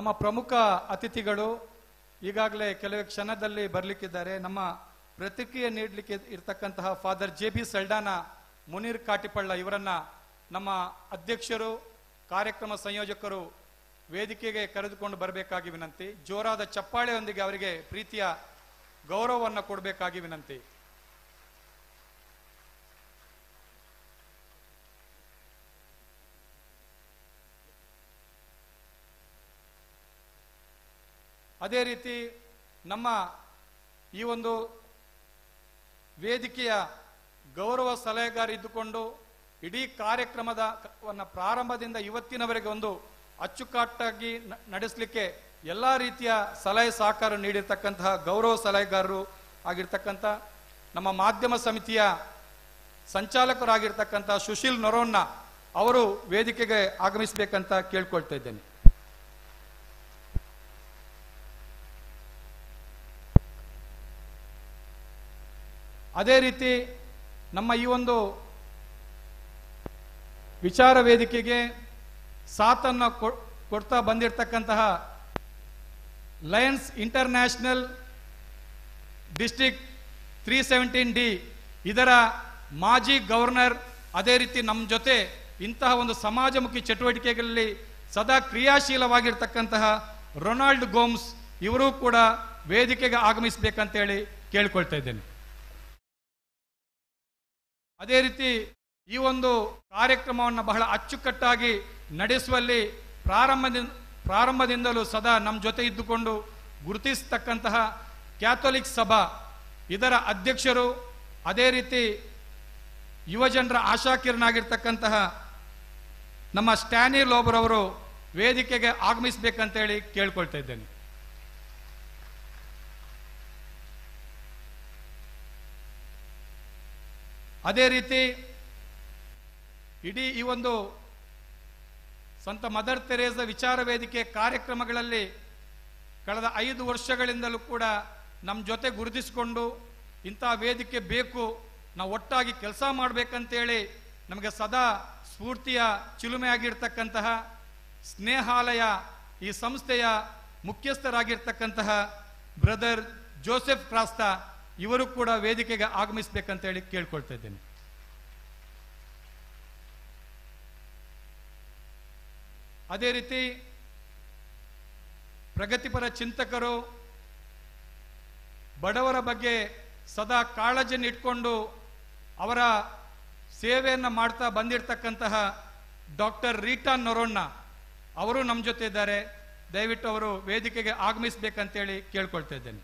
ನಮ್ಮ ಪ್ರಮುಖ ಅತಿಥಿಗಳು ಈಗಾಗಲೇ ಕೆಲವೇ ಕ್ಷಣದಲ್ಲಿ ಬರಲಿಕ್ಕಿದ್ದಾರೆ. ನಮ್ಮ ಪ್ರತಿಕ್ರಿಯೆ ನೀಡಲಿಕ್ಕೆ ಇರತಕ್ಕಂತಹ ಫಾದರ್ JB ಸಲ್ಡಾನಾ ಮುನೀರ್ ಕಾಟಿಪಳ್ಳ ಇವರನ್ನ ನಮ್ಮ ಅಧ್ಯಕ್ಷರು ಕಾರ್ಯಕ್ರಮ ಸಂಯೋಜಕರು ವೇದಿಕೆಗೆ ಕರೆದುಕೊಂಡು ಬರಬೇಕಾಗಿ ವಿನಂತಿ. ಜೋರಾದ ಚಪ್ಪಾಳೆಯೊಂದಿಗೆ ಅವರಿಗೆ ಪ್ರೀತಿಯ ಗೌರವವನ್ನು ಕೊಡಬೇಕಾಗಿ ವಿನಂತಿ. ಅದೇ ರೀತಿ ನಮ್ಮ ಈ ಒಂದು ವೇದಿಕೆಯ ಗೌರವ ಸಲಹೆಗಾರ ಇದ್ದುಕೊಂಡು ಇಡೀ ಕಾರ್ಯಕ್ರಮದ ಪ್ರಾರಂಭದಿಂದ ಇವತ್ತಿನವರೆಗೆ ಒಂದು ಅಚ್ಚುಕಟ್ಟಾಗಿ ನಡೆಸಲಿಕ್ಕೆ ಎಲ್ಲ ರೀತಿಯ ಸಲಹೆ ಸಹಕಾರ ನೀಡಿರ್ತಕ್ಕಂತಹ ಗೌರವ ಸಲಹೆಗಾರರು ಆಗಿರ್ತಕ್ಕಂಥ ನಮ್ಮ ಮಾಧ್ಯಮ ಸಮಿತಿಯ ಸಂಚಾಲಕರಾಗಿರ್ತಕ್ಕಂಥ ಸುಶೀಲ್ ನೊರೋನ್ನ ಅವರು ವೇದಿಕೆಗೆ ಆಗಮಿಸಬೇಕಂತ ಕೇಳ್ಕೊಳ್ತಾ ಇದ್ದೇನೆ. ಅದೇ ರೀತಿ ನಮ್ಮ ಈ ಒಂದು ವಿಚಾರ ವೇದಿಕೆಗೆ ಸಾಥನ್ನು ಕೊಡ್ತಾ ಬಂದಿರತಕ್ಕಂತಹ ಲಯನ್ಸ್ ಇಂಟರ್ನ್ಯಾಷನಲ್ ಡಿಸ್ಟ್ರಿಕ್ಟ್ 317D ಇದರ ಮಾಜಿ ಗವರ್ನರ್, ಅದೇ ರೀತಿ ನಮ್ಮ ಜೊತೆ ಇಂತಹ ಒಂದು ಸಮಾಜಮುಖಿ ಚಟುವಟಿಕೆಗಳಲ್ಲಿ ಸದಾ ಕ್ರಿಯಾಶೀಲವಾಗಿರ್ತಕ್ಕಂತಹ ರೊನಾಲ್ಡ್ ಗೋಮ್ಸ್ ಇವರು ಕೂಡ ವೇದಿಕೆಗೆ ಆಗಮಿಸಬೇಕಂತೇಳಿ ಕೇಳ್ಕೊಳ್ತಾ ಇದ್ದೇನೆ. ಅದೇ ರೀತಿ ಈ ಒಂದು ಕಾರ್ಯಕ್ರಮವನ್ನು ಬಹಳ ಅಚ್ಚುಕಟ್ಟಾಗಿ ನಡೆಸುವಲ್ಲಿ ಪ್ರಾರಂಭದಿಂದಲೂ ಸದಾ ನಮ್ಮ ಜೊತೆ ಇದ್ದುಕೊಂಡು ಗುರುತಿಸತಕ್ಕಂತಹ ಕ್ಯಾಥೋಲಿಕ್ ಸಭಾ ಇದರ ಅಧ್ಯಕ್ಷರು, ಅದೇ ರೀತಿ ಯುವಜನರ ಆಶಾಕಿರಣಾಗಿರ್ತಕ್ಕಂತಹ ನಮ್ಮ ಸ್ಟ್ಯಾನಿ ಲೋಬರ್ ಅವರು ವೇದಿಕೆಗೆ ಆಗಮಿಸಬೇಕಂತೇಳಿ ಕೇಳ್ಕೊಳ್ತಾ ಇದ್ದೇನೆ. ಅದೇ ರೀತಿ ಇಡೀ ಈ ಒಂದು ಸಂತ ಮದರ್ ತೆರೇಸಾ ವಿಚಾರ ವೇದಿಕೆ ಕಾರ್ಯಕ್ರಮಗಳಲ್ಲಿ ಕಳೆದ 5 ವರ್ಷಗಳಿಂದಲೂ ಕೂಡ ನಮ್ಮ ಜೊತೆ ಗುರುತಿಸಿಕೊಂಡು ಇಂಥ ವೇದಿಕೆ ಬೇಕು, ನಾವು ಒಟ್ಟಾಗಿ ಕೆಲಸ ಮಾಡಬೇಕಂತೇಳಿ ನಮಗೆ ಸದಾ ಸ್ಫೂರ್ತಿಯ ಚಿಲುಮೆಯಾಗಿರ್ತಕ್ಕಂತಹ ಸ್ನೇಹಾಲಯ ಈ ಸಂಸ್ಥೆಯ ಮುಖ್ಯಸ್ಥರಾಗಿರ್ತಕ್ಕಂತಹ ಬ್ರದರ್ ಜೋಸೆಫ್ ಕ್ರಾಸ್ತಾ ಇವರು ಕೂಡ ವೇದಿಕೆಗೆ ಆಗಮಿಸಬೇಕಂತೇಳಿ ಕೇಳ್ಕೊಳ್ತಾ ಇದ್ದೇನೆ. ಅದೇ ರೀತಿ ಪ್ರಗತಿಪರ ಚಿಂತಕರು, ಬಡವರ ಬಗ್ಗೆ ಸದಾ ಕಾಳಜಿಯನ್ನು ಇಟ್ಕೊಂಡು ಅವರ ಸೇವೆಯನ್ನು ಮಾಡ್ತಾ ಬಂದಿರತಕ್ಕಂತಹ ಡಾಕ್ಟರ್ ರೀಟಾ ನೊರೋನ್ನ ಅವರು ನಮ್ಮ ಜೊತೆ ಇದ್ದಾರೆ. ದಯವಿಟ್ಟು ಅವರು ವೇದಿಕೆಗೆ ಆಗಮಿಸಬೇಕಂತೇಳಿ ಕೇಳ್ಕೊಳ್ತಾ ಇದ್ದೇನೆ.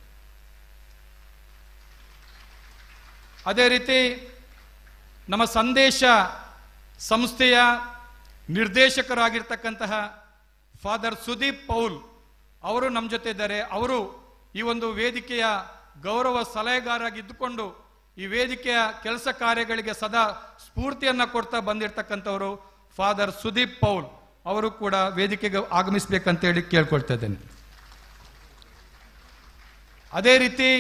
ಅದೇ ರೀತಿ ನಮ್ಮ ಸಂದೇಶ ಸಂಸ್ಥೆಯ ನಿರ್ದೇಶಕರಾಗಿರ್ತಕ್ಕಂತಹ ಫಾದರ್ ಸುದೀಪ್ ಪೌಲ್ ಅವರು ನಮ್ಮ ಜೊತೆ ಇದ್ದಾರೆ. ಅವರು ಈ ಒಂದು ವೇದಿಕೆಯ ಗೌರವ ಸಲಹೆಗಾರಾಗಿದ್ದುಕೊಂಡು ಈ ವೇದಿಕೆಯ ಕೆಲಸ ಕಾರ್ಯಗಳಿಗೆ ಸದಾ ಸ್ಫೂರ್ತಿಯನ್ನ ಕೊಡ್ತಾ ಬಂದಿರತಕ್ಕಂಥವರು ಫಾದರ್ ಸುದೀಪ್ ಪೌಲ್ ಅವರು ಕೂಡ ವೇದಿಕೆಗೆ ಆಗಮಿಸಬೇಕಂತೇಳಿ ಕೇಳ್ಕೊಳ್ತಾ ಇದ್ದೇನೆ. ಅದೇ ರೀತಿ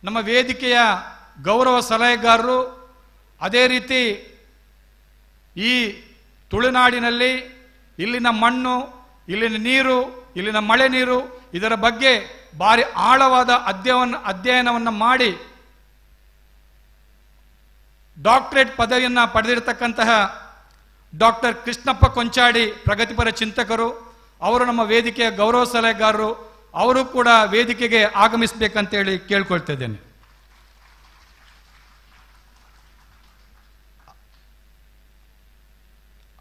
ನಮ್ಮ ವೇದಿಕೆಯ ಗೌರವ ಸಲಹೆಗಾರರು, ಅದೇ ರೀತಿ ಈ ತುಳುನಾಡಿನಲ್ಲಿ ಇಲ್ಲಿನ ಮಣ್ಣು, ಇಲ್ಲಿನ ನೀರು, ಇಲ್ಲಿನ ಮಳೆ ನೀರು ಇದರ ಬಗ್ಗೆ ಭಾರಿ ಆಳವಾದ ಅಧ್ಯಯನವನ್ನು ಮಾಡಿ ಡಾಕ್ಟರೇಟ್ ಪದವಿಯನ್ನು ಪಡೆದಿರತಕ್ಕಂತಹ ಡಾಕ್ಟರ್ ಕೃಷ್ಣಪ್ಪ ಕೊಂಚಾಡಿ ಪ್ರಗತಿಪರ ಚಿಂತಕರು ಅವರು ನಮ್ಮ ವೇದಿಕೆಯ ಗೌರವ ಸಲಹೆಗಾರರು, ಅವರು ಕೂಡ ವೇದಿಕೆಗೆ ಆಗಮಿಸಬೇಕಂತೇಳಿ ಕೇಳ್ಕೊಳ್ತಾ ಇದ್ದೇನೆ.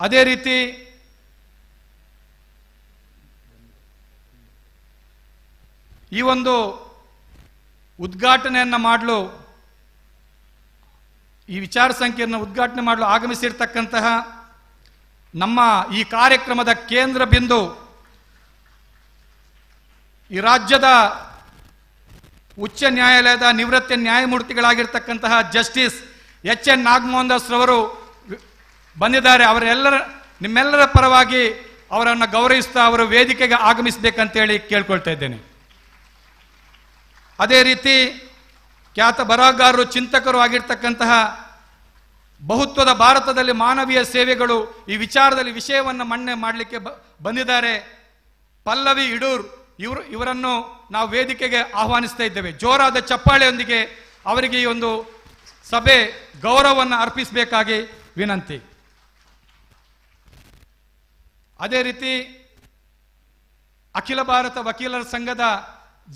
ಅದೇ ರೀತಿ ಈ ಒಂದು ಉದ್ಘಾಟನೆಯನ್ನು ಮಾಡಲು, ಈ ವಿಚಾರ ಸಂಕಿರಣ ಉದ್ಘಾಟನೆ ಮಾಡಲು ಆಗಮಿಸಿರ್ತಕ್ಕಂತಹ ನಮ್ಮ ಈ ಕಾರ್ಯಕ್ರಮದ ಕೇಂದ್ರ ಬಿಂದು ಈ ರಾಜ್ಯದ ಉಚ್ಚ ನ್ಯಾಯಾಲಯದ ನಿವೃತ್ತ ನ್ಯಾಯಮೂರ್ತಿಗಳಾಗಿರ್ತಕ್ಕಂತಹ ಜಸ್ಟಿಸ್ HN ನಾಗಮೋಹನ್ ದಾಸ್ ರವರು ಬಂದಿದ್ದಾರೆ. ನಿಮ್ಮೆಲ್ಲರ ಪರವಾಗಿ ಅವರನ್ನು ಗೌರವಿಸ್ತಾ ಅವರು ವೇದಿಕೆಗೆ ಆಗಮಿಸಬೇಕಂತೇಳಿ ಕೇಳ್ಕೊಳ್ತಾ ಇದ್ದೇನೆ. ಅದೇ ರೀತಿ ಖ್ಯಾತ ಬರಹಗಾರರು, ಚಿಂತಕರು ಆಗಿರ್ತಕ್ಕಂತಹ ಬಹುತ್ವದ ಭಾರತದಲ್ಲಿ ಮಾನವೀಯ ಸೇವೆಗಳು ಈ ವಿಚಾರದಲ್ಲಿ ವಿಷಯವನ್ನು ಮನ್ನಣೆ ಮಾಡಲಿಕ್ಕೆ ಬಂದಿದ್ದಾರೆ. ಪಲ್ಲವಿ ಇಡೂರ್ ಇವರನ್ನು ನಾವು ವೇದಿಕೆಗೆ ಆಹ್ವಾನಿಸ್ತಾ ಇದ್ದೇವೆ. ಜೋರಾದ ಚಪ್ಪಾಳೆಯೊಂದಿಗೆ ಅವರಿಗೆ ಈ ಒಂದು ಸಭೆ ಗೌರವವನ್ನು ಅರ್ಪಿಸಬೇಕಾಗಿ ವಿನಂತಿ. ಅದೇ ರೀತಿ ಅಖಿಲ ಭಾರತ ವಕೀಲರ ಸಂಘದ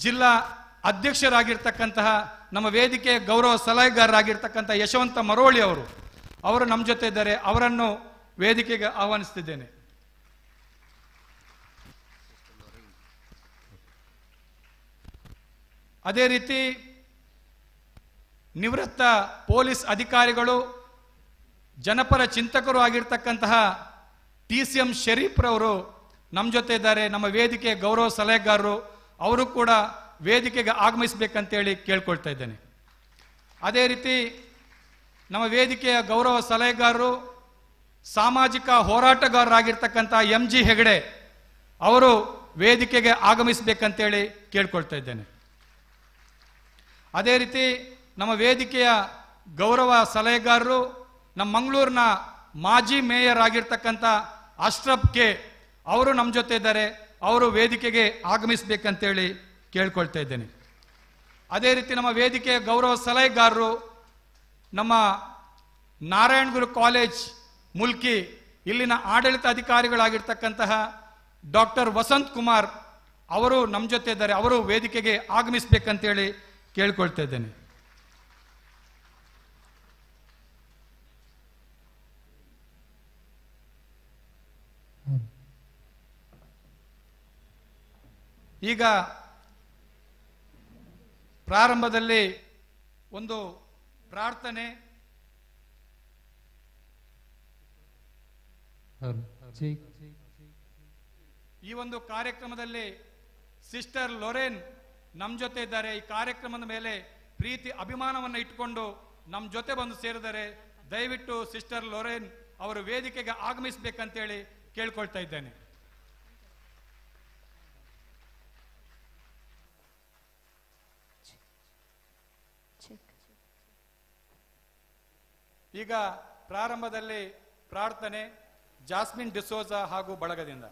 ಜಿಲ್ಲಾ ಅಧ್ಯಕ್ಷರಾಗಿರ್ತಕ್ಕಂತಹ ನಮ್ಮ ವೇದಿಕೆ ಗೌರವ ಸಲಹೆಗಾರರಾಗಿರ್ತಕ್ಕಂಥ ಯಶವಂತ ಮರೋಳಿ ಅವರು ನಮ್ಮ ಜೊತೆ ಇದ್ದಾರೆ. ಅವರನ್ನು ವೇದಿಕೆಗೆ ಆಹ್ವಾನಿಸ್ತಿದ್ದೇನೆ. ಅದೇ ರೀತಿ ನಿವೃತ್ತ ಪೊಲೀಸ್ ಅಧಿಕಾರಿಗಳು, ಜನಪರ ಚಿಂತಕರು ಆಗಿರ್ತಕ್ಕಂತಹ TCM ಶರೀಫ್ರವರು ನಮ್ಮ ಜೊತೆ ಇದ್ದಾರೆ. ನಮ್ಮ ವೇದಿಕೆ ಗೌರವ ಸಲಹೆಗಾರರು, ಅವರು ಕೂಡ ವೇದಿಕೆಗೆ ಆಗಮಿಸಬೇಕಂತೇಳಿ ಕೇಳ್ಕೊಳ್ತಾ ಇದ್ದೇನೆ. ಅದೇ ರೀತಿ ನಮ್ಮ ವೇದಿಕೆಯ ಗೌರವ ಸಲಹೆಗಾರರು, ಸಾಮಾಜಿಕ ಹೋರಾಟಗಾರರಾಗಿರ್ತಕ್ಕಂಥ MG ಹೆಗಡೆ ಅವರು ವೇದಿಕೆಗೆ ಆಗಮಿಸಬೇಕಂತೇಳಿ ಕೇಳ್ಕೊಳ್ತಾ ಇದ್ದೇನೆ. ಅದೇ ರೀತಿ ನಮ್ಮ ವೇದಿಕೆಯ ಗೌರವ ಸಲಹೆಗಾರರು, ನಮ್ಮ ಮಂಗಳೂರಿನ ಮಾಜಿ ಮೇಯರ್ ಆಗಿರ್ತಕ್ಕಂಥ ಅಶ್ರಫ್ ಕೆ ಅವರು ನಮ್ಮ ಜೊತೆ ಇದ್ದಾರೆ. ಅವರು ವೇದಿಕೆಗೆ ಆಗಮಿಸಬೇಕಂತೇಳಿ ಕೇಳ್ಕೊಳ್ತಾ ಇದ್ದೇನೆ. ಅದೇ ರೀತಿ ನಮ್ಮ ವೇದಿಕೆಯ ಗೌರವ ಸಲಹೆಗಾರರು, ನಮ್ಮ ನಾರಾಯಣಗುರು ಕಾಲೇಜ್ ಮುಲ್ಕಿ ಇಲ್ಲಿನ ಆಡಳಿತ ಅಧಿಕಾರಿಗಳಾಗಿರ್ತಕ್ಕಂತಹ ಡಾಕ್ಟರ್ ವಸಂತ್ ಕುಮಾರ್ ಅವರು ನಮ್ಮ ಜೊತೆ ಇದ್ದಾರೆ. ಅವರು ವೇದಿಕೆಗೆ ಆಗಮಿಸಬೇಕಂತೇಳಿ ಕೇಳ್ಕೊಳ್ತಾ ಇದ್ದೇನೆ. ಈಗ ಪ್ರಾರಂಭದಲ್ಲಿ ಒಂದು ಪ್ರಾರ್ಥನೆ, ಈ ಒಂದು ಕಾರ್ಯಕ್ರಮದಲ್ಲಿ ಸಿಸ್ಟರ್ ಲೊರೇನ್ ನಮ್ಮ ಜೊತೆ ಇದ್ದಾರೆ. ಈ ಕಾರ್ಯಕ್ರಮದ ಮೇಲೆ ಪ್ರೀತಿ ಅಭಿಮಾನವನ್ನು ಇಟ್ಟುಕೊಂಡು ನಮ್ಮ ಜೊತೆ ಬಂದು ಸೇರಿದರೆ ದಯವಿಟ್ಟು ಸಿಸ್ಟರ್ ಲೊರೇನ್ ಅವರು ವೇದಿಕೆಗೆ ಆಗಮಿಸಬೇಕಂತೇಳಿ ಕೇಳ್ಕೊಳ್ತಾ ಇದ್ದೇನೆ. ಈಗ ಪ್ರಾರಂಭದಲ್ಲಿ ಪ್ರಾರ್ಥನೆ ಜಾಸ್ಮಿನ್ ಡಿಸೋಜಾ ಹಾಗೂ ಬಳಗದಿಂದ.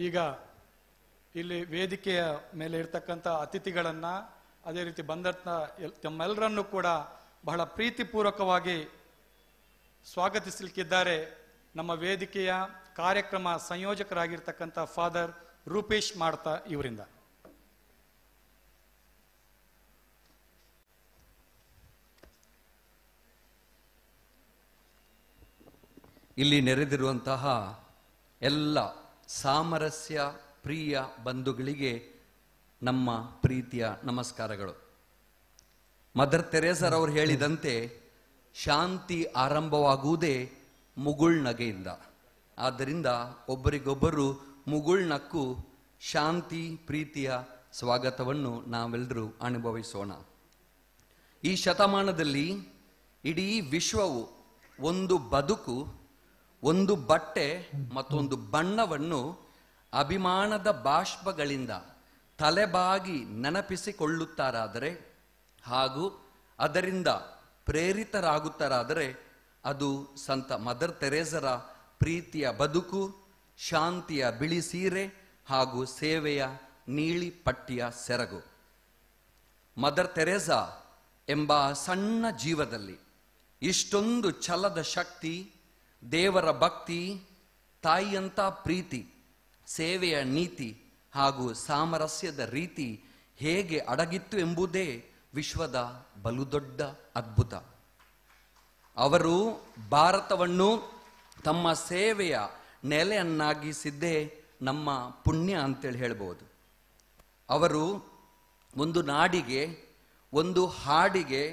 ಈಗ ಇಲ್ಲಿ ವೇದಿಕೆಯ ಮೇಲೆ ಇರ್ತಕ್ಕಂಥ ಅತಿಥಿಗಳನ್ನ, ಅದೇ ರೀತಿ ಬಂದಂತ ತಮ್ಮೆಲ್ಲರನ್ನು ಕೂಡ ಬಹಳ ಪ್ರೀತಿಪೂರ್ವಕವಾಗಿ ಸ್ವಾಗತಿಸಲಿಕ್ಕಿದ್ದಾರೆ ನಮ್ಮ ವೇದಿಕೆಯ ಕಾರ್ಯಕ್ರಮ ಸಂಯೋಜಕರಾಗಿರ್ತಕ್ಕಂಥ ಫಾದರ್ ರೂಪೇಶ್ ಮಾಡ್ತಾ ಇವರಿಂದ. ಇಲ್ಲಿ ನೆರೆದಿರುವಂತಹ ಎಲ್ಲ ಸಾಮರಸ್ಯ ಪ್ರಿಯ ಬಂಧುಗಳಿಗೆ ನಮ್ಮ ಪ್ರೀತಿಯ ನಮಸ್ಕಾರಗಳು. ಮದರ್ ತೆರೇಸರವರು ಹೇಳಿದಂತೆ ಶಾಂತಿ ಆರಂಭವಾಗುವುದೇ ಮುಗುಳ್ನಗೆಯಿಂದ. ಆದ್ದರಿಂದ ಒಬ್ಬರಿಗೊಬ್ಬರು ಮುಗುಳ್ನಕ್ಕು ಶಾಂತಿ ಪ್ರೀತಿಯ ಸ್ವಾಗತವನ್ನು ನಾವೆಲ್ಲರೂ ಅನುಭವಿಸೋಣ. ಈ ಶತಮಾನದಲ್ಲಿ ಇಡೀ ವಿಶ್ವವು ಒಂದು ಬದುಕು, ಒಂದು ಬಟ್ಟೆ ಮತ್ತೊಂದು ಬಣ್ಣವನ್ನು ಅಭಿಮಾನದ ಬಾಷ್ಪಗಳಿಂದ ತಲೆಬಾಗಿ ನೆನಪಿಸಿಕೊಳ್ಳುತ್ತಾರಾದರೆ ಹಾಗೂ ಅದರಿಂದ ಪ್ರೇರಿತರಾಗುತ್ತಾರಾದರೆ ಅದು ಸಂತ ಮದರ್ ತೆರೇಸರ ಪ್ರೀತಿಯ ಬದುಕು, ಶಾಂತಿಯ ಬಿಳಿ ಸೀರೆ ಹಾಗೂ ಸೇವೆಯ ನೀಲಿ ಪಟ್ಟಿಯ ಸೆರಗು. ಮದರ್ ತೆರೇಸಾ ಎಂಬ ಸಣ್ಣ ಜೀವದಲ್ಲಿ ಇಷ್ಟೊಂದು ಛಲದ ಶಕ್ತಿ, ದೇವರ ಭಕ್ತಿ, ತಾಯಿಯಂತ ಪ್ರೀತಿ, ಸೇವೆಯ ನೀತಿ ಹಾಗೂ ಸಾಮರಸ್ಯದ ರೀತಿ ಹೇಗೆ ಅಡಗಿತ್ತು ಎಂಬುದೇ ವಿಶ್ವದ ಬಲುದೊಡ್ಡ ಅದ್ಭುತ. ಅವರು ಭಾರತವನ್ನು ತಮ್ಮ ಸೇವೆಯ ನೆಲೆಯನ್ನಾಗಿಸಿದ್ದೇ ನಮ್ಮ ಪುಣ್ಯ ಅಂತೇಳಿ ಹೇಳ್ಬೋದು. ಅವರು ಒಂದು ನಾಡಿಗೆ, ಒಂದು ಹಾಡಿಗೆ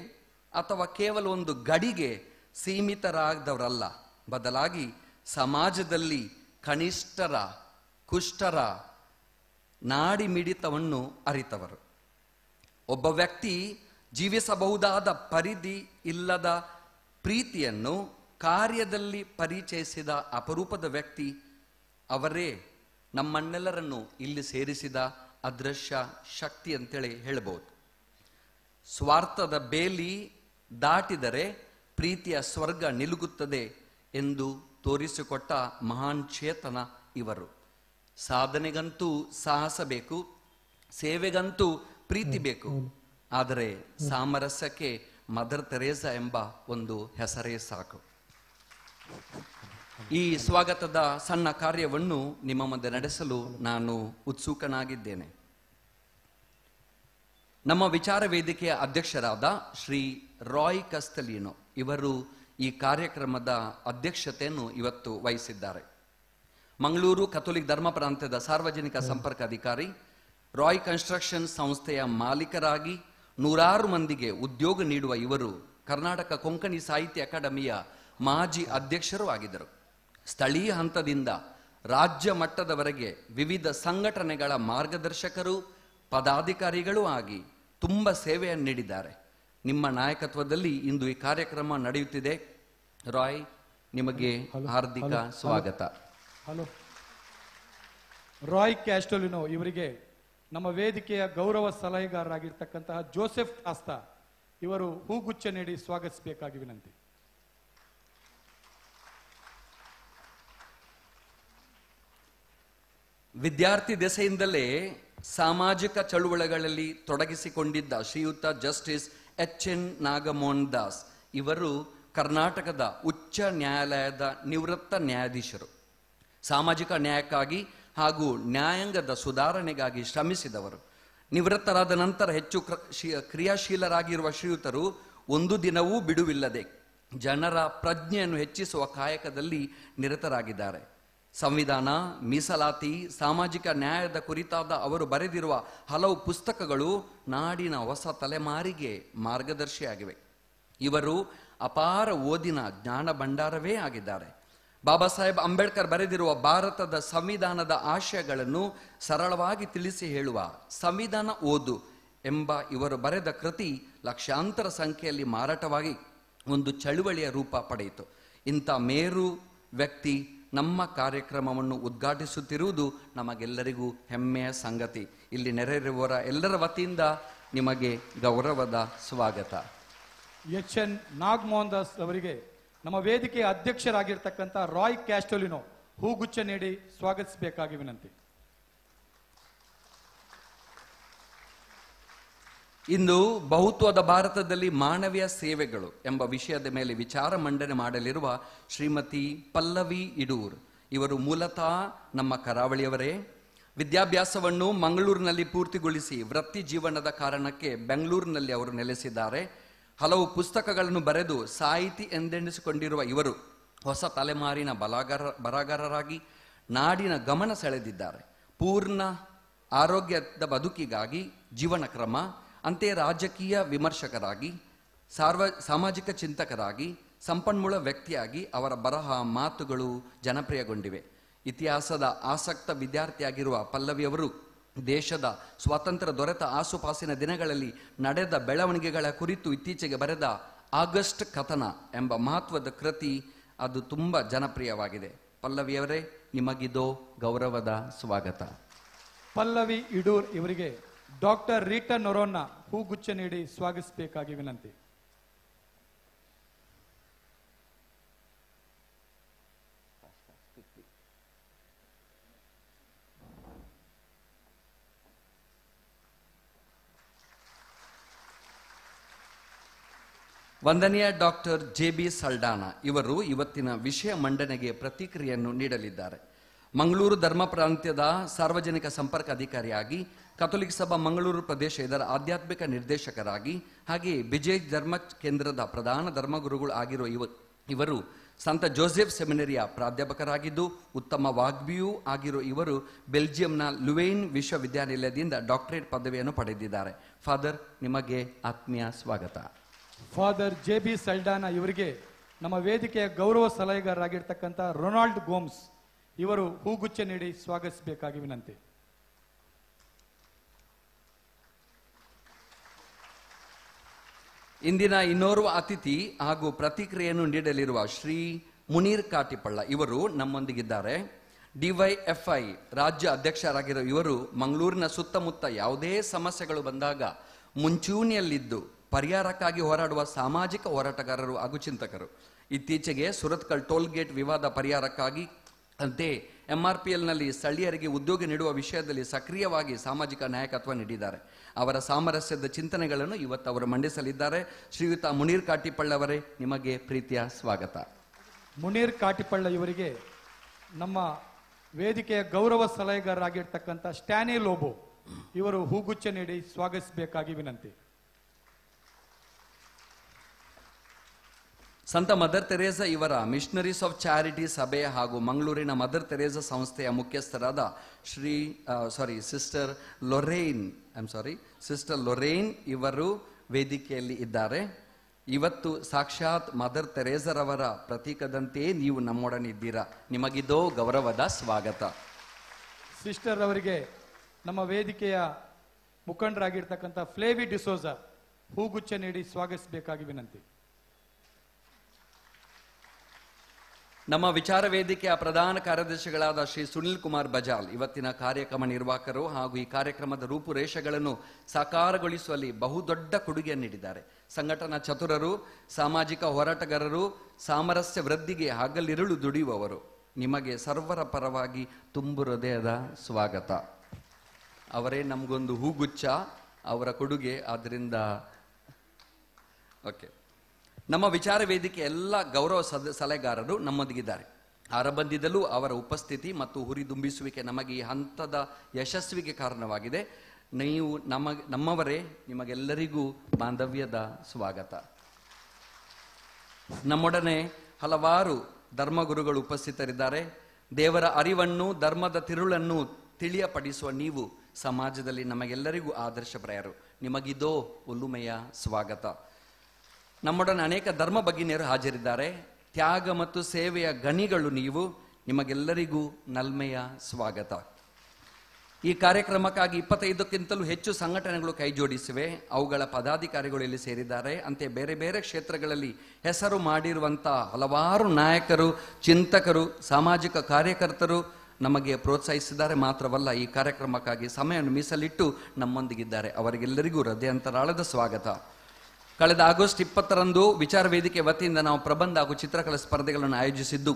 ಅಥವಾ ಕೇವಲ ಒಂದು ಗಡಿಗೆ ಸೀಮಿತರಾದವರಲ್ಲ, ಬದಲಾಗಿ ಸಮಾಜದಲ್ಲಿ ಕನಿಷ್ಠರ, ಕುಷ್ಠರ ನಾಡಿ ಮಿಡಿತವನ್ನು ಅರಿತವರು. ಒಬ್ಬ ವ್ಯಕ್ತಿ ಜೀವಿಸಬಹುದಾದ ಪರಿಧಿ ಇಲ್ಲದ ಪ್ರೀತಿಯನ್ನು ಕಾರ್ಯದಲ್ಲಿ ಪರಿಚಯಿಸಿದ ಅಪರೂಪದ ವ್ಯಕ್ತಿ ಅವರೇ ನಮ್ಮನ್ನೆಲ್ಲರನ್ನು ಇಲ್ಲಿ ಸೇರಿಸಿದ ಅದೃಶ್ಯ ಶಕ್ತಿ ಅಂತೇಳಿ ಹೇಳಬಹುದು. ಸ್ವಾರ್ಥದ ಬೇಲಿ ದಾಟಿದರೆ ಪ್ರೀತಿಯ ಸ್ವರ್ಗ ನಿಲುಗುತ್ತದೆ ಎಂದು ತೋರಿಸಿಕೊಟ್ಟ ಮಹಾನ್ ಚೇತನ ಇವರು. ಸಾಧನೆಗಂತೂ ಸಾಹಸ ಬೇಕು, ಸೇವೆಗಂತೂ ಪ್ರೀತಿ ಬೇಕು, ಆದರೆ ಸಾಮರಸ್ಯಕ್ಕೆ ಮದರ್ ತೆರೇಸಾ ಎಂಬ ಒಂದು ಹೆಸರೇ ಸಾಕು. ಈ ಸ್ವಾಗತದ ಸಣ್ಣ ಕಾರ್ಯವನ್ನು ನಿಮ್ಮ ಮುಂದೆ ನಡೆಸಲು ನಾನು ಉತ್ಸುಕನಾಗಿದ್ದೇನೆ. ನಮ್ಮ ವಿಚಾರ ವೇದಿಕೆಯ ಅಧ್ಯಕ್ಷರಾದ ಶ್ರೀ ರಾಯ್ ಕಸ್ತಲಿನೋ ಇವರು ಈ ಕಾರ್ಯಕ್ರಮದ ಅಧ್ಯಕ್ಷತೆಯನ್ನು ಇವತ್ತು ವಹಿಸಿದ್ದಾರೆ. ಮಂಗಳೂರು ಕಥೋಲಿಕ್ ಧರ್ಮ ಪ್ರಾಂತ್ಯದ ಸಾರ್ವಜನಿಕ ಸಂಪರ್ಕ ಅಧಿಕಾರಿ, ರಾಯ್ ಕನ್ಸ್ಟ್ರಕ್ಷನ್ ಸಂಸ್ಥೆಯ ಮಾಲೀಕರಾಗಿ ನೂರಾರು ಮಂದಿಗೆ ಉದ್ಯೋಗ ನೀಡುವ ಇವರು ಕರ್ನಾಟಕ ಕೊಂಕಣಿ ಸಾಹಿತ್ಯ ಅಕಾಡೆಮಿಯ ಮಾಜಿ ಅಧ್ಯಕ್ಷರೂ ಆಗಿದ್ದರು. ಸ್ಥಳೀಯ ಹಂತದಿಂದ ರಾಜ್ಯ ಮಟ್ಟದವರೆಗೆ ವಿವಿಧ ಸಂಘಟನೆಗಳ ಮಾರ್ಗದರ್ಶಕರು, ಪದಾಧಿಕಾರಿಗಳೂ ಆಗಿ ತುಂಬ ಸೇವೆಯನ್ನು ನೀಡಿದ್ದಾರೆ. ನಿಮ್ಮ ನಾಯಕತ್ವದಲ್ಲಿ ಇಂದು ಈ ಕಾರ್ಯಕ್ರಮ ನಡೆಯುತ್ತಿದೆ. ರಾಯ್, ನಿಮಗೆ ಹಾರ್ದಿಕ ಸ್ವಾಗತ. ಹಲೋ. ರಾಯ್ ಕ್ಯಾಸ್ಟೋಲಿನೋ ಇವರಿಗೆ ನಮ್ಮ ವೇದಿಕೆಯ ಗೌರವ ಸಲಹೆಗಾರರಾಗಿರ್ತಕ್ಕಂತಹ ಜೋಸೆಫ್ ಕಾಸ್ತಾ ಇವರು ಹೂಗುಚ್ಛ ನೀಡಿ ಸ್ವಾಗತಿಸಬೇಕಾಗಿ ವಿನಂತಿ. ವಿದ್ಯಾರ್ಥಿ ದೆಸೆಯಿಂದಲೇ ಸಾಮಾಜಿಕ ಚಳುವಳಿಗಳಲ್ಲಿ ತೊಡಗಿಸಿಕೊಂಡಿದ್ದ ಶ್ರೀಯುತ ಜಸ್ಟಿಸ್ HN ನಾಗಮೋಹನ್ ದಾಸ್ ಇವರು ಕರ್ನಾಟಕದ ಉಚ್ಚ ನ್ಯಾಯಾಲಯದ ನಿವೃತ್ತ ನ್ಯಾಯಾಧೀಶರು. ಸಾಮಾಜಿಕ ನ್ಯಾಯಕ್ಕಾಗಿ ಹಾಗೂ ನ್ಯಾಯಾಂಗದ ಸುಧಾರಣೆಗಾಗಿ ಶ್ರಮಿಸಿದವರು. ನಿವೃತ್ತರಾದ ನಂತರ ಹೆಚ್ಚು ಕ್ರಿಯಾಶೀಲರಾಗಿರುವ ಶ್ರೀಯುತರು ಒಂದು ದಿನವೂ ಬಿಡುವಿಲ್ಲದೆ ಜನರ ಪ್ರಜ್ಞೆಯನ್ನು ಹೆಚ್ಚಿಸುವ ಕಾಯಕದಲ್ಲಿ ನಿರತರಾಗಿದ್ದಾರೆ. ಸಂವಿಧಾನ, ಮೀಸಲಾತಿ, ಸಾಮಾಜಿಕ ನ್ಯಾಯದ ಕುರಿತಾದ ಅವರು ಬರೆದಿರುವ ಹಲವು ಪುಸ್ತಕಗಳು ನಾಡಿನ ಹೊಸ ತಲೆಮಾರಿಗೆ ಮಾರ್ಗದರ್ಶಿಯಾಗಿವೆ. ಇವರು ಅಪಾರ ಓದಿನ ಜ್ಞಾನ ಭಂಡಾರವೇ ಆಗಿದ್ದಾರೆ. ಬಾಬಾ ಸಾಹೇಬ್ ಅಂಬೇಡ್ಕರ್ ಬರೆದಿರುವ ಭಾರತದ ಸಂವಿಧಾನದ ಆಶಯಗಳನ್ನು ಸರಳವಾಗಿ ತಿಳಿಸಿ ಹೇಳುವ ಸಂವಿಧಾನ ಓದು ಎಂಬ ಇವರು ಬರೆದ ಕೃತಿ ಲಕ್ಷಾಂತರ ಸಂಖ್ಯೆಯಲ್ಲಿ ಮಾರಾಟವಾಗಿ ಒಂದು ಚಳುವಳಿಯ ರೂಪ ಪಡೆಯಿತು. ಇಂಥ ಮೇರು ವ್ಯಕ್ತಿ ನಮ್ಮ ಕಾರ್ಯಕ್ರಮವನ್ನು ಉದ್ಘಾಟಿಸುತ್ತಿರುವುದು ನಮಗೆಲ್ಲರಿಗೂ ಹೆಮ್ಮೆಯ ಸಂಗತಿ. ಇಲ್ಲಿ ನೆರೆಯಿರುವವರ ಎಲ್ಲರ ವತಿಯಿಂದ ನಿಮಗೆ ಗೌರವದ ಸ್ವಾಗತ. HN ನಾಗಮೋಹನ್ ದಾಸ್ ಅವರಿಗೆ ನಮ್ಮ ವೇದಿಕೆಯ ಅಧ್ಯಕ್ಷರಾಗಿರ್ತಕ್ಕಂಥ ರಾಯ್ ಕ್ಯಾಸ್ಟೋಲಿನೋ ಹೂಗುಚ್ಛ ನೀಡಿ ಸ್ವಾಗತಿಸಬೇಕಾಗಿ ವಿನಂತಿ. ಇಂದು ಬಹುತ್ವದ ಭಾರತದಲ್ಲಿ ಮಾನವೀಯ ಸೇವೆಗಳು ಎಂಬ ವಿಷಯದ ಮೇಲೆ ವಿಚಾರ ಮಂಡನೆ ಮಾಡಲಿರುವ ಶ್ರೀಮತಿ ಪಲ್ಲವಿ ಇಡೂರ್ ಇವರು ಮೂಲತಃ ನಮ್ಮ ಕರಾವಳಿಯವರೇ. ವಿದ್ಯಾಭ್ಯಾಸವನ್ನು ಮಂಗಳೂರಿನಲ್ಲಿ ಪೂರ್ತಿಗೊಳಿಸಿ ವೃತ್ತಿ ಜೀವನದ ಕಾರಣಕ್ಕೆ ಬೆಂಗಳೂರಿನಲ್ಲಿ ಅವರು ನೆಲೆಸಿದ್ದಾರೆ. ಹಲವು ಪುಸ್ತಕಗಳನ್ನು ಬರೆದು ಸಾಹಿತಿ ಎಂದೆನಿಸಿಕೊಂಡಿರುವ ಇವರು ಹೊಸ ತಲೆಮಾರಿನ ಬರಹಗಾರರಾಗಿ ನಾಡಿನ ಗಮನ ಸೆಳೆದಿದ್ದಾರೆ. ಪೂರ್ಣ ಆರೋಗ್ಯದ ಬದುಕಿಗಾಗಿ ಜೀವನ ಕ್ರಮ, ಅಂತೆ ರಾಜಕೀಯ ವಿಮರ್ಶಕರಾಗಿ, ಸಾಮಾಜಿಕ ಚಿಂತಕರಾಗಿ, ಸಂಪನ್ಮೂಲ ವ್ಯಕ್ತಿಯಾಗಿ ಅವರ ಬರಹ ಮಾತುಗಳು ಜನಪ್ರಿಯಗೊಂಡಿವೆ. ಇತಿಹಾಸದ ಆಸಕ್ತ ವಿದ್ಯಾರ್ಥಿಯಾಗಿರುವ ಪಲ್ಲವಿಯವರು ದೇಶದ ಸ್ವಾತಂತ್ರ್ಯ ದೊರೆತ ಆಸುಪಾಸಿನ ದಿನಗಳಲ್ಲಿ ನಡೆದ ಬೆಳವಣಿಗೆಗಳ ಕುರಿತು ಇತ್ತೀಚೆಗೆ ಬರೆದ ಆಗಸ್ಟ್ ಕಥನ ಎಂಬ ಮಹತ್ವದ ಕೃತಿ ಅದು ತುಂಬ ಜನಪ್ರಿಯವಾಗಿದೆ. ಪಲ್ಲವಿಯವರೇ, ನಿಮಗಿದೋ ಗೌರವದ ಸ್ವಾಗತ. ಪಲ್ಲವಿ ಇಡೂರ್ ಇವರಿಗೆ ಡಾಕ್ಟರ್ ರೀಟಾ ನೊರೋನ್ನ ಹೂಗುಚ್ಛ ನೀಡಿ ಸ್ವಾಗತಿಸಬೇಕಾಗಿ ವಿನಂತಿ. ವಂದನೀಯ ಡಾಕ್ಟರ್ ಜೆ.ಬಿ. ಸಲ್ಡಾನಾ ಇವರು ಇವತ್ತಿನ ವಿಷಯ ಮಂಡನೆಗೆ ಪ್ರತಿಕ್ರಿಯೆಯನ್ನು ನೀಡಲಿದ್ದಾರೆ. ಮಂಗಳೂರು ಧರ್ಮ ಪ್ರಾಂತ್ಯದ ಸಾರ್ವಜನಿಕ ಸಂಪರ್ಕ ಅಧಿಕಾರಿಯಾಗಿ, ಕಥೋಲಿಕ್ ಸಭಾ ಮಂಗಳೂರು ಪ್ರದೇಶ ಇದರ ಆಧ್ಯಾತ್ಮಿಕ ನಿರ್ದೇಶಕರಾಗಿ, ಹಾಗೆಯೇ ವಿಜಯ್ ಧರ್ಮ ಕೇಂದ್ರದ ಪ್ರಧಾನ ಧರ್ಮಗುರುಗಳು ಆಗಿರುವ ಇವರು ಸಂತ ಜೋಸೆಫ್ ಸೆಮಿನರಿಯ ಪ್ರಾಧ್ಯಾಪಕರಾಗಿದ್ದು ಉತ್ತಮ ವಾಗ್ಮಿಯೂ ಆಗಿರುವ ಇವರು ಬೆಲ್ಜಿಯಂನ ಲುವೇನ್ ವಿಶ್ವವಿದ್ಯಾನಿಲಯದಿಂದ ಡಾಕ್ಟರೇಟ್ ಪದವಿಯನ್ನು ಪಡೆದಿದ್ದಾರೆ. ಫಾದರ್, ನಿಮಗೆ ಆತ್ಮೀಯ ಸ್ವಾಗತ. ಫಾದರ್ ಜೆ.ಬಿ. ಸಲ್ಡಾನಾ ಇವರಿಗೆ ನಮ್ಮ ವೇದಿಕೆಯ ಗೌರವ ಸಲಹೆಗಾರರಾಗಿರ್ತಕ್ಕಂಥ ರೊನಾಲ್ಡ್ ಗೋಮ್ಸ್ ಇವರು ಹೂಗುಚ್ಛ ನೀಡಿ ಸ್ವಾಗತಿಸಬೇಕಾಗಿ ವಿನಂತಿ. ಇಂದಿನ ಇನ್ನೋರ್ವ ಅತಿಥಿ ಹಾಗೂ ಪ್ರತಿಕ್ರಿಯೆಯನ್ನು ನೀಡಲಿರುವ ಶ್ರೀ ಮುನೀರ್ ಕಾಟಿಪಳ್ಳ ಇವರು ನಮ್ಮೊಂದಿಗಿದ್ದಾರೆ. ಡಿವೈಎಫ್ಐ ರಾಜ್ಯ ಅಧ್ಯಕ್ಷರಾಗಿರುವ ಇವರು ಮಂಗಳೂರಿನ ಸುತ್ತಮುತ್ತ ಯಾವುದೇ ಸಮಸ್ಯೆಗಳು ಬಂದಾಗ ಮುಂಚೂಣಿಯಲ್ಲಿದ್ದು ಪರಿಹಾರಕ್ಕಾಗಿ ಹೋರಾಡುವ ಸಾಮಾಜಿಕ ಹೋರಾಟಗಾರರು ಹಾಗೂ ಚಿಂತಕರು. ಇತ್ತೀಚೆಗೆ ಸುರತ್ಕಲ್ ಟೋಲ್ ಗೇಟ್ ವಿವಾದ ಪರಿಹಾರಕ್ಕಾಗಿ ಅಂತೆ MRPLನಲ್ಲಿ ಸ್ಥಳೀಯರಿಗೆ ಉದ್ಯೋಗ ನೀಡುವ ವಿಷಯದಲ್ಲಿ ಸಕ್ರಿಯವಾಗಿ ಸಾಮಾಜಿಕ ನಾಯಕತ್ವ ನೀಡಿದ್ದಾರೆ. ಅವರ ಸಾಮರಸ್ಯದ ಚಿಂತನೆಗಳನ್ನು ಇವತ್ತು ಅವರು ಮಂಡಿಸಲಿದ್ದಾರೆ. ಶ್ರೀಯುತ ಮುನೀರ್ ಕಾಟಿಪಳ್ಳವರೇ, ನಿಮಗೆ ಪ್ರೀತಿಯ ಸ್ವಾಗತ. ಮುನೀರ್ ಕಾಟಿಪಳ್ಳ ಇವರಿಗೆ ನಮ್ಮ ವೇದಿಕೆಯ ಗೌರವ ಸಲಹೆಗಾರರಾಗಿರ್ತಕ್ಕಂಥ ಸ್ಟ್ಯಾನಿ ಲೋಬೋ ಇವರು ಹೂಗುಚ್ಛ ನೀಡಿ ಸ್ವಾಗತಿಸಬೇಕಾಗಿ ವಿನಂತಿ. ಸಂತ ಮದರ್ ತೆರೇಸಾ ಇವರ ಮಿಷನರೀಸ್ ಆಫ್ ಚಾರಿಟಿ ಸಭೆ ಹಾಗೂ ಮಂಗಳೂರಿನ ಮದರ್ ತೆರೇಸಾ ಸಂಸ್ಥೆಯ ಮುಖ್ಯಸ್ಥರಾದ ಸಿಸ್ಟರ್ ಲೊರೇನ್ ಇವರು ವೇದಿಕೆಯಲ್ಲಿ ಇದ್ದಾರೆ. ಇವತ್ತು ಸಾಕ್ಷಾತ್ ಮದರ್ ತೆರೇಸರವರ ಪ್ರತೀಕದಂತೆಯೇ ನೀವು ನಮ್ಮೊಡನೆ ಇದ್ದೀರಾ. ನಿಮಗಿದೋ ಗೌರವದ ಸ್ವಾಗತ. ಸಿಸ್ಟರ್ ಅವರಿಗೆ ನಮ್ಮ ವೇದಿಕೆಯ ಮುಖಂಡರಾಗಿರ್ತಕ್ಕಂಥ ಫ್ಲೇವಿ ಡಿಸೋಜಾ ಹೂಗುಚ್ಛ ನೀಡಿ ಸ್ವಾಗತಿಸಬೇಕಾಗಿ ವಿನಂತಿ. ನಮ್ಮ ವಿಚಾರ ವೇದಿಕೆಯ ಪ್ರಧಾನ ಕಾರ್ಯದರ್ಶಿಗಳಾದ ಶ್ರೀ ಸುನಿಲ್ ಕುಮಾರ್ ಬಜಾಲ್ ಇವತ್ತಿನ ಕಾರ್ಯಕ್ರಮ ನಿರ್ವಾಹಕರು ಹಾಗೂ ಈ ಕಾರ್ಯಕ್ರಮದ ರೂಪುರೇಷೆಗಳನ್ನು ಸಾಕಾರಗೊಳಿಸುವಲ್ಲಿ ಬಹುದೊಡ್ಡ ಕೊಡುಗೆಯನ್ನು ನೀಡಿದ್ದಾರೆ. ಸಂಘಟನಾ ಚತುರರು, ಸಾಮಾಜಿಕ ಹೋರಾಟಗಾರರು, ಸಾಮರಸ್ಯ ವೃದ್ಧಿಗೆ ಹಗಲಿರುಳು ದುಡಿಯುವವರು. ನಿಮಗೆ ಸರ್ವರ ಪರವಾಗಿ ತುಂಬು ಹೃದಯದ ಸ್ವಾಗತ. ಅವರೇ ನಮಗೊಂದು ಹೂಗುಚ್ಛ, ಅವರ ಕೊಡುಗೆ. ಆದ್ದರಿಂದ ಓಕೆ, ನಮ್ಮ ವಿಚಾರ ವೇದಿಕೆ ಎಲ್ಲ ಗೌರವ ಸಲಹೆಗಾರರು ನಮ್ಮೊಂದಿಗಿದ್ದಾರೆ. ಆರಂಭದಿಂದಲೂ ಅವರ ಉಪಸ್ಥಿತಿ ಮತ್ತು ಹುರಿದುಂಬಿಸುವಿಕೆ ನಮಗೆ ಈ ಹಂತದ ಯಶಸ್ವಿಗೆ ಕಾರಣವಾಗಿದೆ. ನೀವು ನಮ್ಮವರೇ, ನಿಮಗೆಲ್ಲರಿಗೂ ಬಾಂಧವ್ಯದ ಸ್ವಾಗತ. ನಮ್ಮೊಡನೆ ಹಲವಾರು ಧರ್ಮಗುರುಗಳು ಉಪಸ್ಥಿತರಿದ್ದಾರೆ. ದೇವರ ಅರಿವನ್ನು, ಧರ್ಮದ ತಿರುಳನ್ನು ತಿಳಿಯಪಡಿಸುವ ನೀವು ಸಮಾಜದಲ್ಲಿ ನಮಗೆಲ್ಲರಿಗೂ ಆದರ್ಶಪ್ರಾಯರು. ನಿಮಗಿದೋ ಒಲುಮೆಯ ಸ್ವಾಗತ. ನಮ್ಮೊಡನೆ ಅನೇಕ ಧರ್ಮ ಭಗಿನಿಯರು ಹಾಜರಿದ್ದಾರೆ. ತ್ಯಾಗ ಮತ್ತು ಸೇವೆಯ ಗಣಿಗಳು ನೀವು. ನಿಮಗೆಲ್ಲರಿಗೂ ನಲ್ಮೆಯ ಸ್ವಾಗತ. ಈ ಕಾರ್ಯಕ್ರಮಕ್ಕಾಗಿ 25ಕ್ಕಿಂತಲೂ ಹೆಚ್ಚು ಸಂಘಟನೆಗಳು ಕೈಜೋಡಿಸಿವೆ. ಅವುಗಳ ಪದಾಧಿಕಾರಿಗಳು ಇಲ್ಲಿ ಸೇರಿದ್ದಾರೆ. ಅಂತೆ ಬೇರೆ ಬೇರೆ ಕ್ಷೇತ್ರಗಳಲ್ಲಿ ಹೆಸರು ಮಾಡಿರುವಂತಹ ಹಲವಾರು ನಾಯಕರು, ಚಿಂತಕರು, ಸಾಮಾಜಿಕ ಕಾರ್ಯಕರ್ತರು ನಮಗೆ ಪ್ರೋತ್ಸಾಹಿಸಿದ್ದಾರೆ. ಮಾತ್ರವಲ್ಲ, ಈ ಕಾರ್ಯಕ್ರಮಕ್ಕಾಗಿ ಸಮಯವನ್ನು ಮೀಸಲಿಟ್ಟು ನಮ್ಮೊಂದಿಗಿದ್ದಾರೆ. ಅವರಿಗೆಲ್ಲರಿಗೂ ಹೃದಯಾಂತರಾಳದ ಸ್ವಾಗತ. ಕಳೆದ ಆಗಸ್ಟ್ 20ರಂದು ವಿಚಾರ ವೇದಿಕೆ ವತಿಯಿಂದ ನಾವು ಪ್ರಬಂಧ ಹಾಗೂ ಚಿತ್ರಕಲಾ ಸ್ಪರ್ಧೆಗಳನ್ನು ಆಯೋಜಿಸಿದ್ದು,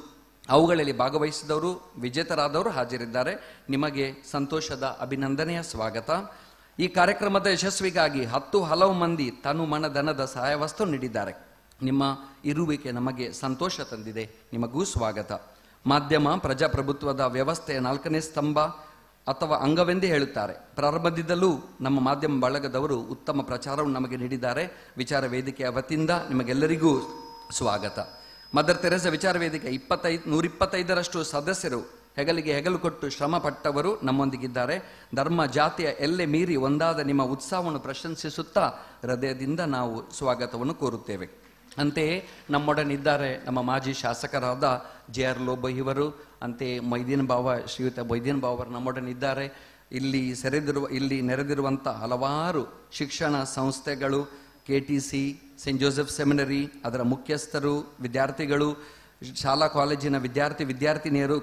ಅವುಗಳಲ್ಲಿ ಭಾಗವಹಿಸಿದವರು, ವಿಜೇತರಾದವರು ಹಾಜರಿದ್ದಾರೆ. ನಿಮಗೆ ಸಂತೋಷದ ಅಭಿನಂದನೆಯ ಸ್ವಾಗತ. ಈ ಕಾರ್ಯಕ್ರಮದ ಯಶಸ್ವಿಗಾಗಿ 10 ಹಲವು ಮಂದಿ ತನು ಮನ ಧನದ ಸಹಾಯವಸ್ತು ನೀಡಿದ್ದಾರೆ. ನಿಮ್ಮ ಇರುವಿಕೆ ನಮಗೆ ಸಂತೋಷ ತಂದಿದೆ. ನಿಮಗೂ ಸ್ವಾಗತ. ಮಾಧ್ಯಮ ಪ್ರಜಾಪ್ರಭುತ್ವದ ವ್ಯವಸ್ಥೆಯ 4ನೇ ಸ್ತಂಭ ಅಥವಾ ಅಂಗವೆಂದೇ ಹೇಳುತ್ತಾರೆ. ಪ್ರಾರಂಭದಿಂದಲೂ ನಮ್ಮ ಮಾಧ್ಯಮ ಬಳಗದವರು ಉತ್ತಮ ಪ್ರಚಾರವನ್ನು ನಮಗೆ ನೀಡಿದ್ದಾರೆ. ವಿಚಾರ ವೇದಿಕೆಯ ವತಿಯಿಂದ ನಿಮಗೆಲ್ಲರಿಗೂ ಸ್ವಾಗತ. ಮದರ್ ತೆರೆಸಾ ವಿಚಾರ ವೇದಿಕೆ 125ರಷ್ಟು ಸದಸ್ಯರು ಹೆಗಲಿಗೆ ಹೆಗಲು ಕೊಟ್ಟು ಶ್ರಮ ಪಟ್ಟವರು ನಮ್ಮೊಂದಿಗಿದ್ದಾರೆ. ಧರ್ಮ ಜಾತಿಯ ಎಲ್ಲೆ ಮೀರಿ ಒಂದಾದ ನಿಮ್ಮ ಉತ್ಸಾಹವನ್ನು ಪ್ರಶಂಸಿಸುತ್ತಾ ಹೃದಯದಿಂದ ನಾವು ಸ್ವಾಗತವನ್ನು ಕೋರುತ್ತೇವೆ. ಅಂತೆಯೇ ನಮ್ಮೊಡನಿದ್ದಾರೆ ನಮ್ಮ ಮಾಜಿ ಶಾಸಕರಾದ JR ಲೋಬೋ ಇವರು, ಅಂತೆಯೇ ಶ್ರೀಯುತ ಮೊಯ್ದೀನ್ ಬಾವ್ ಅವರು ನಮ್ಮೊಡನಿದ್ದಾರೆ. ಇಲ್ಲಿ ನೆರೆದಿರುವಂಥ ಹಲವಾರು ಶಿಕ್ಷಣ ಸಂಸ್ಥೆಗಳು, KTC, ಸೆಂಟ್ ಜೋಸೆಫ್ ಸೆಮಿನರಿ, ಅದರ ಮುಖ್ಯಸ್ಥರು, ವಿದ್ಯಾರ್ಥಿಗಳು, ಶಾಲಾ ಕಾಲೇಜಿನ ವಿದ್ಯಾರ್ಥಿನಿಯರು,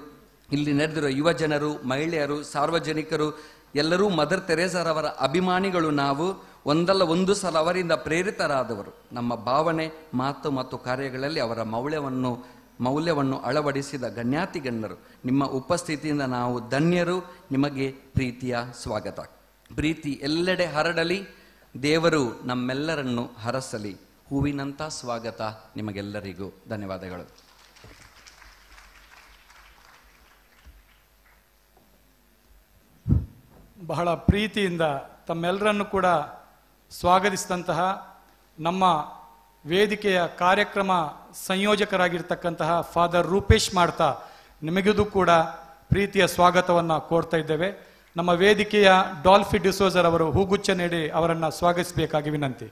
ಇಲ್ಲಿ ನೆರೆದಿರುವ ಯುವ ಜನರು, ಮಹಿಳೆಯರು, ಸಾರ್ವಜನಿಕರು ಎಲ್ಲರೂ ಮದರ್ ತೆರೇಸಾರವರ ಅಭಿಮಾನಿಗಳು. ನಾವು ಒಂದಲ್ಲ ಒಂದು ಸಲ ಅವರಿಂದ ಪ್ರೇರಿತರಾದವರು. ನಮ್ಮ ಭಾವನೆ, ಮಾತು ಮತ್ತು ಕಾರ್ಯಗಳಲ್ಲಿ ಅವರ ಮೌಲ್ಯವನ್ನು ಅಳವಡಿಸಿದ ಗಣ್ಯಾತಿ ಗಣ್ಯರು. ನಿಮ್ಮ ಉಪಸ್ಥಿತಿಯಿಂದ ನಾವು ಧನ್ಯರು. ನಿಮಗೆ ಪ್ರೀತಿಯ ಸ್ವಾಗತ. ಪ್ರೀತಿ ಎಲ್ಲೆಡೆ ಹರಡಲಿ, ದೇವರು ನಮ್ಮೆಲ್ಲರನ್ನು ಹರಸಲಿ. ಹೂವಿನಂಥ ಸ್ವಾಗತ ನಿಮಗೆಲ್ಲರಿಗೂ. ಧನ್ಯವಾದಗಳು. ಬಹಳ ಪ್ರೀತಿಯಿಂದ ತಮ್ಮೆಲ್ಲರನ್ನು ಕೂಡ ಸ್ವಾಗತಿಸಿದಂತಹ ನಮ್ಮ ವೇದಿಕೆಯ ಕಾರ್ಯಕ್ರಮ ಸಂಯೋಜಕರಾಗಿರ್ತಕ್ಕಂತಹ ಫಾದರ್ ರೂಪೇಶ್ ಮಾಡ್ತಾ ನಿಮಗಿದು ಕೂಡ ಪ್ರೀತಿಯ ಸ್ವಾಗತವನ್ನು ಕೋರ್ತಾ ಇದ್ದೇವೆ. ನಮ್ಮ ವೇದಿಕೆಯ ಡಾಲ್ಫಿ ಡಿಸೋಜರ್ ಅವರು ಹೂಗುಚ್ಛ ನೀಡಿ ಅವರನ್ನು ಸ್ವಾಗತಿಸಬೇಕಾಗಿ ವಿನಂತಿ.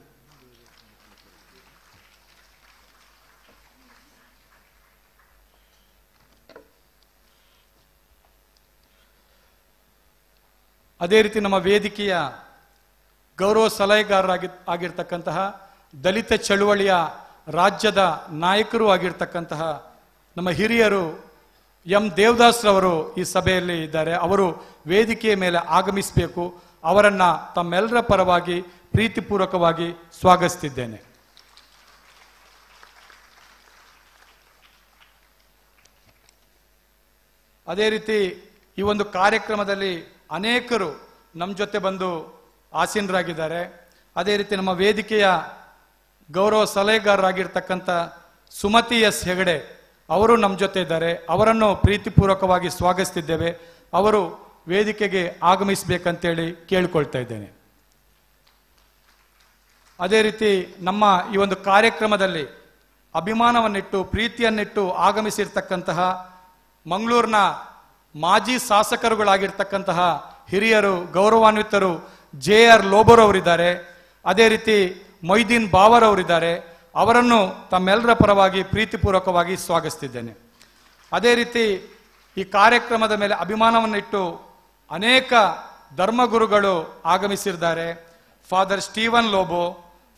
ಅದೇ ರೀತಿ ನಮ್ಮ ವೇದಿಕೆಯ ಗೌರವ ಸಲಹೆಗಾರರಾಗಿರ್ತಕ್ಕಂತಹ ದಲಿತ ಚಳುವಳಿಯ ರಾಜ್ಯದ ನಾಯಕರು ಆಗಿರ್ತಕ್ಕಂತಹ ನಮ್ಮ ಹಿರಿಯರು ದೇವದಾಸ್ ರವರು ಈ ಸಭೆಯಲ್ಲಿ ಇದ್ದಾರೆ. ಅವರು ವೇದಿಕೆಯ ಮೇಲೆ ಆಗಮಿಸಬೇಕು. ಅವರನ್ನ ತಮ್ಮೆಲ್ಲರ ಪರವಾಗಿ ಪ್ರೀತಿಪೂರ್ವಕವಾಗಿ ಸ್ವಾಗತಿಸುತ್ತಿದ್ದೇನೆ. ಅದೇ ರೀತಿ ಈ ಒಂದು ಕಾರ್ಯಕ್ರಮದಲ್ಲಿ ಅನೇಕರು ನಮ್ಮ ಜೊತೆ ಬಂದು ಆಸೀನರಾಗಿದ್ದಾರೆ. ಅದೇ ರೀತಿ ನಮ್ಮ ವೇದಿಕೆಯ ಗೌರವ ಸಲಹೆಗಾರರಾಗಿರ್ತಕ್ಕಂಥ ಸುಮತಿ ಎಸ್ ಹೆಗಡೆ ಅವರು ನಮ್ಮ ಜೊತೆ ಇದ್ದಾರೆ. ಅವರನ್ನು ಪ್ರೀತಿಪೂರ್ವಕವಾಗಿ ಸ್ವಾಗತಿಸುತ್ತಿದ್ದೇವೆ. ಅವರು ವೇದಿಕೆಗೆ ಆಗಮಿಸಬೇಕಂತೇಳಿ ಕೇಳಿಕೊಳ್ತಾ ಇದ್ದೇನೆ. ಅದೇ ರೀತಿ ನಮ್ಮ ಈ ಒಂದು ಕಾರ್ಯಕ್ರಮದಲ್ಲಿ ಅಭಿಮಾನವನ್ನಿಟ್ಟು ಪ್ರೀತಿಯನ್ನಿಟ್ಟು ಆಗಮಿಸಿರ್ತಕ್ಕಂತಹ ಮಂಗಳೂರಿನ ಮಾಜಿ ಶಾಸಕರುಗಳಾಗಿರ್ತಕ್ಕಂತಹ ಹಿರಿಯರು, ಗೌರವಾನ್ವಿತರು JR ಲೋಬೋರವರಿದ್ದಾರೆ. ಅದೇ ರೀತಿ ಮೊಯ್ದೀನ್ ಬಾವರವರಿದ್ದಾರೆ. ಅವರನ್ನು ತಮ್ಮೆಲ್ಲರ ಪರವಾಗಿ ಪ್ರೀತಿಪೂರ್ವಕವಾಗಿ ಸ್ವಾಗತಿಸುತ್ತಿದ್ದೇನೆ. ಅದೇ ರೀತಿ ಈ ಕಾರ್ಯಕ್ರಮದ ಮೇಲೆ ಅಭಿಮಾನವನ್ನಿಟ್ಟು ಅನೇಕ ಧರ್ಮಗುರುಗಳು ಆಗಮಿಸಿದ್ದಾರೆ. Father Steven Lobo,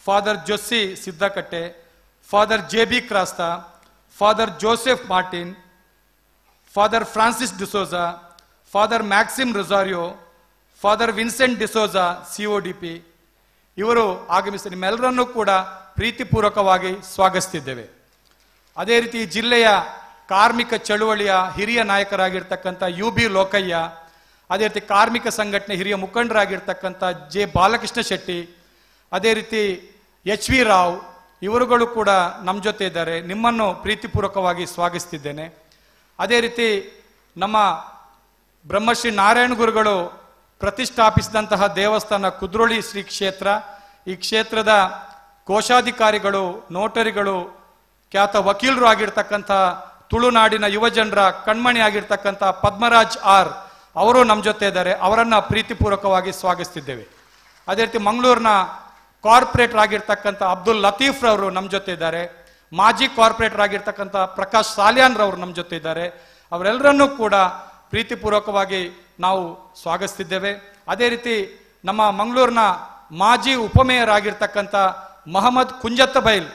father Jossy Siddakatte, father JB Crasta, father Joseph Martin, father Francis D'Souza, father Maxim Rosario, father Vincent D'Souza CODP ಇವರು ಆಗಮಿಸಿ ನಿಮ್ಮೆಲ್ಲರನ್ನೂ ಕೂಡ ಪ್ರೀತಿಪೂರ್ವಕವಾಗಿ ಸ್ವಾಗತಿಸುತ್ತಿದ್ದೇವೆ. ಅದೇ ರೀತಿ ಜಿಲ್ಲೆಯ ಕಾರ್ಮಿಕ ಚಳುವಳಿಯ ಹಿರಿಯ ನಾಯಕರಾಗಿರ್ತಕ್ಕಂಥ UB ಲೋಕಯ್ಯ, ಅದೇ ರೀತಿ ಕಾರ್ಮಿಕ ಸಂಘಟನೆ ಹಿರಿಯ ಮುಖಂಡರಾಗಿರ್ತಕ್ಕಂಥ J ಬಾಲಕೃಷ್ಣ ಶೆಟ್ಟಿ, ಅದೇ ರೀತಿ HV ರಾವ್ ಇವರುಗಳು ಕೂಡ ನಮ್ಮ ಜೊತೆ ಇದ್ದಾರೆ. ನಿಮ್ಮನ್ನು ಪ್ರೀತಿಪೂರ್ವಕವಾಗಿ ಸ್ವಾಗತಿಸುತ್ತಿದ್ದೇನೆ. ಅದೇ ರೀತಿ ನಮ್ಮ ಬ್ರಹ್ಮಶ್ರೀ ನಾರಾಯಣ ಗುರುಗಳು ಪ್ರತಿಷ್ಠಾಪಿಸಿದಂತಹ ದೇವಸ್ಥಾನ ಕುದ್ರೋಳಿ ಶ್ರೀ ಕ್ಷೇತ್ರ, ಈ ಕ್ಷೇತ್ರದ ಕೋಶಾಧಿಕಾರಿಗಳು, ನೋಟರಿಗಳು, ಖ್ಯಾತ ವಕೀಲರು ಆಗಿರ್ತಕ್ಕಂಥ ತುಳುನಾಡಿನ ಯುವಜನರ ಕಣ್ಮಣಿ ಆಗಿರ್ತಕ್ಕಂಥ ಪದ್ಮರಾಜ್ R ಅವರು ನಮ್ಮ ಜೊತೆ ಇದ್ದಾರೆ. ಅವರನ್ನ ಪ್ರೀತಿಪೂರ್ವಕವಾಗಿ ಸ್ವಾಗತಿಸುತ್ತಿದ್ದೇವೆ. ಅದೇ ರೀತಿ ಮಂಗಳೂರಿನ ಕಾರ್ಪೊರೇಟರ್ ಆಗಿರ್ತಕ್ಕಂಥ ಅಬ್ದುಲ್ ಲತೀಫ್ ರವರು ನಮ್ಮ ಜೊತೆ ಇದ್ದಾರೆ. ಮಾಜಿ ಕಾರ್ಪೊರೇಟರ್ ಆಗಿರ್ತಕ್ಕಂಥ ಪ್ರಕಾಶ್ ಸಾಲಿಯಾನ್ ರವರು ನಮ್ಮ ಜೊತೆ ಇದ್ದಾರೆ. ಅವರೆಲ್ಲರನ್ನೂ ಕೂಡ ಪ್ರೀತಿಪೂರ್ವಕವಾಗಿ ನಾವು ಸ್ವಾಗತಿಸುತ್ತಿದ್ದೇವೆ. ಅದೇ ರೀತಿ ನಮ್ಮ ಮಂಗಳೂರಿನ ಮಾಜಿ ಉಪಮೇಯರ್ ಆಗಿರ್ತಕ್ಕಂಥ ಮಹಮ್ಮದ್ ಕುಂಜತ್ತಬೈಲ್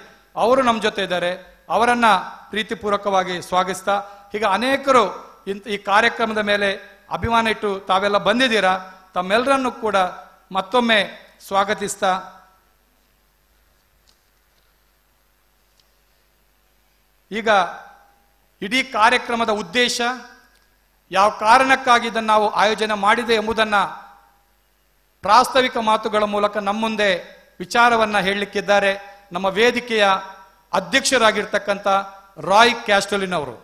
ಅವರು ನಮ್ಮ ಜೊತೆ ಇದ್ದಾರೆ. ಅವರನ್ನ ಪ್ರೀತಿಪೂರ್ವಕವಾಗಿ ಸ್ವಾಗತಿಸ್ತಾ ಹೀಗೆ ಅನೇಕರು ಈ ಕಾರ್ಯಕ್ರಮದ ಮೇಲೆ ಅಭಿಮಾನ ಇಟ್ಟು ತಾವೆಲ್ಲ ಬಂದಿದ್ದೀರಾ. ತಮ್ಮೆಲ್ಲರನ್ನು ಕೂಡ ಮತ್ತೊಮ್ಮೆ ಸ್ವಾಗತಿಸ್ತಾ ಈಗ ಇಡೀ ಕಾರ್ಯಕ್ರಮದ ಉದ್ದೇಶ, ಯಾವ ಕಾರಣಕ್ಕಾಗಿ ಇದನ್ನು ನಾವು ಆಯೋಜನೆ ಮಾಡಿದೆ ಎಂಬುದನ್ನು ಪ್ರಾಸ್ತಾವಿಕ ಮಾತುಗಳ ಮೂಲಕ ನಮ್ಮ ಮುಂದೆ ವಿಚಾರವನ್ನ ಹೇಳಲಿಕ್ಕಿದ್ದಾರೆ ನಮ್ಮ ವೇದಿಕೆಯ ಅಧ್ಯಕ್ಷರಾಗಿರ್ತಕ್ಕಂಥ ರಾಯ್ ಕ್ಯಾಸ್ಟಲಿನ್ ಅವರು.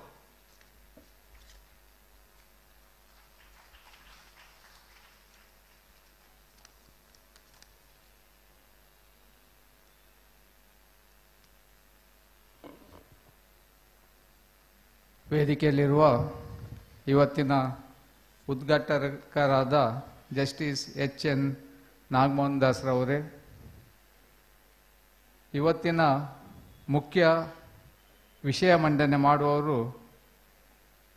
ವೇದಿಕೆಯಲ್ಲಿರುವ ಇವತ್ತಿನ ಉದ್ಘಾಟಕರಾದ ಜಸ್ಟಿಸ್ ಎಚ್.ಎನ್. ನಾಗಮೋಹನ್ ದಾಸ್ರವರೇ, ಇವತ್ತಿನ ಮುಖ್ಯ ವಿಷಯ ಮಂಡನೆ ಮಾಡುವವರು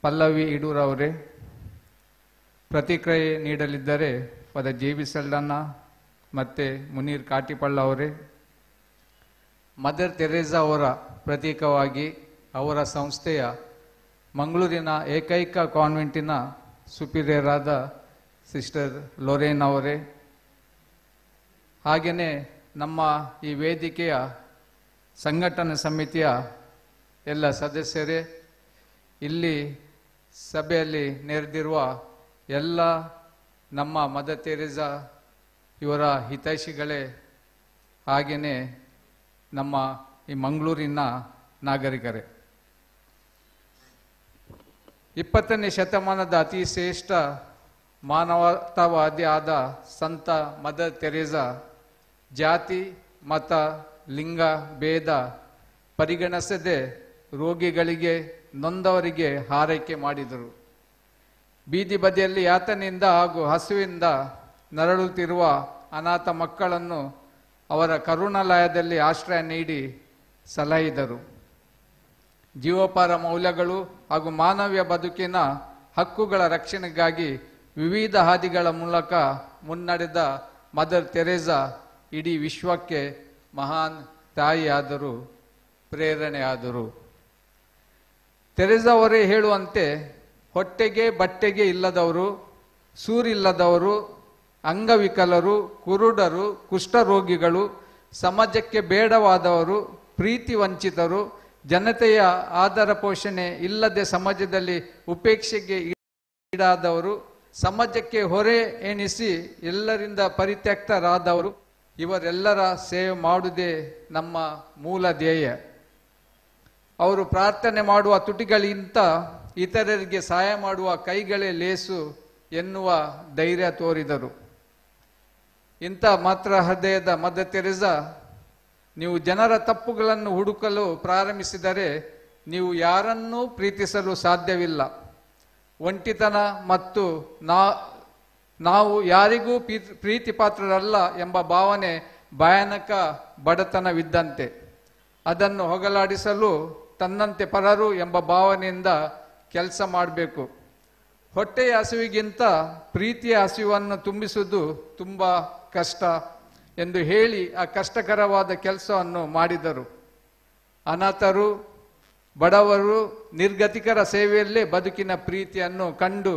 ಪಲ್ಲವಿ ಇಡೂರವರೇ, ಪ್ರತಿಕ್ರಿಯೆ ನೀಡಲಿದ್ದರೆ ಫಾದರ್ ಜೆ.ಬಿ. ಸಲ್ಡಾನ ಮತ್ತು ಮುನೀರ್ ಕಾಟಿಪಳ್ಳ ಅವರೇ. ಮದರ್ ತೆರೇಸಾ ಅವರ ಪ್ರತೀಕವಾಗಿ ಅವರ ಸಂಸ್ಥೆಯ ಮಂಗಳೂರಿನ ಏಕೈಕ ಕಾನ್ವೆಂಟಿನ ಸುಪೀರಿಯರ್ ಆದ ಸಿಸ್ಟರ್ ಲೊರೇನ್ ಅವರೇ, ಹಾಗೆಯೇ ನಮ್ಮ ಈ ವೇದಿಕೆಯ ಸಂಘಟನಾ ಸಮಿತಿಯ ಎಲ್ಲ ಸದಸ್ಯರೇ, ಇಲ್ಲಿ ಸಭೆಯಲ್ಲಿ ನೆರೆದಿರುವ ಎಲ್ಲ ನಮ್ಮ ಮದರ್ ತೆರೇಸಾ ಇವರ ಹಿತೈಷಿಗಳೇ, ಹಾಗೆಯೇ ನಮ್ಮ ಈ ಮಂಗಳೂರಿನ ನಾಗರಿಕರೇ. 20ನೇ ಶತಮಾನದ ಅತಿ ಶ್ರೇಷ್ಠ ಮಾನವತಾವಾದಿ ಆದ ಸಂತ ಮದರ್ ತೆರೇಸಾ ಜಾತಿ, ಮತ, ಲಿಂಗ ಭೇದ ಪರಿಗಣಿಸದೆ ರೋಗಿಗಳಿಗೆ, ನೊಂದವರಿಗೆ ಹಾರೈಕೆ ಮಾಡಿದರು. ಬೀದಿ ಬದಿಯಲ್ಲಿ ಯಾತನೆಯಿಂದ ಹಾಗೂ ಹಸುವಿಂದ ನರಳುತ್ತಿರುವ ಅನಾಥ ಮಕ್ಕಳನ್ನು ಅವರ ಕರುಣಾಲಯದಲ್ಲಿ ಆಶ್ರಯ ನೀಡಿ ಸಲಹಿದರು. ಜೀವೋಪಾರ ಮೌಲ್ಯಗಳು ಹಾಗೂ ಮಾನವೀಯ ಬದುಕಿನ ಹಕ್ಕುಗಳ ರಕ್ಷಣೆಗಾಗಿ ವಿವಿಧ ಹಾದಿಗಳ ಮೂಲಕ ಮುನ್ನಡೆದ ಮದರ್ ತೆರೇಸಾ ಇಡೀ ವಿಶ್ವಕ್ಕೆ ಮಹಾನ್ ತಾಯಿಯಾದರು, ಪ್ರೇರಣೆಯಾದರು. ತೆರೇಸಾ ಅವರೇ ಹೇಳುವಂತೆ, ಹೊಟ್ಟೆಗೆ ಬಟ್ಟೆಗೆ ಇಲ್ಲದವರು, ಸೂರಿಲ್ಲದವರು, ಅಂಗವಿಕಲರು, ಕುರುಡರು, ಕುಷ್ಠರೋಗಿಗಳು, ಸಮಾಜಕ್ಕೆ ಬೇಡವಾದವರು, ಪ್ರೀತಿ ವಂಚಿತರು, ಜನತೆಯ ಆಧಾರ ಪೋಷಣೆ ಇಲ್ಲದೆ ಸಮಾಜದಲ್ಲಿ ಉಪೇಕ್ಷೆಗೆ ಈಡಾದವರು, ಸಮಾಜಕ್ಕೆ ಹೊರೆ ಎಣಿಸಿ ಎಲ್ಲರಿಂದ ಪರಿತ್ಯಕ್ತರಾದವರು, ಇವರೆಲ್ಲರ ಸೇವೆ ಮಾಡುವುದೇ ನಮ್ಮ ಮೂಲ ಧ್ಯೇಯ. ಅವರು ಪ್ರಾರ್ಥನೆ ಮಾಡುವ ತುಟಿಗಳಿಗಿಂತ ಇತರರಿಗೆ ಸಹಾಯ ಮಾಡುವ ಕೈಗಳೇ ಲೇಸು ಎನ್ನುವ ಧೈರ್ಯ ತೋರಿದರು. ಇಂಥ ಮಾತ್ರ ಹೃದಯದ ಮದರ್ ತೆರೇಸಾ, ನೀವು ಜನರ ತಪ್ಪುಗಳನ್ನು ಹುಡುಕಲು ಪ್ರಾರಂಭಿಸಿದರೆ ನೀವು ಯಾರನ್ನೂ ಪ್ರೀತಿಸಲು ಸಾಧ್ಯವಿಲ್ಲ. ಒಂಟಿತನ ಮತ್ತು ನಾವು ಯಾರಿಗೂ ಪ್ರೀತಿ ಪಾತ್ರರಲ್ಲ ಎಂಬ ಭಾವನೆ ಭಯಾನಕ ಬಡತನವಿದ್ದಂತೆ. ಅದನ್ನು ಹೋಗಲಾಡಿಸಲು ತನ್ನಂತೆ ಪರರು ಎಂಬ ಭಾವನೆಯಿಂದ ಕೆಲಸ ಮಾಡಬೇಕು. ಹೊಟ್ಟೆಯ ಹಸಿವಿಗಿಂತ ಪ್ರೀತಿಯ ಹಸಿವನ್ನು ತುಂಬಿಸುವುದು ತುಂಬ ಕಷ್ಟ ಎಂದು ಹೇಳಿ ಆ ಕಷ್ಟಕರವಾದ ಕೆಲಸವನ್ನು ಮಾಡಿದರು. ಅನಾಥರು, ಬಡವರು, ನಿರ್ಗತಿಕರ ಸೇವೆಯಲ್ಲೇ ಬದುಕಿನ ಪ್ರೀತಿಯನ್ನು ಕಂಡು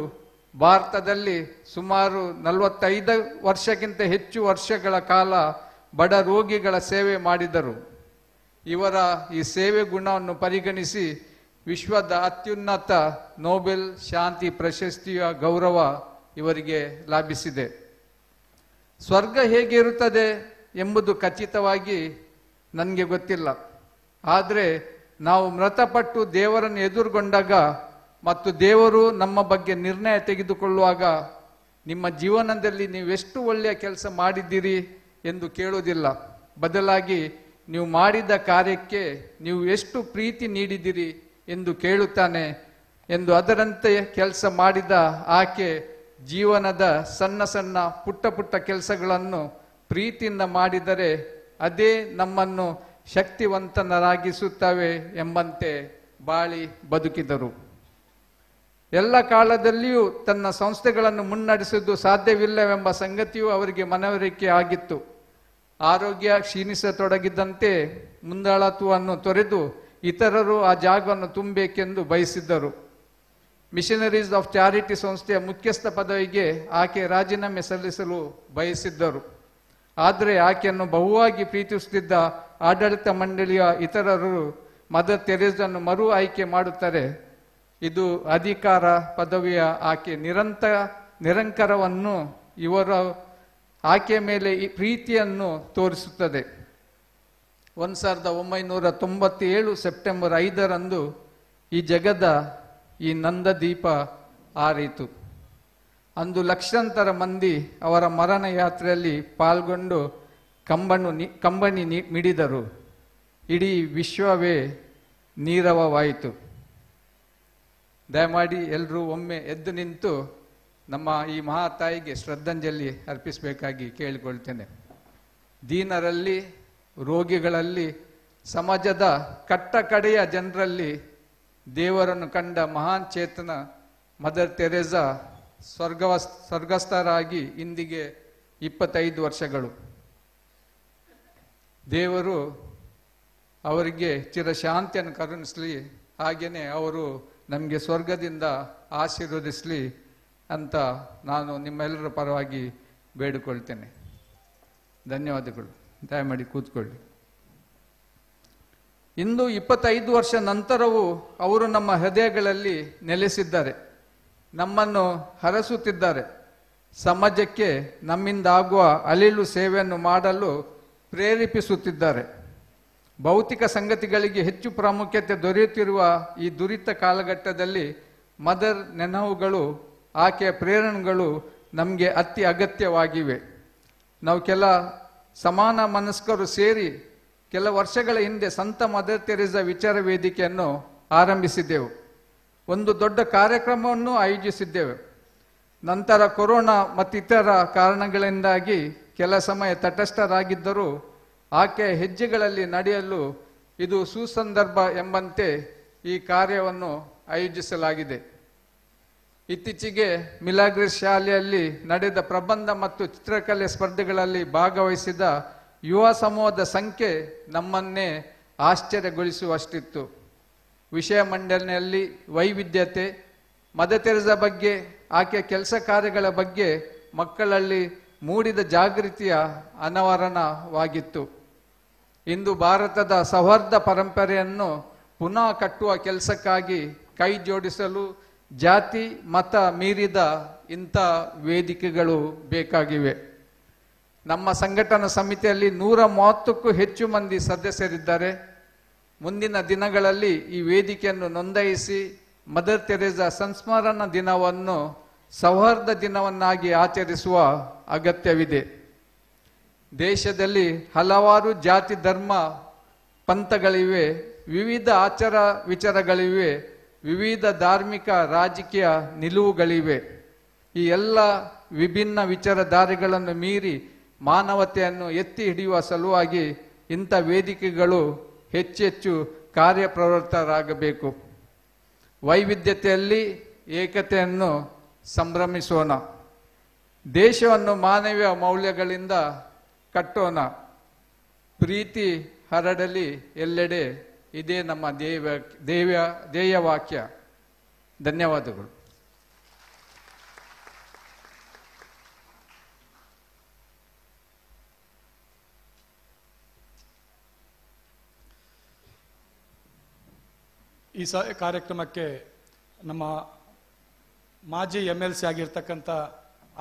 ಭಾರತದಲ್ಲಿ ಸುಮಾರು 45 ವರ್ಷಕ್ಕಿಂತ ಹೆಚ್ಚು ವರ್ಷಗಳ ಕಾಲ ಬಡ ರೋಗಿಗಳ ಸೇವೆ ಮಾಡಿದರು. ಇವರ ಈ ಸೇವೆ ಗುಣವನ್ನು ಪರಿಗಣಿಸಿ ವಿಶ್ವದ ಅತ್ಯುನ್ನತ ನೊಬೆಲ್ ಶಾಂತಿ ಪ್ರಶಸ್ತಿಯ ಗೌರವ ಇವರಿಗೆ ಲಭಿಸಿದೆ. ಸ್ವರ್ಗ ಹೇಗಿರುತ್ತದೆ ಎಂಬುದು ಖಚಿತವಾಗಿ ನನಗೆ ಗೊತ್ತಿಲ್ಲ. ಆದರೆ ನಾವು ಮೃತಪಟ್ಟು ದೇವರನ್ನು ಎದುರುಗೊಂಡಾಗ ಮತ್ತು ದೇವರು ನಮ್ಮ ಬಗ್ಗೆ ನಿರ್ಣಯ ತೆಗೆದುಕೊಳ್ಳುವಾಗ ನಿಮ್ಮ ಜೀವನದಲ್ಲಿ ನೀವೆಷ್ಟು ಒಳ್ಳೆಯ ಕೆಲಸ ಮಾಡಿದ್ದೀರಿ ಎಂದು ಕೇಳುವುದಿಲ್ಲ. ಬದಲಾಗಿ ನೀವು ಮಾಡಿದ ಕಾರ್ಯಕ್ಕೆ ನೀವು ಎಷ್ಟು ಪ್ರೀತಿ ನೀಡಿದಿರಿ ಎಂದು ಕೇಳುತ್ತಾನೆ ಎಂದು ಅದರಂತೆ ಕೆಲಸ ಮಾಡಿದ ಆಕೆ ಜೀವನದ ಸಣ್ಣ ಸಣ್ಣ ಪುಟ್ಟ ಪುಟ್ಟ ಕೆಲಸಗಳನ್ನು ಪ್ರೀತಿಯಿಂದ ಮಾಡಿದರೆ ಅದೇ ನಮ್ಮನ್ನು ಶಕ್ತಿವಂತನರಾಗಿಸುತ್ತವೆ ಎಂಬಂತೆ ಬಾಳಿ ಬದುಕಿದರು. ಎಲ್ಲ ಕಾಲದಲ್ಲಿಯೂ ತನ್ನ ಸಂಸ್ಥೆಗಳನ್ನು ಮುನ್ನಡೆಸುವುದು ಸಾಧ್ಯವಿಲ್ಲವೆಂಬ ಸಂಗತಿಯೂ ಅವರಿಗೆ ಮನವರಿಕೆ ಆಗಿತ್ತು. ಆರೋಗ್ಯ ಕ್ಷೀಣಿಸತೊಡಗಿದಂತೆ ಮುಂದಾಳತ್ವವನ್ನು ತೊರೆದು ಇತರರು ಆ ಜಾಗವನ್ನು ತುಂಬಬೇಕೆಂದು ಬಯಸಿದ್ದರು. ಮಿಷನರೀಸ್ ಆಫ್ ಚಾರಿಟಿ ಸಂಸ್ಥೆಯ ಮುಖ್ಯಸ್ಥ ಪದವಿಗೆ ಆಕೆ ರಾಜೀನಾಮೆ ಸಲ್ಲಿಸಲು ಬಯಸಿದ್ದರು. ಆದರೆ ಆಕೆಯನ್ನು ಬಹುವಾಗಿ ಪ್ರೀತಿಸುತ್ತಿದ್ದ ಆಡಳಿತ ಮಂಡಳಿಯ ಇತರರು ಮದರ್ ತೆರೇಸನ್ನು ಮರು ಆಯ್ಕೆ ಮಾಡುತ್ತಾರೆ. ಇದು ಅಧಿಕಾರ ಪದವಿಯ ಆಕೆ ನಿರಂಕರವನ್ನು ಇವರು ಆಕೆಯ ಮೇಲೆ ಈ ಪ್ರೀತಿಯನ್ನು ತೋರಿಸುತ್ತದೆ. 1997 ಸೆಪ್ಟೆಂಬರ್ 5ರಂದು ಈ ಜಗದ ಈ ನಂದದೀಪ ಆರಿತು. ಅಂದು ಲಕ್ಷಾಂತರ ಮಂದಿ ಅವರ ಮರಣ ಯಾತ್ರೆಯಲ್ಲಿ ಪಾಲ್ಗೊಂಡು ಕಂಬನಿ ಮಿಡಿದರು. ಇಡೀ ವಿಶ್ವವೇ ನೀರವವಾಯಿತು. ದಯಮಾಡಿ ಎಲ್ಲರೂ ಒಮ್ಮೆ ಎದ್ದು ನಿಂತು ನಮ್ಮ ಈ ಮಹಾತಾಯಿಗೆ ಶ್ರದ್ಧಾಂಜಲಿ ಅರ್ಪಿಸಬೇಕಾಗಿ ಕೇಳಿಕೊಳ್ತೇನೆ. ದೀನರಲ್ಲಿ, ರೋಗಿಗಳಲ್ಲಿ, ಸಮಾಜದ ಕಟ್ಟಕಡೆಯ ಜನರಲ್ಲಿ ದೇವರನ್ನು ಕಂಡ ಮಹಾನ್ ಚೇತನ ಮದರ್ ತೆರೇಸಾ ಸ್ವರ್ಗಸ್ಥರಾಗಿ ಇಂದಿಗೆ 25 ವರ್ಷಗಳು. ದೇವರು ಅವರಿಗೆ ಚಿರಶಾಂತಿಯನ್ನು ಕರುಣಿಸಲಿ, ಹಾಗೆಯೇ ಅವರು ನಮಗೆ ಸ್ವರ್ಗದಿಂದ ಆಶೀರ್ವದಿಸಲಿ ಅಂತ ನಾನು ನಿಮ್ಮೆಲ್ಲರ ಪರವಾಗಿ ಬೇಡಿಕೊಳ್ತೇನೆ. ಧನ್ಯವಾದಗಳು. ದಯಮಾಡಿ ಕೂತ್ಕೊಳ್ಳಿ. ಇಂದು 25 ವರ್ಷ ನಂತರವೂ ಅವರು ನಮ್ಮ ಹೃದಯಗಳಲ್ಲಿ ನೆಲೆಸಿದ್ದಾರೆ, ನಮ್ಮನ್ನು ಹರಸುತ್ತಿದ್ದಾರೆ. ಸಮಾಜಕ್ಕೆ ನಮ್ಮಿಂದ ಆಗುವ ಅಳಿಲು ಸೇವೆಯನ್ನು ಮಾಡಲು ಪ್ರೇರೇಪಿಸುತ್ತಿದ್ದಾರೆ. ಭೌತಿಕ ಸಂಗತಿಗಳಿಗೆ ಹೆಚ್ಚು ಪ್ರಾಮುಖ್ಯತೆ ದೊರೆಯುತ್ತಿರುವ ಈ ದುರಿತ ಕಾಲಘಟ್ಟದಲ್ಲಿ ಮದರ್ ನೆನಹುಗಳು, ಆಕೆಯ ಪ್ರೇರಣೆಗಳು ನಮಗೆ ಅತಿ ಅಗತ್ಯವಾಗಿವೆ. ನಾವು ಕೆಲ ಸಮಾನ ಮನಸ್ಕರು ಸೇರಿ ಕೆಲ ವರ್ಷಗಳ ಹಿಂದೆ ಸಂತ ಮದರ್ ತೆರೇಸಾ ವಿಚಾರ ವೇದಿಕೆಯನ್ನು ಆರಂಭಿಸಿದ್ದೆವು. ಒಂದು ದೊಡ್ಡ ಕಾರ್ಯಕ್ರಮವನ್ನು ಆಯೋಜಿಸಿದ್ದೆವು. ನಂತರ ಕೊರೋನಾ ಮತ್ತಿತರ ಕಾರಣಗಳಿಂದಾಗಿ ಕೆಲ ಸಮಯ ತಟಸ್ಥರಾಗಿದ್ದರೂ ಆಕೆಯ ಹೆಜ್ಜೆಗಳಲ್ಲಿ ನಡೆಯಲು ಇದು ಸುಸಂದರ್ಭ ಎಂಬಂತೆ ಈ ಕಾರ್ಯವನ್ನು ಆಯೋಜಿಸಲಾಗಿದೆ. ಇತ್ತೀಚೆಗೆ ಮಿಲಾಗ್ರಿಸ್ ಶಾಲೆಯಲ್ಲಿ ನಡೆದ ಪ್ರಬಂಧ ಮತ್ತು ಚಿತ್ರಕಲೆ ಸ್ಪರ್ಧೆಗಳಲ್ಲಿ ಭಾಗವಹಿಸಿದ ಯುವ ಸಮೂಹದ ಸಂಖ್ಯೆ ನಮ್ಮನ್ನೇ ಆಶ್ಚರ್ಯಗೊಳಿಸುವಷ್ಟಿತ್ತು. ವಿಷಯ ಮಂಡನೆಯಲ್ಲಿ ವೈವಿಧ್ಯತೆ, ಮದರ್ ತೆರೇಸಾ ಬಗ್ಗೆ, ಆಕೆಯ ಕೆಲಸ ಕಾರ್ಯಗಳ ಬಗ್ಗೆ ಮಕ್ಕಳಲ್ಲಿ ಮೂಡಿದ ಜಾಗೃತಿಯ ಅನಾವರಣವಾಗಿತ್ತು. ಇಂದು ಭಾರತದ ಸೌಹಾರ್ದ ಪರಂಪರೆಯನ್ನು ಪುನಃ ಕಟ್ಟುವ ಕೆಲಸಕ್ಕಾಗಿ ಕೈ ಜೋಡಿಸಲು ಜಾತಿ ಮತ ಮೀರಿದ ಇಂಥ ವೇದಿಕೆಗಳು ಬೇಕಾಗಿವೆ. ನಮ್ಮ ಸಂಘಟನಾ ಸಮಿತಿಯಲ್ಲಿ 130ಕ್ಕೂ ಹೆಚ್ಚು ಮಂದಿ ಸದಸ್ಯರಿದ್ದಾರೆ. ಮುಂದಿನ ದಿನಗಳಲ್ಲಿ ಈ ವೇದಿಕೆಯನ್ನು ನೋಂದಾಯಿಸಿ ಮದರ್ ತೆರೇಸಾ ಸಂಸ್ಮರಣಾ ದಿನವನ್ನು ಸೌಹಾರ್ದ ದಿನವನ್ನಾಗಿ ಆಚರಿಸುವ ಅಗತ್ಯವಿದೆ. ದೇಶದಲ್ಲಿ ಹಲವಾರು ಜಾತಿ ಧರ್ಮ ಪಂಥಗಳಿವೆ, ವಿವಿಧ ಆಚಾರ ವಿಚಾರಗಳಿವೆ, ವಿವಿಧ ಧಾರ್ಮಿಕ ರಾಜಕೀಯ ನಿಲುವುಗಳಿವೆ. ಈ ಎಲ್ಲ ವಿಭಿನ್ನ ವಿಚಾರಧಾರೆಗಳನ್ನು ಮೀರಿ ಮಾನವತೆಯನ್ನು ಎತ್ತಿ ಹಿಡಿಯುವ ಸಲುವಾಗಿ ಇಂಥ ವೇದಿಕೆಗಳು ಹೆಚ್ಚೆಚ್ಚು ಕಾರ್ಯಪ್ರವೃತ್ತರಾಗಬೇಕು. ವೈವಿಧ್ಯತೆಯಲ್ಲಿ ಏಕತೆಯನ್ನು ಸಂಭ್ರಮಿಸೋಣ. ದೇಶವನ್ನು ಮಾನವೀಯ ಮೌಲ್ಯಗಳಿಂದ ಕಟ್ಟೋಣ. ಪ್ರೀತಿ ಹರಡಲಿ ಎಲ್ಲೆಡೆ, ಇದೇ ನಮ್ಮ ಧ್ಯೇಯವಾಕ್ಯ. ಧನ್ಯವಾದಗಳು. ಈ ಕಾರ್ಯಕ್ರಮಕ್ಕೆ ನಮ್ಮ ಮಾಜಿ MLC ಆಗಿರ್ತಕ್ಕಂಥ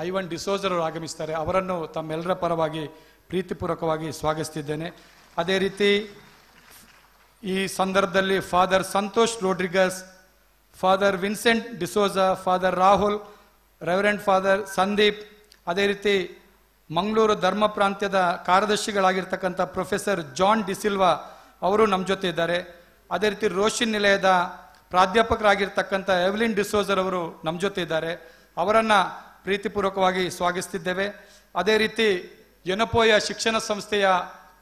ಐವನ್ ಡಿಸೋಜರ್ ಅವರು ಆಗಮಿಸ್ತಾರೆ. ಅವರನ್ನು ತಮ್ಮೆಲ್ಲರ ಪರವಾಗಿ ಪ್ರೀತಿಪೂರ್ವಕವಾಗಿ ಸ್ವಾಗತಿಸ್ತಿದ್ದೇನೆ. ಅದೇ ರೀತಿ ಈ ಸಂದರ್ಭದಲ್ಲಿ father Santosh Rodrigues, father Vincent D'Souza, father Rahul, reverend father Sandeep, ಅದೇ ರೀತಿ ಮಂಗಳೂರು ಧರ್ಮ ಪ್ರಾಂತ್ಯದ ಕಾರ್ಯದರ್ಶಿಗಳಾಗಿರ್ತಕ್ಕಂಥ ಪ್ರೊಫೆಸರ್ ಜಾನ್ ಡಿಸಿಲ್ವಾ ಅವರು ನಮ್ಮ ಜೊತೆ ಇದ್ದಾರೆ. ಅದೇ ರೀತಿ ರೋಷಿನ್ ನಿಲಯದ ಪ್ರಾಧ್ಯಾಪಕರಾಗಿರ್ತಕ್ಕಂಥ ಎವ್ಲಿನ್ ಡಿಸೋಜರ್ ಅವರು ನಮ್ಮ ಜೊತೆ ಇದ್ದಾರೆ. ಅವರನ್ನ ಪ್ರೀತಿಪೂರ್ವಕವಾಗಿ ಸ್ವಾಗತಿಸ್ತಿದ್ದೇವೆ. ಅದೇ ರೀತಿ ಯನಪೋಯ ಶಿಕ್ಷಣ ಸಂಸ್ಥೆಯ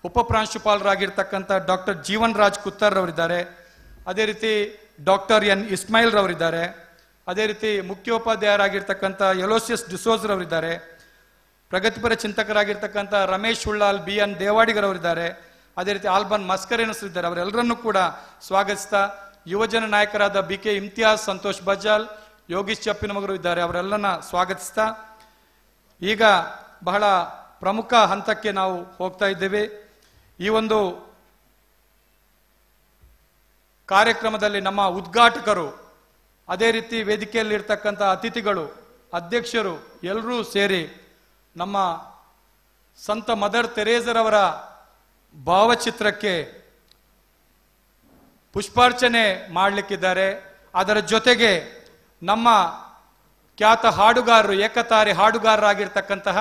ಉಪಪ್ರಾಂಶುಪಾಲರಾಗಿರ್ತಕ್ಕಂಥ ಡಾಕ್ಟರ್ ಜೀವನ್ ರಾಜ್ ಕುತ್ತರ್ ರವರಿದ್ದಾರೆ. ಅದೇ ರೀತಿ ಡಾಕ್ಟರ್ ಎನ್ ಇಸ್ಮಾಯಿಲ್ ರವರಿದ್ದಾರೆ. ಅದೇ ರೀತಿ ಮುಖ್ಯೋಪಾಧ್ಯಾಯರಾಗಿರ್ತಕ್ಕಂಥ ಎಲೋಸಿಯಸ್ ಡಿಸೋಜ್ ರವರಿದ್ದಾರೆ. ಪ್ರಗತಿಪರ ಚಿಂತಕರಾಗಿರ್ತಕ್ಕಂಥ ರಮೇಶ್ ಉಳ್ಳಾಲ್, BN ದೇವಾಡಿಗರವರಿದ್ದಾರೆ. ಅದೇ ರೀತಿ ಆಲ್ಬನ್ ಮಸ್ಕರೇನಸ್ ಇದ್ದಾರೆ. ಅವರೆಲ್ಲರನ್ನೂ ಕೂಡ ಸ್ವಾಗತಿಸ್ತಾ ಯುವಜನ ನಾಯಕರಾದ BK ಇಮ್ತಿಯಾಜ್, ಸಂತೋಷ್ ಬಜಾಲ್, ಯೋಗೀಶ್ ಚಪ್ಪಿನಮಗರು ಇದ್ದಾರೆ. ಅವರೆಲ್ಲರನ್ನ ಸ್ವಾಗತಿಸ್ತಾ ಈಗ ಬಹಳ ಪ್ರಮುಖ ಹಂತಕ್ಕೆ ನಾವು ಹೋಗ್ತಾ ಇದ್ದೇವೆ. ಈ ಒಂದು ಕಾರ್ಯಕ್ರಮದಲ್ಲಿ ನಮ್ಮ ಉದ್ಘಾಟಕರು, ಅದೇ ರೀತಿ ವೇದಿಕೆಯಲ್ಲಿ ಇರ್ತಕ್ಕಂಥ ಅತಿಥಿಗಳು, ಅಧ್ಯಕ್ಷರು ಎಲ್ಲರೂ ಸೇರಿ ನಮ್ಮ ಸಂತ ಮದರ್ ತೆರೇಸರವರ ಭಾವಚಿತ್ರಕ್ಕೆ ಪುಷ್ಪಾರ್ಚನೆ ಮಾಡಲಿಕ್ಕಿದ್ದಾರೆ. ಅದರ ಜೊತೆಗೆ ನಮ್ಮ ಖ್ಯಾತ ಹಾಡುಗಾರರು, ಏಕತಾರಿ ಹಾಡುಗಾರರಾಗಿರ್ತಕ್ಕಂತಹ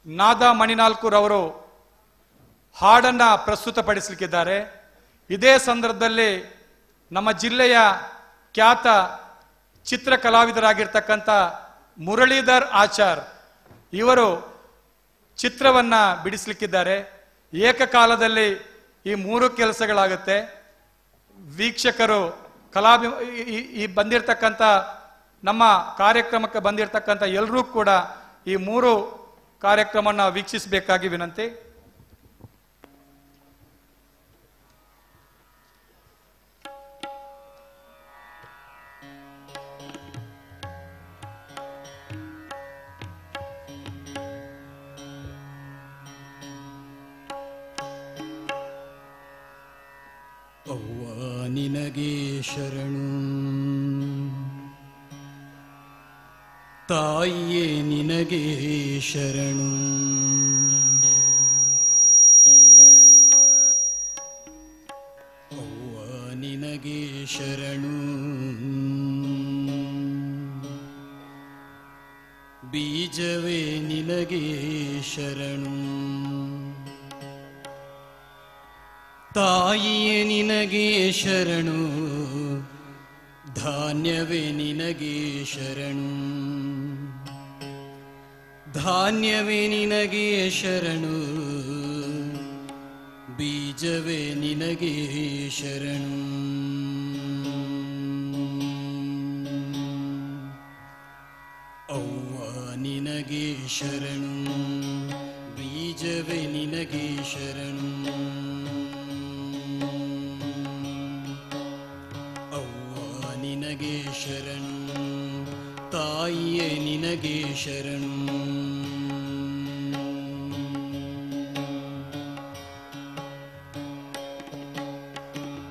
ನಾದ ಮಣಿನಾಲ್ಕೂರವರು ಹಾಡನ್ನ ಪ್ರಸ್ತುತಪಡಿಸಲಿಕ್ಕಿದ್ದಾರೆ. ಇದೇ ಸಂದರ್ಭದಲ್ಲಿ ನಮ್ಮ ಜಿಲ್ಲೆಯ ಖ್ಯಾತ ಚಿತ್ರಕಲಾವಿದರಾಗಿರ್ತಕ್ಕಂಥ ಮುರಳೀಧರ್ ಆಚಾರ್ ಇವರು ಚಿತ್ರವನ್ನ ಬಿಡಿಸಲಿಕ್ಕಿದ್ದಾರೆ. ಏಕಕಾಲದಲ್ಲಿ ಈ 3 ಕೆಲಸಗಳಾಗುತ್ತೆ. ವೀಕ್ಷಕರು ಈ ಬಂದಿರತಕ್ಕಂಥ ನಮ್ಮ ಕಾರ್ಯಕ್ರಮಕ್ಕೆ ಬಂದಿರತಕ್ಕಂಥ ಎಲ್ಲರೂ ಕೂಡ ಈ 3 ಕಾರ್ಯಕ್ರಮವನ್ನು ವೀಕ್ಷಿಸಬೇಕಾಗಿ ವಿನಂತಿ. ಅವ್ವ ನಿನಗೆ ಶರಣು, ತಾಯಿಯೇ ನಿನಗೆ ಶರಣು. ಅವ್ವ ನಿನಗೆ ಶರಣು, ಬೀಜವೇ ನಿನಗೆ ಶರಣು. ತಾಯಿಯೇ ನಿನಗೆ ಶರಣು, ಧಾನ್ಯವೇ ನಿನಗೆ ಶರಣು. ಧಾನ್ಯವೇ ನಿನಗೆ ಶರಣು, ಬೀಜವೇ ನಿನಗೆ ಶರಣು. ಅವ್ವ ನಿನಗೆ ಶರಣು, ಬೀಜವೇ ನಿನಗೆ ಶರಣು. ನಿನಗೆ ಶರಣು, ತಾಯಿಯೇ ನಿನಗೆ ಶರಣು.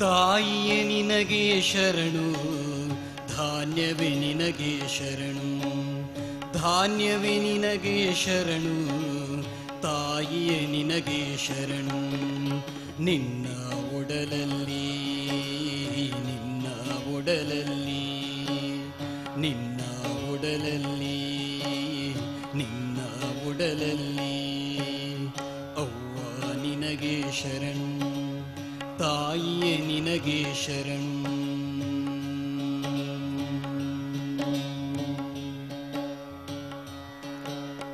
ತಾಯಿಯೇ ನಿನಗೆ ಶರಣು, ಧಾನ್ಯವೇ ನಿನಗೆ ಶರಣು. ಧಾನ್ಯವೇ ನಿನಗೆ ಶರಣು, ತಾಯಿಯೇ ನಿನಗೆ ಶರಣು. ನಿನ್ನ ಒಡಲಲ್ಲಿ ಒಡಲಲ್ಲಿ ನಿನ್ನ ಒಡಲಲ್ಲಿ ನಿನ್ನ ಒಡಲಲ್ಲಿ ಅವ್ವ ನಿನಗೆ ಶರಣು, ತಾಯಿಯೇ ನಿನಗೆ ಶರಣು.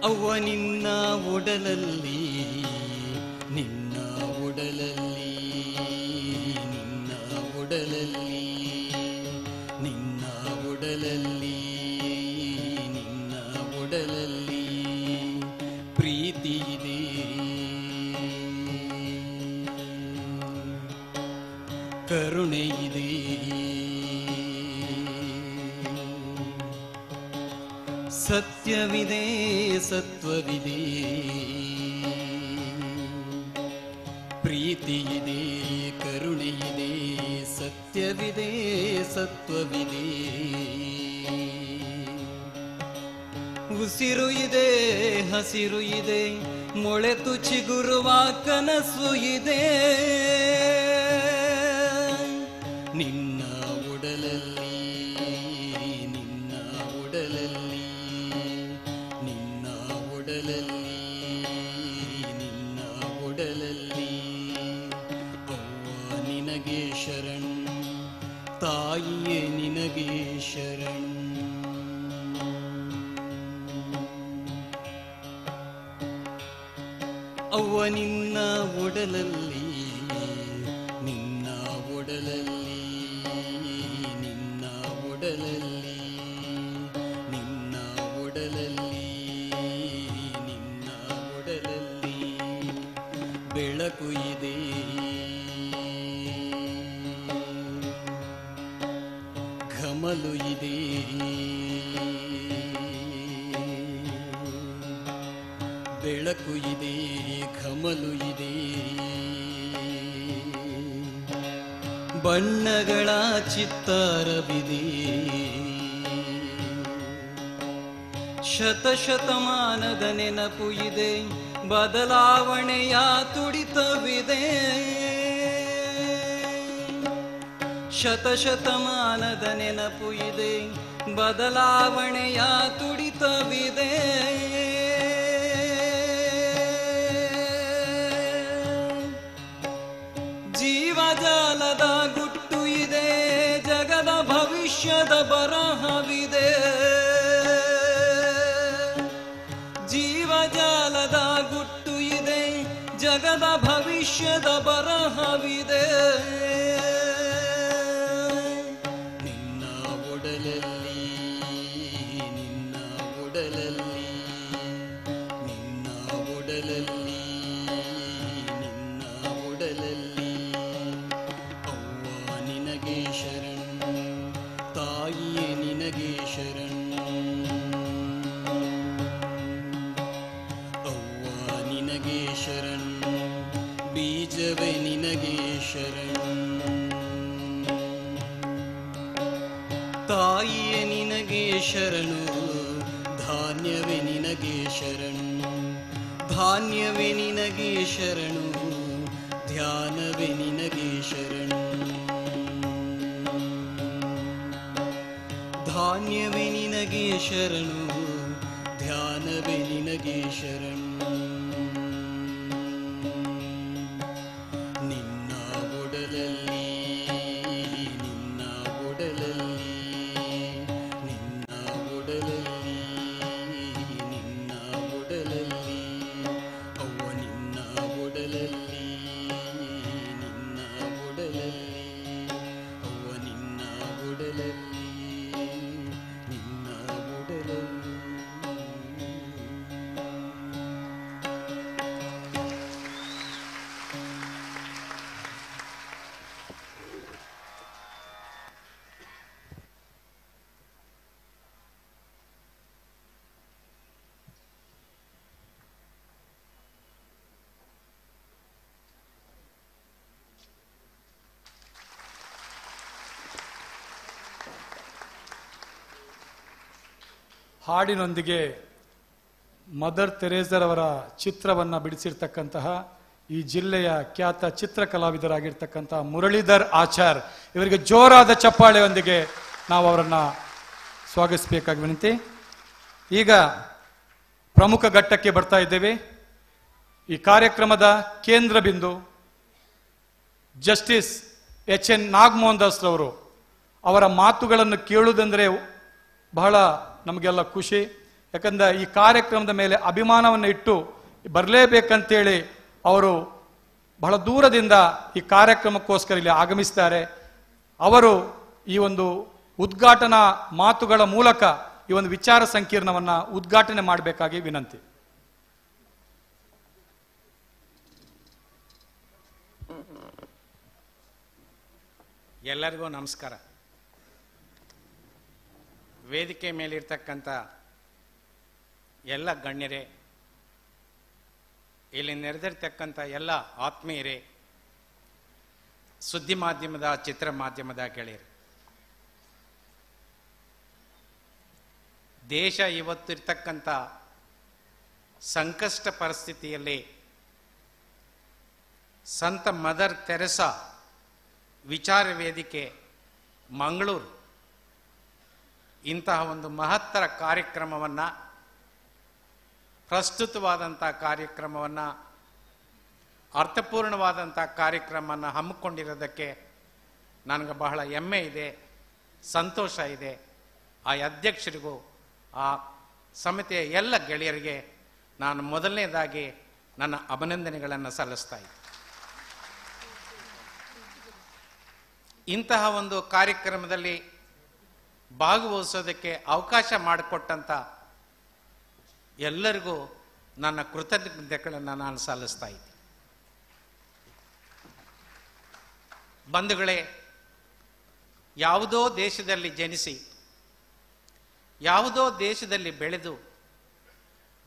ಅವ್ವ ನಿನ್ನ ಒಡಲಲ್ಲಿ ನಿನ್ನ ಒಡಲಲ್ಲಿ ನಿನ್ನ ಒಡಲಲ್ಲಿ ನಿನ್ನ ಒಡಲಲ್ಲಿ ನಿನ್ನ ಒಡಲಲ್ಲಿ ಪ್ರೀತಿ ಇದೆ, ಕರುಣೆ ಇದೆ, ಸತ್ಯವಿದೆ, ಸತ್ವವಿದೆ. ಪ್ರೀತಿ ಇದೆ, ಕರುಣೆ ಇದೆ, ಸತ್ಯವಿದೆ, ಸತ್ವವಿದೆ. ಉಸಿರು ಇದೆ, ಹಸಿರು ಇದೆ, ಮೊಳೆತು ಚಿಗುರುವ ಕನಸು ಇದೆ. ನಿನ್ನ ಒಡಲಲ್ಲಿ ನಿನ್ನ ಒಡಲಲ್ಲಿ ನಿನ್ನ ಒಡಲಲ್ಲಿ ನಿನ್ನ ಒಡಲಲ್ಲಿ ಅವ್ವ ನಿನಗೆ ಶರಣು, ತಾಯಿಯೇ ನಿನಗೆ ಶರಣು. ಅವ್ವ ನಿನ್ನ ಒಡಲಲ್ಲಿ ನಿನ್ನ ಒಡಲಲ್ಲಿ ನಿನ್ನ ಒಡಲಲ್ಲಿ ನಿನ್ನ ಒಡಲಲ್ಲಿ ನಿನ್ನ ಒಡಲಲ್ಲಿ ಬೆಳಕು ಇದೆ, ಘಮಲು ಇದೆ, ಬೆಳಕು ಇದೆ, ಘಮಲು ಇದೆ. ಬಣ್ಣಗಳ ಚಿತ್ತಾರವಿದೆ, ಶತಶತಮಾನದ ನೆನಪು ಇದೆ, ಬದಲಾವಣೆಯ ತುಡಿತವಿದೆ. ಶತಶತಮಾನದ ನೆನಪು ಇದೆ, ಬದಲಾವಣೆಯ ತುಡಿತವಿದೆ. ಜೀವಜಾಲದ ಗುಟ್ಟು ಇದೆ, ಜಗದ ಭವಿಷ್ಯದ ಬರಹವಿದೆ. ಜೀವಜಾಲದ ಗುಟ್ಟು ಇದೆ, ಜಗದ ಭವಿಷ್ಯದ ಬರಹವಿದೆ. ನಿನ್ನ ಒಡಲಲ್ಲಿ, ನಿನ್ನ ಒಡಲಲ್ಲಿ, ನಿನ್ನ ಒಡಲಲ್ಲಿ, ನಿನ್ನ ಒಡಲಲ್ಲಿ ಅವ್ವ ನಿನಗೆ ಶರಣ್, ತಾಯಿಯೇ ನಿನಗೆ ಶರಣ್. ನಿನಗೆ ಶರಣ್, ಬೀಜವೇ ನಿನಗೆ ಶರಣ್. ತಾಯಿಯೇ ನಿನಗೆ ಶರಣು, ಧಾನ್ಯವೇ ನಿನಗೆ ಶರಣ್. ಧಾನ್ಯವೇ ನಿನಗೆ ಶರಣು, ಧ್ಯಾನವೇ ನಿನಗೆ ಶರಣ್. ಧಾನ್ಯವೇ ನಿನಗೆ ಶರಣು, ಧ್ಯಾನವೇ ನಿನಗೆ ಶರಣ್. ನಿನ್ನ ಒಡಲಲ್ಲಿ, ನಿನ್ನ ಒಡಲಲ್ಲಿ, ನಿನ್ನ ಒಡಲಲ್ಲಿ, ನಿನ್ನ ಒಡಲಲ್ಲಿ ಅವ್ವ ನಿನ್ನ ಒಡಲಲ್ಲಿ, ನಿನ್ನ ಒಡಲಲ್ಲಿ ಅವ್ವ ನಿನ್ನ ಒಡಲಲ್ಲಿ, ನಿನ್ನ ಒಡಲಲ್ಲಿ. ಹಾಡಿನೊಂದಿಗೆ ಮದರ್ ತೆರೇಸರವರ ಚಿತ್ರವನ್ನು ಬಿಡಿಸಿರ್ತಕ್ಕಂತಹ ಈ ಜಿಲ್ಲೆಯ ಖ್ಯಾತ ಚಿತ್ರಕಲಾವಿದರಾಗಿರ್ತಕ್ಕಂತಹ ಮುರಳೀಧರ್ ಆಚಾರ್ ಇವರಿಗೆ ಜೋರಾದ ಚಪ್ಪಾಳೆಯೊಂದಿಗೆ ನಾವು ಅವರನ್ನು ಸ್ವಾಗತಿಸಬೇಕಾಗಿ ವಿನಂತಿ. ಈಗ ಪ್ರಮುಖ ಘಟ್ಟಕ್ಕೆ ಬರ್ತಾ ಇದ್ದೇವೆ. ಈ ಕಾರ್ಯಕ್ರಮದ ಕೇಂದ್ರ ಬಿಂದು ಜಸ್ಟಿಸ್ ಎಚ್.ಎನ್. ನಾಗಮೋಹನ್ ದಾಸ್ ರವರು. ಅವರ ಮಾತುಗಳನ್ನು ಕೇಳುವುದೆಂದರೆ ಬಹಳ ನಮಗೆಲ್ಲ ಖುಷಿ. ಯಾಕಂದ್ರೆ ಈ ಕಾರ್ಯಕ್ರಮದ ಮೇಲೆ ಅಭಿಮಾನವನ್ನು ಇಟ್ಟು ಬರಲೇಬೇಕಂತೇಳಿ ಅವರು ಬಹಳ ದೂರದಿಂದ ಈ ಕಾರ್ಯಕ್ರಮಕ್ಕೋಸ್ಕರ ಇಲ್ಲಿ ಆಗಮಿಸ್ತಾರೆ. ಅವರು ಈ ಒಂದು ಉದ್ಘಾಟನಾ ಮಾತುಗಳ ಮೂಲಕ ಈ ಒಂದು ವಿಚಾರ ಸಂಕಿರಣವನ್ನು ಉದ್ಘಾಟನೆ ಮಾಡಬೇಕಾಗಿ ವಿನಂತಿ. ಎಲ್ಲರಿಗೂ ನಮಸ್ಕಾರ. ವೇದಿಕೆ ಮೇಲಿರ್ತಕ್ಕಂಥ ಎಲ್ಲ ಗಣ್ಯರೇ, ಇಲ್ಲಿ ನೆರೆದಿರ್ತಕ್ಕಂಥ ಎಲ್ಲ ಆತ್ಮೀಯರೇ, ಸುದ್ದಿ ಮಾಧ್ಯಮದ, ಚಿತ್ರ ಮಾಧ್ಯಮದ ಗೆಳೆಯರು, ದೇಶ ಇವತ್ತಿರ್ತಕ್ಕಂಥ ಸಂಕಷ್ಟ ಪರಿಸ್ಥಿತಿಯಲ್ಲಿ ಸಂತ ಮದರ್ ತೆರೆಸಾ ವಿಚಾರ ವೇದಿಕೆ ಮಂಗಳೂರು ಇಂತಹ ಒಂದು ಮಹತ್ತರ ಕಾರ್ಯಕ್ರಮವನ್ನು, ಪ್ರಸ್ತುತವಾದಂಥ ಕಾರ್ಯಕ್ರಮವನ್ನು, ಅರ್ಥಪೂರ್ಣವಾದಂಥ ಕಾರ್ಯಕ್ರಮವನ್ನು ಹಮ್ಮಿಕೊಂಡಿರೋದಕ್ಕೆ ನನಗೆ ಬಹಳ ಹೆಮ್ಮೆ ಇದೆ, ಸಂತೋಷ ಇದೆ. ಆ ಅಧ್ಯಕ್ಷರಿಗೂ ಆ ಸಮಿತಿಯ ಎಲ್ಲ ಗೆಳೆಯರಿಗೆ ನಾನು ಮೊದಲನೇದಾಗಿ ನನ್ನ ಅಭಿನಂದನೆಗಳನ್ನು ಸಲ್ಲಿಸ್ತಾ ಇದ್ದೆ. ಇಂತಹ ಒಂದು ಕಾರ್ಯಕ್ರಮದಲ್ಲಿ ಭಾಗವಹಿಸೋದಕ್ಕೆ ಅವಕಾಶ ಮಾಡಿಕೊಟ್ಟಂಥ ಎಲ್ಲರಿಗೂ ನನ್ನ ಕೃತಜ್ಞತೆಗಳನ್ನು ನಾನು ಸಲ್ಲಿಸ್ತಾ ಇದ್ದೆ. ಬಂಧುಗಳೇ, ಯಾವುದೋ ದೇಶದಲ್ಲಿ ಜನಿಸಿ, ಯಾವುದೋ ದೇಶದಲ್ಲಿ ಬೆಳೆದು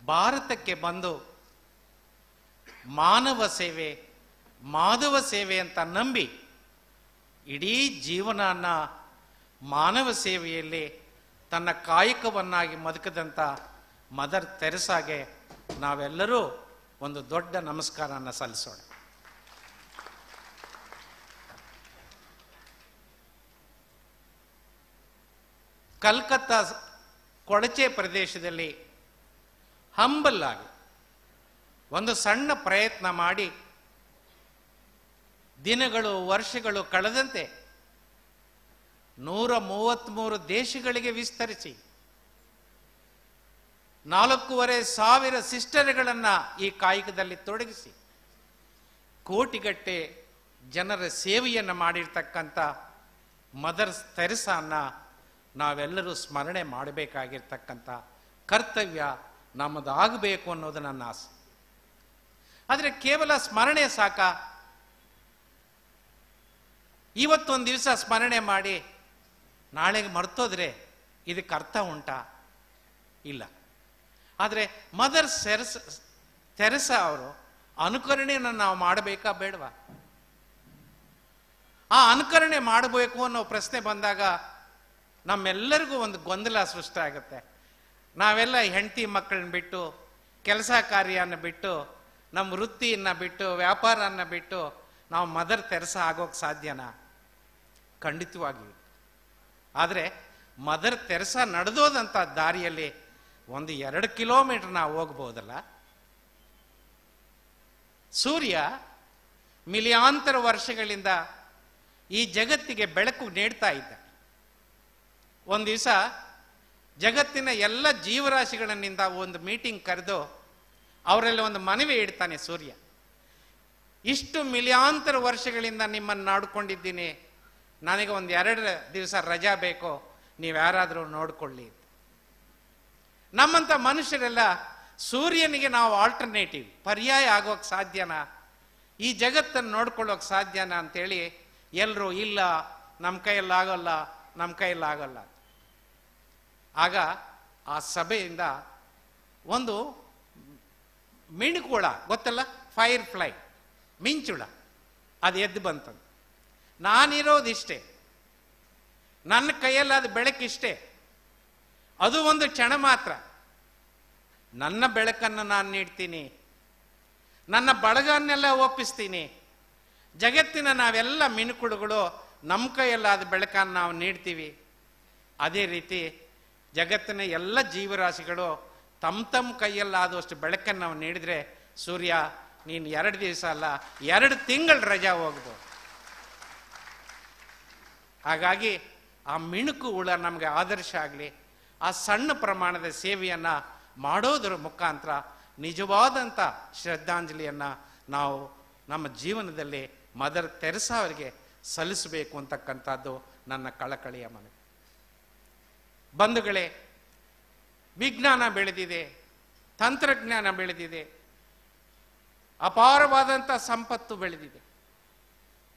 ಭಾರತಕ್ಕೆ ಬಂದು ಮಾನವ ಸೇವೆ, ಮಾಧವ ಸೇವೆ ಅಂತ ನಂಬಿ ಇಡೀ ಜೀವನನ ಮಾನವ ಸೇವೆಯಲ್ಲಿ ತನ್ನ ಕಾಯಕವನ್ನಾಗಿ ಬದುಕಿದಂಥ ಮದರ್ ತೆರೆಸಾಗೆ ನಾವೆಲ್ಲರೂ ಒಂದು ದೊಡ್ಡ ನಮಸ್ಕಾರನ ಸಲ್ಲಿಸೋಣ. ಕಲ್ಕತ್ತಾ ಕೊಳಚೆ ಪ್ರದೇಶದಲ್ಲಿ ಹಂಬಲ್ ಆಗಿ ಒಂದು ಸಣ್ಣ ಪ್ರಯತ್ನ ಮಾಡಿ ದಿನಗಳು ವರ್ಷಗಳು ಕಳೆದಂತೆ 133 ದೇಶಗಳಿಗೆ ವಿಸ್ತರಿಸಿ 4,500 ಸಿಸ್ಟರ್ಗಳನ್ನ ಈ ಕಾಯಕದಲ್ಲಿ ತೊಡಗಿಸಿ ಕೋಟಿಗಟ್ಟೆ ಜನರ ಸೇವೆಯನ್ನು ಮಾಡಿರ್ತಕ್ಕಂಥ ಮದರ್ ತೆರೆಸಾನ್ನ ನಾವೆಲ್ಲರೂ ಸ್ಮರಣೆ ಮಾಡಬೇಕಾಗಿರ್ತಕ್ಕಂಥ ಕರ್ತವ್ಯ ನಮ್ಮದಾಗಬೇಕು ಅನ್ನೋದು ನನ್ನ ಆಸೆ. ಆದರೆ ಕೇವಲ ಸ್ಮರಣೆ ಸಾಕ? ಇವತ್ತೊಂದು ದಿವಸ ಸ್ಮರಣೆ ಮಾಡಿ ನಾಳೆಗೆ ಮರ್ತೋದ್ರೆ ಇದಕ್ಕೆ ಅರ್ಥ ಉಂಟಾ? ಇಲ್ಲ. ಆದರೆ ಮದರ್ ತೆರೆಸಾ ಅವರು ಅನುಕರಣೆಯನ್ನು ನಾವು ಮಾಡಬೇಕಾ ಬೇಡವಾ? ಆ ಅನುಕರಣೆ ಮಾಡಬೇಕು ಅನ್ನೋ ಪ್ರಶ್ನೆ ಬಂದಾಗ ನಮ್ಮೆಲ್ಲರಿಗೂ ಒಂದು ಗೊಂದಲ ಸೃಷ್ಟಿ ಆಗುತ್ತೆ. ನಾವೆಲ್ಲ ಹೆಂಡತಿ ಮಕ್ಕಳನ್ನ ಬಿಟ್ಟು, ಕೆಲಸ ಕಾರ್ಯನ ಬಿಟ್ಟು, ನಮ್ಮ ವೃತ್ತಿಯನ್ನು ಬಿಟ್ಟು, ವ್ಯಾಪಾರನ ಬಿಟ್ಟು ನಾವು ಮದರ್ ತೆರೆಸಾ ಆಗೋಕ್ಕೆ ಸಾಧ್ಯನಾ? ಖಂಡಿತವಾಗಿಯೂ. ಆದರೆ ಮದರ್ ತೆರೆಸಾ ನಡೆದೋದಂಥ ದಾರಿಯಲ್ಲಿ 1-2 ಕಿಲೋಮೀಟರ್ ನಾವು ಹೋಗ್ಬೋದಲ್ಲ. ಸೂರ್ಯ ಮಿಲಿಯಾಂತರ ವರ್ಷಗಳಿಂದ ಈ ಜಗತ್ತಿಗೆ ಬೆಳಕು ನೀಡ್ತಾ ಇದ್ದ. ಒಂದು ದಿವಸ ಜಗತ್ತಿನ ಎಲ್ಲ ಜೀವರಾಶಿಗಳನ್ನಿಂದ ಒಂದು ಮೀಟಿಂಗ್ ಕರೆದು ಅವರಲ್ಲಿ ಒಂದು ಮನವಿ ಇಡ್ತಾನೆ ಸೂರ್ಯ. ಇಷ್ಟು ಮಿಲಿಯಾಂತರ ವರ್ಷಗಳಿಂದ ನಿಮ್ಮನ್ನು ನಾಡ್ಕೊಂಡಿದ್ದೀನಿ, ನನಗೆ 1-2 ದಿವಸ ರಜಾ ಬೇಕು, ನೀವ್ಯಾರಾದರೂ ನೋಡ್ಕೊಳ್ಳಿ. ನಮ್ಮಂಥ ಮನುಷ್ಯರೆಲ್ಲ ಸೂರ್ಯನಿಗೆ ನಾವು ಆಲ್ಟರ್ನೇಟಿವ್, ಪರ್ಯಾಯ ಆಗೋಕ್ಕೆ ಸಾಧ್ಯನಾ? ಈ ಜಗತ್ತನ್ನು ನೋಡ್ಕೊಳ್ಳೋಕೆ ಸಾಧ್ಯನಾ ಅಂತೇಳಿ ಎಲ್ಲರೂ ಇಲ್ಲ, ನಮ್ಮ ಕೈಯಲ್ಲಾಗಲ್ಲ, ನಮ್ಮ ಕೈಯಲ್ಲಾಗಲ್ಲ. ಆಗ ಆ ಸಭೆಯಿಂದ ಒಂದು ಮಿಣುಕುಳ ಗೊತ್ತಲ್ಲ, ಫೈರ್ ಫ್ಲೈ, ಮಿಂಚುಳ, ಅದು ಎದ್ದು ಬಂತಂದು. ನಾನಿರೋದಿಷ್ಟೇ, ನನ್ನ ಕೈಯಲ್ಲಿ ಅದು ಬೆಳಕಿಷ್ಟೇ, ಅದು ಒಂದು ಕ್ಷಣ ಮಾತ್ರ. ನನ್ನ ಬೆಳಕನ್ನು ನಾನು ನೀಡ್ತೀನಿ, ನನ್ನ ಬಳಗನ್ನೆಲ್ಲ ಒಪ್ಪಿಸ್ತೀನಿ. ಜಗತ್ತಿನ ನಾವೆಲ್ಲ ಮಿನುಕುಳುಗಳು ನಮ್ಮ ಕೈಯಲ್ಲಾದ ಬೆಳಕನ್ನು ನಾವು ನೀಡ್ತೀವಿ. ಅದೇ ರೀತಿ ಜಗತ್ತಿನ ಎಲ್ಲ ಜೀವರಾಶಿಗಳು ತಮ್ಮ ಕೈಯಲ್ಲಾದಷ್ಟು ಬೆಳಕನ್ನು ನಾವು ನೀಡಿದ್ರೆ ಸೂರ್ಯ ನೀನು 2 ದಿವಸ ಅಲ್ಲ 2 ತಿಂಗಳ ರಜಾ ಹೋಗ್ಬೋದು. ಹಾಗಾಗಿ ಆ ಮಿಣುಕು ಹುಳ ನಮಗೆ ಆದರ್ಶ ಆಗಲಿ. ಆ ಸಣ್ಣ ಪ್ರಮಾಣದ ಸೇವೆಯನ್ನು ಮಾಡೋದರ ಮುಖಾಂತರ ನಿಜವಾದಂಥ ಶ್ರದ್ಧಾಂಜಲಿಯನ್ನು ನಾವು ನಮ್ಮ ಜೀವನದಲ್ಲಿ ಮದರ್ ತೆರೆಸಾ ಅವರಿಗೆ ಸಲ್ಲಿಸಬೇಕು ಅಂತಕ್ಕಂಥದ್ದು ನನ್ನ ಕಳಕಳಿಯ ಮನವಿ. ಬಂಧುಗಳೇ, ವಿಜ್ಞಾನ ಬೆಳೆದಿದೆ, ತಂತ್ರಜ್ಞಾನ ಬೆಳೆದಿದೆ, ಅಪಾರವಾದಂಥ ಸಂಪತ್ತು ಬೆಳೆದಿದೆ.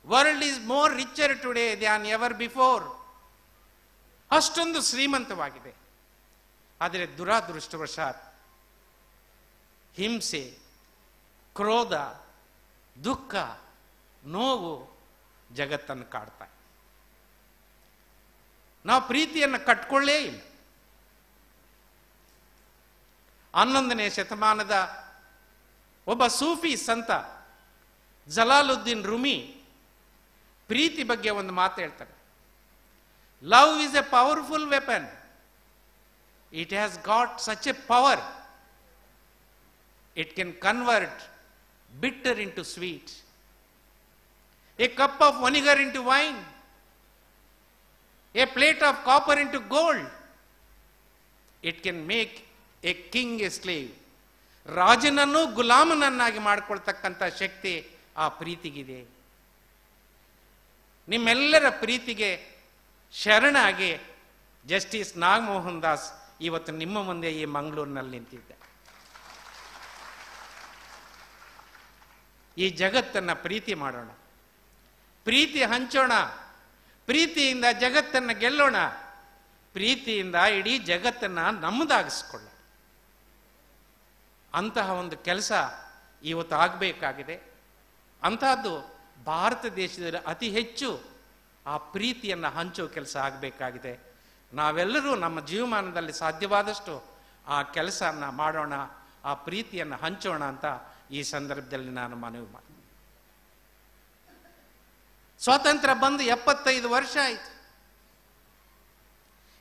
World is more richer today than ever before. ಅಷ್ಟೊಂದು ಶ್ರೀಮಂತವಾಗಿದೆ. ಆದರೆ ದುರಾದೃಷ್ಟವಶಾತ್ ಹಿಂಸೆ, ಕ್ರೋಧ, ದುಃಖ, ನೋವು ಜಗತ್ತನ್ನು ಕಾಡ್ತಾ. ನಾವು ಪ್ರೀತಿಯನ್ನು ಕಟ್ಕೊಳ್ಳೇ ಇಲ್ಲ. 11ನೇ ಶತಮಾನದ ಒಬ್ಬ ಸೂಫಿ ಸಂತ ಜಲಾಲುದ್ದೀನ್ ರೂಮಿ ಪ್ರೀತಿ ಬಗ್ಗೆ ಒಂದು ಮಾತು ಹೇಳ್ತಾರೆ. Love is a powerful weapon. It has got such a power. It can convert bitter into sweet, a cup of vinegar into wine, a plate of copper into gold. It can make a king a slave. ರಾಜನನ್ನು ಗುಲಾಮನನ್ನಾಗಿ ಮಾಡಿಕೊಳ್ತಕ್ಕಂಥ ಶಕ್ತಿ ಆ ಪ್ರೀತಿಗಿದೆ. ನಿಮ್ಮೆಲ್ಲರ ಪ್ರೀತಿಗೆ ಶರಣಾಗಿ justice Nagamohan Das ಇವತ್ತು ನಿಮ್ಮ ಮುಂದೆ ಈ ಮಂಗಳೂರಿನಲ್ಲಿ ನಿಂತಿದ್ದೆ. ಈ ಜಗತ್ತನ್ನು ಪ್ರೀತಿ ಮಾಡೋಣ, ಪ್ರೀತಿ ಹಂಚೋಣ, ಪ್ರೀತಿಯಿಂದ ಜಗತ್ತನ್ನು ಗೆಲ್ಲೋಣ, ಪ್ರೀತಿಯಿಂದ ಇಡೀ ಜಗತ್ತನ್ನು ನಮ್ಮದಾಗಿಸ್ಕೊಳ್ಳೋಣ. ಅಂತಹ ಒಂದು ಕೆಲಸ ಇವತ್ತು ಆಗಬೇಕಾಗಿದೆ. ಅಂತಹದ್ದು ಭಾರತ ದೇಶದಲ್ಲಿ ಅತಿ ಹೆಚ್ಚು ಆ ಪ್ರೀತಿಯನ್ನು ಹಂಚೋ ಕೆಲಸ ಆಗಬೇಕಾಗಿದೆ. ನಾವೆಲ್ಲರೂ ನಮ್ಮ ಜೀವಮಾನದಲ್ಲಿ ಸಾಧ್ಯವಾದಷ್ಟು ಆ ಕೆಲಸನ ಮಾಡೋಣ, ಆ ಪ್ರೀತಿಯನ್ನು ಹಂಚೋಣ ಅಂತ ಈ ಸಂದರ್ಭದಲ್ಲಿ ನಾನು ಮನವಿ ಮಾಡಿ. ಸ್ವಾತಂತ್ರ್ಯ ಬಂದು 75 ವರ್ಷ ಆಯಿತು.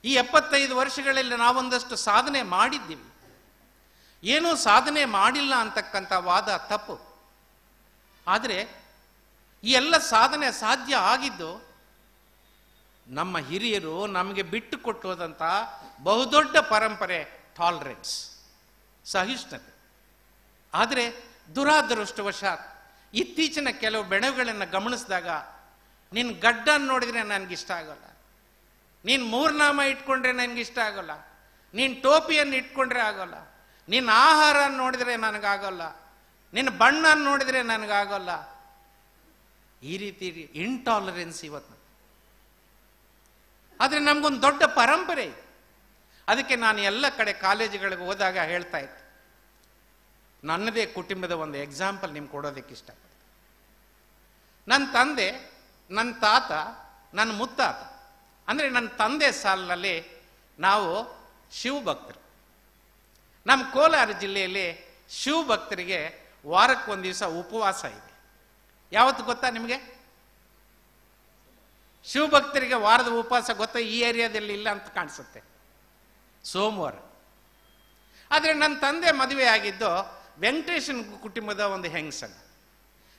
ಈ 75 ವರ್ಷಗಳಲ್ಲಿ ನಾವೊಂದಷ್ಟು ಸಾಧನೆ ಮಾಡಿದ್ದೀವಿ. ಏನೂ ಸಾಧನೆ ಮಾಡಿಲ್ಲ ಅಂತಕ್ಕಂಥ ವಾದ ತಪ್ಪು. ಆದರೆ ಈ ಎಲ್ಲ ಸಾಧನೆ ಸಾಧ್ಯ ಆಗಿದ್ದು ನಮ್ಮ ಹಿರಿಯರು ನಮಗೆ ಬಿಟ್ಟು ಕೊಟ್ಟುವುದಂಥ ಬಹುದೊಡ್ಡ ಪರಂಪರೆ ಟಾಲರೆನ್ಸ್, ಸಹಿಷ್ಣುತೆ. ಆದರೆ ದುರಾದೃಷ್ಟವಶಾತ್ ಇತ್ತೀಚಿನ ಕೆಲವು ಬೆಳವುಗಳನ್ನು ಗಮನಿಸಿದಾಗ, ನಿನ್ನ ಗಡ್ಡ ನೋಡಿದರೆ ನನಗಿಷ್ಟ ಆಗೋಲ್ಲ, ನೀನು ಮೂರ್ನಾಮ ಇಟ್ಕೊಂಡ್ರೆ ನನಗಿಷ್ಟ ಆಗೋಲ್ಲ, ನೀನು ಟೋಪಿಯನ್ನು ಇಟ್ಕೊಂಡ್ರೆ ಆಗೋಲ್ಲ, ನಿನ್ನ ಆಹಾರ ನೋಡಿದರೆ ನನಗಾಗೋಲ್ಲ, ನಿನ್ನ ಬಣ್ಣ ನೋಡಿದರೆ ನನಗಾಗೋಲ್ಲ. ಈ ರೀತಿ ಇಂಟಾಲರೆನ್ಸ್ ಇವತ್ತು. ಆದರೆ ನಮಗೊಂದು ದೊಡ್ಡ ಪರಂಪರೆ ಇದೆ. ಅದಕ್ಕೆ ನಾನು ಎಲ್ಲ ಕಡೆ ಕಾಲೇಜುಗಳಿಗೆ ಹೋದಾಗ ಹೇಳ್ತಾ ಇದ್ದೆ, ನನ್ನದೇ ಕುಟುಂಬದ ಒಂದು ಎಕ್ಸಾಂಪಲ್ ನಿಮ್ಗೆ ಕೊಡೋದಕ್ಕೆ ಇಷ್ಟಪಡ್ತೀನಿ. ನನ್ನ ತಂದೆ, ನನ್ನ ತಾತ, ನನ್ನ ಮುತ್ತಾತ, ಅಂದರೆ ನನ್ನ ತಂದೆ ಸಾಲಿನಲ್ಲಿ ನಾವು ಶಿವಭಕ್ತರು. ನಮ್ಮ ಕೋಲಾರ ಜಿಲ್ಲೆಯಲ್ಲಿ ಶಿವಭಕ್ತರಿಗೆ ವಾರಕ್ಕೊಂದು ದಿವಸ ಉಪವಾಸ ಇದೆ. ಯಾವತ್ತು ಗೊತ್ತಾ ನಿಮಗೆ? ಶಿವಭಕ್ತರಿಗೆ ವಾರದ ಉಪವಾಸ ಗೊತ್ತಾ? ಈ ಏರಿಯಾದಲ್ಲಿ ಇಲ್ಲ ಅಂತ ಕಾಣಿಸುತ್ತೆ, ಸೋಮವಾರ. ಆದರೆ ನನ್ನ ತಂದೆ ಮದುವೆ ಆಗಿದ್ದು ವೆಂಕಟೇಶನ್ ಕುಟುಂಬದ ಒಂದು ಹೆಂಗಸನ್ನು.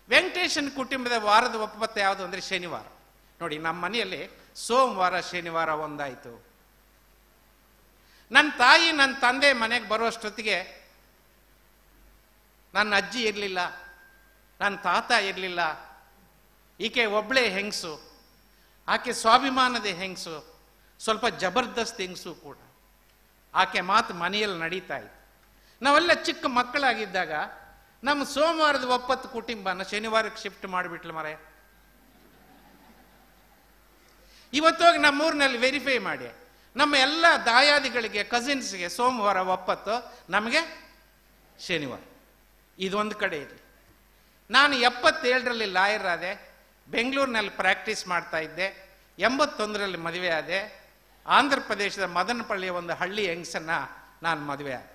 ವೆಂಕಟೇಶನ್ ಕುಟುಂಬದ ವಾರದ ಉಪವಾಸ ಯಾವುದು ಅಂದರೆ ಶನಿವಾರ. ನೋಡಿ, ನಮ್ಮ ಮನೆಯಲ್ಲಿ ಸೋಮವಾರ ಶನಿವಾರ ಒಂದಾಯಿತು. ನನ್ನ ತಾಯಿ ನನ್ನ ತಂದೆ ಮನೆಗೆ ಬರೋಷ್ಟೊತ್ತಿಗೆ ನನ್ನ ಅಜ್ಜಿ ಇರಲಿಲ್ಲ, ನನ್ನ ತಾತ ಇರಲಿಲ್ಲ. ಈಕೆ ಒಬ್ಬಳೇ ಹೆಂಗಸು. ಆಕೆ ಸ್ವಾಭಿಮಾನದ ಹೆಂಗಸು, ಸ್ವಲ್ಪ ಜಬರ್ದಸ್ತ್ ಹೆಂಗಸು ಕೂಡ. ಆಕೆ ಮಾತು ಮನೆಯಲ್ಲಿ ನಡೀತಾ ಇತ್ತು. ನಾವೆಲ್ಲ ಚಿಕ್ಕ ಮಕ್ಕಳಾಗಿದ್ದಾಗ ನಮ್ಮ ಸೋಮವಾರದ ಒಪ್ಪತ್ತು ಕುಟುಂಬನ ಶನಿವಾರಕ್ಕೆ ಶಿಫ್ಟ್ ಮಾಡಿಬಿಟ್ಲು ಮರೆ. ಇವತ್ತೋಗಿ ನಮ್ಮೂರಿನಲ್ಲಿ ವೆರಿಫೈ ಮಾಡಿ, ನಮ್ಮ ಎಲ್ಲ ದಾಯಾದಿಗಳಿಗೆ, ಕಸಿನ್ಸ್ಗೆ ಸೋಮವಾರ ಒಪ್ಪತ್ತು, ನಮಗೆ ಶನಿವಾರ. ಇದೊಂದು ಕಡೆ ಇರಲಿ. ನಾನು 77ರಲ್ಲಿ ಲಾಯರ್ ಆದೆ, ಬೆಂಗಳೂರಿನಲ್ಲಿ ಪ್ರಾಕ್ಟೀಸ್ ಮಾಡ್ತಾ ಇದ್ದೆ. 81ರಲ್ಲಿ ಮದುವೆ ಆದೆ. ಆಂಧ್ರ ಪ್ರದೇಶದ ಮದನಪಳ್ಳಿಯ ಒಂದು ಹಳ್ಳಿ ಹೆಂಗಸನ್ನ ನಾನು ಮದುವೆ ಆದೆ.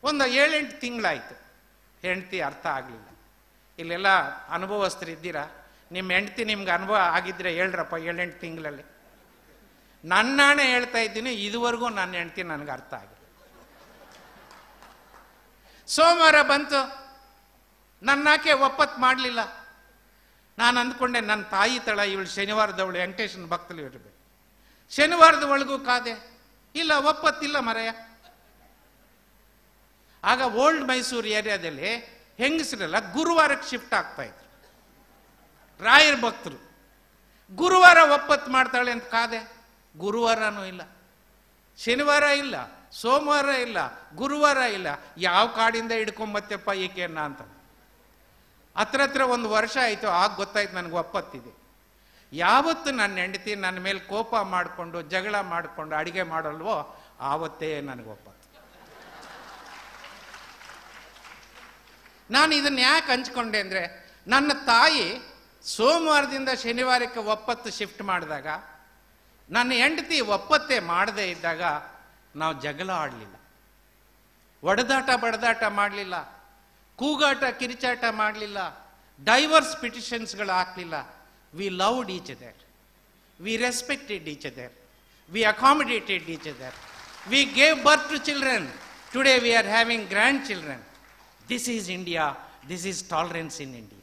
ಒಂದು 7-8 ತಿಂಗಳಾಯಿತು. ಹೆಂಡತಿ ಅರ್ಥ ಆಗಲಿಲ್ಲ. ಇಲ್ಲೆಲ್ಲ ಅನುಭವಸ್ಥರಿದ್ದೀರಾ, ನಿಮ್ಮ ಹೆಂಡತಿ ನಿಮ್ಗೆ ಅನುಭವ ಆಗಿದ್ರೆ ಹೇಳ್ರಪ್ಪ. 7-8 ತಿಂಗಳಲ್ಲಿ ನನ್ನಾಣೆ ಹೇಳ್ತಾ ಇದ್ದೀನಿ, ಇದುವರೆಗೂ ನನ್ನ ಹೆಂಡತಿ ನನಗೆ ಅರ್ಥ ಆಗಿಲ್ಲ. ಸೋಮವಾರ ಬಂತು, ನನ್ನಾಕೆ ಒಪ್ಪತ್ತು ಮಾಡಲಿಲ್ಲ. ನಾನು ಅಂದ್ಕೊಂಡೆ ನನ್ನ ತಾಯಿ ತಳ ಇವಳು ಶನಿವಾರದವಳು, ವೆಂಕಟೇಶನ್ ಭಕ್ತಲು ಇರಬೇಕು. ಶನಿವಾರದ ಒಳಗೂ ಕಾದೆ, ಇಲ್ಲ ಒಪ್ಪತ್ತಿಲ್ಲ ಮರೆಯ. ಆಗ ಓಲ್ಡ್ ಮೈಸೂರು ಏರಿಯಾದಲ್ಲಿ ಹೆಂಗಸರೆಲ್ಲ ಗುರುವಾರಕ್ಕೆ ಶಿಫ್ಟ್ ಆಗ್ತಾ ಇದ್ರು. ರಾಯರ ಭಕ್ತರು ಗುರುವಾರ ಒಪ್ಪತ್ತು ಮಾಡ್ತಾಳೆ ಅಂತ ಕಾದೆ. ಗುರುವಾರನೂ ಇಲ್ಲ, ಶನಿವಾರ ಇಲ್ಲ, ಸೋಮವಾರ ಇಲ್ಲ, ಗುರುವಾರ ಇಲ್ಲ. ಯಾವ ಕಾಡಿಂದ ಹಿಡ್ಕೊಂಬತ್ತಪ್ಪ ಈಕೆಯನ್ನ ಅಂತ. ಹತ್ರ ಒಂದು ವರ್ಷ ಆಯಿತು. ಆಗ ಗೊತ್ತಾಯ್ತು ನನಗೆ ಒಪ್ಪತ್ತಿದೆ. ಯಾವತ್ತು ನನ್ನ ಹೆಂಡತಿ ನನ್ನ ಮೇಲೆ ಕೋಪ ಮಾಡಿಕೊಂಡು ಜಗಳ ಮಾಡಿಕೊಂಡು ಅಡಿಗೆ ಮಾಡಲ್ವೋ ಆವತ್ತೇ ನನಗೆ ಒಪ್ಪತ್ತು. ನಾನು ಇದನ್ನು ಯಾಕೆ ಹಂಚ್ಕೊಂಡೆ ಅಂದರೆ, ನನ್ನ ತಾಯಿ ಸೋಮವಾರದಿಂದ ಶನಿವಾರಕ್ಕೆ ಒಪ್ಪತ್ತು ಶಿಫ್ಟ್ ಮಾಡಿದಾಗ, ನನ್ನ ಹೆಂಡತಿ ಒಪ್ಪತ್ತೇ ಮಾಡದೇ ಇದ್ದಾಗ ನಾವು ಜಗಳ ಆಡಲಿಲ್ಲ, ಒಡೆದಾಟ ಬಡದಾಟ ಮಾಡಲಿಲ್ಲ, ಕೂಗಾಟ ಕಿರಿಚಾಟ ಮಾಡಲಿಲ್ಲ, ಡೈವರ್ಸ್ ಪಿಟಿಷನ್ಸ್ಗಳು ಹಾಕಲಿಲ್ಲ. We loved each other, we respected each other, we accommodated each other, we gave birth to children. Today we are having grand children. This is India, this is tolerance in India.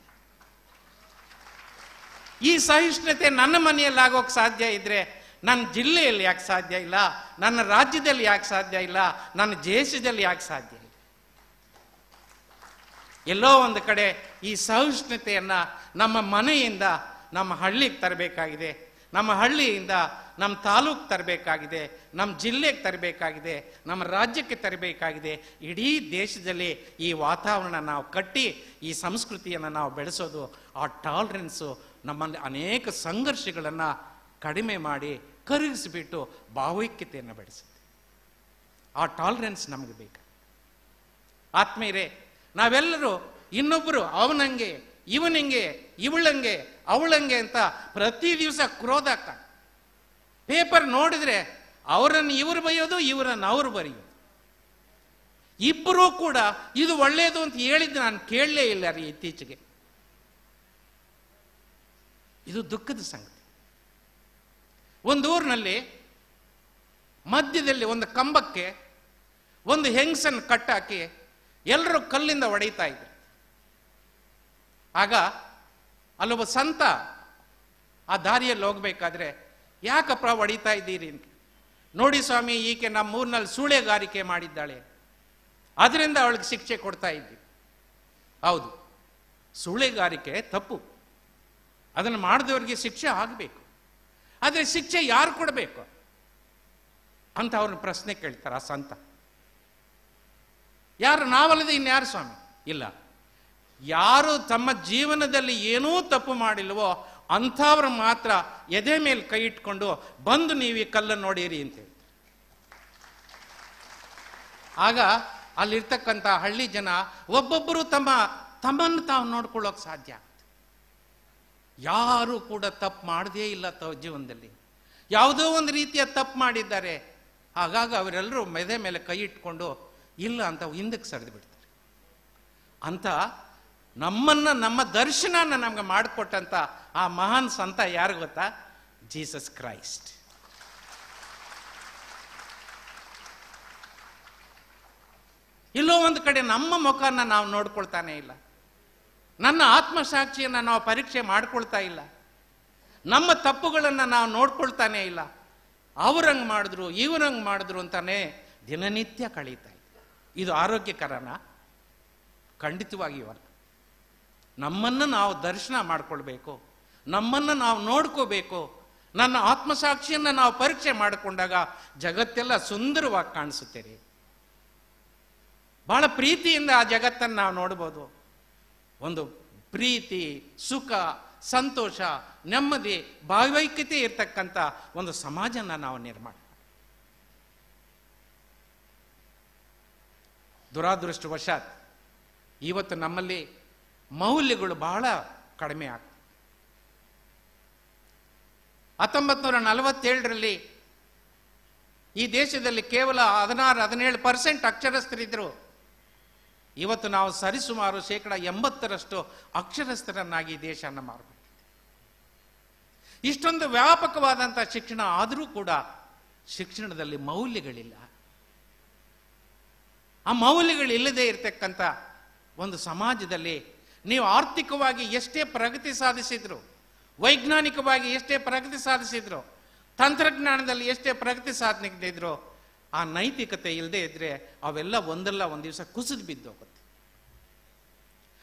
ಈ ಸಹಿಷ್ಣುತೆ ನನ್ನ ಮನೆಯಲ್ಲಿ ಆಗೋಕ್ಕೆ ಸಾಧ್ಯ ಇದ್ರೆ ನನ್ನ ಜಿಲ್ಲೆಯಲ್ಲಿ ಯಾಕೆ ಸಾಧ್ಯ ಇಲ್ಲ? ನನ್ನ ರಾಜ್ಯದಲ್ಲಿ ಯಾಕೆ ಸಾಧ್ಯ ಇಲ್ಲ? ನನ್ನ ದೇಶದಲ್ಲಿ ಯಾಕೆ ಸಾಧ್ಯ ಇಲ್ಲ? ಎಲ್ಲೋ ಒಂದು ಕಡೆ ಈ ಸಹಿಷ್ಣುತೆಯನ್ನ ನಮ್ಮ ಮನೆಯಿಂದ ನಮ್ಮ ಹಳ್ಳಿಗೆ ತರಬೇಕಾಗಿದೆ, ನಮ್ಮ ಹಳ್ಳಿಯಿಂದ ನಮ್ಮ ತಾಲೂಕು ತರಬೇಕಾಗಿದೆ, ನಮ್ಮ ಜಿಲ್ಲೆಗೆ ತರಬೇಕಾಗಿದೆ, ನಮ್ಮ ರಾಜ್ಯಕ್ಕೆ ತರಬೇಕಾಗಿದೆ. ಇಡೀ ದೇಶದಲ್ಲಿ ಈ ವಾತಾವರಣ ನಾವು ಕಟ್ಟಿ ಈ ಸಂಸ್ಕೃತಿಯನ್ನು ನಾವು ಬೆಳೆಸೋದು. ಆ ಟಾಲರೆನ್ಸು ನಮ್ಮಲ್ಲಿ ಅನೇಕ ಸಂಘರ್ಷಗಳನ್ನು ಕಡಿಮೆ ಮಾಡಿ ಕರಗಿಸಿಬಿಟ್ಟು ಭಾವೈಕ್ಯತೆಯನ್ನು ಬೆಳೆಸುತ್ತೆ. ಆ ಟಾಲರೆನ್ಸ್ ನಮಗೆ ಬೇಕು. ಆತ್ಮೀಯರೇ, ನಾವೆಲ್ಲರೂ ಇನ್ನೊಬ್ಬರು ಅವನಂಗೆ, ಇವನಿಂಗೆ, ಇವಳಂಗೆ, ಅವಳಂಗೆ ಅಂತ ಪ್ರತಿ ದಿವಸ ಕ್ರೋಧ. ಪೇಪರ್ ನೋಡಿದ್ರೆ ಅವರನ್ನು ಇವರು ಬೈಯೋದು, ಇವರನ್ನು ಅವರು ಬರೆಯೋದು. ಇಬ್ಬರೂ ಕೂಡ ಇದು ಒಳ್ಳೆಯದು ಅಂತ ಹೇಳಿದ್ದು ನಾನು ಕೇಳಲೇ ಇಲ್ಲ ರೀ ಇತ್ತೀಚೆಗೆ. ಇದು ದುಃಖದ ಸಂಗತಿ. ಒಂದು ಊರಿನಲ್ಲಿ ಮಧ್ಯದಲ್ಲಿ ಒಂದು ಕಂಬಕ್ಕೆ ಒಂದು ಹೆಂಗಸನ್ನು ಕಟ್ಟಾಕಿ ಎಲ್ಲರೂ ಕಲ್ಲಿಂದ ಹೊಡೆಯುತ್ತಾ ಇದ್ರು. ಆಗ ಅಲ್ಲೊಬ್ಬ ಸಂತ ಆ ದಾರಿಯಲ್ಲಿ ಹೋಗ್ಬೇಕಾದ್ರೆ, ಯಾಕಪ್ಪ ಹೊಡಿತಾ ಇದ್ದೀರಿ ಅಂತ. ನೋಡಿ ಸ್ವಾಮಿ, ಈಕೆ ನಮ್ಮ ಊರಿನಲ್ಲಿ ಸೂಳೆಗಾರಿಕೆ ಮಾಡಿದ್ದಾಳೆ, ಅದರಿಂದ ಅವಳಿಗೆ ಶಿಕ್ಷೆ ಕೊಡ್ತಾ ಇದ್ವಿ. ಹೌದು, ಸೂಳೆಗಾರಿಕೆ ತಪ್ಪು, ಅದನ್ನು ಮಾಡಿದವರಿಗೆ ಶಿಕ್ಷೆ ಆಗಬೇಕು. ಆದರೆ ಶಿಕ್ಷೆ ಯಾರು ಕೊಡಬೇಕು ಅಂತ ಅವ್ರನ್ನ ಪ್ರಶ್ನೆ ಕೇಳ್ತಾರೆ ಆ ಸಂತ. ಯಾರು? ನಾವಲ್ಲದೆ ಇನ್ಯಾರು ಸ್ವಾಮಿ? ಇಲ್ಲ, ಯಾರು ತಮ್ಮ ಜೀವನದಲ್ಲಿ ಏನೂ ತಪ್ಪು ಮಾಡಿಲ್ವೋ ಅಂಥವ್ರು ಮಾತ್ರ ಎದೆ ಮೇಲೆ ಕೈ ಇಟ್ಕೊಂಡು ಬಂದು ನೀವು ಈ ಕಲ್ಲನ್ನು ನೋಡಿರಿ ಅಂತ ಹೇಳ್ತಾರೆ. ಆಗ ಅಲ್ಲಿರ್ತಕ್ಕಂಥ ಹಳ್ಳಿ ಜನ ಒಬ್ಬೊಬ್ಬರು ತಮ್ಮನ್ನು ತಾವು ನೋಡ್ಕೊಳ್ಳೋಕೆ ಸಾಧ್ಯ ಆಗುತ್ತೆ. ಯಾರು ಕೂಡ ತಪ್ಪು ಮಾಡದೇ ಇಲ್ಲ ಜೀವನದಲ್ಲಿ, ಯಾವುದೋ ಒಂದು ರೀತಿಯ ತಪ್ಪು ಮಾಡಿದ್ದಾರೆ. ಹಾಗಾಗಿ ಅವರೆಲ್ಲರೂ ಮೆದೆ ಮೇಲೆ ಕೈ ಇಟ್ಕೊಂಡು ಇಲ್ಲ ಅಂತ ಹಿಂದಕ್ಕೆ ಸರಿದು ಬಿಡ್ತಾರೆ. ಅಂತ ನಮ್ಮನ್ನ, ನಮ್ಮ ದರ್ಶನನ ನಮ್ಗೆ ಮಾಡಿಕೊಟ್ಟಂತ ಆ ಮಹಾನ್ ಸಂತ ಯಾರು ಗೊತ್ತಾ? Jesus Christ. ಇಲ್ಲೋ ಒಂದು ಕಡೆ ನಮ್ಮ ಮುಖನ ನಾವು ನೋಡ್ಕೊಳ್ತಾನೆ ಇಲ್ಲ, ನನ್ನ ಆತ್ಮಸಾಕ್ಷಿಯನ್ನು ನಾವು ಪರೀಕ್ಷೆ ಮಾಡ್ಕೊಳ್ತಾ ಇಲ್ಲ, ನಮ್ಮ ತಪ್ಪುಗಳನ್ನು ನಾವು ನೋಡ್ಕೊಳ್ತಾನೆ ಇಲ್ಲ. ಅವ್ರಂಗೆ ಮಾಡಿದ್ರು, ಇವ್ರಂಗೆ ಮಾಡಿದ್ರು ಅಂತಾನೆ ದಿನನಿತ್ಯ ಕಳೀತಾ ಇದೆ. ಇದು ಆರೋಗ್ಯಕರನಾ? ಖಂಡಿತವಾಗಿಯೂ ಅಲ್ಲ. ನಮ್ಮನ್ನು ನಾವು ದರ್ಶನ ಮಾಡ್ಕೊಳ್ಬೇಕು, ನಮ್ಮನ್ನು ನಾವು ನೋಡ್ಕೋಬೇಕು. ನನ್ನ ಆತ್ಮಸಾಕ್ಷಿಯನ್ನು ನಾವು ಪರೀಕ್ಷೆ ಮಾಡಿಕೊಂಡಾಗ ಜಗತ್ತೆಲ್ಲ ಸುಂದರವಾಗಿ ಕಾಣಿಸುತ್ತೆ ರೀ. ಬಹಳ ಪ್ರೀತಿಯಿಂದ ಆ ಜಗತ್ತನ್ನು ನಾವು ನೋಡ್ಬೋದು. ಒಂದು ಪ್ರೀತಿ, ಸುಖ, ಸಂತೋಷ, ನೆಮ್ಮದಿ, ಭಾವೈಕ್ಯತೆ ಇರ್ತಕ್ಕಂಥ ಒಂದು ಸಮಾಜನ ನಾವು ನಿರ್ಮಾಣ. ದುರಾದೃಷ್ಟವಶಾತ್ ಇವತ್ತು ನಮ್ಮಲ್ಲಿ ಮೌಲ್ಯಗಳು ಬಹಳ ಕಡಿಮೆ ಆಗ್ತವೆ. 1947ರಲ್ಲಿ ಈ ದೇಶದಲ್ಲಿ ಕೇವಲ 16-17% ಅಕ್ಷರಸ್ಥರಿದ್ದರು. ಇವತ್ತು ನಾವು ಸರಿಸುಮಾರು 80% ಅಕ್ಷರಸ್ಥರನ್ನಾಗಿ ದೇಶವನ್ನು ಮಾರ್ಬಿಟ್ಟಿದೆ. ಇಷ್ಟೊಂದು ವ್ಯಾಪಕವಾದಂಥ ಶಿಕ್ಷಣ ಆದರೂ ಕೂಡ ಶಿಕ್ಷಣದಲ್ಲಿ ಮೌಲ್ಯಗಳಿಲ್ಲ. ಆ ಮೌಲ್ಯಗಳಿಲ್ಲದೆ ಇರತಕ್ಕಂಥ ಒಂದು ಸಮಾಜದಲ್ಲಿ ನೀವು ಆರ್ಥಿಕವಾಗಿ ಎಷ್ಟೇ ಪ್ರಗತಿ ಸಾಧಿಸಿದ್ರು, ವೈಜ್ಞಾನಿಕವಾಗಿ ಎಷ್ಟೇ ಪ್ರಗತಿ ಸಾಧಿಸಿದ್ರು, ತಂತ್ರಜ್ಞಾನದಲ್ಲಿ ಎಷ್ಟೇ ಪ್ರಗತಿ ಸಾಧಿಸಿದ್ರು, ಆ ನೈತಿಕತೆ ಇಲ್ಲದೆ ಇದ್ರೆ ಅವೆಲ್ಲ ಒಂದಲ್ಲ ಒಂದು ದಿವಸ ಕುಸಿದು ಬಿದ್ದೋಗುತ್ತೆ.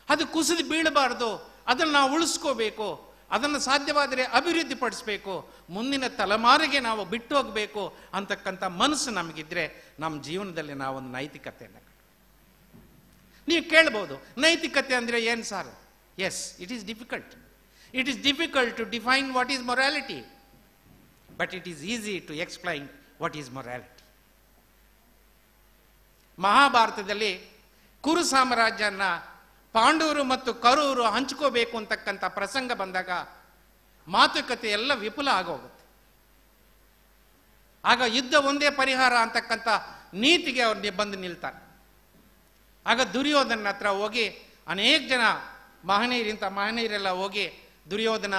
ಅದು ಕುಸಿದು ಬೀಳಬಾರ್ದು, ಅದನ್ನು ನಾವು ಉಳಿಸ್ಕೋಬೇಕು, ಅದನ್ನು ಸಾಧ್ಯವಾದರೆ ಅಭಿವೃದ್ಧಿ ಪಡಿಸ್ಬೇಕು, ಮುಂದಿನ ತಲೆಮಾರಿಗೆ ನಾವು ಬಿಟ್ಟು ಹೋಗಬೇಕು ಅಂತಕ್ಕಂಥ ಮನಸ್ಸು ನಮಗಿದ್ರೆ ನಮ್ಮ ಜೀವನದಲ್ಲಿ ನಾವೊಂದು ನೈತಿಕತೆಯನ್ನು. ನೀವು ಕೇಳ್ಬೋದು, ನೈತಿಕತೆ ಅಂದರೆ ಏನು sir? Yes, it is difficult. It is difficult to define what is morality, but it is easy to explain what is morality. ಮಹಾಭಾರತದಲ್ಲಿ ಕುರು ಸಾಮ್ರಾಜ್ಯನ ಪಾಂಡವರು ಮತ್ತು ಕೌರವರು ಹಂಚ್ಕೋಬೇಕು ಅಂತಕ್ಕಂಥ ಪ್ರಸಂಗ ಬಂದಾಗ ಮಾತುಕತೆ ಎಲ್ಲ ವಿಫಲ ಆಗೋಗುತ್ತೆ. ಆಗ ಯುದ್ಧ ಒಂದೇ ಪರಿಹಾರ ಅಂತಕ್ಕಂಥ ನೀತಿಗೆ ಅವ್ರು ಬಂದು ನಿಲ್ತಾರೆ. ಆಗ ದುರ್ಯೋಧನ ಹತ್ರ ಹೋಗಿ ಅನೇಕ ಜನ ಮಹನೀಯರೆಲ್ಲ ಹೋಗಿ, ದುರ್ಯೋಧನ,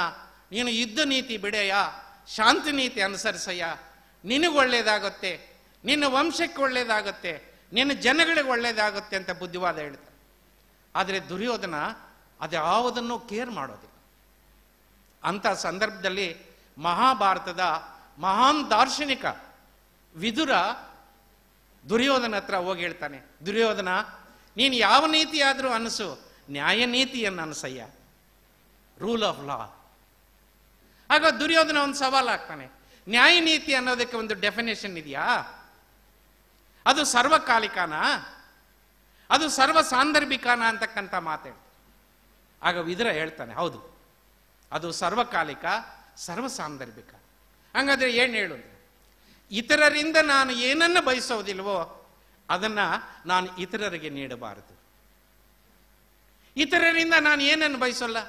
ನೀನು ಯುದ್ಧ ನೀತಿ ಬಿಡೆಯ, ಶಾಂತಿ ನೀತಿ ಅನುಸರಿಸಯ್ಯ, ನಿನಗೆ ಒಳ್ಳೇದಾಗುತ್ತೆ, ನಿನ್ನ ವಂಶಕ್ಕೆ ಒಳ್ಳೇದಾಗುತ್ತೆ, ನಿನ್ನ ಜನಗಳಿಗೆ ಒಳ್ಳೇದಾಗುತ್ತೆ ಅಂತ ಬುದ್ಧಿವಾದ ಹೇಳ್ತಾರೆ. ಆದರೆ ದುರ್ಯೋಧನ ಅದ್ಯಾವುದನ್ನು ಕೇರ್ ಮಾಡೋದಿಲ್ಲ. ಅಂಥ ಸಂದರ್ಭದಲ್ಲಿ ಮಹಾಭಾರತದ ಮಹಾನ್ ದಾರ್ಶನಿಕ ವಿದುರ ದುರ್ಯೋಧನ ಹತ್ರ ಹೋಗಿ ಹೇಳ್ತಾನೆ, ದುರ್ಯೋಧನ, ನೀನು ಯಾವ ನೀತಿ ಆದರೂ ಅನಿಸು, ನ್ಯಾಯ ನೀತಿಯನ್ನು ಅನಿಸಯ್ಯ, ರೂಲ್ ಆಫ್ ಲಾ. ಆಗ ದುರ್ಯೋಧನ ಒಂದು ಸವಾಲು ಹಾಕ್ತಾನೆ, ನ್ಯಾಯ ನೀತಿ ಅನ್ನೋದಕ್ಕೆ ಒಂದು ಡೆಫಿನೇಷನ್ ಇದೆಯಾ? ಅದು ಸರ್ವಕಾಲಿಕಾನ, ಅದು ಸರ್ವ ಸಾಂದರ್ಭಿಕಾನ ಅಂತಕ್ಕಂಥ ಮಾತಾಡ್ತಾರೆ. ಆಗ ವಿದುರ ಹೇಳ್ತಾನೆ, ಹೌದು, ಅದು ಸರ್ವಕಾಲಿಕ, ಸರ್ವ ಸಾಂದರ್ಭಿಕ. ಹಂಗಾದ್ರೆ ಏನು ಹೇಳು? ಇತರರಿಂದ ನಾನು ಏನನ್ನು ಬಯಸೋದಿಲ್ವೋ ಅದನ್ನ ನಾನು ಇತರರಿಗೆ ನೀಡಬಾರದು. ಇತರರಿಂದ ನಾನು ಏನನ್ನು ಬಯಸೋಲ್ಲ.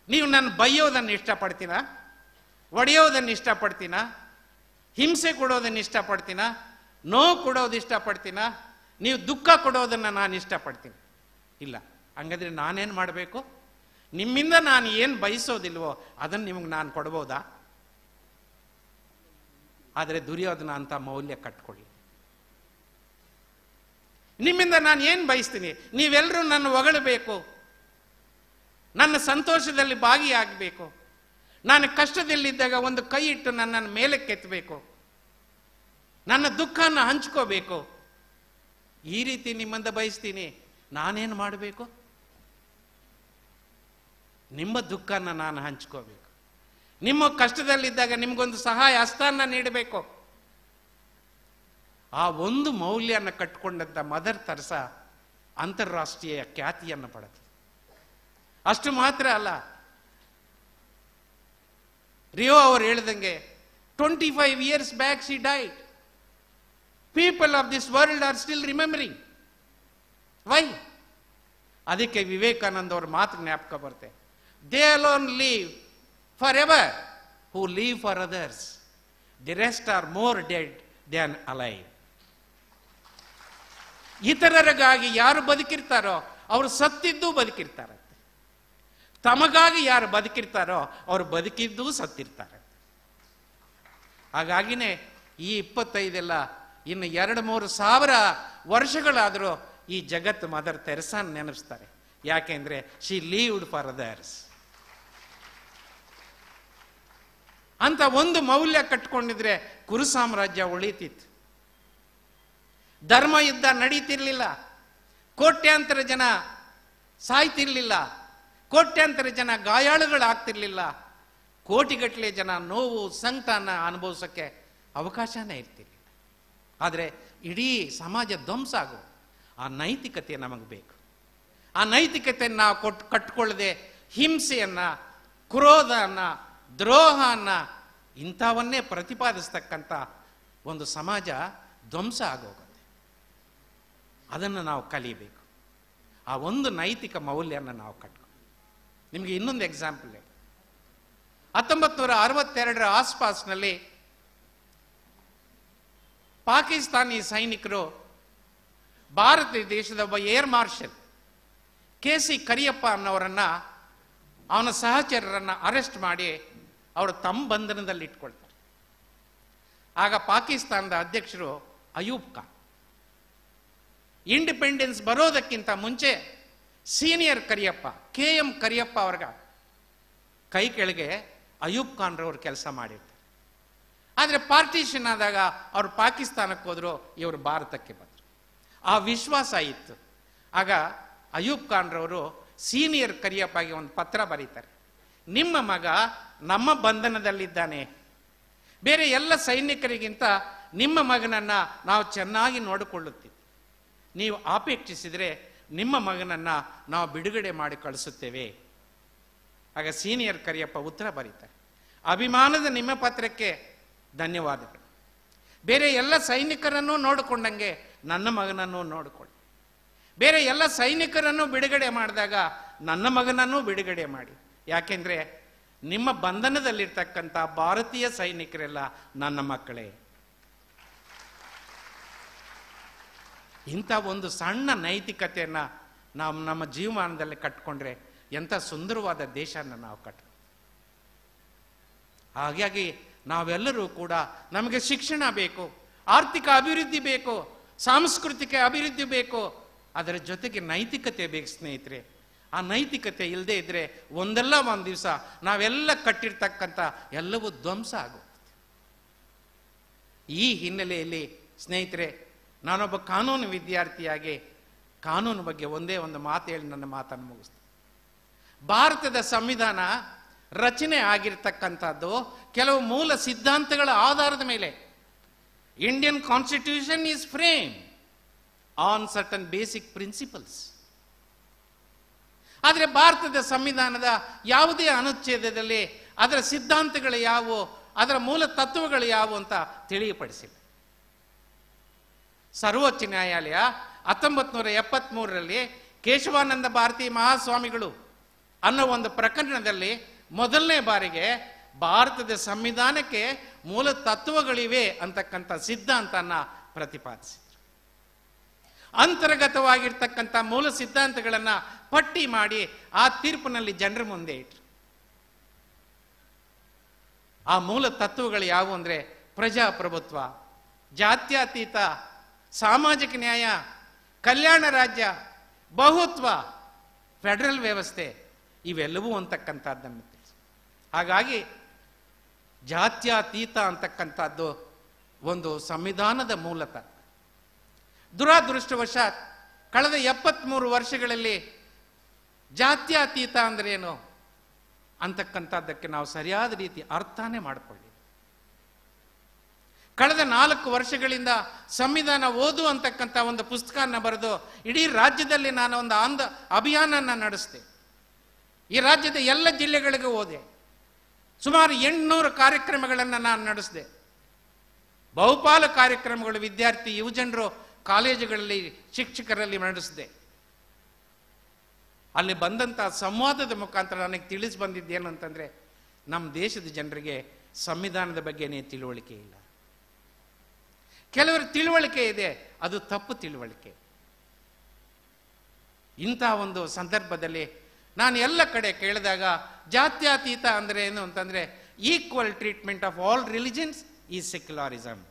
ನೀವು ನನ್ನ ಬೈಯೋದನ್ನು ಇಷ್ಟಪಡ್ತೀನ, ಒಡೆಯೋದನ್ನು ಇಷ್ಟಪಡ್ತೀನ, ಹಿಂಸೆ ಕೊಡೋದನ್ನ ಇಷ್ಟಪಡ್ತೀನ, ನೋವು ಕೊಡೋದು ಇಷ್ಟಪಡ್ತೀನ, ನೀವು ದುಃಖ ಕೊಡೋದನ್ನು ನಾನು ಇಷ್ಟಪಡ್ತೀನಿ? ಇಲ್ಲ. ಹಂಗಾದ್ರೆ ನಾನೇನು ಮಾಡಬೇಕು? ನಿಮ್ಮಿಂದ ನಾನು ಏನು ಬಯಸೋದಿಲ್ವೋ ಅದನ್ನು ನಿಮಗೆ ನಾನು ಕೊಡ್ಬೋದಾ? ಆದರೆ ದುರ್ಯೋಧನ ಅಂತ ಮೌಲ್ಯ ಕಟ್ಕೊಳ್ಳಿ. ನಿಮ್ಮಿಂದ ನಾನು ಏನು ಬಯಸ್ತೀನಿ? ನೀವೆಲ್ಲರೂ ನನ್ನ ಹೊಗಳಬೇಕು, ನನ್ನ ಸಂತೋಷದಲ್ಲಿ ಭಾಗಿಯಾಗಬೇಕು, ನಾನು ಕಷ್ಟದಲ್ಲಿದ್ದಾಗ ಒಂದು ಕೈ ಇಟ್ಟು ನನ್ನನ್ನು ಮೇಲೆ ಕೆತ್ತಬೇಕು, ನನ್ನ ದುಃಖನ ಹಂಚ್ಕೋಬೇಕು. ಈ ರೀತಿ ನಿಮ್ಮಿಂದ ಬಯಸ್ತೀನಿ. ನಾನೇನು ಮಾಡಬೇಕು? ನಿಮ್ಮ ದುಃಖನ ನಾನು ಹಂಚ್ಕೋಬೇಕು. ನಿಮ್ಮ ಕಷ್ಟದಲ್ಲಿದ್ದಾಗ ನಿಮಗೊಂದು ಸಹಾಯ ಹಸ್ತಾನ ನೀಡಬೇಕು. ಆ ಒಂದು ಮೌಲ್ಯನ ಕಟ್ಕೊಂಡಂತ ಮದರ್ ತೆರೇಸಾ ಅಂತಾರಾಷ್ಟ್ರೀಯ ಖ್ಯಾತಿಯನ್ನು ಪಡೆದು. ಅಷ್ಟು ಮಾತ್ರ ಅಲ್ಲ, ರಿಯೋ ಅವರು ಹೇಳಿದಂಗೆ 25 years back she died. People of this world are still remembering. Why? ಅದಕ್ಕೆ ವಿವೇಕಾನಂದ ಅವ್ರ ಮಾತು ಜ್ಞಾಪಕ ಬರುತ್ತೆ. They alone live forever who live for others. The rest are more dead than alive. ಇತರರಿಗಾಗಿ ಯಾರು ಬದುಕಿರ್ತಾರೋ ಅವರು ಸತ್ತಿದ್ದೂ ಬದುಕಿರ್ತಾರೆ. ತಮಗಾಗಿ ಯಾರು ಬದುಕಿರ್ತಾರೋ ಅವರು ಬದುಕಿದ್ದೂ ಸತ್ತಿರ್ತಾರೆ. ಹಾಗಾಗಿನೇ ಈ 25 ಇನ್ನು 2-3 ಸಾವಿರ ವರ್ಷಗಳಾದರೂ ಈ ಜಗತ್ತು ಮದರ್ ತೆರೇಸಾನ್ ನೆನಪಿಸ್ತಾರೆ. ಯಾಕೆಂದ್ರೆ ಶಿ ಲೀವ್ಡ್ ಫಾರ್ ಅದರ್ಸ್ ಅಂತ ಒಂದು ಮೌಲ್ಯ ಕಟ್ಕೊಂಡಿದ್ರೆ ಕುರು ಸಾಮ್ರಾಜ್ಯ ಉಳಿತಿತ್ತು. ಧರ್ಮ ಯುದ್ಧ ನಡೀತಿರ್ಲಿಲ್ಲ, ಕೋಟ್ಯಾಂತರ ಜನ ಸಾಯ್ತಿರ್ಲಿಲ್ಲ, ಕೋಟ್ಯಾಂತರ ಜನ ಗಾಯಾಳುಗಳಾಗ್ತಿರ್ಲಿಲ್ಲ, ಕೋಟಿಗಟ್ಟಲೆ ಜನ ನೋವು ಸಂಕಟನ ಅನುಭವಿಸೋಕ್ಕೆ ಅವಕಾಶನೇ ಇರ್ತಿರ್ಲಿಲ್ಲ. ಆದರೆ ಇಡೀ ಸಮಾಜ ಧ್ವಂಸ ಆಗೋ ಆ ನೈತಿಕತೆ ನಮಗೆ ಬೇಕು. ಆ ನೈತಿಕತೆಯನ್ನು ನಾವು ಕಟ್ಕೊಳ್ಳದೆ ಹಿಂಸೆಯನ್ನ, ಕ್ರೋಧನ, ದ್ರೋಹನ ಇಂಥವನ್ನೇ ಪ್ರತಿಪಾದಿಸ್ತಕ್ಕಂಥ ಒಂದು ಸಮಾಜ ಧ್ವಂಸ ಆಗೋಗುತ್ತೆ. ಅದನ್ನು ನಾವು ಕಲಿಬೇಕು. ಆ ಒಂದು ನೈತಿಕ ಮೌಲ್ಯನ ನಾವು ಕಟ್ಕೊ. ನಿಮಗೆ ಇನ್ನೊಂದು ಎಕ್ಸಾಂಪಲ್ ಹೇಳಿ. 1962 ಆಸ್ಪಾಸ್ನಲ್ಲಿ ಪಾಕಿಸ್ತಾನಿ ಸೈನಿಕರು ಭಾರತ ದೇಶದ ಒಬ್ಬ ಏರ್ ಮಾರ್ಷಲ್ KC ಕರಿಯಪ್ಪ ಅನ್ನೋರನ್ನ, ಅವನ ಸಹಚರರನ್ನ ಅರೆಸ್ಟ್ ಮಾಡಿ ಅವರು ತಮ್ಮ ಬಂಧನದಲ್ಲಿ ಇಟ್ಕೊಳ್ತಾರೆ. ಆಗ ಪಾಕಿಸ್ತಾನದ ಅಧ್ಯಕ್ಷರು ಅಯೂಬ್ ಖಾನ್. ಇಂಡಿಪೆಂಡೆನ್ಸ್ ಬರೋದಕ್ಕಿಂತ ಮುಂಚೆ ಸೀನಿಯರ್ ಕರಿಯಪ್ಪ KM ಕರಿಯಪ್ಪ ಅವ್ರಿಗ ಕೈ ಕೆಳಗೆ ಅಯೂಬ್ ಖಾನ್ ರವರು ಕೆಲಸ ಮಾಡಿರ್ತಾರೆ. ಆದರೆ ಪಾರ್ಟಿಷನ್ ಆದಾಗ ಅವರು ಪಾಕಿಸ್ತಾನಕ್ಕೆ ಹೋದ್ರು, ಇವರು ಭಾರತಕ್ಕೆ ಬಂದರು. ಆ ವಿಶ್ವಾಸ ಇತ್ತು. ಆಗ ಅಯೂಬ್ ಖಾನ್ ರವರು ಸೀನಿಯರ್ ಕರಿಯಪ್ಪಗೆ ಒಂದು ಪತ್ರ ಬರೀತಾರೆ. ನಿಮ್ಮ ಮಗ ನಮ್ಮ ಬಂಧನದಲ್ಲಿದ್ದಾನೆ, ಬೇರೆ ಎಲ್ಲ ಸೈನಿಕರಿಗಿಂತ ನಿಮ್ಮ ಮಗನನ್ನ ನಾವು ಚೆನ್ನಾಗಿ ನೋಡಿಕೊಳ್ಳುತ್ತೀವಿ, ನೀವು ಆಪೇಕ್ಷಿಸಿದರೆ ನಿಮ್ಮ ಮಗನನ್ನ ನಾವು ಬಿಡುಗಡೆ ಮಾಡಿ ಕಳಿಸುತ್ತೇವೆ. ಆಗ ಸೀನಿಯರ್ ಕರಿಯಪ್ಪ ಉತ್ತರ ಬರೀತಾರೆ, ಅಭಿಮಾನದ ನಿಮ್ಮ ಪತ್ರಕ್ಕೆ ಧನ್ಯವಾದಗಳು. ಬೇರೆ ಎಲ್ಲ ಸೈನಿಕರನ್ನು ನೋಡಿಕೊಂಡಂಗೆ ನನ್ನ ಮಗನನ್ನು ನೋಡಿಕೊಳ್ಳಿ. ಬೇರೆ ಎಲ್ಲ ಸೈನಿಕರನ್ನು ಬಿಡುಗಡೆ ಮಾಡಿದಾಗ ನನ್ನ ಮಗನನ್ನು ಬಿಡುಗಡೆ ಮಾಡಿ. ಯಾಕೆಂದ್ರೆ ನಿಮ್ಮ ಬಂಧನದಲ್ಲಿರ್ತಕ್ಕಂಥ ಭಾರತೀಯ ಸೈನಿಕರೆಲ್ಲ ನನ್ನ ಮಕ್ಕಳೇ. ಇಂಥ ಒಂದು ಸಣ್ಣ ನೈತಿಕತೆಯನ್ನು ನಾವು ನಮ್ಮ ಜೀವಮಾನದಲ್ಲಿ ಕಟ್ಕೊಂಡ್ರೆ ಎಂಥ ಸುಂದರವಾದ ದೇಶನ ನಾವು ಹಾಗಾಗಿ ನಾವೆಲ್ಲರೂ ಕೂಡ ನಮಗೆ ಶಿಕ್ಷಣ ಬೇಕು, ಆರ್ಥಿಕ ಅಭಿವೃದ್ಧಿ ಬೇಕು, ಸಾಂಸ್ಕೃತಿಕ ಅಭಿವೃದ್ಧಿ ಬೇಕು, ಅದರ ಜೊತೆಗೆ ನೈತಿಕತೆ ಬೇಕು ಸ್ನೇಹಿತರೆ. ಆ ನೈತಿಕತೆ ಇಲ್ಲದೆ ಇದ್ರೆ ಒಂದಲ್ಲ ಒಂದು ದಿವಸ ನಾವೆಲ್ಲ ಕಟ್ಟಿರ್ತಕ್ಕಂಥ ಎಲ್ಲವೂ ಧ್ವಂಸ ಆಗುತ್ತೆ. ಈ ಹಿನ್ನೆಲೆಯಲ್ಲಿ ಸ್ನೇಹಿತರೆ, ನಾನೊಬ್ಬ ಕಾನೂನು ವಿದ್ಯಾರ್ಥಿಯಾಗಿ ಕಾನೂನು ಬಗ್ಗೆ ಒಂದೇ ಒಂದು ಮಾತು ಹೇಳಿ ನನ್ನ ಮಾತನ್ನು ಮುಗಿಸ್ತೀನಿ. ಭಾರತದ ಸಂವಿಧಾನ ರಚನೆ ಆಗಿರ್ತಕ್ಕಂಥದ್ದು ಕೆಲವು ಮೂಲ ಸಿದ್ಧಾಂತಗಳ ಆಧಾರದ ಮೇಲೆ. Indian constitution is frame on certain basic principles. ಆದರೆ ಭಾರತದ ಸಂವಿಧಾನದ ಯಾವುದೇ ಅನುಚ್ಛೇದದಲ್ಲಿ ಅದರ ಸಿದ್ಧಾಂತಗಳು ಯಾವುವು, ಅದರ ಮೂಲ ತತ್ವಗಳು ಯಾವುವು ಅಂತ ತಿಳಿಯಪಡಿಸಿಲ್ಲ. ಸರ್ವೋಚ್ಚ ನ್ಯಾಯಾಲಯ 1973ರಲ್ಲಿ ಕೇಶವಾನಂದ ಭಾರತಿ ಮಹಾಸ್ವಾಮಿಗಳು ಅನ್ನೋ ಒಂದು ಪ್ರಕರಣದಲ್ಲಿ ಮೊದಲನೇ ಬಾರಿಗೆ ಭಾರತದ ಸಂವಿಧಾನಕ್ಕೆ ಮೂಲ ತತ್ವಗಳಿವೆ ಅಂತಕ್ಕಂಥ ಸಿದ್ಧಾಂತನ ಪ್ರತಿಪಾದಿಸಿದರು. ಅಂತರ್ಗತವಾಗಿರ್ತಕ್ಕಂಥ ಮೂಲ ಸಿದ್ಧಾಂತಗಳನ್ನ ಪಟ್ಟಿ ಮಾಡಿ ಆ ತೀರ್ಪಿನಲ್ಲಿ ಜನರ ಮುಂದೆ ಇಟ್ಟರು. ಆ ಮೂಲ ತತ್ವಗಳು ಯಾವುವು ಅಂದ್ರೆ ಪ್ರಜಾಪ್ರಭುತ್ವ, ಜಾತ್ಯತೀತ, ಸಾಮಾಜಿಕ ನ್ಯಾಯ, ಕಲ್ಯಾಣ ರಾಜ್ಯ, ಬಹುತ್ವ, ಫೆಡರಲ್ ವ್ಯವಸ್ಥೆ, ಇವೆಲ್ಲವೂ ಅಂತಕ್ಕಂಥದ್ದನ್ನು ತಿಳಿಸಿ. ಹಾಗಾಗಿ ಜಾತ್ಯತೀತ ಅಂತಕ್ಕಂಥದ್ದು ಒಂದು ಸಂವಿಧಾನದ ಮೂಲತತ್ವ. ದುರಾದೃಷ್ಟವಶಾತ್ ಕಳೆದ 73 ವರ್ಷಗಳಲ್ಲಿ ಜಾತ್ಯತೀತ ಅಂದ್ರೆ ಏನು ಅಂತಕ್ಕಂಥದ್ದಕ್ಕೆ ನಾವು ಸರಿಯಾದ ರೀತಿ ಅರ್ಥನೇ ಮಾಡಿಕೊಳ್ಳಿ. ಕಳೆದ 4 ವರ್ಷಗಳಿಂದ ಸಂವಿಧಾನ ಓದು ಅಂತಕ್ಕಂಥ ಒಂದು ಪುಸ್ತಕನ ಬರೆದು ಇಡೀ ರಾಜ್ಯದಲ್ಲಿ ನಾನು ಒಂದು ಅಭಿಯಾನನ ನಡೆಸಿದೆ. ಈ ರಾಜ್ಯದ ಎಲ್ಲ ಜಿಲ್ಲೆಗಳಿಗೂ ಹೋದೆ. ಸುಮಾರು 800 ಕಾರ್ಯಕ್ರಮಗಳನ್ನು ನಾನು ನಡೆಸಿದೆ. ಬಹುಪಾಲು ಕಾರ್ಯಕ್ರಮಗಳು ವಿದ್ಯಾರ್ಥಿ ಯುವಜನರು ಕಾಲೇಜುಗಳಲ್ಲಿ ಶಿಕ್ಷಕರಲ್ಲಿ ನಡೆಸಿದೆ. ಅಲ್ಲಿ ಬಂದಂಥ ಸಂವಾದದ ಮುಖಾಂತರ ನನಗೆ ತಿಳಿಸಿ ಬಂದಿದ್ದೇನು ಅಂತಂದ್ರೆ, ನಮ್ಮ ದೇಶದ ಜನರಿಗೆ ಸಂವಿಧಾನದ ಬಗ್ಗೆನೇ ತಿಳುವಳಿಕೆ ಇಲ್ಲ. ಕೆಲವರ ತಿಳುವಳಿಕೆ ಇದೆ, ಅದು ತಪ್ಪು ತಿಳುವಳಿಕೆ. ಇಂಥ ಒಂದು ಸಂದರ್ಭದಲ್ಲಿ ನಾನು ಎಲ್ಲ ಕಡೆ ಕೇಳಿದಾಗ ಜಾತ್ಯತೀತ ಅಂದ್ರೆ ಏನು ಅಂತಂದ್ರೆ equal treatment of all religions is secularism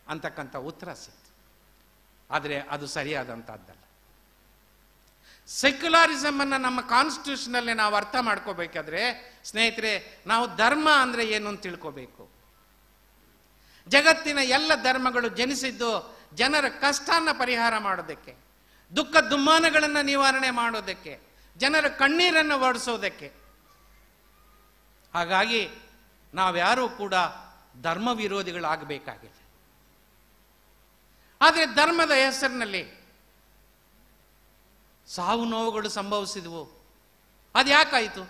ಅಂತಕ್ಕಂಥ ಉತ್ತರ ಸಿಕ್ತು. ಆದರೆ ಅದು ಸರಿಯಾದಂಥದ್ದಲ್ಲ. ಸೆಕ್ಯುಲರಿಸಮ್ ಅನ್ನ ನಮ್ಮ ಕಾನ್ಸ್ಟಿಟ್ಯೂಷನ್ ಅಲ್ಲಿ ನಾವು ಅರ್ಥ ಮಾಡ್ಕೋಬೇಕಾದ್ರೆ ಸ್ನೇಹಿತರೆ, ನಾವು ಧರ್ಮ ಅಂದ್ರೆ ಏನು ಅಂತ ತಿಳ್ಕೋಬೇಕು. ಜಗತ್ತಿನ ಎಲ್ಲ ಧರ್ಮಗಳು ಜನಿಸಿದ್ದು ಜನರ ಕಷ್ಟನ ಪರಿಹಾರ ಮಾಡೋದಕ್ಕೆ, ದುಃಖ ದುಮ್ಮಾನಗಳನ್ನು ನಿವಾರಣೆ ಮಾಡೋದಕ್ಕೆ, ಜನರ ಕಣ್ಣೀರನ್ನು ಒರೆಸೋದಕ್ಕೆ. ಹಾಗಾಗಿ ನಾವ್ಯಾರೂ ಕೂಡ ಧರ್ಮ ವಿರೋಧಿಗಳಾಗಬೇಕಾಗಿಲ್ಲ. ಆದರೆ ಧರ್ಮದ ಹೆಸರಿನಲ್ಲಿ ಸಾವು ನೋವುಗಳು ಸಂಭವಿಸಿದವು. ಅದ್ಯಾಕಾಯಿತು?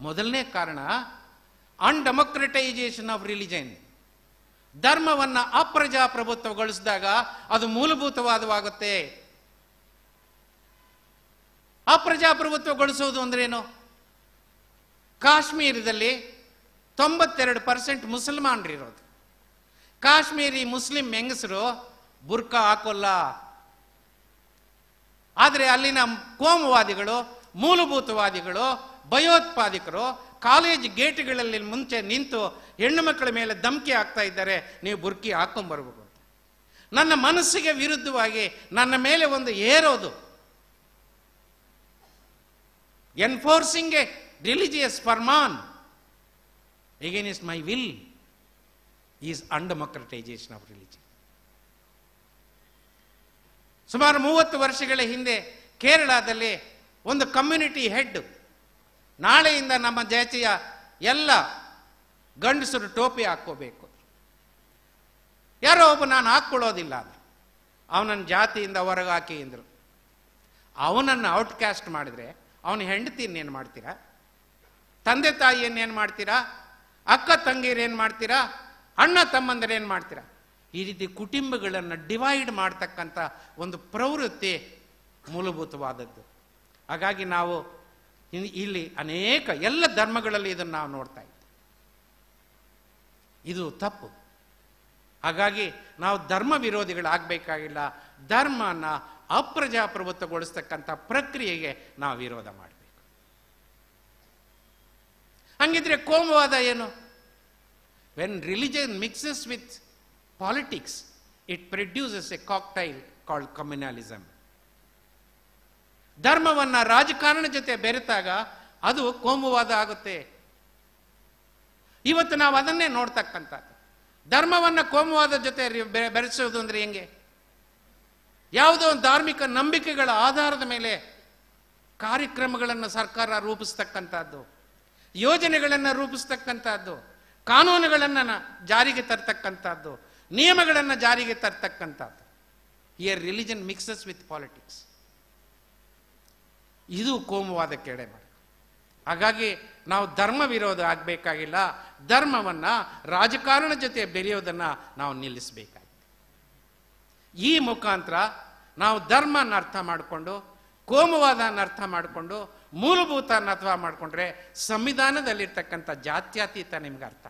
ಮೊದಲನೇ ಕಾರಣ ಅನ್ಡೆಮೊಕ್ರಟೈಸೇಷನ್ ಆಫ್ ರಿಲಿಜನ್. ಧರ್ಮವನ್ನ ಅಪ್ರಜಾಪ್ರಭುತ್ವಗೊಳಿಸಿದಾಗ ಅದು ಮೂಲಭೂತವಾದವಾಗುತ್ತೆ. ಅಪ್ರಜಾಪ್ರಭುತ್ವಗೊಳಿಸೋದು ಅಂದ್ರೇನು? ಕಾಶ್ಮೀರದಲ್ಲಿ 92% ಮುಸಲ್ಮಾನರಿರೋದು. ಕಾಶ್ಮೀರಿ ಮುಸ್ಲಿಂ ಹೆಂಗಸರು ಬುರ್ಕಾ ಹಾಕೋಲ್ಲ. ಆದರೆ ಅಲ್ಲಿನ ಕೋಮುವಾದಿಗಳು, ಮೂಲಭೂತವಾದಿಗಳು, ಭಯೋತ್ಪಾದಕರು ಕಾಲೇಜ್ ಗೇಟ್ಗಳಲ್ಲಿ ಮುಂಚೆ ನಿಂತು ಹೆಣ್ಣು ಮಕ್ಕಳ ಮೇಲೆ ಧಮಕಿ ಹಾಕ್ತಾ ಇದ್ದಾರೆ, ನೀವು ಬುರ್ಕಿ ಹಾಕೊಂಡ್ಬರ್ಬೇಕು ಅಂತ. ನನ್ನ ಮನಸ್ಸಿಗೆ ವಿರುದ್ಧವಾಗಿ ನನ್ನ ಮೇಲೆ ಒಂದು ಏರೋದು, ಎನ್ಫೋರ್ಸಿಂಗ್ ಎ ರಿಲಿಜಿಯಸ್ ಫರ್ಮಾನ್ against my will is undemocratization of religion. ಸುಮಾರು 30 ವರ್ಷಗಳ ಹಿಂದೆ ಕೇರಳದಲ್ಲಿ ಒಂದು ಕಮ್ಯುನಿಟಿ ಹೆಡ್, ನಾಳೆಯಿಂದ ನಮ್ಮ ಜಾತಿಯ ಎಲ್ಲ ಗಂಡಸರು ಟೋಪಿ ಹಾಕ್ಕೋಬೇಕು. ಯಾರೋ ಒಬ್ಬ ನಾನು ಹಾಕ್ಕೊಳ್ಳೋದಿಲ್ಲ ಅಂದ್ರೆ ಅವನನ್ನು ಜಾತಿಯಿಂದ ಹೊರಗೆ ಹಾಕಿ ಅಂದರು. ಅವನನ್ನು ಔಟ್ಕ್ಯಾಸ್ಟ್ ಮಾಡಿದ್ರೆ ಅವನ ಹೆಂಡತಿಯನ್ನೇನು ಮಾಡ್ತೀರಾ? ತಂದೆ ತಾಯಿಯನ್ನೇನು ಮಾಡ್ತೀರಾ? ಅಕ್ಕ ತಂಗಿಯರೇನು ಮಾಡ್ತೀರಾ? ಅಣ್ಣ ತಮ್ಮಂದರೇನು ಮಾಡ್ತೀರಾ? ಈ ರೀತಿ ಕುಟುಂಬಗಳನ್ನು ಡಿವೈಡ್ ಮಾಡ್ತಕ್ಕಂಥ ಒಂದು ಪ್ರವೃತ್ತಿ ಮೂಲಭೂತವಾದದ್ದು. ಹಾಗಾಗಿ ನಾವು ಇಲ್ಲಿ ಅನೇಕ ಎಲ್ಲ ಧರ್ಮಗಳಲ್ಲಿ ಇದನ್ನು ನಾವು ನೋಡ್ತಾ ಇದ್ದೀವಿ. ಇದು ತಪ್ಪು. ಹಾಗಾಗಿ ನಾವು ಧರ್ಮ ವಿರೋಧಿಗಳಾಗಬೇಕಾಗಿಲ್ಲ. ಧರ್ಮನ ಅಪ್ರಜಾಪ್ರಭುತ್ವಗೊಳಿಸ್ತಕ್ಕಂಥ ಪ್ರಕ್ರಿಯೆಗೆ ನಾವು ವಿರೋಧ ಮಾಡಬೇಕು. ಹಂಗಿದ್ರೆ ಕೋಮುವಾದ ಏನು? When religion mixes with politics it produces a cocktail called communalism. ಧರ್ಮವನ್ನ ರಾಜಕಾರಣ ಜೊತೆ ಬೆರೆತಾಗ ಅದು ಕೋಮುವಾದ ಆಗುತ್ತೆ. ಇವತ್ತು ನಾವು ಅದನ್ನೇ ನೋಡ್ತಕ್ಕಂಥದ್ದು. ಧರ್ಮವನ್ನ ಕೋಮುವಾದ ಜೊತೆ ಬೆರೆಸೋದು ಅಂದ್ರೆ ಹೆಂಗೆ? ಯಾವುದೋ ಒಂದು ಧಾರ್ಮಿಕ ನಂಬಿಕೆಗಳ ಆಧಾರದ ಮೇಲೆ ಕಾರ್ಯಕ್ರಮಗಳನ್ನು ಸರ್ಕಾರ ರೂಪಿಸ್ತಕ್ಕಂಥದ್ದು, ಯೋಜನೆಗಳನ್ನು ರೂಪಿಸ್ತಕ್ಕಂಥದ್ದು, ಕಾನೂನುಗಳನ್ನು ಜಾರಿಗೆ ತರ್ತಕ್ಕಂಥದ್ದು, ನಿಯಮಗಳನ್ನು ಜಾರಿಗೆ ತರ್ತಕ್ಕಂಥದ್ದು. Here religion mixes with politics. ಇದು ಕೋಮುವಾದಕ್ಕೆ ಎಡೆ ಮಾಡಿ. ಹಾಗಾಗಿ ನಾವು ಧರ್ಮ ವಿರೋಧ ಆಗಬೇಕಾಗಿಲ್ಲ. ಧರ್ಮವನ್ನ ರಾಜಕಾರಣ ಜೊತೆ ಬೆರೆಯೋದನ್ನ ನಾವು ನಿಲ್ಲಿಸಬೇಕಾಗಿದೆ. ಈ ಮುಖಾಂತರ ನಾವು ಧರ್ಮನ ಅರ್ಥ ಮಾಡಿಕೊಂಡು, ಕೋಮುವಾದನ ಅರ್ಥ ಮಾಡಿಕೊಂಡು, ಮೂಲಭೂತ ಅಥವಾ ಮಾಡಿಕೊಂಡ್ರೆ ಸಂವಿಧಾನದಲ್ಲಿರ್ತಕ್ಕಂಥ ಜಾತ್ಯತೀತ ನಿಮ್ಗೆ ಅರ್ಥ.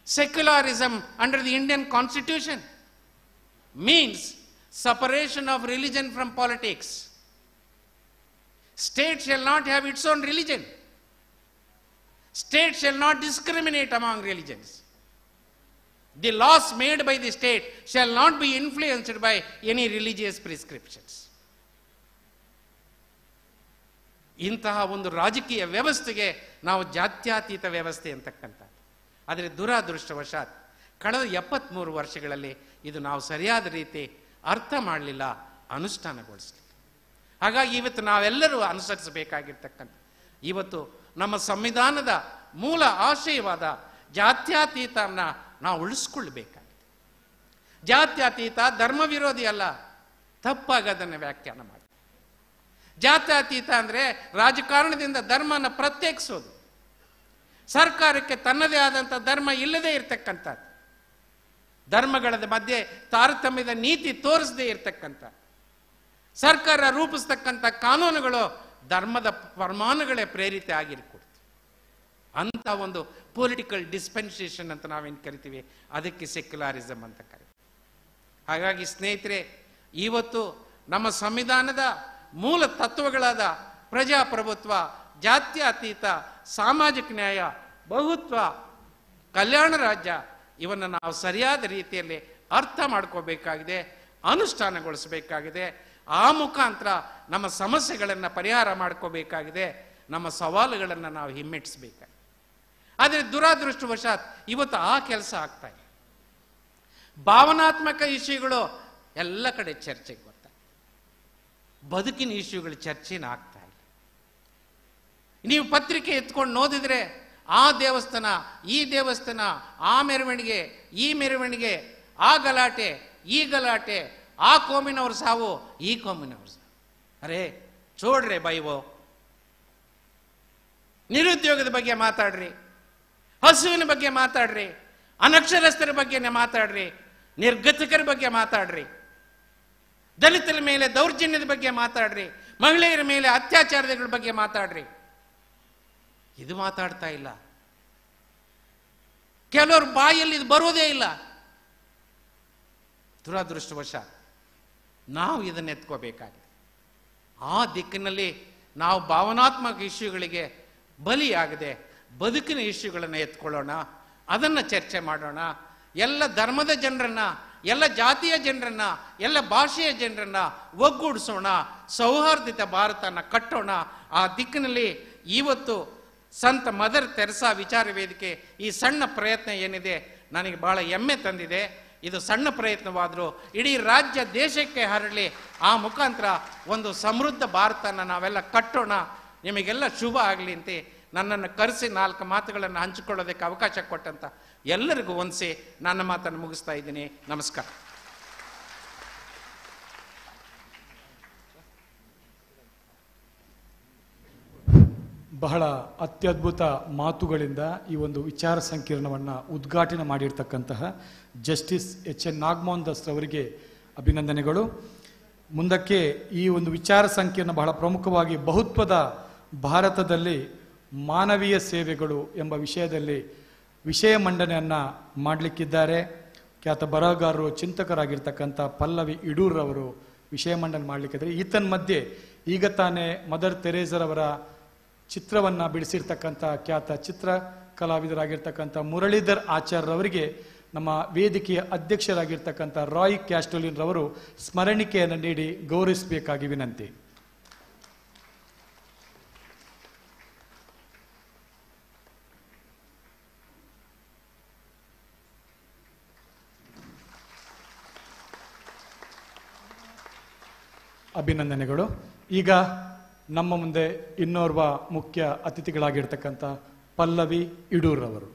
Secularism under the Indian Constitution means separation of religion from politics. State shall not have its own religion. State shall not discriminate among religions. The laws made by the state shall not be influenced by any religious prescriptions. ಇಂತಹ ಒಂದು ರಾಜಕೀಯ ವ್ಯವಸ್ಥೆಗೆ ನಾವು ಜಾತ್ಯತೀತ ವ್ಯವಸ್ಥೆ ಅಂತಕ್ಕಂಥ. ಆದರೆ ದುರಾದೃಷ್ಟವಶಾತ್ ಕಳೆದ 73 ವರ್ಷಗಳಲ್ಲಿ ಇದು ನಾವು ಸರಿಯಾದ ರೀತಿ ಅರ್ಥ ಮಾಡಲಿಲ್ಲ, ಅನುಷ್ಠಾನಗೊಳಿಸಲಿಲ್ಲ. ಹಾಗಾಗಿ ಇವತ್ತು ನಾವೆಲ್ಲರೂ ಅನುಸರಿಸಬೇಕಾಗಿರ್ತಕ್ಕಂಥ, ಇವತ್ತು ನಮ್ಮ ಸಂವಿಧಾನದ ಮೂಲ ಆಶಯವಾದ ಜಾತ್ಯತೀತನ ನಾವು ಉಳಿಸ್ಕೊಳ್ಬೇಕಾಗಿದೆ. ಜಾತ್ಯತೀತ ಧರ್ಮ ವಿರೋಧಿ ಅಲ್ಲ, ತಪ್ಪಾಗಿ ಅದನ್ನು ವ್ಯಾಖ್ಯಾನ ಮಾಡಿ. ಜಾತ್ಯತೀತ ಅಂದರೆ ರಾಜಕಾರಣದಿಂದ ಧರ್ಮನ ಪ್ರತ್ಯೇಕಿಸೋದು, ಸರ್ಕಾರಕ್ಕೆ ತನ್ನದೇ ಆದಂಥ ಧರ್ಮ ಇಲ್ಲದೇ ಇರತಕ್ಕಂಥದ್ದು, ಧರ್ಮಗಳ ಮಧ್ಯೆ ತಾರತಮ್ಯದ ನೀತಿ ತೋರಿಸದೇ ಇರತಕ್ಕಂಥ, ಸರ್ಕಾರ ರೂಪಿಸ್ತಕ್ಕಂಥ ಕಾನೂನುಗಳು ಧರ್ಮದ ಪರಮಾಣುಗಳೇ ಪ್ರೇರಿತ ಆಗಿರ್ಕೊಡ್ತು. ಅಂತ ಒಂದು ಪೊಲಿಟಿಕಲ್ ಡಿಸ್ಪೆನ್ಸೇಷನ್ ಅಂತ ನಾವೇನು ಕರಿತೀವಿ, ಅದಕ್ಕೆ ಸೆಕ್ಯುಲಾರಿಸಮ್ ಅಂತ ಕರಿತೀವಿ. ಹಾಗಾಗಿ ಸ್ನೇಹಿತರೆ, ಇವತ್ತು ನಮ್ಮ ಸಂವಿಧಾನದ ಮೂಲ ತತ್ವಗಳಾದ ಪ್ರಜಾಪ್ರಭುತ್ವ, ಜಾತ್ಯತೀತ, ಸಾಮಾಜಿಕ ನ್ಯಾಯ, ಬಹುತ್ವ, ಕಲ್ಯಾಣ ರಾಜ್ಯ, ಇವನ್ನು ನಾವು ಸರಿಯಾದ ರೀತಿಯಲ್ಲಿ ಅರ್ಥ ಮಾಡ್ಕೋಬೇಕಾಗಿದೆ, ಅನುಷ್ಠಾನಗೊಳಿಸಬೇಕಾಗಿದೆ. ಆ ಮುಖಾಂತರ ನಮ್ಮ ಸಮಸ್ಯೆಗಳನ್ನು ಪರಿಹಾರ ಮಾಡ್ಕೋಬೇಕಾಗಿದೆ, ನಮ್ಮ ಸವಾಲುಗಳನ್ನು ನಾವು ಹಿಮ್ಮೆಟ್ಟಿಸಬೇಕಾಗಿದೆ. ಆದರೆ ದುರಾದೃಷ್ಟವಶಾತ್ ಇವತ್ತು ಆ ಕೆಲಸ ಆಗ್ತಾ ಇದೆ. ಭಾವನಾತ್ಮಕ ಇಶ್ಯೂಗಳು ಎಲ್ಲ ಕಡೆ ಚರ್ಚೆಗೆ ಬರ್ತಾರೆ, ಬದುಕಿನ ಇಶ್ಯೂಗಳು ಚರ್ಚೆನ ಆಗ್ತಾ ಇಲ್ಲ. ನೀವು ಪತ್ರಿಕೆ ಎತ್ಕೊಂಡು ಓದಿದ್ರೆ ಆ ದೇವಸ್ಥಾನ, ಈ ದೇವಸ್ಥಾನ, ಆ ಮೆರವಣಿಗೆ, ಈ ಮೆರವಣಿಗೆ, ಆ ಗಲಾಟೆ, ಈ ಗಲಾಟೆ, ಆ ಕೋಮಿನವ್ರ ಸಾವು, ಈ ಕೋಮಿನವ್ರ ಸಾವು. ಅರೇ ಚೋಡ್ರೆ ಬೈವೋ. ನಿರುದ್ಯೋಗದ ಬಗ್ಗೆ ಮಾತಾಡ್ರಿ, ಹಸುವಿನ ಬಗ್ಗೆ ಮಾತಾಡ್ರಿ, ಅನಕ್ಷರಸ್ಥರ ಬಗ್ಗೆ ಮಾತಾಡ್ರಿ, ನಿರ್ಗತಿಕರ ಬಗ್ಗೆ ಮಾತಾಡ್ರಿ, ದಲಿತರ ಮೇಲೆ ದೌರ್ಜನ್ಯದ ಬಗ್ಗೆ ಮಾತಾಡ್ರಿ, ಮಹಿಳೆಯರ ಮೇಲೆ ಅತ್ಯಾಚಾರಗಳ ಬಗ್ಗೆ ಮಾತಾಡ್ರಿ. ಇದು ಮಾತಾಡ್ತಾ ಇಲ್ಲ. ಕೆಲವರು ಬಾಯಲ್ಲಿ ಇದು ಬರೋದೇ ಇಲ್ಲ. ದುರಾದೃಷ್ಟವಶ ನಾವು ಇದನ್ನು ಎತ್ಕೋಬೇಕಾಗಿದೆ. ಆ ದಿಕ್ಕಿನಲ್ಲಿ ನಾವು ಭಾವನಾತ್ಮಕ ಇಶ್ಯೂಗಳಿಗೆ ಬಲಿಯಾಗದೆ ಬದುಕಿನ ಇಶ್ಯೂಗಳನ್ನು ಎತ್ಕೊಳ್ಳೋಣ, ಅದನ್ನು ಚರ್ಚೆ ಮಾಡೋಣ. ಎಲ್ಲ ಧರ್ಮದ ಜನರನ್ನ, ಎಲ್ಲ ಜಾತಿಯ ಜನರನ್ನ, ಎಲ್ಲ ಭಾಷೆಯ ಜನರನ್ನ ಒಗ್ಗೂಡಿಸೋಣ, ಸೌಹಾರ್ದಿತ ಭಾರತನ ಕಟ್ಟೋಣ. ಆ ದಿಕ್ಕಿನಲ್ಲಿ ಇವತ್ತು ಸಂತ ಮದರ್ ತೆರೆಸಾ ವಿಚಾರ ವೇದಿಕೆ ಈ ಸಣ್ಣ ಪ್ರಯತ್ನ ಏನಿದೆ ನನಗೆ ಬಹಳ ಹೆಮ್ಮೆ ತಂದಿದೆ. ಇದು ಸಣ್ಣ ಪ್ರಯತ್ನವಾದರೂ ಇಡೀ ರಾಜ್ಯ ದೇಶಕ್ಕೆ ಹರಡಲಿ. ಆ ಮುಖಾಂತರ ಒಂದು ಸಮೃದ್ಧ ಭಾರತನ ನಾವೆಲ್ಲ ಕಟ್ಟೋಣ. ನಿಮಗೆಲ್ಲ ಶುಭ ಆಗಲಿ ಅಂತ ನನ್ನನ್ನು ಕರೆಸಿ 4 ಮಾತುಗಳನ್ನು ಹಂಚಿಕೊಳ್ಳೋದಕ್ಕೆ ಅವಕಾಶ ಕೊಟ್ಟಂತ ಎಲ್ಲರಿಗೂ ಹೊಂದಿಸಿ ನನ್ನ ಮಾತನ್ನು ಮುಗಿಸ್ತಾ ಇದ್ದೀನಿ. ನಮಸ್ಕಾರ. ಬಹಳ ಅತ್ಯದ್ಭುತ ಮಾತುಗಳಿಂದ ಈ ಒಂದು ವಿಚಾರ ಸಂಕಿರಣವನ್ನು ಉದ್ಘಾಟನೆ ಮಾಡಿರ್ತಕ್ಕಂತಹ ಜಸ್ಟಿಸ್ ಎಚ್.ಎನ್. ನಾಗಮೋಹನ್ ದಾಸ್ ಅವರಿಗೆ ಅಭಿನಂದನೆಗಳು. ಮುಂದಕ್ಕೆ ಈ ಒಂದು ವಿಚಾರ ಸಂಕಿರಣ ಬಹಳ ಪ್ರಮುಖವಾಗಿ ಬಹುತ್ವದ ಭಾರತದಲ್ಲಿ ಮಾನವೀಯ ಸೇವೆಗಳು ಎಂಬ ವಿಷಯದಲ್ಲಿ ವಿಷಯ ಮಂಡನೆಯನ್ನು ಮಾಡಲಿಕ್ಕಿದ್ದಾರೆ. ಖ್ಯಾತ ಬರಹಗಾರರು, ಚಿಂತಕರಾಗಿರ್ತಕ್ಕಂಥ ಪಲ್ಲವಿ ಇಡೂರವರು ವಿಷಯ ಮಂಡನೆ ಮಾಡಲಿಕ್ಕಿದ್ದಾರೆ. ಈತನ್ಮಧ್ಯೆ ಈಗ ತಾನೇ ಮದರ್ ತೆರೇಸರವರ ಚಿತ್ರವನ್ನು ಬಿಡಿಸಿರ್ತಕ್ಕಂಥ ಖ್ಯಾತ ಚಿತ್ರ ಕಲಾವಿದರಾಗಿರ್ತಕ್ಕಂಥ ಮುರಳೀಧರ್ ಆಚಾರ್ಯರವರಿಗೆ ನಮ್ಮ ವೇದಿಕೆಯ ಅಧ್ಯಕ್ಷರಾಗಿರ್ತಕ್ಕಂಥ ರಾಯ್ ಕ್ಯಾಸ್ಟೋಲಿನ್ ರವರು ಸ್ಮರಣಿಕೆಯನ್ನು ನೀಡಿ ಗೌರವಿಸಬೇಕಾಗಿ ವಿನಂತಿ. ಅಭಿನಂದನೆಗಳು. ಈಗ ನಮ್ಮ ಮುಂದೆ ಇನ್ನೋರ್ವ ಮುಖ್ಯ ಅತಿಥಿಗಳಾಗಿರ್ತಕ್ಕಂಥ ಪಲ್ಲವಿ ಇಡೂರವರು.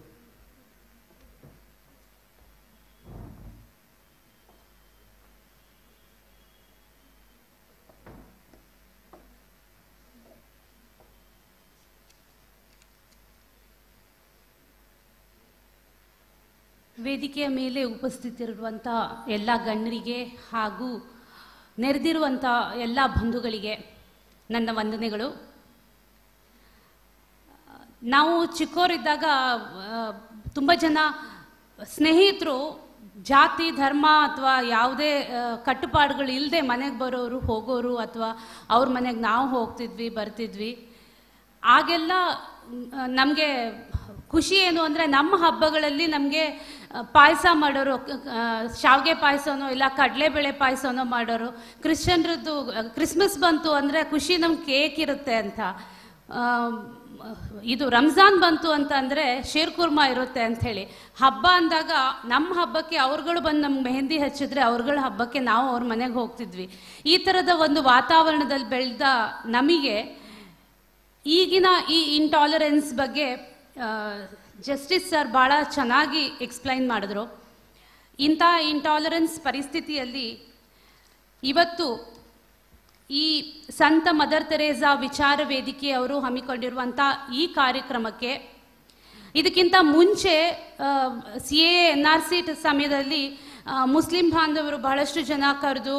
ವೇದಿಕೆಯ ಮೇಲೆ ಉಪಸ್ಥಿತರಿರುವಂಥ ಎಲ್ಲ ಗಣ್ಯರಿಗೆ ಹಾಗೂ ನೆರೆದಿರುವಂಥ ಎಲ್ಲ ಬಂಧುಗಳಿಗೆ ನನ್ನ ವಂದನೆಗಳು. ನಾವು ಚಿಕ್ಕವರಿದ್ದಾಗ ತುಂಬ ಜನ ಸ್ನೇಹಿತರು ಜಾತಿ ಧರ್ಮ ಅಥವಾ ಯಾವುದೇ ಕಟ್ಟುಪಾಡುಗಳು ಇಲ್ಲದೆ ಮನೆಗೆ ಬರೋರು ಹೋಗೋರು, ಅಥವಾ ಅವ್ರ ಮನೆಗೆ ನಾವು ಹೋಗ್ತಿದ್ವಿ ಬರ್ತಿದ್ವಿ. ಆಗೆಲ್ಲ ನಮಗೆ ಖುಷಿ ಏನು ಅಂದರೆ ನಮ್ಮ ಹಬ್ಬಗಳಲ್ಲಿ ನಮಗೆ ಪಾಯಸ ಮಾಡೋರು, ಶಾವಿಗೆ ಪಾಯಸನೋ ಇಲ್ಲ ಕಡಲೆಬೇಳೆ ಪಾಯಸನೋ ಮಾಡೋರು. ಕ್ರಿಶ್ಚಿಯನ್ರದ್ದು ಕ್ರಿಸ್ಮಸ್ ಬಂತು ಅಂದರೆ ಖುಷಿ ನಮ್ಗೆ ಕೇಕ್ ಇರುತ್ತೆ ಅಂತ. ಇದು ರಂಜಾನ್ ಬಂತು ಅಂತ ಅಂದರೆ ಶೀರ್ ಕುರ್ಮಾ ಇರುತ್ತೆ ಅಂಥೇಳಿ. ಹಬ್ಬ ಅಂದಾಗ ನಮ್ಮ ಹಬ್ಬಕ್ಕೆ ಅವ್ರುಗಳು ಬಂದು ನಮ್ಗೆ ಮೆಹಂದಿ ಹಚ್ಚಿದ್ರೆ ಅವ್ರುಗಳ ಹಬ್ಬಕ್ಕೆ ನಾವು ಅವ್ರ ಮನೆಗೆ ಹೋಗ್ತಿದ್ವಿ. ಈ ಥರದ ಒಂದು ವಾತಾವರಣದಲ್ಲಿ ಬೆಳೆದ ನಮಗೆ ಈಗಿನ ಈ ಇಂಟಾಲರೆನ್ಸ್ ಬಗ್ಗೆ ಜಸ್ಟಿಸ್ ಸರ್ ಭಾಳ ಚೆನ್ನಾಗಿ ಎಕ್ಸ್ಪ್ಲೈನ್ ಮಾಡಿದ್ರು. ಇಂಥ ಇಂಟಾಲರೆನ್ಸ್ ಪರಿಸ್ಥಿತಿಯಲ್ಲಿ ಇವತ್ತು ಈ ಸಂತ ಮದರ್ ತೆರೇಸಾ ವಿಚಾರ ವೇದಿಕೆಯವರು ಹಮ್ಮಿಕೊಂಡಿರುವಂಥ ಈ ಕಾರ್ಯಕ್ರಮಕ್ಕೆ, ಇದಕ್ಕಿಂತ ಮುಂಚೆ CAA NRC ಸಮಯದಲ್ಲಿ ಮುಸ್ಲಿಂ ಬಾಂಧವರು ಬಹಳಷ್ಟು ಜನ ಕರೆದು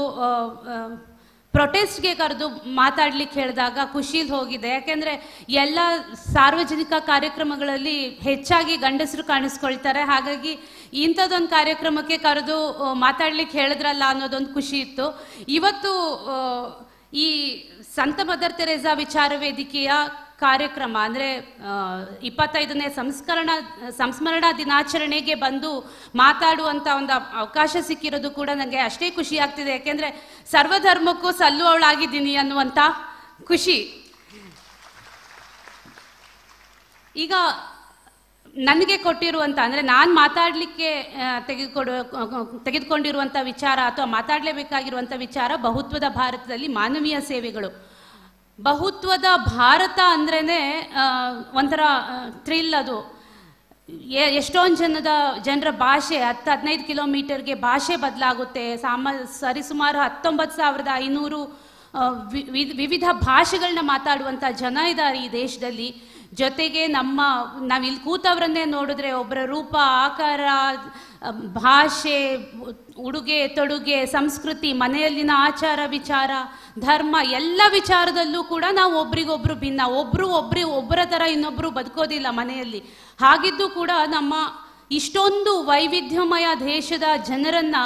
ಪ್ರೊಟೆಸ್ಟ್ಗೆ ಕರೆದು ಮಾತಾಡ್ಲಿಕ್ಕೆ ಹೇಳಿದಾಗ ಖುಷಿಲಿ ಹೋಗಿದೆ. ಯಾಕೆಂದರೆ ಎಲ್ಲ ಸಾರ್ವಜನಿಕ ಕಾರ್ಯಕ್ರಮಗಳಲ್ಲಿ ಹೆಚ್ಚಾಗಿ ಗಂಡಸರು ಕಾಣಿಸ್ಕೊಳ್ತಾರೆ. ಹಾಗಾಗಿ ಇಂಥದ್ದೊಂದು ಕಾರ್ಯಕ್ರಮಕ್ಕೆ ಕರೆದು ಮಾತಾಡ್ಲಿಕ್ಕೆ ಹೇಳಿದ್ರಲ್ಲ ಅನ್ನೋದೊಂದು ಖುಷಿ ಇತ್ತು. ಇವತ್ತು ಈ ಸಂತ ಮದರ್ ತೆರೇಸಾ ವಿಚಾರ ವೇದಿಕೆಯ ಕಾರ್ಯಕ್ರಮ ಅಂದರೆ 25ನೇ ಸಂಸ್ಮರಣಾ ದಿನಾಚರಣೆಗೆ ಬಂದು ಮಾತಾಡುವಂಥ ಒಂದು ಅವಕಾಶ ಸಿಕ್ಕಿರೋದು ಕೂಡ ನನಗೆ ಅಷ್ಟೇ ಖುಷಿ ಆಗ್ತಿದೆ. ಯಾಕೆಂದರೆ ಸರ್ವಧರ್ಮಕ್ಕೂ ಸಲ್ಲುವವಳಾಗಿದ್ದೀನಿ ಅನ್ನುವಂಥ ಖುಷಿ. ಈಗ ನನಗೆ ಕೊಟ್ಟಿರುವಂಥ ಅಂದರೆ ನಾನು ಮಾತಾಡಲಿಕ್ಕೆ ತೆಗೆದುಕೊಂಡಿರುವಂಥ ವಿಚಾರ ಅಥವಾ ಮಾತಾಡಲೇಬೇಕಾಗಿರುವಂಥ ವಿಚಾರ ಬಹುತ್ವದ ಭಾರತದಲ್ಲಿ ಮಾನವೀಯ ಸೇವೆಗಳು. ಬಹುತ್ವದ ಭಾರತ ಅಂದ್ರೇ ಒಂಥರ ಥ್ರಿಲ್. ಅದು ಎಷ್ಟೊಂದು ಜನರ ಭಾಷೆ 10-15 ಕಿಲೋಮೀಟರ್ಗೆ ಭಾಷೆ ಬದಲಾಗುತ್ತೆ. ಸರಿಸುಮಾರು 19,500 ವಿವಿಧ ಭಾಷೆಗಳನ್ನ ಮಾತಾಡುವಂಥ ಜನ ಇದ್ದಾರೆ ಈ ದೇಶದಲ್ಲಿ. ಜೊತೆಗೆ ನಾವಿಲ್ಲಿ ಕೂತವರನ್ನೇ ನೋಡಿದ್ರೆ ಒಬ್ಬರ ರೂಪ, ಆಕಾರ, ಭಾಷೆ, ಉಡುಗೆ ತೊಡುಗೆ, ಸಂಸ್ಕೃತಿ, ಮನೆಯಲ್ಲಿನ ಆಚಾರ ವಿಚಾರ, ಧರ್ಮ ಎಲ್ಲ ವಿಚಾರದಲ್ಲೂ ಕೂಡ ನಾವು ಒಬ್ರಿಗೊಬ್ರು ಭಿನ್ನ. ಒಬ್ಬರ ಥರ ಇನ್ನೊಬ್ಬರು ಬದುಕೋದಿಲ್ಲ ಮನೆಯಲ್ಲಿ. ಹಾಗಿದ್ದು ಕೂಡ ನಮ್ಮ ಇಷ್ಟೊಂದು ವೈವಿಧ್ಯಮಯ ದೇಶದ ಜನರನ್ನ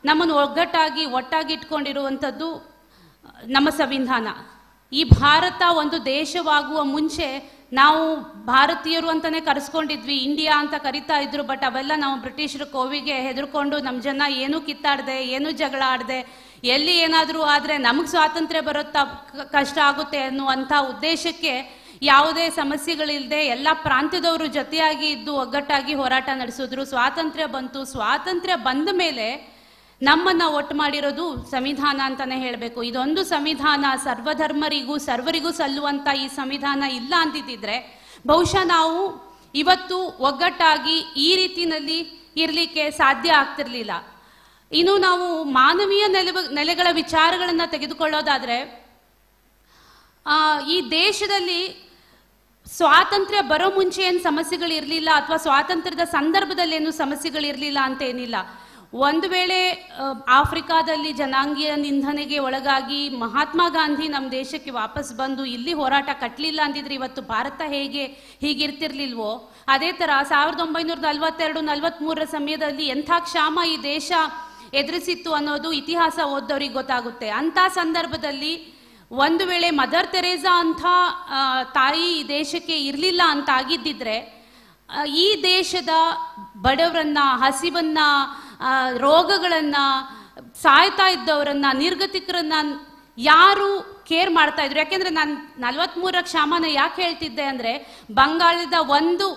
ನಮ್ಮನ್ನು ಒಟ್ಟಾಗಿ ಇಟ್ಕೊಂಡಿರುವಂಥದ್ದು ನಮ್ಮ ಸಂವಿಧಾನ. ಈ ಭಾರತ ಒಂದು ದೇಶವಾಗುವ ಮುಂಚೆ ನಾವು ಭಾರತೀಯರು ಅಂತಾನೆ ಕರೆಸ್ಕೊಂಡಿದ್ವಿ, ಇಂಡಿಯಾ ಅಂತ ಕರಿತಾ ಇದ್ರು. ಬಟ್ ಅವೆಲ್ಲ ನಾವು ಬ್ರಿಟಿಷರ ಕೋವಿಗೆ ಹೆದರ್ಕೊಂಡು ನಮ್ಮ ಜನ ಏನೂ ಕಿತ್ತಾಡದೆ, ಏನೂ ಜಗಳ ಆಡದೆ, ಎಲ್ಲಿ ಏನಾದರೂ ಆದರೆ ನಮಗೆ ಸ್ವಾತಂತ್ರ್ಯ ಬರುತ್ತಾ ಕಷ್ಟ ಆಗುತ್ತೆ ಅನ್ನುವಂಥ ಉದ್ದೇಶಕ್ಕೆ ಯಾವುದೇ ಸಮಸ್ಯೆಗಳಿಲ್ಲದೆ ಎಲ್ಲ ಪ್ರಾಂತ್ಯದವರು ಜೊತೆಯಾಗಿ ಇದ್ದು ಒಗ್ಗಟ್ಟಾಗಿ ಹೋರಾಟ ನಡೆಸಿದ್ರು. ಸ್ವಾತಂತ್ರ್ಯ ಬಂತು. ಸ್ವಾತಂತ್ರ್ಯ ಬಂದ ಮೇಲೆ ನಮ್ಮನ್ನ ಒಟ್ಟು ಮಾಡಿರೋದು ಸಂವಿಧಾನ ಅಂತಾನೆ ಹೇಳಬೇಕು. ಇದೊಂದು ಸಂವಿಧಾನ ಸರ್ವಧರ್ಮರಿಗೂ ಸರ್ವರಿಗೂ ಸಲ್ಲುವಂತ ಈ ಸಂವಿಧಾನ ಇಲ್ಲ ಅಂತಿದ್ದಿದ್ರೆ ಬಹುಶಃ ನಾವು ಇವತ್ತು ಒಗ್ಗಟ್ಟಾಗಿ ಈ ರೀತಿಯಲ್ಲಿ ಇರಲಿಕ್ಕೆ ಸಾಧ್ಯ ಆಗ್ತಿರ್ಲಿಲ್ಲ. ಇನ್ನು ನಾವು ಮಾನವೀಯ ನೆಲೆಗಳ ವಿಚಾರಗಳನ್ನ ತೆಗೆದುಕೊಳ್ಳೋದಾದ್ರೆ, ಈ ದೇಶದಲ್ಲಿ ಸ್ವಾತಂತ್ರ್ಯ ಬರೋ ಮುಂಚೆ ಏನು ಸಮಸ್ಯೆಗಳಿರಲಿಲ್ಲ ಅಥವಾ ಸ್ವಾತಂತ್ರ್ಯದ ಸಂದರ್ಭದಲ್ಲಿ ಏನು ಸಮಸ್ಯೆಗಳಿರಲಿಲ್ಲ ಅಂತ ಏನಿಲ್ಲ. ಒಂದು ವೇಳೆ ಆಫ್ರಿಕಾದಲ್ಲಿ ಜನಾಂಗೀಯ ನಿಂದನೆಗೆ ಒಳಗಾಗಿ ಮಹಾತ್ಮ ಗಾಂಧಿ ನಮ್ಮ ದೇಶಕ್ಕೆ ವಾಪಸ್ ಬಂದು ಇಲ್ಲಿ ಹೋರಾಟ ಕಟ್ಟಲಿಲ್ಲ ಅಂದಿದ್ರೆ ಇವತ್ತು ಭಾರತ ಹೀಗಿರ್ತಿರ್ಲಿಲ್ವೋ, ಅದೇ ಥರ 1942-43 ಸಮಯದಲ್ಲಿ ಎಂಥ ಕ್ಷಾಮ ಈ ದೇಶ ಎದುರಿಸಿತ್ತು ಅನ್ನೋದು ಇತಿಹಾಸ ಓದೋರಿಗೆ ಗೊತ್ತಾಗುತ್ತೆ. ಅಂಥ ಸಂದರ್ಭದಲ್ಲಿ ಒಂದು ವೇಳೆ ಮದರ್ ತೆರೇಸಾ ಅಂಥ ತಾಯಿ ಈ ದೇಶಕ್ಕೆ ಇರಲಿಲ್ಲ ಅಂತ ಆಗಿದ್ದಿದ್ರೆ ಈ ದೇಶದ ಬಡವರನ್ನ, ಹಸಿವನ್ನ, ರೋಗಗಳನ್ನ, ಸಾಯ್ತಾ ಇದ್ದವರನ್ನ, ನಿರ್ಗತಿಕರನ್ನ ಯಾರು ಕೇರ್ ಮಾಡ್ತಾ ಇದ್ರು? ಯಾಕೆಂದ್ರೆ ನಾನು 43ರ ಕ್ಷಾಮನ ಯಾಕೆ ಹೇಳ್ತಿದ್ದೆ ಅಂದ್ರೆ, ಬಂಗಾಳದ ಒಂದು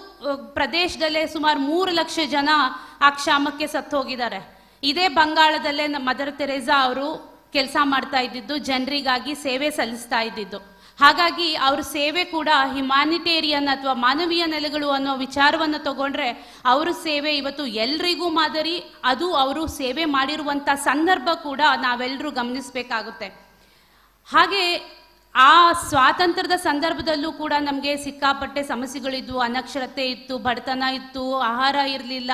ಪ್ರದೇಶದಲ್ಲೇ ಸುಮಾರು 3 ಲಕ್ಷ ಜನ ಆ ಕ್ಷಾಮಕ್ಕೆ ಸತ್ತು ಹೋಗಿದ್ದಾರೆ. ಇದೇ ಬಂಗಾಳದಲ್ಲೇ ಮದರ್ ತೆರೇಸಾ ಅವರು ಕೆಲಸ ಮಾಡ್ತಾ ಇದ್ದಿದ್ದು, ಜನರಿಗಾಗಿ ಸೇವೆ ಸಲ್ಲಿಸ್ತಾ ಇದ್ದಿದ್ದು. ಹಾಗಾಗಿ ಅವ್ರ ಸೇವೆ ಕೂಡ ಹ್ಯುಮ್ಯಾನಿಟೇರಿಯನ್ ಅಥವಾ ಮಾನವೀಯ ನೆಲೆಗಳು ಅನ್ನೋ ವಿಚಾರವನ್ನು ತಗೊಂಡ್ರೆ ಅವ್ರ ಸೇವೆ ಇವತ್ತು ಎಲ್ರಿಗೂ ಮಾದರಿ. ಅದು ಅವರು ಸೇವೆ ಮಾಡಿರುವಂಥ ಸಂದರ್ಭ ಕೂಡ ನಾವೆಲ್ಲರೂ ಗಮನಿಸಬೇಕಾಗುತ್ತೆ. ಹಾಗೆ ಆ ಸ್ವಾತಂತ್ರ್ಯದ ಸಂದರ್ಭದಲ್ಲೂ ಕೂಡ ನಮಗೆ ಸಿಕ್ಕಾಪಟ್ಟೆ ಸಮಸ್ಯೆಗಳಿದ್ವು. ಅನಕ್ಷರತೆ ಇತ್ತು, ಬಡತನ ಇತ್ತು, ಆಹಾರ ಇರಲಿಲ್ಲ,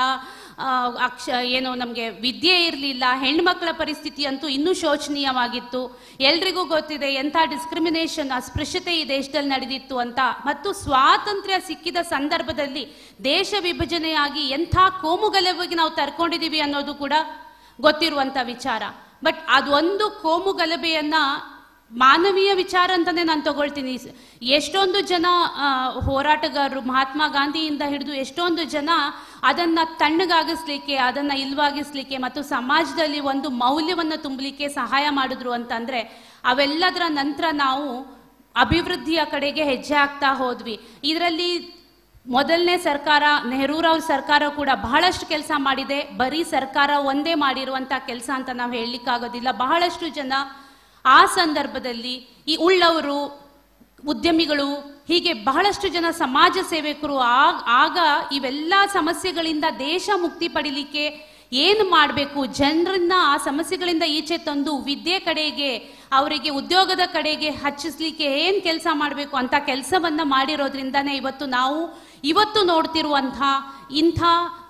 ಏನು ನಮಗೆ ವಿದ್ಯೆ ಇರಲಿಲ್ಲ. ಹೆಣ್ಮಕ್ಳ ಪರಿಸ್ಥಿತಿ ಅಂತೂ ಇನ್ನೂ ಶೋಚನೀಯವಾಗಿತ್ತು. ಎಲ್ರಿಗೂ ಗೊತ್ತಿದೆ ಎಂಥ ಡಿಸ್ಕ್ರಿಮಿನೇಷನ್, ಅಸ್ಪೃಶ್ಯತೆ ಈ ದೇಶದಲ್ಲಿ ನಡೆದಿತ್ತು ಅಂತ. ಮತ್ತು ಸ್ವಾತಂತ್ರ್ಯ ಸಿಕ್ಕಿದ ಸಂದರ್ಭದಲ್ಲಿ ದೇಶ ವಿಭಜನೆಯಾಗಿ ಎಂಥ ಕೋಮುಗಲಭೆಗೆ ನಾವು ತರ್ಕೊಂಡಿದ್ದೀವಿ ಅನ್ನೋದು ಕೂಡ ಗೊತ್ತಿರುವಂಥ ವಿಚಾರ. ಬಟ್ ಅದೊಂದು ಕೋಮುಗಲಭೆಯನ್ನ ಮಾನವೀಯ ವಿಚಾರ ಅಂತಾನೆ ನಾನು ತಗೊಳ್ತೀನಿ. ಎಷ್ಟೊಂದು ಜನ ಹೋರಾಟಗಾರರು, ಮಹಾತ್ಮ ಗಾಂಧಿಯಿಂದ ಹಿಡಿದು ಎಷ್ಟೊಂದು ಜನ ಅದನ್ನ ತಣ್ಣಗಾಗಿಸ್ಲಿಕ್ಕೆ, ಅದನ್ನ ಇಲ್ವಾಗಿಸ್ಲಿಕ್ಕೆ ಮತ್ತು ಸಮಾಜದಲ್ಲಿ ಒಂದು ಮೌಲ್ಯವನ್ನು ತುಂಬಲಿಕ್ಕೆ ಸಹಾಯ ಮಾಡಿದ್ರು ಅಂತಂದ್ರೆ, ಅವೆಲ್ಲದರ ನಂತರ ನಾವು ಅಭಿವೃದ್ಧಿಯ ಕಡೆಗೆ ಹೆಜ್ಜೆ ಹಾಕ್ತಾ ಹೋದ್ವಿ. ಇದರಲ್ಲಿ ಮೊದಲನೇ ಸರ್ಕಾರ, ನೆಹರೂರವ್ರ ಸರ್ಕಾರ ಕೂಡ ಬಹಳಷ್ಟು ಕೆಲಸ ಮಾಡಿದೆ. ಬರೀ ಸರ್ಕಾರ ಒಂದೇ ಮಾಡಿರುವಂತ ಕೆಲಸ ಅಂತ ನಾವು ಹೇಳಲಿಕ್ಕಾಗೋದಿಲ್ಲ. ಬಹಳಷ್ಟು ಜನ ಆ ಸಂದರ್ಭದಲ್ಲಿ ಈ ಉಳ್ಳವರು, ಉದ್ಯಮಿಗಳು, ಹೀಗೆ ಬಹಳಷ್ಟು ಜನ ಸಮಾಜ ಸೇವಕರು ಆಗ ಇವೆಲ್ಲ ಸಮಸ್ಯೆಗಳಿಂದ ದೇಶ ಮುಕ್ತಿ ಪಡಿಲಿಕ್ಕೆ ಏನು ಮಾಡಬೇಕು, ಜನರನ್ನ ಆ ಸಮಸ್ಯೆಗಳಿಂದ ಈಚೆ ತಂದು ವಿದ್ಯೆ ಕಡೆಗೆ, ಅವರಿಗೆ ಉದ್ಯೋಗದ ಕಡೆಗೆ ಹಚ್ಚಿಸ್ಲಿಕ್ಕೆ ಏನು ಕೆಲಸ ಮಾಡಬೇಕು ಅಂತ ಕೆಲಸವನ್ನ ಮಾಡಿರೋದ್ರಿಂದಾನೇ ಇವತ್ತು ನೋಡ್ತಿರುವಂಥ ಇಂಥ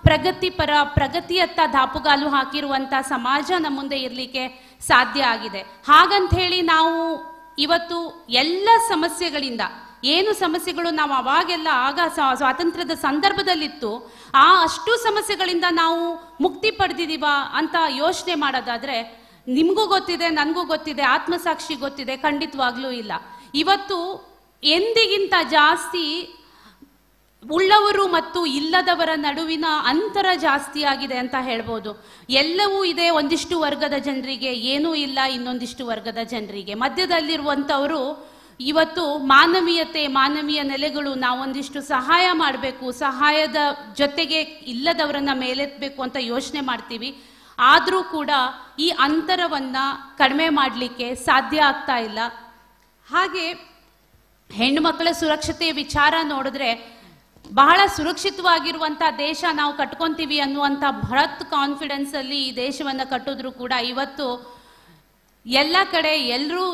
ಪ್ರಗತಿಪರ, ಪ್ರಗತಿಯತ್ತ ದಾಪುಗಾಲು ಹಾಕಿರುವಂಥ ಸಮಾಜ ನಮ್ಮ ಮುಂದೆ ಇರಲಿಕ್ಕೆ ಸಾಧ್ಯ ಆಗಿದೆ. ಹಾಗಂತ ಹೇಳಿ ನಾವು ಇವತ್ತು ಎಲ್ಲ ಸಮಸ್ಯೆಗಳಿಂದ, ಏನು ಸಮಸ್ಯೆಗಳು ನಾವು ಅವಾಗೆಲ್ಲ ಆಗ ಸ್ವಾತಂತ್ರ್ಯದ ಸಂದರ್ಭದಲ್ಲಿತ್ತು, ಅಷ್ಟು ಸಮಸ್ಯೆಗಳಿಂದ ನಾವು ಮುಕ್ತಿ ಪಡೆದಿದ್ದೀವ ಅಂತ ಯೋಚನೆ ಮಾಡೋದಾದ್ರೆ, ನಿಮಗೂ ಗೊತ್ತಿದೆ, ನನಗೂ ಗೊತ್ತಿದೆ, ಆತ್ಮಸಾಕ್ಷಿ ಗೊತ್ತಿದೆ, ಖಂಡಿತವಾಗ್ಲೂ ಇಲ್ಲ. ಇವತ್ತು ಎಂದಿಗಿಂತ ಜಾಸ್ತಿ ಉಳ್ಳವರು ಮತ್ತು ಇಲ್ಲದವರ ನಡುವಿನ ಅಂತರ ಜಾಸ್ತಿ ಆಗಿದೆ ಅಂತ ಹೇಳ್ಬೋದು. ಎಲ್ಲವೂ ಇದೆ ಒಂದಿಷ್ಟು ವರ್ಗದ ಜನರಿಗೆ, ಏನೂ ಇಲ್ಲ ಇನ್ನೊಂದಿಷ್ಟು ವರ್ಗದ ಜನರಿಗೆ. ಮಧ್ಯದಲ್ಲಿರುವಂಥವರು ಇವತ್ತು ಮಾನವೀಯತೆ, ಮಾನವೀಯ ನೆಲೆಗಳು, ನಾವೊಂದಿಷ್ಟು ಸಹಾಯ ಮಾಡಬೇಕು, ಸಹಾಯದ ಜೊತೆಗೆ ಇಲ್ಲದವರನ್ನ ಮೇಲೆತ್ತಬೇಕು ಅಂತ ಯೋಚನೆ ಮಾಡ್ತೀವಿ. ಆದರೂ ಕೂಡ ಈ ಅಂತರವನ್ನ ಕಡಿಮೆ ಮಾಡಲಿಕ್ಕೆ ಸಾಧ್ಯ ಆಗ್ತಾ ಇಲ್ಲ. ಹಾಗೆ ಹೆಣ್ಣುಮಕ್ಕಳ ಸುರಕ್ಷತೆಯ ವಿಚಾರ ನೋಡಿದ್ರೆ, ಬಹಳ ಸುರಕ್ಷಿತವಾಗಿರುವಂತ ದೇಶ ನಾವು ಕಟ್ಕೊಂತೀವಿ ಅನ್ನುವಂಥ ಬೃಹತ್ ಕಾನ್ಫಿಡೆನ್ಸ್ ಅಲ್ಲಿ ಈ ದೇಶವನ್ನ ಕಟ್ಟಿದ್ರು ಕೂಡ ಇವತ್ತು ಎಲ್ಲ ಕಡೆ ಎಲ್ಲರೂ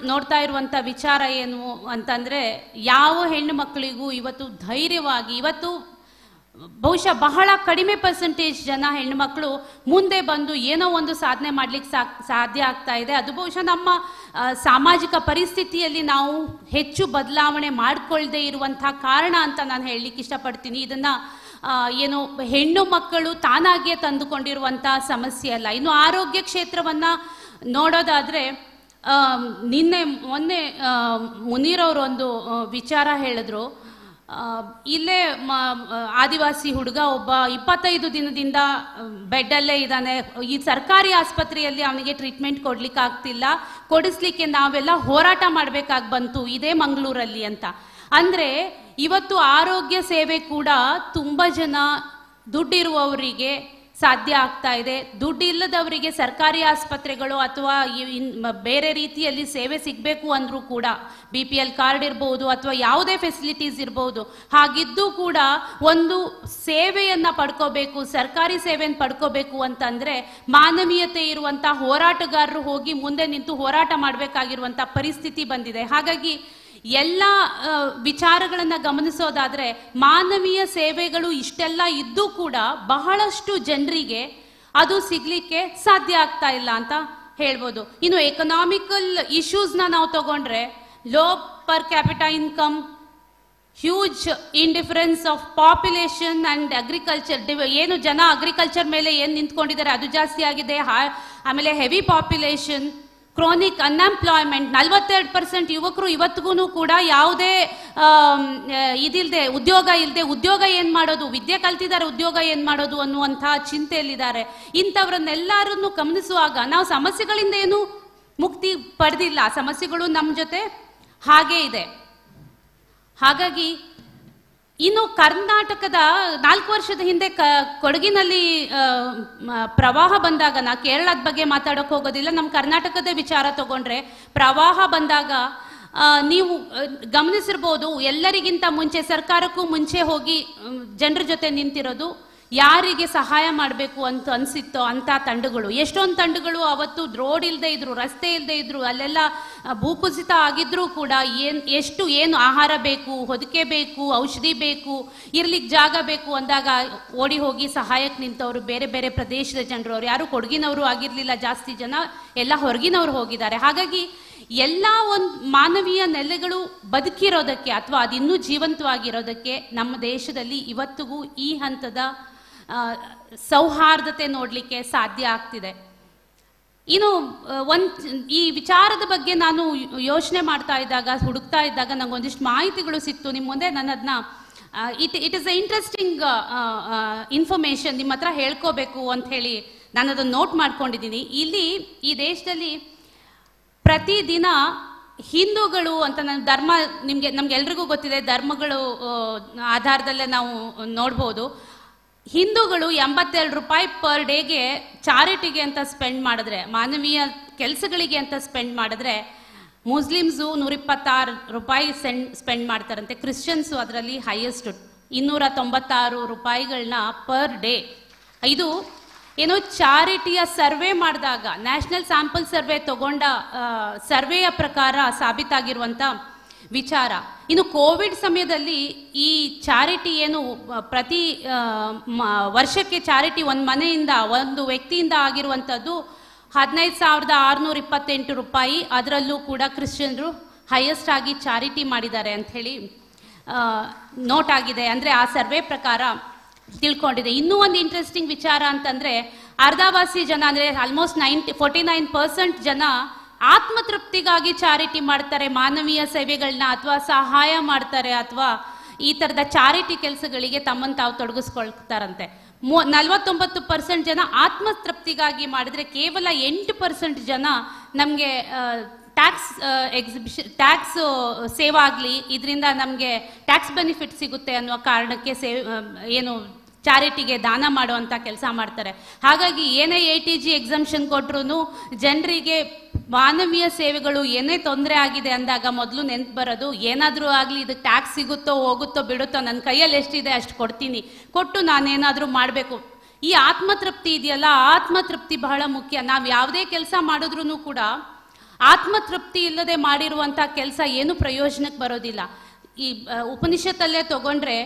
ನೋಡ್ತಾ ಇರುವಂತ ವಿಚಾರ ಏನು ಅಂತಂದ್ರೆ, ಯಾವ ಹೆಣ್ಣು ಮಕ್ಕಳಿಗೂ ಇವತ್ತು ಧೈರ್ಯವಾಗಿ, ಇವತ್ತು ಬಹುಶಃ ಬಹಳ ಕಡಿಮೆ ಪರ್ಸೆಂಟೇಜ್ ಜನ ಹೆಣ್ಣು ಮಕ್ಕಳು ಮುಂದೆ ಬಂದು ಏನೋ ಒಂದು ಸಾಧನೆ ಮಾಡ್ಲಿಕ್ಕೆ ಸಾಧ್ಯ ಆಗ್ತಾ ಇದೆ. ಅದು ಬಹುಶಃ ನಮ್ಮ ಸಾಮಾಜಿಕ ಪರಿಸ್ಥಿತಿಯಲ್ಲಿ ನಾವು ಹೆಚ್ಚು ಬದಲಾವಣೆ ಮಾಡ್ಕೊಳ್ದೇ ಇರುವಂತಹ ಕಾರಣ ಅಂತ ನಾನು ಹೇಳಲಿಕ್ಕೆ ಇಷ್ಟಪಡ್ತೀನಿ. ಇದನ್ನ ಏನು ಹೆಣ್ಣು ಮಕ್ಕಳು ತಾನಾಗಿಯೇ ತಂದುಕೊಂಡಿರುವಂತಹ ಸಮಸ್ಯೆ ಅಲ್ಲ. ಇನ್ನು ಆರೋಗ್ಯ ಕ್ಷೇತ್ರವನ್ನ ನೋಡೋದಾದ್ರೆ, ಮೊನ್ನೆ ಮುನೀರ್ ಅವರು ಒಂದು ವಿಚಾರ ಹೇಳಿದ್ರು. ಇಲ್ಲೇ ಆದಿವಾಸಿ ಹುಡುಗ ಒಬ್ಬ 25 ದಿನದಿಂದ ಬೆಡ್ಡಲ್ಲೇ ಇದ್ದಾನೆ. ಈ ಸರ್ಕಾರಿ ಆಸ್ಪತ್ರೆಯಲ್ಲಿ ಅವನಿಗೆ ಟ್ರೀಟ್ಮೆಂಟ್ ಕೊಡ್ಲಿಕ್ಕೆ ಆಗ್ತಿಲ್ಲ, ಕೊಡಿಸ್ಲಿಕ್ಕೆ ನಾವೆಲ್ಲ ಹೋರಾಟ ಮಾಡ್ಬೇಕಾಗಿ ಬಂತು ಇದೇ ಮಂಗಳೂರಲ್ಲಿ ಅಂತ. ಅಂದ್ರೆ ಇವತ್ತು ಆರೋಗ್ಯ ಸೇವೆ ಕೂಡ ತುಂಬಾ ಜನ ದುಡ್ಡಿರುವವರಿಗೆ ಸಾಧ್ಯ ಆಗ್ತಾ ಇದೆ. ದುಡ್ಡು ಇಲ್ಲದವರಿಗೆ ಸರ್ಕಾರಿ ಆಸ್ಪತ್ರೆಗಳು ಅಥವಾ ಬೇರೆ ರೀತಿಯಲ್ಲಿ ಸೇವೆ ಸಿಗಬೇಕು ಅಂದ್ರೂ ಕೂಡ, BPL ಕಾರ್ಡ್ ಇರ್ಬೋದು ಅಥವಾ ಯಾವುದೇ ಫೆಸಿಲಿಟೀಸ್ ಇರ್ಬೋದು, ಹಾಗಿದ್ದು ಕೂಡ ಒಂದು ಸೇವೆಯನ್ನ ಪಡ್ಕೋಬೇಕು, ಸರ್ಕಾರಿ ಸೇವೆಯನ್ನು ಪಡ್ಕೋಬೇಕು ಅಂತಂದ್ರೆ ಮಾನವೀಯತೆ ಇರುವಂತ ಹೋರಾಟಗಾರರು ಹೋಗಿ ಮುಂದೆ ನಿಂತು ಹೋರಾಟ ಮಾಡಬೇಕಾಗಿರುವಂತ ಪರಿಸ್ಥಿತಿ ಬಂದಿದೆ. ಹಾಗಾಗಿ ಎಲ್ಲ ವಿಚಾರಗಳನ್ನ ಗಮನಿಸೋದಾದ್ರೆ, ಮಾನವೀಯ ಸೇವೆಗಳು ಇಷ್ಟೆಲ್ಲ ಇದ್ದು ಕೂಡ ಬಹಳಷ್ಟು ಜನರಿಗೆ ಅದು ಸಿಗ್ಲಿಕ್ಕೆ ಸಾಧ್ಯ ಆಗ್ತಾ ಇಲ್ಲ ಅಂತ ಹೇಳ್ಬೋದು. ಇನ್ನು ಎಕನಾಮಿಕಲ್ ಇಶ್ಯೂಸ್ನ ನಾವು ತಗೊಂಡ್ರೆ, low per capita income, huge indifference of population and agriculture, ಏನು ಜನ ಅಗ್ರಿಕಲ್ಚರ್ ಮೇಲೆ ಏನು ನಿಂತ್ಕೊಂಡಿದ್ದಾರೆ ಅದು ಜಾಸ್ತಿ ಆಗಿದೆ. ಆಮೇಲೆ ಹೆವಿ ಪಾಪ್ಯುಲೇಷನ್, ಕ್ರಾನಿಕ್ ಅನ್ಎಂಪ್ಲಾಯ್ಮೆಂಟ್, 42% ಯುವಕರು ಇವತ್ತಿಗೂ ಕೂಡ ಯಾವುದೇ ಇದಿಲ್ಲದೆ, ಉದ್ಯೋಗ ಏನ್ ಮಾಡೋದು, ವಿದ್ಯೆ ಕಲ್ತಿದ್ದಾರೆ, ಉದ್ಯೋಗ ಏನ್ ಮಾಡೋದು ಅನ್ನುವಂತಹ ಚಿಂತೆಯಲ್ಲಿದ್ದಾರೆ. ಇಂಥವ್ರನ್ನೆಲ್ಲರನ್ನು ಗಮನಿಸುವಾಗ ನಾವು ಸಮಸ್ಯೆಗಳಿಂದ ಏನು ಮುಕ್ತಿ ಪಡೆದಿಲ್ಲ, ಸಮಸ್ಯೆಗಳು ನಮ್ಮ ಜೊತೆ ಹಾಗೇ ಇದೆ. ಹಾಗಾಗಿ ಇನ್ನು ಕರ್ನಾಟಕದ 4 ವರ್ಷದ ಹಿಂದೆ ಕೊಡಗಿನಲ್ಲಿ ಪ್ರವಾಹ ಬಂದಾಗ, ನಾ ಕೇರಳದ ಬಗ್ಗೆ ಮಾತಾಡೋಕೆ ಹೋಗೋದಿಲ್ಲ, ನಮ್ಮ ಕರ್ನಾಟಕದ ವಿಚಾರ ತಗೊಂಡ್ರೆ, ಪ್ರವಾಹ ಬಂದಾಗ ನೀವು ಗಮನಿಸಿರ್ಬೋದು, ಎಲ್ಲರಿಗಿಂತ ಮುಂಚೆ ಸರ್ಕಾರಕ್ಕೂ ಮುಂಚೆ ಹೋಗಿ ಜನರ ಜೊತೆ ನಿಂತಿರೋದು ಯಾರಿಗೆ ಸಹಾಯ ಮಾಡಬೇಕು ಅಂತ ಅನಿಸಿತ್ತೋ ಅಂಥ ತಂಡಗಳು, ಎಷ್ಟೊಂದು ತಂಡಗಳು ಅವತ್ತು ರೋಡ್ ಇಲ್ಲದೆ ಇದ್ರು, ರಸ್ತೆ ಇಲ್ಲದೆ ಇದ್ರು, ಅಲ್ಲೆಲ್ಲ ಭೂಕುಸಿತ ಆಗಿದ್ರೂ ಕೂಡ ಏನು ಆಹಾರ ಬೇಕು, ಹೊದಿಕೆ ಬೇಕು, ಔಷಧಿ ಬೇಕು, ಇರ್ಲಿಕ್ಕೆ ಜಾಗ ಬೇಕು ಅಂದಾಗ ಓಡಿ ಹೋಗಿ ಸಹಾಯಕ್ಕೆ ನಿಂತವರು ಬೇರೆ ಬೇರೆ ಪ್ರದೇಶದ ಜನರು. ಅವ್ರು ಯಾರು ಕೊಡಗಿನವರು ಆಗಿರಲಿಲ್ಲ, ಜಾಸ್ತಿ ಜನ ಎಲ್ಲ ಹೊರಗಿನವರು ಹೋಗಿದ್ದಾರೆ. ಹಾಗಾಗಿ ಎಲ್ಲ ಒಂದು ಮಾನವೀಯ ನೆಲೆಗಳು ಬದುಕಿರೋದಕ್ಕೆ ಅಥವಾ ಅದಿನ್ನೂ ಜೀವಂತವಾಗಿರೋದಕ್ಕೆ ನಮ್ಮ ದೇಶದಲ್ಲಿ ಇವತ್ತಿಗೂ ಈ ಹಂತದ ಸೌಹಾರ್ದತೆ ನೋಡಲಿಕ್ಕೆ ಸಾಧ್ಯ ಆಗ್ತಿದೆ. ಇನ್ನು ಈ ವಿಚಾರದ ಬಗ್ಗೆ ನಾನು ಯೋಚನೆ ಮಾಡ್ತಾ ಇದ್ದಾಗ, ಹುಡುಕ್ತಾ ಇದ್ದಾಗ ನಂಗೊಂದಿಷ್ಟು ಮಾಹಿತಿಗಳು ಸಿಕ್ತು. ನಿಮ್ಮ ಮುಂದೆ ನಾನು ಅದನ್ನ it is a interesting information ನಿಮ್ಮ ಹತ್ರ ಹೇಳ್ಕೋಬೇಕು ಅಂತ ಹೇಳಿ ನಾನು ಅದನ್ನು ನೋಟ್ ಮಾಡ್ಕೊಂಡಿದ್ದೀನಿ. ಇಲ್ಲಿ ಈ ದೇಶದಲ್ಲಿ ಪ್ರತಿದಿನ ಹಿಂದೂಗಳು ಅಂತ ನನ್ನ ಧರ್ಮ ನಮ್ಗೆಲ್ರಿಗೂ ಗೊತ್ತಿದೆ, ಧರ್ಮಗಳು ಆಧಾರದಲ್ಲೇ ನಾವು ನೋಡ್ಬೋದು. ಹಿಂದೂಗಳು 82 ರೂಪಾಯಿ ಪರ್ ಡೇಗೆ ಚಾರಿಟಿಗೆ ಅಂತ ಸ್ಪೆಂಡ್ ಮಾಡಿದ್ರೆ, ಮಾನವೀಯ ಕೆಲಸಗಳಿಗೆ ಅಂತ ಸ್ಪೆಂಡ್ ಮಾಡಿದ್ರೆ, ಮುಸ್ಲಿಮ್ಸು 126 ರೂಪಾಯಿ ಸ್ಪೆಂಡ್ ಮಾಡ್ತಾರಂತೆ. ಕ್ರಿಶ್ಚಿಯನ್ಸು ಅದರಲ್ಲಿ ಹೈಯೆಸ್ಟ್ 296 ರೂಪಾಯಿಗಳನ್ನ ಪರ್ ಡೇ. ಇದು ಏನೋ ಚಾರಿಟಿಯ ಸರ್ವೆ ಮಾಡಿದಾಗ, ನ್ಯಾಷನಲ್ ಸ್ಯಾಂಪಲ್ ಸರ್ವೆ ತಗೊಂಡ ಸರ್ವೆಯ ಪ್ರಕಾರ ಸಾಬೀತಾಗಿರುವಂಥ ವಿಚಾರ. ಇನ್ನು ಕೋವಿಡ್ ಸಮಯದಲ್ಲಿ ಈ ಚಾರಿಟಿ ಏನು ಪ್ರತಿ ವರ್ಷಕ್ಕೆ ಚಾರಿಟಿ ಒಂದು ಮನೆಯಿಂದ, ಒಂದು ವ್ಯಕ್ತಿಯಿಂದ ಆಗಿರುವಂಥದ್ದು 15,628 ರೂಪಾಯಿ. ಅದರಲ್ಲೂ ಕೂಡ ಕ್ರಿಶ್ಚಿಯನ್ರು ಹೈಯೆಸ್ಟ್ ಆಗಿ ಚಾರಿಟಿ ಮಾಡಿದ್ದಾರೆ ಅಂತ ಹೇಳಿ ನೋಟ್ ಆಗಿದೆ. ಅಂದರೆ ಆ ಸರ್ವೆ ಪ್ರಕಾರ ತಿಳ್ಕೊಂಡಿದೆ. ಇನ್ನೂ ಒಂದು ಇಂಟ್ರೆಸ್ಟಿಂಗ್ ವಿಚಾರ ಅಂತಂದ್ರೆ, ಅರ್ಧವಾಸಿ ಜನ ಅಂದ್ರೆ ಆಲ್ಮೋಸ್ಟ್ 49% ಜನ ಆತ್ಮತೃಪ್ತಿಗಾಗಿ ಚಾರಿಟಿ ಮಾಡ್ತಾರೆ, ಮಾನವೀಯ ಸೇವೆಗಳನ್ನ ಅಥವಾ ಸಹಾಯ ಮಾಡ್ತಾರೆ ಅಥವಾ ಈ ತರದ ಚಾರಿಟಿ ಕೆಲಸಗಳಿಗೆ ತಮ್ಮನ್ನು ತಾವು ತೊಡಗಿಸ್ಕೊಳ್ತಾರಂತೆ. 49% ಜನ ಆತ್ಮತೃಪ್ತಿಗಾಗಿ ಮಾಡಿದ್ರೆ ಕೇವಲ 8% ಜನ ನಮಗೆ ಟ್ಯಾಕ್ಸ್ ಸೇವ್ ಆಗಲಿ, ಇದರಿಂದ ನಮಗೆ ಟ್ಯಾಕ್ಸ್ ಬೆನಿಫಿಟ್ ಸಿಗುತ್ತೆ ಅನ್ನುವ ಕಾರಣಕ್ಕೆ ಏನು ಚಾರಿಟಿಗೆ ದಾನ ಮಾಡುವಂಥ ಕೆಲಸ ಮಾಡ್ತಾರೆ. ಹಾಗಾಗಿ ಏನೇ ATG ಎಕ್ಸಂಪ್ಷನ್ ಕೊಟ್ರು ಜನರಿಗೆ ಮಾನವೀಯ ಸೇವೆಗಳು ಏನೇ ತೊಂದರೆ ಆಗಿದೆ ಅಂದಾಗ ಮೊದಲು ನೆನ್ಪು ಬರೋದು, ಏನಾದರೂ ಆಗಲಿ ಇದಕ್ಕೆ ಟ್ಯಾಕ್ಸ್ ಸಿಗುತ್ತೋ ಹೋಗುತ್ತೋ ಬಿಡುತ್ತೋ, ನನ್ನ ಕೈಯಲ್ಲಿ ಎಷ್ಟಿದೆ ಅಷ್ಟು ಕೊಡ್ತೀನಿ, ಕೊಟ್ಟು ನಾನೇನಾದರೂ ಮಾಡಬೇಕು. ಈ ಆತ್ಮತೃಪ್ತಿ ಇದೆಯಲ್ಲ, ಆತ್ಮತೃಪ್ತಿ ಬಹಳ ಮುಖ್ಯ. ನಾವು ಯಾವುದೇ ಕೆಲಸ ಮಾಡಿದ್ರೂ ಕೂಡ ಆತ್ಮತೃಪ್ತಿ ಇಲ್ಲದೆ ಮಾಡಿರುವಂಥ ಕೆಲಸ ಏನು ಪ್ರಯೋಜನಕ್ಕೆ ಬರೋದಿಲ್ಲ. ಈ ಉಪನಿಷತ್ತಲ್ಲೇ ತಗೊಂಡ್ರೆ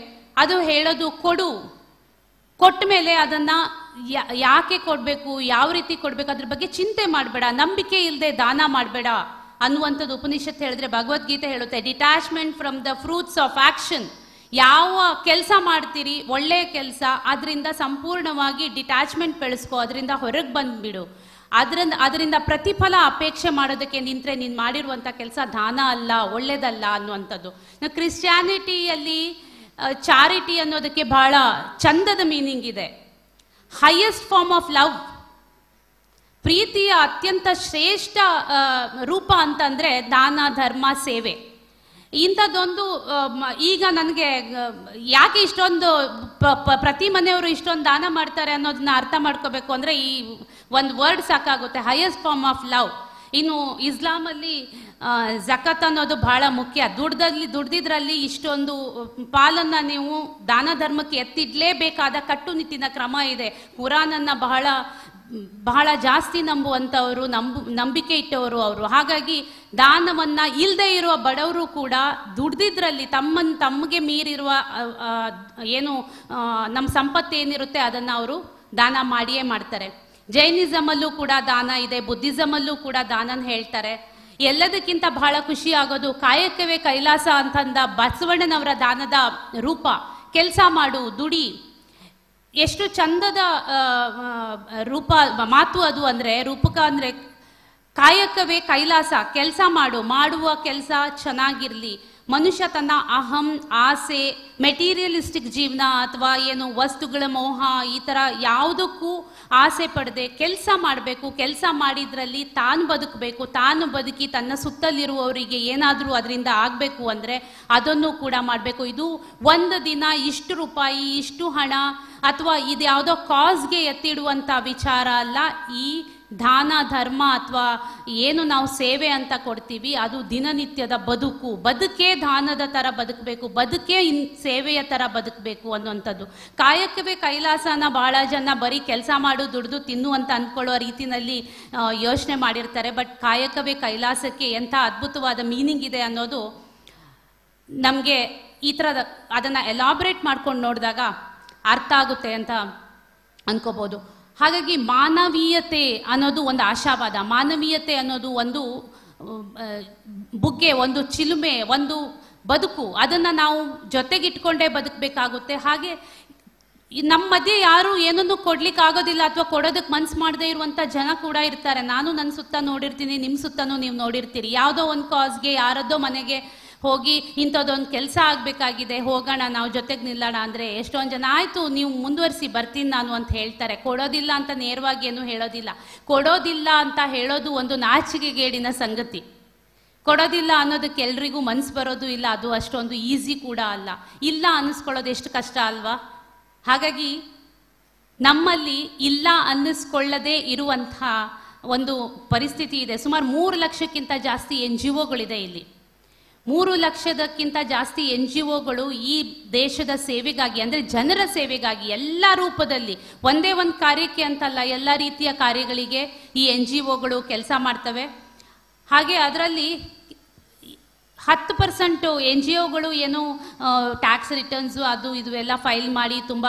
ಅದು ಹೇಳೋದು, ಕೊಟ್ಟ ಮೇಲೆ ಅದನ್ನ ಯಾಕೆ ಕೊಡಬೇಕು, ಯಾವ ರೀತಿ ಕೊಡಬೇಕು, ಅದ್ರ ಬಗ್ಗೆ ಚಿಂತೆ ಮಾಡಬೇಡ, ನಂಬಿಕೆ ಇಲ್ಲದೆ ದಾನ ಮಾಡಬೇಡ ಅನ್ನುವಂಥದ್ದು ಉಪನಿಷತ್ ಹೇಳಿದ್ರೆ ಭಗವದ್ಗೀತೆ ಹೇಳುತ್ತೆ. Detachment from the fruits of action. ಯಾವ ಕೆಲಸ ಮಾಡ್ತೀರಿ ಒಳ್ಳೆಯ ಕೆಲಸ, ಅದರಿಂದ ಸಂಪೂರ್ಣವಾಗಿ ಡಿಟ್ಯಾಚ್ಮೆಂಟ್ ಬೆಳೆಸ್ಕೋ, ಅದರಿಂದ ಹೊರಗೆ ಬಂದ್ಬಿಡು. ಅದರಿಂದ ಪ್ರತಿಫಲ ಅಪೇಕ್ಷೆ ಮಾಡೋದಕ್ಕೆ ನಿಂತ್ರೆ ನೀನು ಮಾಡಿರುವಂಥ ಕೆಲಸ ದಾನ ಅಲ್ಲ, ಒಳ್ಳೇದಲ್ಲ ಅನ್ನುವಂಥದ್ದು. ಕ್ರಿಶ್ಚಿಯಾನಿಟಿಯಲ್ಲಿ ಚಾರಿಟಿ ಅನ್ನೋದಕ್ಕೆ ಬಹಳ ಚಂದದ ಮೀನಿಂಗ್ ಇದೆ. ಹೈಯೆಸ್ಟ್ ಫಾರ್ಮ್ ಆಫ್ ಲವ್, ಪ್ರೀತಿಯ ಅತ್ಯಂತ ಶ್ರೇಷ್ಠ ರೂಪ ಅಂತಂದ್ರೆ ದಾನ, ಧರ್ಮ, ಸೇವೆ. ಇಂಥದ್ದೊಂದು ಈಗ ನನಗೆ ಯಾಕೆ ಇಷ್ಟೊಂದು ಪ್ರತಿ ಮನೆಯವರು ಇಷ್ಟೊಂದು ದಾನ ಮಾಡ್ತಾರೆ ಅನ್ನೋದನ್ನ ಅರ್ಥ ಮಾಡ್ಕೋಬೇಕು ಅಂದ್ರೆ ಈ ಒಂದು ವರ್ಡ್ ಸಾಕಾಗುತ್ತೆ, ಹೈಯೆಸ್ಟ್ ಫಾರ್ಮ್ ಆಫ್ ಲವ್. ಇನ್ನು ಇಸ್ಲಾಮಲ್ಲಿ ಜಕಾತ್ ಅನ್ನೋದು ಬಹಳ ಮುಖ್ಯ. ದುಡ್ದಿದ್ರಲ್ಲಿ ಇಷ್ಟೊಂದು ಪಾಲನ್ನ ನೀವು ದಾನ ಧರ್ಮಕ್ಕೆ ಎತ್ತಿಡ್ಲೇಬೇಕಾದ ಕಟ್ಟುನಿಟ್ಟಿನ ಕ್ರಮ ಇದೆ. ಕುರಾನನ್ನ ಬಹಳ ಜಾಸ್ತಿ ನಂಬುವಂಥವರು, ನಂಬಿಕೆ ಇಟ್ಟವರು ಅವರು. ಹಾಗಾಗಿ ದಾನವನ್ನ ಇಲ್ಲದೆ ಇರುವ ಬಡವರು ಕೂಡ ದುಡ್ದಿದ್ರಲ್ಲಿ ತಮಗೆ ಮೀರಿರುವ ಏನು ನಮ್ಮ ಸಂಪತ್ತು ಏನಿರುತ್ತೆ ಅದನ್ನ ಅವರು ದಾನ ಮಾಡಿಯೇ ಮಾಡ್ತಾರೆ. ಜೈನಿಸಮ್ ಅಲ್ಲೂ ಕೂಡ ದಾನ ಇದೆ, ಬುದ್ಧಿಸಮ್ ಅಲ್ಲೂ ಕೂಡ ದಾನನ ಹೇಳ್ತಾರೆ. ಎಲ್ಲದಕ್ಕಿಂತ ಬಹಳ ಖುಷಿ ಆಗೋದು ಕಾಯಕವೇ ಕೈಲಾಸ ಅಂತಂದ ಬಸವಣ್ಣನವರ ದಾನದ ರೂಪ. ಕೆಲಸ ಮಾಡು, ದುಡಿ, ಎಷ್ಟು ಚಂದದ ರೂಪ ಮಾತು ಅದು. ಅಂದ್ರೆ ರೂಪಕ ಅಂದ್ರೆ ಕಾಯಕವೇ ಕೈಲಾಸ, ಕೆಲಸ ಮಾಡುವ ಕೆಲಸ ಚೆನ್ನಾಗಿರ್ಲಿ. ಮನುಷ್ಯ ತನ್ನ ಅಹಂ, ಆಸೆ, ಮೆಟೀರಿಯಲಿಸ್ಟಿಕ್ ಜೀವನ ಅಥವಾ ಏನು ವಸ್ತುಗಳ ಮೋಹ ಈ ಥರ ಯಾವುದಕ್ಕೂ ಆಸೆ ಪಡದೆ ಕೆಲಸ ಮಾಡಬೇಕು. ಕೆಲಸ ಮಾಡಿದ್ರಲ್ಲಿ ತಾನು ಬದುಕಬೇಕು, ತಾನು ಬದುಕಿ ತನ್ನ ಸುತ್ತಲಿರುವವರಿಗೆ ಏನಾದರೂ ಅದರಿಂದ ಆಗಬೇಕು ಅಂದರೆ ಅದನ್ನು ಕೂಡ ಮಾಡಬೇಕು. ಇದು ಒಂದು ದಿನ ಇಷ್ಟು ರೂಪಾಯಿ, ಇಷ್ಟು ಹಣ ಅಥವಾ ಇದು ಯಾವುದೋ ಕಾಸ್ಗೆ ಎತ್ತಿಡುವಂಥ ವಿಚಾರ ಅಲ್ಲ. ಈ ದಾನ ಧರ್ಮ ಅಥವಾ ಏನು ನಾವು ಸೇವೆ ಅಂತ ಕೊಡ್ತೀವಿ ಅದು ದಿನನಿತ್ಯದ ಬದುಕೇ ದಾನದ ಥರ ಬದುಕಬೇಕು, ಬದುಕೇ ಸೇವೆಯ ಥರ ಬದುಕಬೇಕು ಅನ್ನುವಂಥದ್ದು. ಕಾಯಕವೇ ಕೈಲಾಸನ ಬಹಳ ಜನ ಬರೀ ಕೆಲಸ ಮಾಡು ದುಡ್ದು ತಿನ್ನು ಅಂತ ಅಂದ್ಕೊಳ್ಳೋ ರೀತಿಯಲ್ಲಿ ಯೋಚನೆ ಮಾಡಿರ್ತಾರೆ. ಬಟ್ ಕಾಯಕವೇ ಕೈಲಾಸಕ್ಕೆ ಎಂಥ ಅದ್ಭುತವಾದ ಮೀನಿಂಗ್ ಇದೆ ಅನ್ನೋದು ನಮಗೆ ಈ ಥರದ ಅದನ್ನು ಎಲಾಬ್ರೇಟ್ ಮಾಡ್ಕೊಂಡು ನೋಡಿದಾಗ ಅರ್ಥ ಆಗುತ್ತೆ ಅಂತ ಅನ್ಕೋಬೋದು. ಹಾಗಾಗಿ ಮಾನವೀಯತೆ ಅನ್ನೋದು ಒಂದು ಆಶಾವಾದ, ಮಾನವೀಯತೆ ಅನ್ನೋದು ಒಂದು ಬುಗ್ಗೆ, ಒಂದು ಚಿಲುಮೆ, ಒಂದು ಬದುಕು. ಅದನ್ನು ನಾವು ಜೊತೆಗಿಟ್ಕೊಂಡೇ ಬದುಕಬೇಕಾಗುತ್ತೆ. ಹಾಗೆ ನಮ್ಮ ಮಧ್ಯೆ ಯಾರು ಏನನ್ನು ಕೊಡ್ಲಿಕ್ಕೆ ಆಗೋದಿಲ್ಲ ಅಥವಾ ಕೊಡೋದಕ್ಕೆ ಮನ್ಸು ಮಾಡದೇ ಇರುವಂಥ ಜನ ಕೂಡ ಇರ್ತಾರೆ. ನಾನು ನನ್ನ ಸುತ್ತ ನೋಡಿರ್ತೀನಿ, ನಿಮ್ಮ ಸುತ್ತನೂ ನೀವು ನೋಡಿರ್ತೀರಿ. ಯಾವುದೋ ಒಂದು ಕಾಸ್ಗೆ ಯಾರದ್ದೋ ಮನೆಗೆ ಹೋಗಿ ಇಂಥದ್ದೊಂದು ಕೆಲಸ ಆಗಬೇಕಾಗಿದೆ, ಹೋಗೋಣ ನಾವು ಜೊತೆಗೆ ನಿಲ್ಲೋಣ ಅಂದರೆ ಎಷ್ಟೊಂದು ಜನ ಆಯಿತು ನೀವು ಮುಂದುವರಿಸಿ ಬರ್ತೀನಿ ನಾನು ಅಂತ ಹೇಳ್ತಾರೆ. ಕೊಡೋದಿಲ್ಲ ಅಂತ ನೇರವಾಗಿ ಏನೂ ಹೇಳೋದಿಲ್ಲ. ಕೊಡೋದಿಲ್ಲ ಅಂತ ಹೇಳೋದು ಒಂದು ನಾಚಿಕೆಗೇಡಿನ ಸಂಗತಿ. ಕೊಡೋದಿಲ್ಲ ಅನ್ನೋದಕ್ಕೆ ಎಲ್ರಿಗೂ ಮನಸ್ಸು ಬರೋದು ಇಲ್ಲ, ಅದು ಅಷ್ಟೊಂದು ಈಸಿ ಕೂಡ ಅಲ್ಲ. ಇಲ್ಲ ಅನ್ನಿಸ್ಕೊಳ್ಳೋದು ಎಷ್ಟು ಕಷ್ಟ ಅಲ್ವಾ? ಹಾಗಾಗಿ ನಮ್ಮಲ್ಲಿ ಇಲ್ಲ ಅನ್ನಿಸ್ಕೊಳ್ಳದೇ ಇರುವಂಥ ಒಂದು ಪರಿಸ್ಥಿತಿ ಇದೆ. ಸುಮಾರು 3 ಲಕ್ಷಕ್ಕಿಂತ ಜಾಸ್ತಿ NGOಗಳಿದೆ ಇಲ್ಲಿ. 3 ಲಕ್ಷದಕ್ಕಿಂತ ಜಾಸ್ತಿ NGOಗಳು ಈ ದೇಶದ ಸೇವೆಗಾಗಿ, ಅಂದರೆ ಜನರ ಸೇವೆಗಾಗಿ ಎಲ್ಲ ರೂಪದಲ್ಲಿ, ಒಂದೇ ಒಂದು ಕಾರ್ಯಕ್ಕೆ ಅಂತಲ್ಲ, ಎಲ್ಲ ರೀತಿಯ ಕಾರ್ಯಗಳಿಗೆ ಈ NGOಗಳು ಕೆಲಸ ಮಾಡ್ತವೆ. ಹಾಗೆ ಅದರಲ್ಲಿ 10% NGOಗಳು ಏನು ಟ್ಯಾಕ್ಸ್ ರಿಟರ್ನ್ಸು ಅದು ಇದು ಎಲ್ಲ ಫೈಲ್ ಮಾಡಿ ತುಂಬ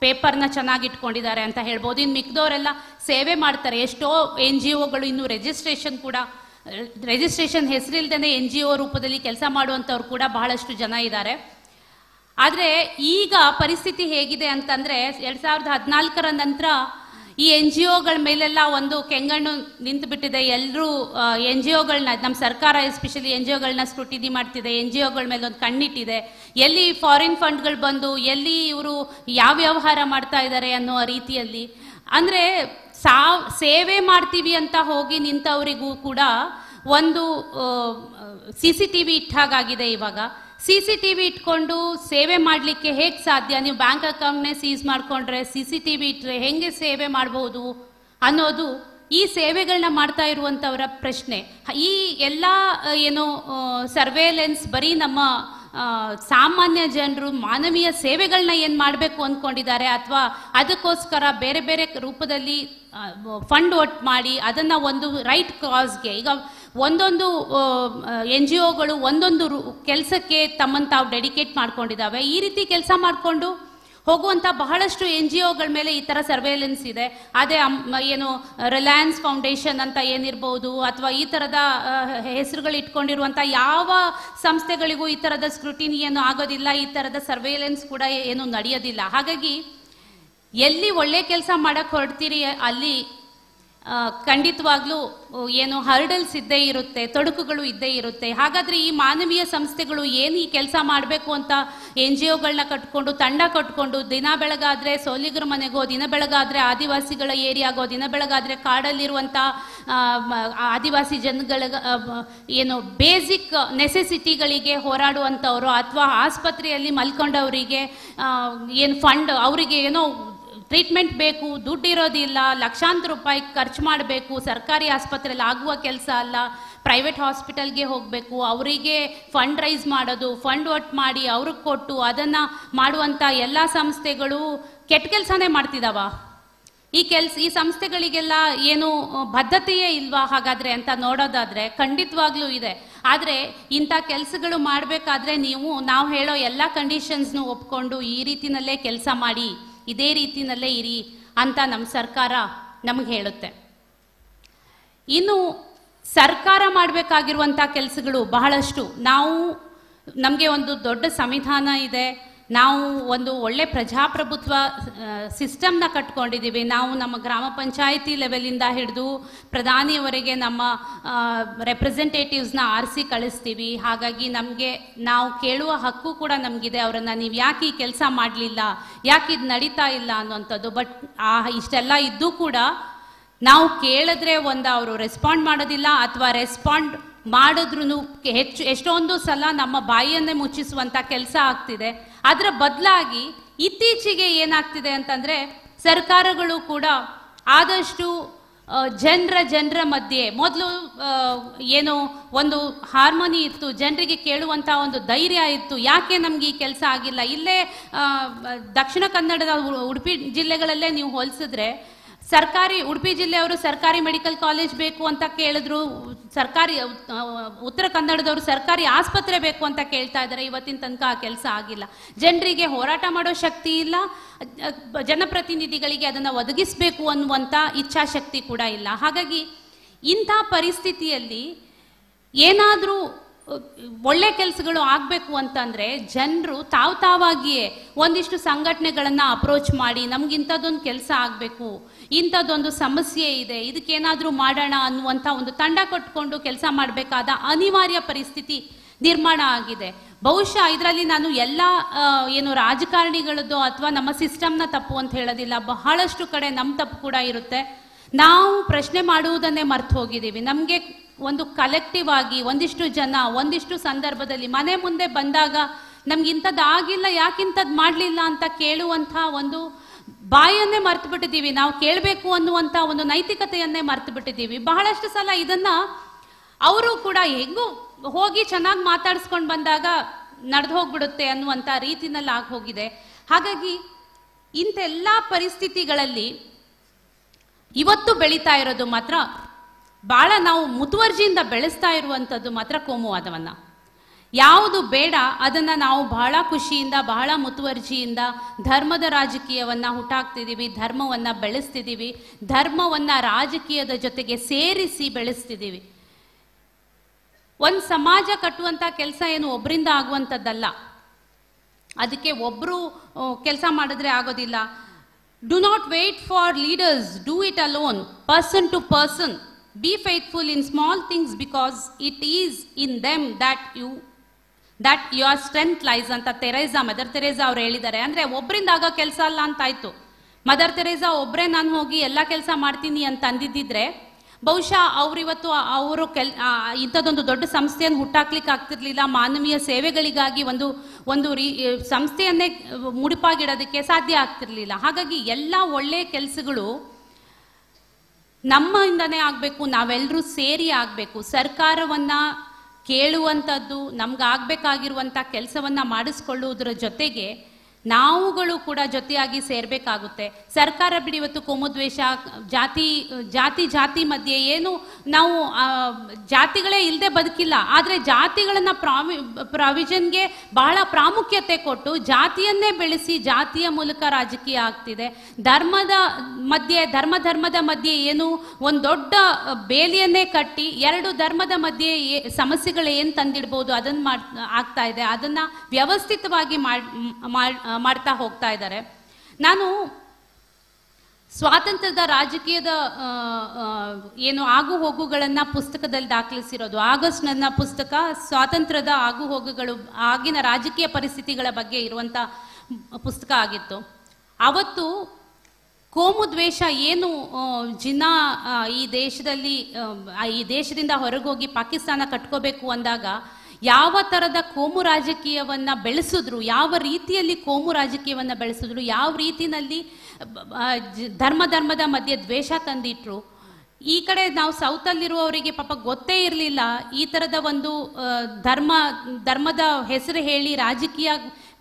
ಪೇಪರ್ನ ಚೆನ್ನಾಗಿ ಇಟ್ಕೊಂಡಿದ್ದಾರೆ ಅಂತ ಹೇಳ್ಬೋದು. ಇನ್ನು ಮಿಕ್ದವರೆಲ್ಲ ಸೇವೆ ಮಾಡ್ತಾರೆ. ಎಷ್ಟೋ NGOಗಳು ಇನ್ನೂ ರಿಜಿಸ್ಟ್ರೇಷನ್ ಹೆಸರಿಲ್ದೇ NGO ರೂಪದಲ್ಲಿ ಕೆಲಸ ಮಾಡುವಂಥವ್ರು ಕೂಡ ಬಹಳಷ್ಟು ಜನ ಇದ್ದಾರೆ. ಆದರೆ ಈಗ ಪರಿಸ್ಥಿತಿ ಹೇಗಿದೆ ಅಂತಂದರೆ 2014 ನಂತರ ಈ NGOಗಳ ಮೇಲೆಲ್ಲ ಒಂದು ಕೆಂಗಣ್ಣು ನಿಂತು ಬಿಟ್ಟಿದೆ. ಎಲ್ಲರೂ NGOಗಳನ್ನ, ನಮ್ಮ ಸರ್ಕಾರ ಎಸ್ಪೆಷಲಿ NGOಗಳನ್ನ ಸ್ಕ್ರೂಟಿನಿ ಮಾಡ್ತಿದೆ, NGOಗಳ ಮೇಲೆ ಒಂದು ಕಣ್ಣಿಟ್ಟಿದೆ. ಎಲ್ಲಿ ಫಾರಿನ್ ಫಂಡ್ಗಳು ಬಂದು ಎಲ್ಲಿ ಇವರು ಯಾವ ವ್ಯವಹಾರ ಮಾಡ್ತಾ ಇದ್ದಾರೆ ಅನ್ನೋ ರೀತಿಯಲ್ಲಿ. ಅಂದರೆ ಸೇವೆ ಮಾಡ್ತೀವಿ ಅಂತ ಹೋಗಿ ನಿಂತವರಿಗೂ ಕೂಡ ಒಂದು CCTV ಇಟ್ಟಾಗಿದೆ. ಇವಾಗ CCTV ಇಟ್ಕೊಂಡು ಸೇವೆ ಮಾಡಲಿಕ್ಕೆ ಹೇಗೆ ಸಾಧ್ಯ? ನೀವು ಬ್ಯಾಂಕ್ ಅಕೌಂಟ್ನೇ ಸೀಸ್ ಮಾಡಿಕೊಂಡ್ರೆ CCTV ಇಟ್ಟರೆ ಹೆಂಗೆ ಸೇವೆ ಮಾಡಬಹುದು ಅನ್ನೋದು ಈ ಸೇವೆಗಳನ್ನ ಮಾಡ್ತಾ ಇರುವಂಥವರ ಪ್ರಶ್ನೆ. ಈ ಎಲ್ಲ ಏನು ಸರ್ವೇಲೆನ್ಸ್ ಬರೀ ನಮ್ಮ ಸಾಮಾನ್ಯ ಜನರು ಮಾನವೀಯ ಸೇವೆಗಳನ್ನ ಏನು ಮಾಡಬೇಕು ಅಂದ್ಕೊಂಡಿದ್ದಾರೆ, ಅಥವಾ ಅದಕ್ಕೋಸ್ಕರ ಬೇರೆ ಬೇರೆ ರೂಪದಲ್ಲಿ ಫಂಡ್ ಒಟ್ಟು ಮಾಡಿ ಅದನ್ನು ಒಂದು ರೈಟ್ ಕಾಸ್ಗೆ, ಈಗ ಒಂದೊಂದು NGOಗಳು ಒಂದೊಂದು ಕೆಲಸಕ್ಕೆ ತಮ್ಮನ್ನು ತಾವು ಡೆಡಿಕೇಟ್ ಮಾಡ್ಕೊಂಡಿದ್ದಾವೆ. ಈ ರೀತಿ ಕೆಲಸ ಮಾಡಿಕೊಂಡು ಹೋಗುವಂಥ ಬಹಳಷ್ಟು NGOಗಳ ಮೇಲೆ ಈ ಥರ ಸರ್ವೇಲೆನ್ಸ್ ಇದೆ. ಅದೇ ಏನು ರಿಲಯನ್ಸ್ ಫೌಂಡೇಶನ್ ಅಂತ ಏನಿರ್ಬೋದು, ಅಥವಾ ಈ ಥರದ ಹೆಸರುಗಳು ಇಟ್ಕೊಂಡಿರುವಂಥ ಯಾವ ಸಂಸ್ಥೆಗಳಿಗೂ ಈ ಥರದ ಸ್ಕ್ರೂಟಿನಿ ಏನು ಆಗೋದಿಲ್ಲ, ಈ ಥರದ ಸರ್ವೇಲೆನ್ಸ್ ಕೂಡ ಏನು ನಡೆಯೋದಿಲ್ಲ. ಹಾಗಾಗಿ ಎಲ್ಲಿ ಒಳ್ಳೆ ಕೆಲಸ ಮಾಡಕ್ಕೆ ಹೊರಡ್ತೀರಿ ಅಲ್ಲಿ ಖಂಡಿತವಾಗ್ಲೂ ಏನು ಹರ್ಡಲ್ಸ್ ಇದ್ದೇ ಇರುತ್ತೆ, ತೊಡಕುಗಳು ಇದ್ದೇ ಇರುತ್ತೆ. ಹಾಗಾದರೆ ಈ ಮಾನವೀಯ ಸಂಸ್ಥೆಗಳು ಏನು ಈ ಕೆಲಸ ಮಾಡಬೇಕು ಅಂತ NGOಗಳನ್ನ ಕಟ್ಕೊಂಡು, ತಂಡ ಕಟ್ಕೊಂಡು, ದಿನ ಬೆಳಗಾದರೆ ಸೋಲಿಗರ ಮನೆಗೋ, ದಿನ ಬೆಳಗಾದರೆ ಆದಿವಾಸಿಗಳ ಏರಿಯಾಗೋ, ದಿನ ಬೆಳಗಾದರೆ ಕಾಡಲ್ಲಿರುವಂಥ ಆದಿವಾಸಿ ಜನಗಳ ಏನು ಬೇಸಿಕ್ ನೆಸೆಸಿಟಿಗಳಿಗೆ ಹೋರಾಡುವಂಥವ್ರು, ಅಥವಾ ಆಸ್ಪತ್ರೆಯಲ್ಲಿ ಮಲ್ಕೊಂಡವರಿಗೆ ಏನು ಫಂಡ್, ಅವರಿಗೆ ಏನೋ ಟ್ರೀಟ್ಮೆಂಟ್ ಬೇಕು, ದುಡ್ಡು ಇರೋದಿಲ್ಲ, ಲಕ್ಷಾಂತರ ರೂಪಾಯಿ ಖರ್ಚು ಮಾಡಬೇಕು, ಸರ್ಕಾರಿ ಆಸ್ಪತ್ರೆಯಲ್ಲಿ ಆಗುವ ಕೆಲಸ ಅಲ್ಲ, ಪ್ರೈವೇಟ್ ಹಾಸ್ಪಿಟಲ್ಗೆ ಹೋಗಬೇಕು, ಅವರಿಗೆ ಫಂಡ್ ರೈಸ್ ಮಾಡೋದು, ಫಂಡ್ ಒಟ್ಟು ಮಾಡಿ ಅವ್ರಿಗೆ ಕೊಟ್ಟು ಅದನ್ನು ಮಾಡುವಂಥ ಎಲ್ಲ ಸಂಸ್ಥೆಗಳು ಕೆಟ್ಟ ಕೆಲಸನೇ ಮಾಡ್ತಿದ್ದಾವ. ಈ ಸಂಸ್ಥೆಗಳಿಗೆಲ್ಲ ಏನು ಬದ್ಧತೆಯೇ ಇಲ್ವಾ ಹಾಗಾದರೆ ಅಂತ ನೋಡೋದಾದರೆ ಖಂಡಿತವಾಗ್ಲೂ ಇದೆ. ಆದರೆ ಇಂಥ ಕೆಲಸಗಳು ಮಾಡಬೇಕಾದ್ರೆ ನಾವು ಹೇಳೋ ಎಲ್ಲ ಕಂಡೀಷನ್ಸ್ನು ಒಪ್ಕೊಂಡು ಈ ರೀತಿನಲ್ಲೇ ಕೆಲಸ ಮಾಡಿ, ಇದೇ ರೀತಿನಲ್ಲೇ ಇರಿ ಅಂತ ನಮ್ಮ ಸರ್ಕಾರ ನಮಗೆ ಹೇಳುತ್ತೆ. ಇನ್ನು ಸರ್ಕಾರ ಮಾಡಬೇಕಾಗಿರುವಂಥ ಕೆಲಸಗಳು ಬಹಳಷ್ಟು. ನಮಗೆ ಒಂದು ದೊಡ್ಡ ಸಂವಿಧಾನ ಇದೆ, ನಾವು ಒಂದು ಒಳ್ಳೆ ಪ್ರಜಾಪ್ರಭುತ್ವ ಸಿಸ್ಟಮ್ನ ಕಟ್ಕೊಂಡಿದ್ದೀವಿ. ನಾವು ನಮ್ಮ ಗ್ರಾಮ ಪಂಚಾಯಿತಿ ಲೆವೆಲಿಂದ ಹಿಡಿದು ಪ್ರಧಾನಿಯವರೆಗೆ ನಮ್ಮ ರೆಪ್ರೆಸೆಂಟೇಟಿವ್ಸ್ನ ಆರಿಸಿ ಕಳಿಸ್ತೀವಿ. ಹಾಗಾಗಿ ನಾವು ಕೇಳುವ ಹಕ್ಕು ಕೂಡ ನಮಗಿದೆ, ಅವರನ್ನು ನೀವು ಯಾಕೆ ಈ ಕೆಲಸ ಮಾಡಲಿಲ್ಲ, ಯಾಕೆ ಇದು ನಡೀತಾ ಇಲ್ಲ ಅನ್ನೋಂಥದ್ದು. ಬಟ್ ಇಷ್ಟೆಲ್ಲ ಇದ್ದೂ ಕೂಡ ನಾವು ಕೇಳಿದ್ರೆ ಅವರು ರೆಸ್ಪಾಂಡ್ ಮಾಡೋದಿಲ್ಲ, ಅಥವಾ ರೆಸ್ಪಾಂಡ್ ಮಾಡಿದ್ರೂ ಎಷ್ಟೊಂದು ಸಲ ನಮ್ಮ ಬಾಯಿಯನ್ನೇ ಮುಚ್ಚಿಸುವಂಥ ಕೆಲಸ ಆಗ್ತಿದೆ. ಅದರ ಬದಲಾಗಿ ಇತ್ತೀಚೆಗೆ ಏನಾಗ್ತಿದೆ ಅಂತಂದರೆ ಸರ್ಕಾರಗಳು ಕೂಡ ಆದಷ್ಟು ಜನರ ಮಧ್ಯೆ ಮೊದಲು ಏನು ಒಂದು ಹಾರ್ಮೋನಿ ಇತ್ತು, ಜನರಿಗೆ ಕೇಳುವಂಥ ಒಂದು ಧೈರ್ಯ ಇತ್ತು. ಯಾಕೆ ನಮ್ಗೆ ಈ ಕೆಲಸ ಆಗಿಲ್ಲ? ಇಲ್ಲೇ ದಕ್ಷಿಣ ಕನ್ನಡದ ಉಡುಪಿ ಜಿಲ್ಲೆಗಳಲ್ಲೇ ನೀವು ಹೋಲಿಸಿದ್ರೆ ಸರ್ಕಾರಿ ಉಡುಪಿ ಜಿಲ್ಲೆಯವರು ಸರ್ಕಾರಿ ಮೆಡಿಕಲ್ ಕಾಲೇಜ್ ಬೇಕು ಅಂತ ಕೇಳಿದ್ರು, ಸರ್ಕಾರಿ ಉತ್ತರ ಕನ್ನಡದವರು ಸರ್ಕಾರಿ ಆಸ್ಪತ್ರೆ ಬೇಕು ಅಂತ ಕೇಳ್ತಾ ಇದ್ದಾರೆ. ಇವತ್ತಿನ ತನಕ ಆ ಕೆಲಸ ಆಗಿಲ್ಲ. ಜನರಿಗೆ ಹೋರಾಟ ಮಾಡೋ ಶಕ್ತಿ ಇಲ್ಲ, ಜನಪ್ರತಿನಿಧಿಗಳಿಗೆ ಅದನ್ನು ಒದಗಿಸಬೇಕು ಅನ್ನುವಂಥ ಇಚ್ಛಾಶಕ್ತಿ ಕೂಡ ಇಲ್ಲ. ಹಾಗಾಗಿ ಇಂಥ ಪರಿಸ್ಥಿತಿಯಲ್ಲಿ ಏನಾದರೂ ಒಳ್ಳೆ ಕೆಲಸಗಳು ಆಗಬೇಕು ಅಂತಂದರೆ ಜನರು ತಾವಾಗಿಯೇ ಒಂದಿಷ್ಟು ಸಂಘಟನೆಗಳನ್ನು ಅಪ್ರೋಚ್ ಮಾಡಿ ನಮ್ಗೆ ಇಂಥದ್ದೊಂದು ಕೆಲಸ ಆಗಬೇಕು, ಇಂಥದ್ದೊಂದು ಸಮಸ್ಯೆ ಇದೆ, ಇದಕ್ಕೇನಾದರೂ ಮಾಡೋಣ ಅನ್ನುವಂಥ ಒಂದು ತಂಡ ಕಟ್ಕೊಂಡು ಕೆಲಸ ಮಾಡಬೇಕಾದ ಅನಿವಾರ್ಯ ಪರಿಸ್ಥಿತಿ ನಿರ್ಮಾಣ ಆಗಿದೆ. ಬಹುಶಃ ಇದರಲ್ಲಿ ನಾನು ಎಲ್ಲ ಏನು ರಾಜಕಾರಣಿಗಳದ್ದು ಅಥವಾ ನಮ್ಮ ಸಿಸ್ಟಮ್ನ ತಪ್ಪು ಅಂತ ಹೇಳೋದಿಲ್ಲ. ಬಹಳಷ್ಟು ಕಡೆ ನಮ್ಮ ತಪ್ಪು ಕೂಡ ಇರುತ್ತೆ. ನಾವು ಪ್ರಶ್ನೆ ಮಾಡುವುದನ್ನೇ ಮರ್ತು ಹೋಗಿದ್ದೀವಿ. ನಮಗೆ ಒಂದು ಕಲೆಕ್ಟಿವ್ ಆಗಿ ಒಂದಿಷ್ಟು ಜನ ಒಂದಿಷ್ಟು ಸಂದರ್ಭದಲ್ಲಿ ಮನೆ ಮುಂದೆ ಬಂದಾಗ ನಮ್ಗೆ ಇಂಥದ್ದು ಆಗಿಲ್ಲ, ಯಾಕಿಂಥದ್ದು ಮಾಡಲಿಲ್ಲ ಅಂತ ಕೇಳುವಂಥ ಒಂದು ಬಾಯನ್ನೇ ಮರ್ತು ಬಿಟ್ಟಿದ್ದೀವಿ. ನಾವು ಕೇಳಬೇಕು ಅನ್ನುವಂಥ ಒಂದು ನೈತಿಕತೆಯನ್ನೇ ಮರ್ತು ಬಿಟ್ಟಿದ್ದೀವಿ. ಬಹಳಷ್ಟು ಸಲ ಇದನ್ನ ಅವರು ಕೂಡ ಹೆಂಗೂ ಹೋಗಿ ಚೆನ್ನಾಗಿ ಮಾತಾಡಿಸ್ಕೊಂಡು ಬಂದಾಗ ನಡೆದು ಹೋಗ್ಬಿಡುತ್ತೆ ಅನ್ನುವಂಥ ರೀತಿನಲ್ಲಿ ಆಗಿ ಹೋಗಿದೆ. ಹಾಗಾಗಿ ಇಂಥೆಲ್ಲ ಪರಿಸ್ಥಿತಿಗಳಲ್ಲಿ ಇವತ್ತು ಬೆಳೀತಾ ಇರೋದು ಮಾತ್ರ ಬಹಳ ನಾವು ಮುತುವರ್ಜಿಯಿಂದ ಬೆಳೆಸ್ತಾ ಇರುವಂಥದ್ದು ಮಾತ್ರ ಕೋಮುವಾದವನ್ನ. ಯಾವುದು ಬೇಡ ಅದನ್ನ ನಾವು ಬಹಳ ಖುಷಿಯಿಂದ ಬಹಳ ಮುತುವರ್ಜಿಯಿಂದ ಧರ್ಮದ ರಾಜಕೀಯವನ್ನ ಹುಟ್ಟಾಕ್ತಿದ್ದೀವಿ, ಧರ್ಮವನ್ನ ಬೆಳೆಸ್ತಿದ್ದೀವಿ, ಧರ್ಮವನ್ನ ರಾಜಕೀಯದ ಜೊತೆಗೆ ಸೇರಿಸಿ ಬೆಳೆಸ್ತಿದ್ದೀವಿ. ಒಂದು ಸಮಾಜ ಕಟ್ಟುವಂಥ ಕೆಲಸ ಏನು ಒಬ್ಬರಿಂದ ಆಗುವಂಥದ್ದಲ್ಲ. ಅದಕ್ಕೆ ಒಬ್ಬರು ಕೆಲಸ ಮಾಡಿದ್ರೆ ಆಗೋದಿಲ್ಲ. Do not wait for leaders, do it alone, person to person. Be faithful in small things because it is in them that your strength lies ಅಂತ ಮದರ್ ತೆರೇಸಾ ಅವ್ರು ಹೇಳಿದ್ದಾರೆ. ಅಂದ್ರೆ ಒಬ್ಬರಿಂದ ಆಗೋ ಕೆಲಸ ಅಲ್ಲ ಅಂತಾಯ್ತು. ಮದರ್ ತೆರೇಸಾ ಒಬ್ಬರೇ ನಾನು ಹೋಗಿ ಎಲ್ಲ ಕೆಲಸ ಮಾಡ್ತೀನಿ ಅಂತ ಅಂದಿದ್ದಿದ್ರೆ ಬಹುಶಃ ಅವರಿವತ್ತು ಅವರು ಇಂಥದ್ದೊಂದು ದೊಡ್ಡ ಸಂಸ್ಥೆಯನ್ನು ಹುಟ್ಟಾಕ್ಲಿಕ್ಕೆ ಆಗ್ತಿರ್ಲಿಲ್ಲ. ಮಾನವೀಯ ಸೇವೆಗಳಿಗಾಗಿ ಒಂದು ಸಂಸ್ಥೆಯನ್ನೇ ಮುಡಿಪಾಗಿಡೋದಕ್ಕೆ ಸಾಧ್ಯ ಆಗ್ತಿರ್ಲಿಲ್ಲ. ಹಾಗಾಗಿ ಎಲ್ಲ ಒಳ್ಳೆಯ ಕೆಲಸಗಳು ನಮ್ಮಿಂದನೇ ಆಗಬೇಕು, ನಾವೆಲ್ಲರೂ ಸೇರಿ ಆಗಬೇಕು. ಸರ್ಕಾರವನ್ನ ಕೇಳುವಂಥದ್ದು, ನಮ್ಗಾಗಬೇಕಾಗಿರುವಂಥ ಕೆಲಸವನ್ನ ಮಾಡಿಸ್ಕೊಳ್ಳುವುದರ ಜೊತೆಗೆ ನಾವುಗಳು ಕೂಡ ಜೊತೆಯಾಗಿ ಸೇರ್ಬೇಕಾಗುತ್ತೆ. ಸರ್ಕಾರ ಬಿಡಿ ಇವತ್ತು ಕೋಮುದ್ವೇಷ, ಜಾತಿ ಮಧ್ಯೆ ಏನು ನಾವು ಜಾತಿಗಳೇ ಇಲ್ಲದೆ ಬದುಕಿಲ್ಲ. ಆದರೆ ಜಾತಿಗಳನ್ನ ಪ್ರಾವಿಷನ್ಗೆ ಬಹಳ ಪ್ರಾಮುಖ್ಯತೆ ಕೊಟ್ಟು ಜಾತಿಯನ್ನೇ ಬೆಳೆಸಿ ಜಾತಿಯ ಮೂಲಕ ರಾಜಕೀಯ ಆಗ್ತಿದೆ. ಧರ್ಮದ ಮಧ್ಯೆ ಏನು ಒಂದು ದೊಡ್ಡ ಬೇಲಿಯನ್ನೇ ಕಟ್ಟಿ ಎರಡು ಧರ್ಮದ ಮಧ್ಯೆ ಸಮಸ್ಯೆಗಳು ಏನು ತಂದಿಡ್ಬೋದು ಅದನ್ನ ಆಗ್ತಾ ಇದೆ. ಅದನ್ನ ವ್ಯವಸ್ಥಿತವಾಗಿ ಮಾಡ್ತಾ ಹೋಗ್ತಾ ಇದ್ದಾರೆ. ನಾನು ಸ್ವಾತಂತ್ರ್ಯದ ರಾಜಕೀಯದ ಏನು ಆಗು ಹೋಗುಗಳನ್ನ ಪುಸ್ತಕದಲ್ಲಿ ದಾಖಲಿಸಿರೋದು. ಆಗಸ್ಟ್ ನನ್ನ ಪುಸ್ತಕ ಸ್ವಾತಂತ್ರ್ಯದ ಆಗು ಹೋಗುಗಳು, ಆಗಿನ ರಾಜಕೀಯ ಪರಿಸ್ಥಿತಿಗಳ ಬಗ್ಗೆ ಇರುವಂತ ಪುಸ್ತಕ ಆಗಿತ್ತು. ಅವತ್ತು ಕೋಮುದ್ವೇಷ ಏನು ಜಿನ್ನಾ ಈ ದೇಶದಿಂದ ಹೊರಗೋಗಿ ಪಾಕಿಸ್ತಾನ ಕಟ್ಕೋಬೇಕು ಅಂದಾಗ ಯಾವ ಥರದ ಕೋಮು ರಾಜಕೀಯವನ್ನ ಬೆಳೆಸಿದ್ರು, ಯಾವ ರೀತಿಯಲ್ಲಿ ಕೋಮು ರಾಜಕೀಯವನ್ನ ಬೆಳೆಸಿದ್ರು, ಯಾವ ರೀತಿಯಲ್ಲಿ ಧರ್ಮದ ಮಧ್ಯೆ ದ್ವೇಷ ತಂದಿಟ್ರು. ಈ ಕಡೆ ನಾವು ಸೌತಲ್ಲಿರುವವರಿಗೆ ಪಾಪ ಗೊತ್ತೇ ಇರಲಿಲ್ಲ ಈ ಥರದ ಒಂದು ಧರ್ಮದ ಹೆಸರು ಹೇಳಿ ರಾಜಕೀಯ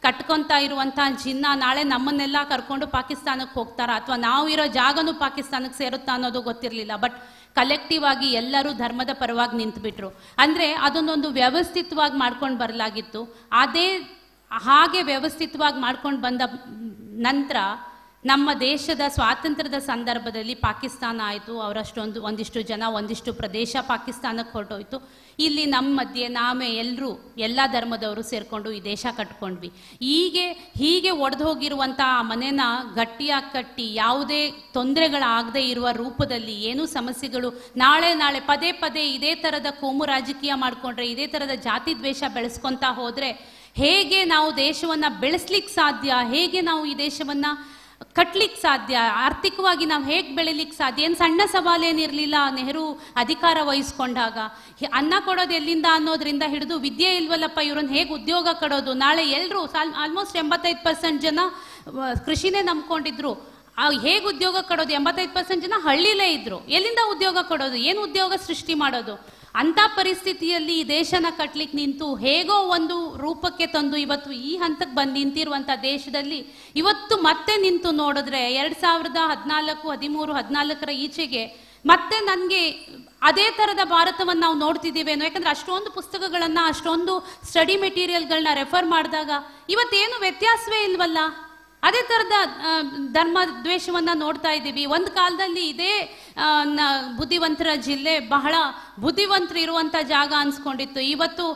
ಕಟ್ಕೊಂತ ಇರುವಂಥ ಜಿನ್ನಾ ನಾಳೆ ನಮ್ಮನ್ನೆಲ್ಲ ಕರ್ಕೊಂಡು ಪಾಕಿಸ್ತಾನಕ್ಕೆ ಹೋಗ್ತಾರ ಅಥವಾ ನಾವು ಇರೋ ಜಾಗನೂ ಪಾಕಿಸ್ತಾನಕ್ಕೆ ಸೇರುತ್ತಾ ಅನ್ನೋದು ಗೊತ್ತಿರಲಿಲ್ಲ. ಬಟ್ ಕಲೆಕ್ಟಿವ್ ಆಗಿ ಎಲ್ಲರೂ ಧರ್ಮದ ಪರವಾಗಿ ನಿಂತುಬಿಟ್ರು. ಅಂದರೆ ಅದನ್ನೊಂದು ವ್ಯವಸ್ಥಿತವಾಗಿ ಮಾಡ್ಕೊಂಡು ಬರಲಾಗಿತ್ತು. ಹಾಗೆ ವ್ಯವಸ್ಥಿತವಾಗಿ ಮಾಡ್ಕೊಂಡು ಬಂದ ನಂತರ ನಮ್ಮ ದೇಶದ ಸ್ವಾತಂತ್ರ್ಯದ ಸಂದರ್ಭದಲ್ಲಿ ಪಾಕಿಸ್ತಾನ ಆಯಿತು. ಒಂದಿಷ್ಟು ಜನ ಒಂದಿಷ್ಟು ಪ್ರದೇಶ ಪಾಕಿಸ್ತಾನಕ್ಕೆ ಹೊರಟೋಯ್ತು. ಇಲ್ಲಿ ನಮ್ಮ ಮಧ್ಯೆ ನಾವೇ ಎಲ್ಲ ಧರ್ಮದವರು ಸೇರಿಕೊಂಡು ಈ ದೇಶ ಕಟ್ಕೊಂಡ್ವಿ. ಹೀಗೆ ಒಡೆದು ಹೋಗಿರುವಂಥ ಆ ಮನೆನ ಗಟ್ಟಿಯಾಗಿ ಕಟ್ಟಿ ಯಾವುದೇ ತೊಂದರೆಗಳಾಗದೇ ಇರುವ ರೂಪದಲ್ಲಿ ಏನೂ ಸಮಸ್ಯೆಗಳು ನಾಳೆ ಪದೇ ಇದೇ ಥರದ ಕೋಮು ರಾಜಕೀಯ ಮಾಡಿಕೊಂಡ್ರೆ, ಇದೇ ಥರದ ಜಾತಿ ದ್ವೇಷ ಬೆಳೆಸ್ಕೊತಾ ಹೋದರೆ ಹೇಗೆ ನಾವು ದೇಶವನ್ನು ಬೆಳೆಸ್ಲಿಕ್ಕೆ ಸಾಧ್ಯ, ಹೇಗೆ ನಾವು ಈ ದೇಶವನ್ನು ಕಟ್ಲಿಕ್ಕೆ ಸಾಧ್ಯ, ಆರ್ಥಿಕವಾಗಿ ನಾವು ಹೇಗೆ ಬೆಳಿಲಿಕ್ಕೆ ಸಾಧ್ಯ? ಏನು ಸಣ್ಣ ಸವಾಲೇನಿರಲಿಲ್ಲ ನೆಹರು ಅಧಿಕಾರ ವಹಿಸ್ಕೊಂಡಾಗ. ಅನ್ನ ಕೊಡೋದು ಎಲ್ಲಿಂದ ಅನ್ನೋದ್ರಿಂದ ಹಿಡಿದು ವಿದ್ಯೆ ಇಲ್ವಲ್ಲಪ್ಪ ಇವ್ರನ್ನ ಹೇಗೆ ಉದ್ಯೋಗ ಕೊಡೋದು. ನಾಳೆ ಎಲ್ಲರೂ ಆಲ್ಮೋಸ್ಟ್ 85% ಜನ ಕೃಷಿನೇ ನಂಬ್ಕೊಂಡಿದ್ರು. ಹೇಗೆ ಉದ್ಯೋಗ ಕೊಡೋದು? 85% ಜನ ಹಳ್ಳಿಲೇ ಇದ್ರು. ಎಲ್ಲಿಂದ ಉದ್ಯೋಗ ಕೊಡೋದು? ಏನು ಉದ್ಯೋಗ ಸೃಷ್ಟಿ ಮಾಡೋದು? ಅಂಥ ಪರಿಸ್ಥಿತಿಯಲ್ಲಿ ಈ ದೇಶನ ಕಟ್ಲಿಕ್ಕೆ ನಿಂತು ಹೇಗೋ ಒಂದು ರೂಪಕ್ಕೆ ತಂದು ಇವತ್ತು ಈ ಹಂತಕ್ಕೆ ಬಂದು ನಿಂತಿರುವಂಥ ದೇಶದಲ್ಲಿ ಇವತ್ತು ಮತ್ತೆ ನಿಂತು ನೋಡಿದ್ರೆ 2014, 13, 14ರ ಈಚೆಗೆ ಮತ್ತೆ ನನಗೆ ಅದೇ ಥರದ ಭಾರತವನ್ನು ನಾವು ನೋಡ್ತಿದ್ದೀವೇನೋ. ಯಾಕಂದ್ರೆ ಅಷ್ಟೊಂದು ಪುಸ್ತಕಗಳನ್ನು, ಅಷ್ಟೊಂದು ಸ್ಟಡಿ ಮೆಟೀರಿಯಲ್ಗಳನ್ನ ರೆಫರ್ ಮಾಡಿದಾಗ ಇವತ್ತೇನು ವ್ಯತ್ಯಾಸವೇ ಇಲ್ವಲ್ಲ. ಅದೇ ಥರದ ಧರ್ಮ ದ್ವೇಷವನ್ನು ನೋಡ್ತಾ ಇದ್ದೀವಿ. ಒಂದು ಕಾಲದಲ್ಲಿ ಇದೇ ಬುದ್ಧಿವಂತರ ಜಿಲ್ಲೆ ಬಹಳ ಬುದ್ಧಿವಂತರು ಇರುವಂಥ ಜಾಗ ಅನ್ಸ್ಕೊಂಡಿತ್ತು.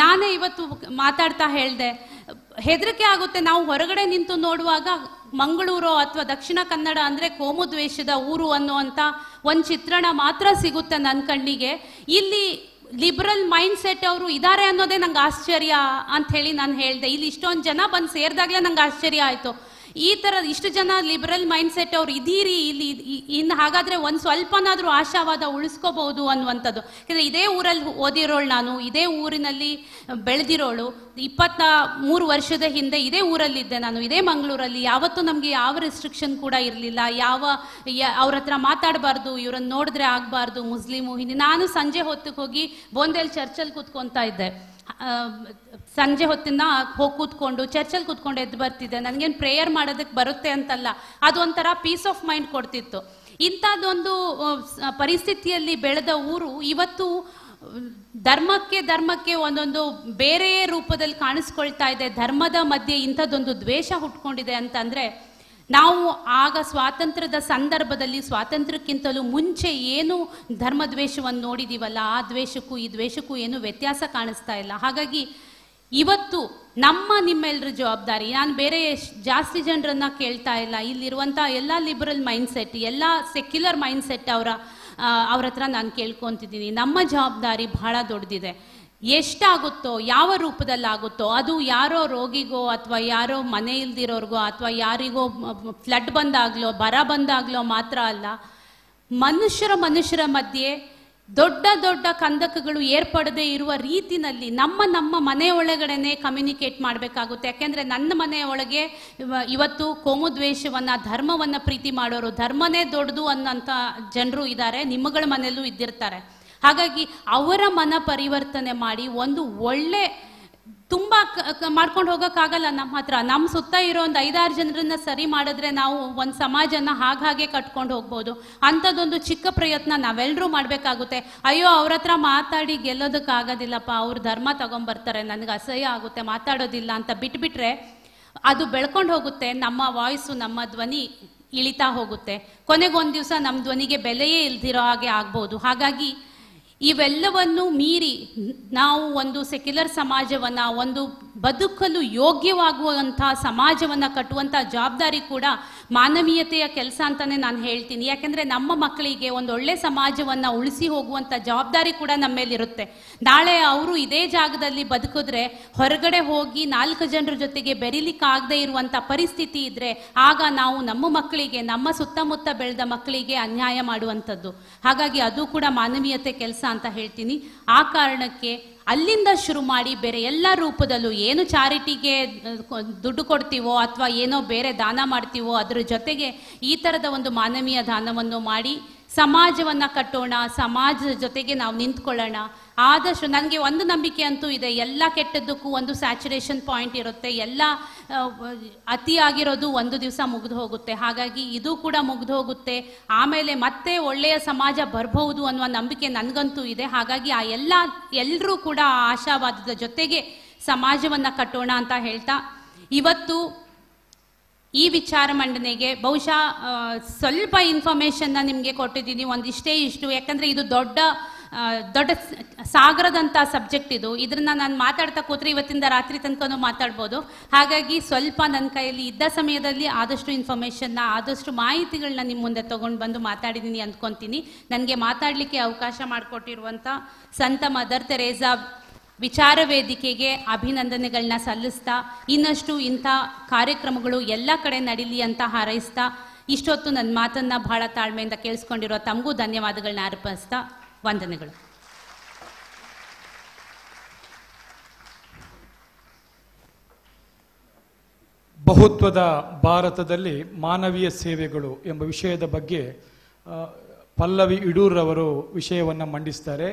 ನಾನೇ ಇವತ್ತು ಮಾತಾಡ್ತಾ ಹೇಳಿದೆ, ಹೆದರಿಕೆ ಆಗುತ್ತೆ. ನಾವು ಹೊರಗಡೆ ನಿಂತು ನೋಡುವಾಗ ಮಂಗಳೂರು ಅಥವಾ ದಕ್ಷಿಣ ಕನ್ನಡ ಅಂದರೆ ಕೋಮು ದ್ವೇಷದ ಊರು ಅನ್ನುವಂಥ ಒಂದು ಚಿತ್ರಣ ಮಾತ್ರ ಸಿಗುತ್ತೆ ನನ್ನ ಕಣ್ಣಿಗೆ. ಇಲ್ಲಿ ಲಿಬರಲ್ ಮೈಂಡ್ ಸೆಟ್ ಅವರು ಇದ್ದಾರೆ ಅನ್ನೋದೇ ನಂಗೆ ಆಶ್ಚರ್ಯ ಅಂತ ಹೇಳಿ ನಾನು ಹೇಳಿದೆ. ಇಲ್ಲಿ ಇಷ್ಟೊಂದು ಜನ ಬಂದು ಸೇರಿದಾಗಲೇ ನಂಗೆ ಆಶ್ಚರ್ಯ ಆಯಿತು. ಈ ಥರ ಇಷ್ಟು ಜನ ಲಿಬರಲ್ ಮೈಂಡ್ ಸೆಟ್ ಅವ್ರು ಇದೀರಿ ಇಲ್ಲಿ, ಇನ್ನು ಹಾಗಾದರೆ ಒಂದು ಸ್ವಲ್ಪನಾದರೂ ಆಶಾವಾದ ಉಳಿಸ್ಕೋಬಹುದು ಅನ್ನುವಂಥದ್ದು. ಯಾಕಂದರೆ ಇದೇ ಊರಲ್ಲಿ ಓದಿರೋಳು ನಾನು, ಇದೇ ಊರಿನಲ್ಲಿ ಬೆಳೆದಿರೋಳು. 23 ವರ್ಷದ ಹಿಂದೆ ಇದೇ ಊರಲ್ಲಿದ್ದೆ ನಾನು, ಇದೇ ಮಂಗಳೂರಲ್ಲಿ. ಯಾವತ್ತೂ ನಮಗೆ ಯಾವ ರೆಸ್ಟ್ರಿಕ್ಷನ್ ಕೂಡ ಇರಲಿಲ್ಲ. ಅವ್ರ ಹತ್ರ ಮಾತಾಡಬಾರ್ದು, ಇವ್ರನ್ನ ನೋಡಿದ್ರೆ ಆಗಬಾರ್ದು, ಮುಸ್ಲಿಮು ಹಿಂದಿ. ನಾನು ಸಂಜೆ ಹೊತ್ತಿಗೆ ಹೋಗಿ ಬೋಂದೇಲ್ ಚರ್ಚಲ್ಲಿ ಕೂತ್ಕೊತಾ ಇದ್ದೆ. ಸಂಜೆ ಹೊತ್ತಿನ ಹೋಗಿ ಕೂತ್ಕೊಂಡು ಚರ್ಚಲ್ಲಿ ಕೂತ್ಕೊಂಡು ಎದ್ದು ಬರ್ತಿದ್ದೆ. ನನಗೇನು ಪ್ರೇಯರ್ ಮಾಡೋದಕ್ಕೆ ಬರುತ್ತೆ ಅಂತಲ್ಲ, ಅದು ಒಂಥರ ಪೀಸ್ ಆಫ್ ಮೈಂಡ್ ಕೊಡ್ತಿತ್ತು. ಇಂಥದ್ದೊಂದು ಪರಿಸ್ಥಿತಿಯಲ್ಲಿ ಬೆಳೆದ ಊರು ಇವತ್ತು ಧರ್ಮಕ್ಕೆ ಒಂದೊಂದು ಬೇರೆ ರೂಪದಲ್ಲಿ ಕಾಣಿಸ್ಕೊಳ್ತಾ ಇದೆ. ಧರ್ಮದ ಮಧ್ಯೆ ಇಂಥದ್ದೊಂದು ದ್ವೇಷ ಹುಟ್ಕೊಂಡಿದೆ ಅಂತಂದರೆ, ನಾವು ಆಗ ಸ್ವಾತಂತ್ರ್ಯದ ಸಂದರ್ಭದಲ್ಲಿ, ಸ್ವಾತಂತ್ರ್ಯಕ್ಕಿಂತಲೂ ಮುಂಚೆ ಏನು ಧರ್ಮದ್ವೇಷವನ್ನು ನೋಡಿದೀವಲ್ಲ, ಆ ದ್ವೇಷಕ್ಕೂ ಈ ದ್ವೇಷಕ್ಕೂ ಏನು ವ್ಯತ್ಯಾಸ ಕಾಣಿಸ್ತಾ ಇಲ್ಲ. ಹಾಗಾಗಿ ಇವತ್ತು ನಿಮ್ಮೆಲ್ಲರ ಜವಾಬ್ದಾರಿ. ನಾನು ಬೇರೆ ಜಾಸ್ತಿ ಜನರನ್ನ ಕೇಳ್ತಾ ಇಲ್ಲ. ಇಲ್ಲಿರುವಂಥ ಎಲ್ಲ ಲಿಬರಲ್ ಮೈಂಡ್ಸೆಟ್, ಎಲ್ಲ ಸೆಕ್ಯುಲರ್ ಮೈಂಡ್ಸೆಟ್ ಅವ್ರ ಹತ್ರ ನಾನು ಕೇಳ್ಕೊತಿದ್ದೀನಿ. ನಮ್ಮ ಜವಾಬ್ದಾರಿ ಬಹಳ ದೊಡ್ಡದಿದೆ. ಎಷ್ಟಾಗುತ್ತೋ, ಯಾವ ರೂಪದಲ್ಲಾಗುತ್ತೋ, ಅದು ಯಾರೋ ರೋಗಿಗೋ ಅಥವಾ ಯಾರೋ ಮನೆ ಇಲ್ದಿರೋರ್ಗೋ ಅಥವಾ ಯಾರಿಗೋ ಫ್ಲಡ್ ಬಂದಾಗ್ಲೋ ಬರ ಬಂದಾಗ್ಲೋ ಮಾತ್ರ ಅಲ್ಲ, ಮನುಷ್ಯರ ಮಧ್ಯೆ ದೊಡ್ಡ ದೊಡ್ಡ ಕಂದಕಗಳು ಏರ್ಪಡದೆ ಇರುವ ರೀತಿನಲ್ಲಿ ನಮ್ಮ ಮನೆ ಒಳಗಡೆನೆ ಕಮ್ಯುನಿಕೇಟ್ ಮಾಡಬೇಕಾಗುತ್ತೆ. ಯಾಕೆಂದರೆ ನನ್ನ ಮನೆಯ ಒಳಗೆ ಇವತ್ತು ಕೋಮು ದ್ವೇಷವನ್ನು, ಧರ್ಮವನ್ನು ಪ್ರೀತಿ ಮಾಡೋರು, ಧರ್ಮನೇ ದೊಡ್ಡದು ಅನ್ನೋಂಥ ಜನರು ಇದ್ದಾರೆ. ನಿಮ್ಮಗಳ ಮನೆಯಲ್ಲೂ ಇದ್ದಿರ್ತಾರೆ. ಹಾಗಾಗಿ ಅವರ ಮನ ಪರಿವರ್ತನೆ ಮಾಡಿ ಒಂದು ಒಳ್ಳೆ, ತುಂಬ ಮಾಡ್ಕೊಂಡು ಹೋಗೋಕ್ಕಾಗಲ್ಲ ನಮ್ಮ ಹತ್ರ. ನಮ್ಮ ಸುತ್ತ ಇರೋ ಒಂದು 5-6 ಜನರನ್ನ ಸರಿ ಮಾಡಿದ್ರೆ ನಾವು ಒಂದು ಸಮಾಜನ ಹಾಗೆ ಕಟ್ಕೊಂಡು ಹೋಗ್ಬೋದು. ಅಂಥದ್ದೊಂದು ಚಿಕ್ಕ ಪ್ರಯತ್ನ ನಾವೆಲ್ಲರೂ ಮಾಡಬೇಕಾಗುತ್ತೆ. ಅಯ್ಯೋ ಅವ್ರ ಹತ್ರ ಮಾತಾಡಿ ಗೆಲ್ಲೋದಕ್ಕಾಗೋದಿಲ್ಲಪ್ಪ, ಅವ್ರು ಧರ್ಮ ತಗೊಂಬರ್ತಾರೆ, ನನಗೆ ಅಸಹ್ಯ ಆಗುತ್ತೆ, ಮಾತಾಡೋದಿಲ್ಲ ಅಂತ ಬಿಟ್ಬಿಟ್ರೆ ಅದು ಬೆಳ್ಕೊಂಡು ಹೋಗುತ್ತೆ. ನಮ್ಮ ವಾಯ್ಸು, ನಮ್ಮ ಧ್ವನಿ ಇಳಿತಾ ಹೋಗುತ್ತೆ. ಕೊನೆಗೊಂದು ದಿವಸ ನಮ್ಮ ಧ್ವನಿಗೆ ಬೆಲೆಯೇ ಇಲ್ದಿರೋ ಹಾಗೆ ಆಗ್ಬೋದು. ಹಾಗಾಗಿ ಇವೆಲ್ಲವನ್ನು ಮೀರಿ ನಾವು ಒಂದು ಸೆಕ್ಯುಲರ್ ಸಮಾಜವನ್ನು, ಒಂದು ಬದುಕಲು ಯೋಗ್ಯವಾಗುವಂಥ ಸಮಾಜವನ್ನು ಕಟ್ಟುವಂಥ ಜವಾಬ್ದಾರಿ ಕೂಡ ಮಾನವೀಯತೆಯ ಕೆಲಸ ಅಂತಲೇ ನಾನು ಹೇಳ್ತೀನಿ. ಯಾಕೆಂದರೆ ನಮ್ಮ ಮಕ್ಕಳಿಗೆ ಒಂದು ಒಳ್ಳೆ ಸಮಾಜವನ್ನು ಉಳಿಸಿ ಹೋಗುವಂಥ ಜವಾಬ್ದಾರಿ ಕೂಡ ನಮ್ಮ ಮೇಲಿರುತ್ತೆ. ನಾಳೆ ಅವರು ಇದೇ ಜಾಗದಲ್ಲಿ ಬದುಕಿದ್ರೆ ಹೊರಗಡೆ ಹೋಗಿ 4 ಜನರ ಜೊತೆಗೆ ಬೆರೀಲಿಕ್ಕಾಗದೇ ಇರುವಂಥ ಪರಿಸ್ಥಿತಿ ಇದ್ದರೆ ಆಗ ನಾವು ನಮ್ಮ ಮಕ್ಕಳಿಗೆ, ನಮ್ಮ ಸುತ್ತಮುತ್ತ ಬೆಳೆದ ಮಕ್ಕಳಿಗೆ ಅನ್ಯಾಯ ಮಾಡುವಂಥದ್ದು. ಹಾಗಾಗಿ ಅದು ಕೂಡ ಮಾನವೀಯತೆ ಕೆಲಸ ಅಂತ ಹೇಳ್ತೀನಿ. ಆ ಕಾರಣಕ್ಕೆ ಅಲ್ಲಿಂದ ಶುರು ಮಾಡಿ ಬೇರೆ ಎಲ್ಲ ರೂಪದಲ್ಲೂ ಏನು ಚಾರಿಟಿಗೆ ದುಡ್ಡು ಕೊಡ್ತೀವೋ ಅಥವಾ ಏನೋ ಬೇರೆ ದಾನ ಮಾಡ್ತೀವೋ ಅದ್ರ ಜೊತೆಗೆ ಈ ಥರದ ಒಂದು ಮಾನವೀಯ ದಾನವನ್ನು ಮಾಡಿ ಸಮಾಜವನ್ನು ಕಟ್ಟೋಣ, ಸಮಾಜದ ಜೊತೆಗೆ ನಾವು ನಿಂತ್ಕೊಳ್ಳೋಣ. ಆದಷ್ಟು ನನಗೆ ಒಂದು ನಂಬಿಕೆ ಅಂತೂ ಇದೆ, ಎಲ್ಲ ಕೆಟ್ಟದ್ದಕ್ಕೂ ಒಂದು ಸ್ಯಾಚುರೇಷನ್ ಪಾಯಿಂಟ್ ಇರುತ್ತೆ. ಎಲ್ಲ ಅತಿಯಾಗಿರೋದು ಒಂದು ದಿವಸ ಮುಗಿದು ಹೋಗುತ್ತೆ. ಹಾಗಾಗಿ ಇದು ಕೂಡ ಮುಗಿದು ಹೋಗುತ್ತೆ. ಆಮೇಲೆ ಮತ್ತೆ ಒಳ್ಳೆಯ ಸಮಾಜ ಬರಬಹುದು ಅನ್ನುವ ನಂಬಿಕೆ ನನಗಂತೂ ಇದೆ. ಹಾಗಾಗಿ ಎಲ್ಲರೂ ಕೂಡ ಆ ಆಶಾವಾದದ ಜೊತೆಗೆ ಸಮಾಜವನ್ನು ಕಟ್ಟೋಣ ಅಂತ ಹೇಳ್ತಾ, ಇವತ್ತು ಈ ವಿಚಾರ ಮಂಡನೆಗೆ ಬಹುಶಃ ಸ್ವಲ್ಪ ಇನ್ಫಾರ್ಮೇಷನ್ನ ನಿಮಗೆ ಕೊಟ್ಟಿದ್ದೀನಿ, ಇಷ್ಟು. ಯಾಕಂದರೆ ಇದು ದೊಡ್ಡ ಸಾಗರದಂಥ ಸಬ್ಜೆಕ್ಟ್ ಇದು. ಇದನ್ನ ನಾನು ಮಾತಾಡ್ತಾ ಕೂತ್ರೆ ಇವತ್ತಿಂದ ರಾತ್ರಿ ತನಕನೂ ಮಾತಾಡ್ಬೋದು. ಹಾಗಾಗಿ ಸ್ವಲ್ಪ ನನ್ನ ಕೈಯಲ್ಲಿ ಇದ್ದ ಸಮಯದಲ್ಲಿ ಆದಷ್ಟು ಇನ್ಫಾರ್ಮೇಷನ್ನ, ಆದಷ್ಟು ಮಾಹಿತಿಗಳನ್ನ ನಿಮ್ಮ ಮುಂದೆ ತೊಗೊಂಡು ಬಂದು ಮಾತಾಡಿದ್ದೀನಿ ಅಂದ್ಕೊತೀನಿ. ನನಗೆ ಮಾತಾಡಲಿಕ್ಕೆ ಅವಕಾಶ ಮಾಡಿಕೊಟ್ಟಿರುವಂಥ ಸಂತ ಮದರ್ ತೆರೇಸಾ ವಿಚಾರ ವೇದಿಕೆಗೆ ಅಭಿನಂದನೆಗಳನ್ನ ಸಲ್ಲಿಸ್ತಾ, ಇನ್ನಷ್ಟು ಇಂಥ ಕಾರ್ಯಕ್ರಮಗಳು ಎಲ್ಲ ಕಡೆ ನಡೀಲಿ ಅಂತ ಹಾರೈಸ್ತಾ, ಇಷ್ಟೊತ್ತು ನನ್ನ ಮಾತನ್ನು ಬಹಳ ತಾಳ್ಮೆಯಿಂದ ಕೇಳಿಸ್ಕೊಂಡಿರೋ ತಮಗೂ ಧನ್ಯವಾದಗಳನ್ನ ಅರ್ಪಿಸ್ತಾ ವಂದನೆಗಳು. ಬಹುತ್ವದ ಭಾರತದಲ್ಲಿ ಮಾನವೀಯ ಸೇವೆಗಳು ಎಂಬ ವಿಷಯದ ಬಗ್ಗೆ ಪಲ್ಲವಿ ಇಡೂರ್ ಅವರು ವಿಷಯವನ್ನು ಮಂಡಿಸ್ತಾರೆ.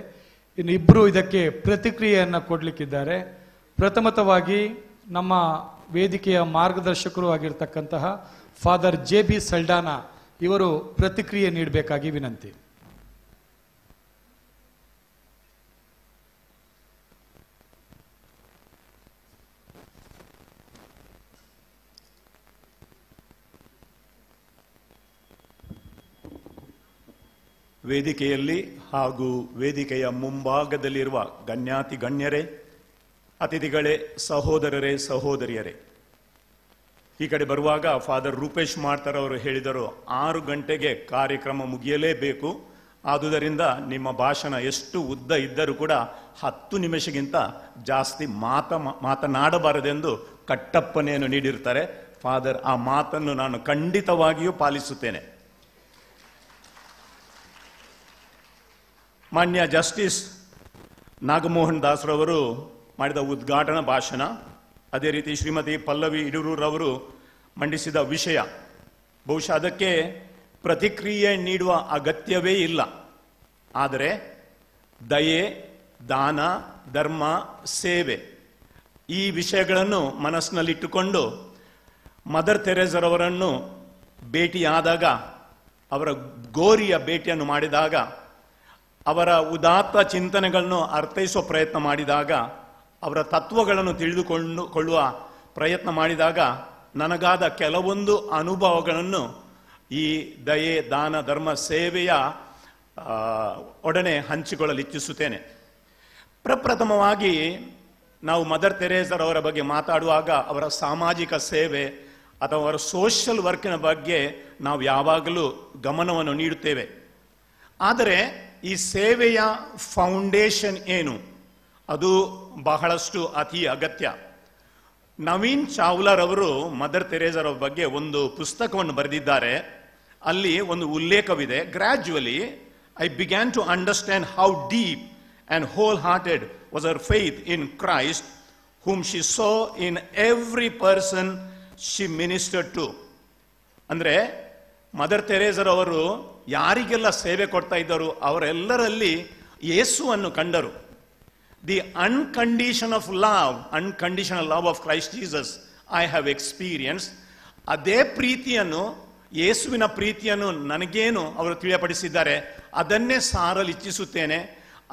ಇನ್ನು ಇಬ್ಬರು ಇದಕ್ಕೆ ಪ್ರತಿಕ್ರಿಯೆಯನ್ನು ಕೊಡಲಿಕ್ಕಿದ್ದಾರೆ. ಪ್ರಥಮತವಾಗಿ ನಮ್ಮ ವೇದಿಕೆಯ ಮಾರ್ಗದರ್ಶಕರು ಆಗಿರ್ತಕ್ಕಂತಹ ಫಾದರ್ JB ಸಲ್ಡಾನಾ ಇವರು ಪ್ರತಿಕ್ರಿಯೆ ನೀಡಬೇಕಾಗಿ ವಿನಂತಿ. ವೇದಿಕೆಯಲ್ಲಿ ಹಾಗೂ ವೇದಿಕೆಯ ಮುಂಭಾಗದಲ್ಲಿರುವ ಗಣ್ಯಾತಿ ಗಣ್ಯರೇ, ಅತಿಥಿಗಳೇ, ಸಹೋದರರೇ, ಸಹೋದರಿಯರೇ, ಈ ಕಡೆ ಬರುವಾಗ ಫಾದರ್ ರೂಪೇಶ್ ಮಾಡ್ತಾರ್ ಅವರು ಹೇಳಿದರು 6 ಗಂಟೆಗೆ ಕಾರ್ಯಕ್ರಮ ಮುಗಿಯಲೇಬೇಕು. ಆದುದರಿಂದ ನಿಮ್ಮ ಭಾಷಣ ಎಷ್ಟು ಉದ್ದ ಇದ್ದರೂ ಕೂಡ 10 ನಿಮಿಷಕ್ಕಿಂತ ಜಾಸ್ತಿ ಮಾತನಾಡಬಾರದೆಂದು ಕಟ್ಟಪ್ಪನೆಯನ್ನು ನೀಡಿರ್ತಾರೆ. ಫಾದರ್ ಆ ಮಾತನ್ನು ನಾನು ಖಂಡಿತವಾಗಿಯೂ ಪಾಲಿಸುತ್ತೇನೆ. ಮಾನ್ಯ ಜಸ್ಟಿಸ್ ನಾಗಮೋಹನ್ ದಾಸ್ರವರು ಮಾಡಿದ ಉದ್ಘಾಟನಾ ಭಾಷಣ, ಅದೇ ರೀತಿ ಶ್ರೀಮತಿ ಪಲ್ಲವಿ ಇಡೂರವರು ಮಂಡಿಸಿದ ವಿಷಯ, ಬಹುಶಃ ಅದಕ್ಕೆ ಪ್ರತಿಕ್ರಿಯೆ ನೀಡುವ ಅಗತ್ಯವೇ ಇಲ್ಲ. ಆದರೆ ದಯೆ, ದಾನ, ಧರ್ಮ, ಸೇವೆ ಈ ವಿಷಯಗಳನ್ನು ಮನಸ್ಸಿನಲ್ಲಿಟ್ಟುಕೊಂಡು ಮದರ್ ತೆರೇಸರವರನ್ನು ಭೇಟಿಯಾದಾಗ, ಅವರ ಗೋರಿಯ ಭೇಟಿಯನ್ನು ಮಾಡಿದಾಗ, ಅವರ ಉದಾತ್ತ ಚಿಂತನೆಗಳನ್ನು ಅರ್ಥೈಸುವ ಪ್ರಯತ್ನ ಮಾಡಿದಾಗ, ಅವರ ತತ್ವಗಳನ್ನು ತಿಳಿದುಕೊಳ್ಳುವ ಪ್ರಯತ್ನ ಮಾಡಿದಾಗ ನನಗಾದ ಕೆಲವೊಂದು ಅನುಭವಗಳನ್ನು ಈ ದಯೆ, ದಾನ, ಧರ್ಮ, ಸೇವೆಯ ಒಡನೆ ಹಂಚಿಕೊಳ್ಳಲು ಇಚ್ಛಿಸುತ್ತೇನೆ. ಪ್ರಪ್ರಥಮವಾಗಿ ನಾವು ಮದರ್ ತೆರೇಸರ್ ಅವರ ಬಗ್ಗೆ ಮಾತಾಡುವಾಗ ಅವರ ಸಾಮಾಜಿಕ ಸೇವೆ ಅಥವಾ ಅವರ ಸೋಷಿಯಲ್ ವರ್ಕಿನ ಬಗ್ಗೆ ನಾವು ಯಾವಾಗಲೂ ಗಮನವನ್ನು ನೀಡುತ್ತೇವೆ. ಆದರೆ ಈ ಸೇವೆಯ ಫೌಂಡೇಶನ್ ಏನು, ಅದು ಬಹಳಷ್ಟು ಅತಿ ಅಗತ್ಯ. ನವೀನ್ ಚಾವ್ಲಾರ್ ಅವರು ಮದರ್ ತೆರೇಸರ್ ಅವರ ಬಗ್ಗೆ ಒಂದು ಪುಸ್ತಕವನ್ನು ಬರೆದಿದ್ದಾರೆ. ಅಲ್ಲಿ ಒಂದು ಉಲ್ಲೇಖವಿದೆ, gradually I began to understand how deep and whole hearted was our faith in Christ whom she saw in every person she ministered to. ಅಂದ್ರೆ ಮದರ್ ತೆರೇಸರ್ ಅವರು ಯಾರಿಗೆಲ್ಲ ಸೇವೆ ಕೊಡ್ತಾ ಇದ್ದರು ಅವರೆಲ್ಲರಲ್ಲಿ ಯೇಸುವನ್ನು ಕಂಡರು. The unconditional love of Christ Jesus I have experience. ಅದೇ ಪ್ರೀತಿಯನ್ನು, ಯೇಸುವಿನ ಪ್ರೀತಿಯನ್ನು ನನಗೇನು ಅವರು ತಿಳಿಯಪಡಿಸಿದ್ದಾರೆ ಅದನ್ನೇ ಸಾರಲು ಇಚ್ಛಿಸುತ್ತೇನೆ.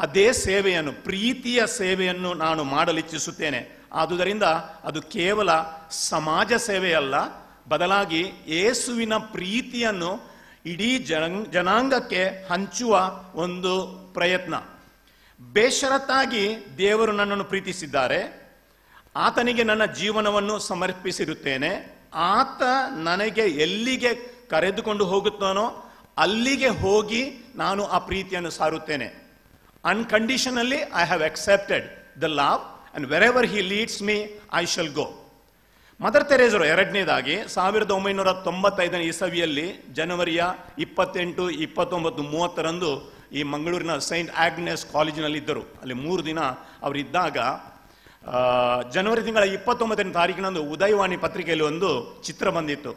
ಅದೇ ಸೇವೆಯನ್ನು, ಪ್ರೀತಿಯ ಸೇವೆಯನ್ನು ನಾನು ಮಾಡಲು ಇಚ್ಛಿಸುತ್ತೇನೆ. ಆದುದರಿಂದ ಅದು ಕೇವಲ ಸಮಾಜ ಸೇವೆಯಲ್ಲ, ಬದಲಾಗಿ ಯೇಸುವಿನ ಪ್ರೀತಿಯನ್ನು ಇಡೀ ಜನಾಂಗಕ್ಕೆ ಹಂಚುವ ಒಂದು ಪ್ರಯತ್ನ. ಬೇಷರತ್ತಾಗಿ ದೇವರು ನನ್ನನ್ನು ಪ್ರೀತಿಸಿದ್ದಾರೆ, ಆತನಿಗೆ ನನ್ನ ಜೀವನವನ್ನು ಸಮರ್ಪಿಸಿರುತ್ತೇನೆ. ಆತ ನನಗೆ ಎಲ್ಲಿಗೆ ಕರೆದುಕೊಂಡು ಹೋಗುತ್ತಾನೋ ಅಲ್ಲಿಗೆ ಹೋಗಿ ನಾನು ಆ ಪ್ರೀತಿಯನ್ನು ಸಾರುತ್ತೇನೆ. Unconditionally I have accepted the love and wherever he leads me I shall go. Mother ತೆರೇಸರು ಎರಡನೇದಾಗಿ 1995 ಇಸವಿಯಲ್ಲಿ ಜನವರಿಯ 28, 29, 30ರಂದು ಈ ಮಂಗಳೂರಿನ ಸೈಂಟ್ ಆಗ್ನೆಸ್ ಕಾಲೇಜಿನಲ್ಲಿ ಇದ್ದರು. ಅಲ್ಲಿ 3 ದಿನ ಅವರಿದ್ದಾಗ ಜನವರಿ ತಿಂಗಳ 29ನೇ ತಾರೀಕಿನಂದು ಉದಯವಾಣಿ ಪತ್ರಿಕೆಯಲ್ಲಿ ಒಂದು ಚಿತ್ರ ಬಂದಿತ್ತು.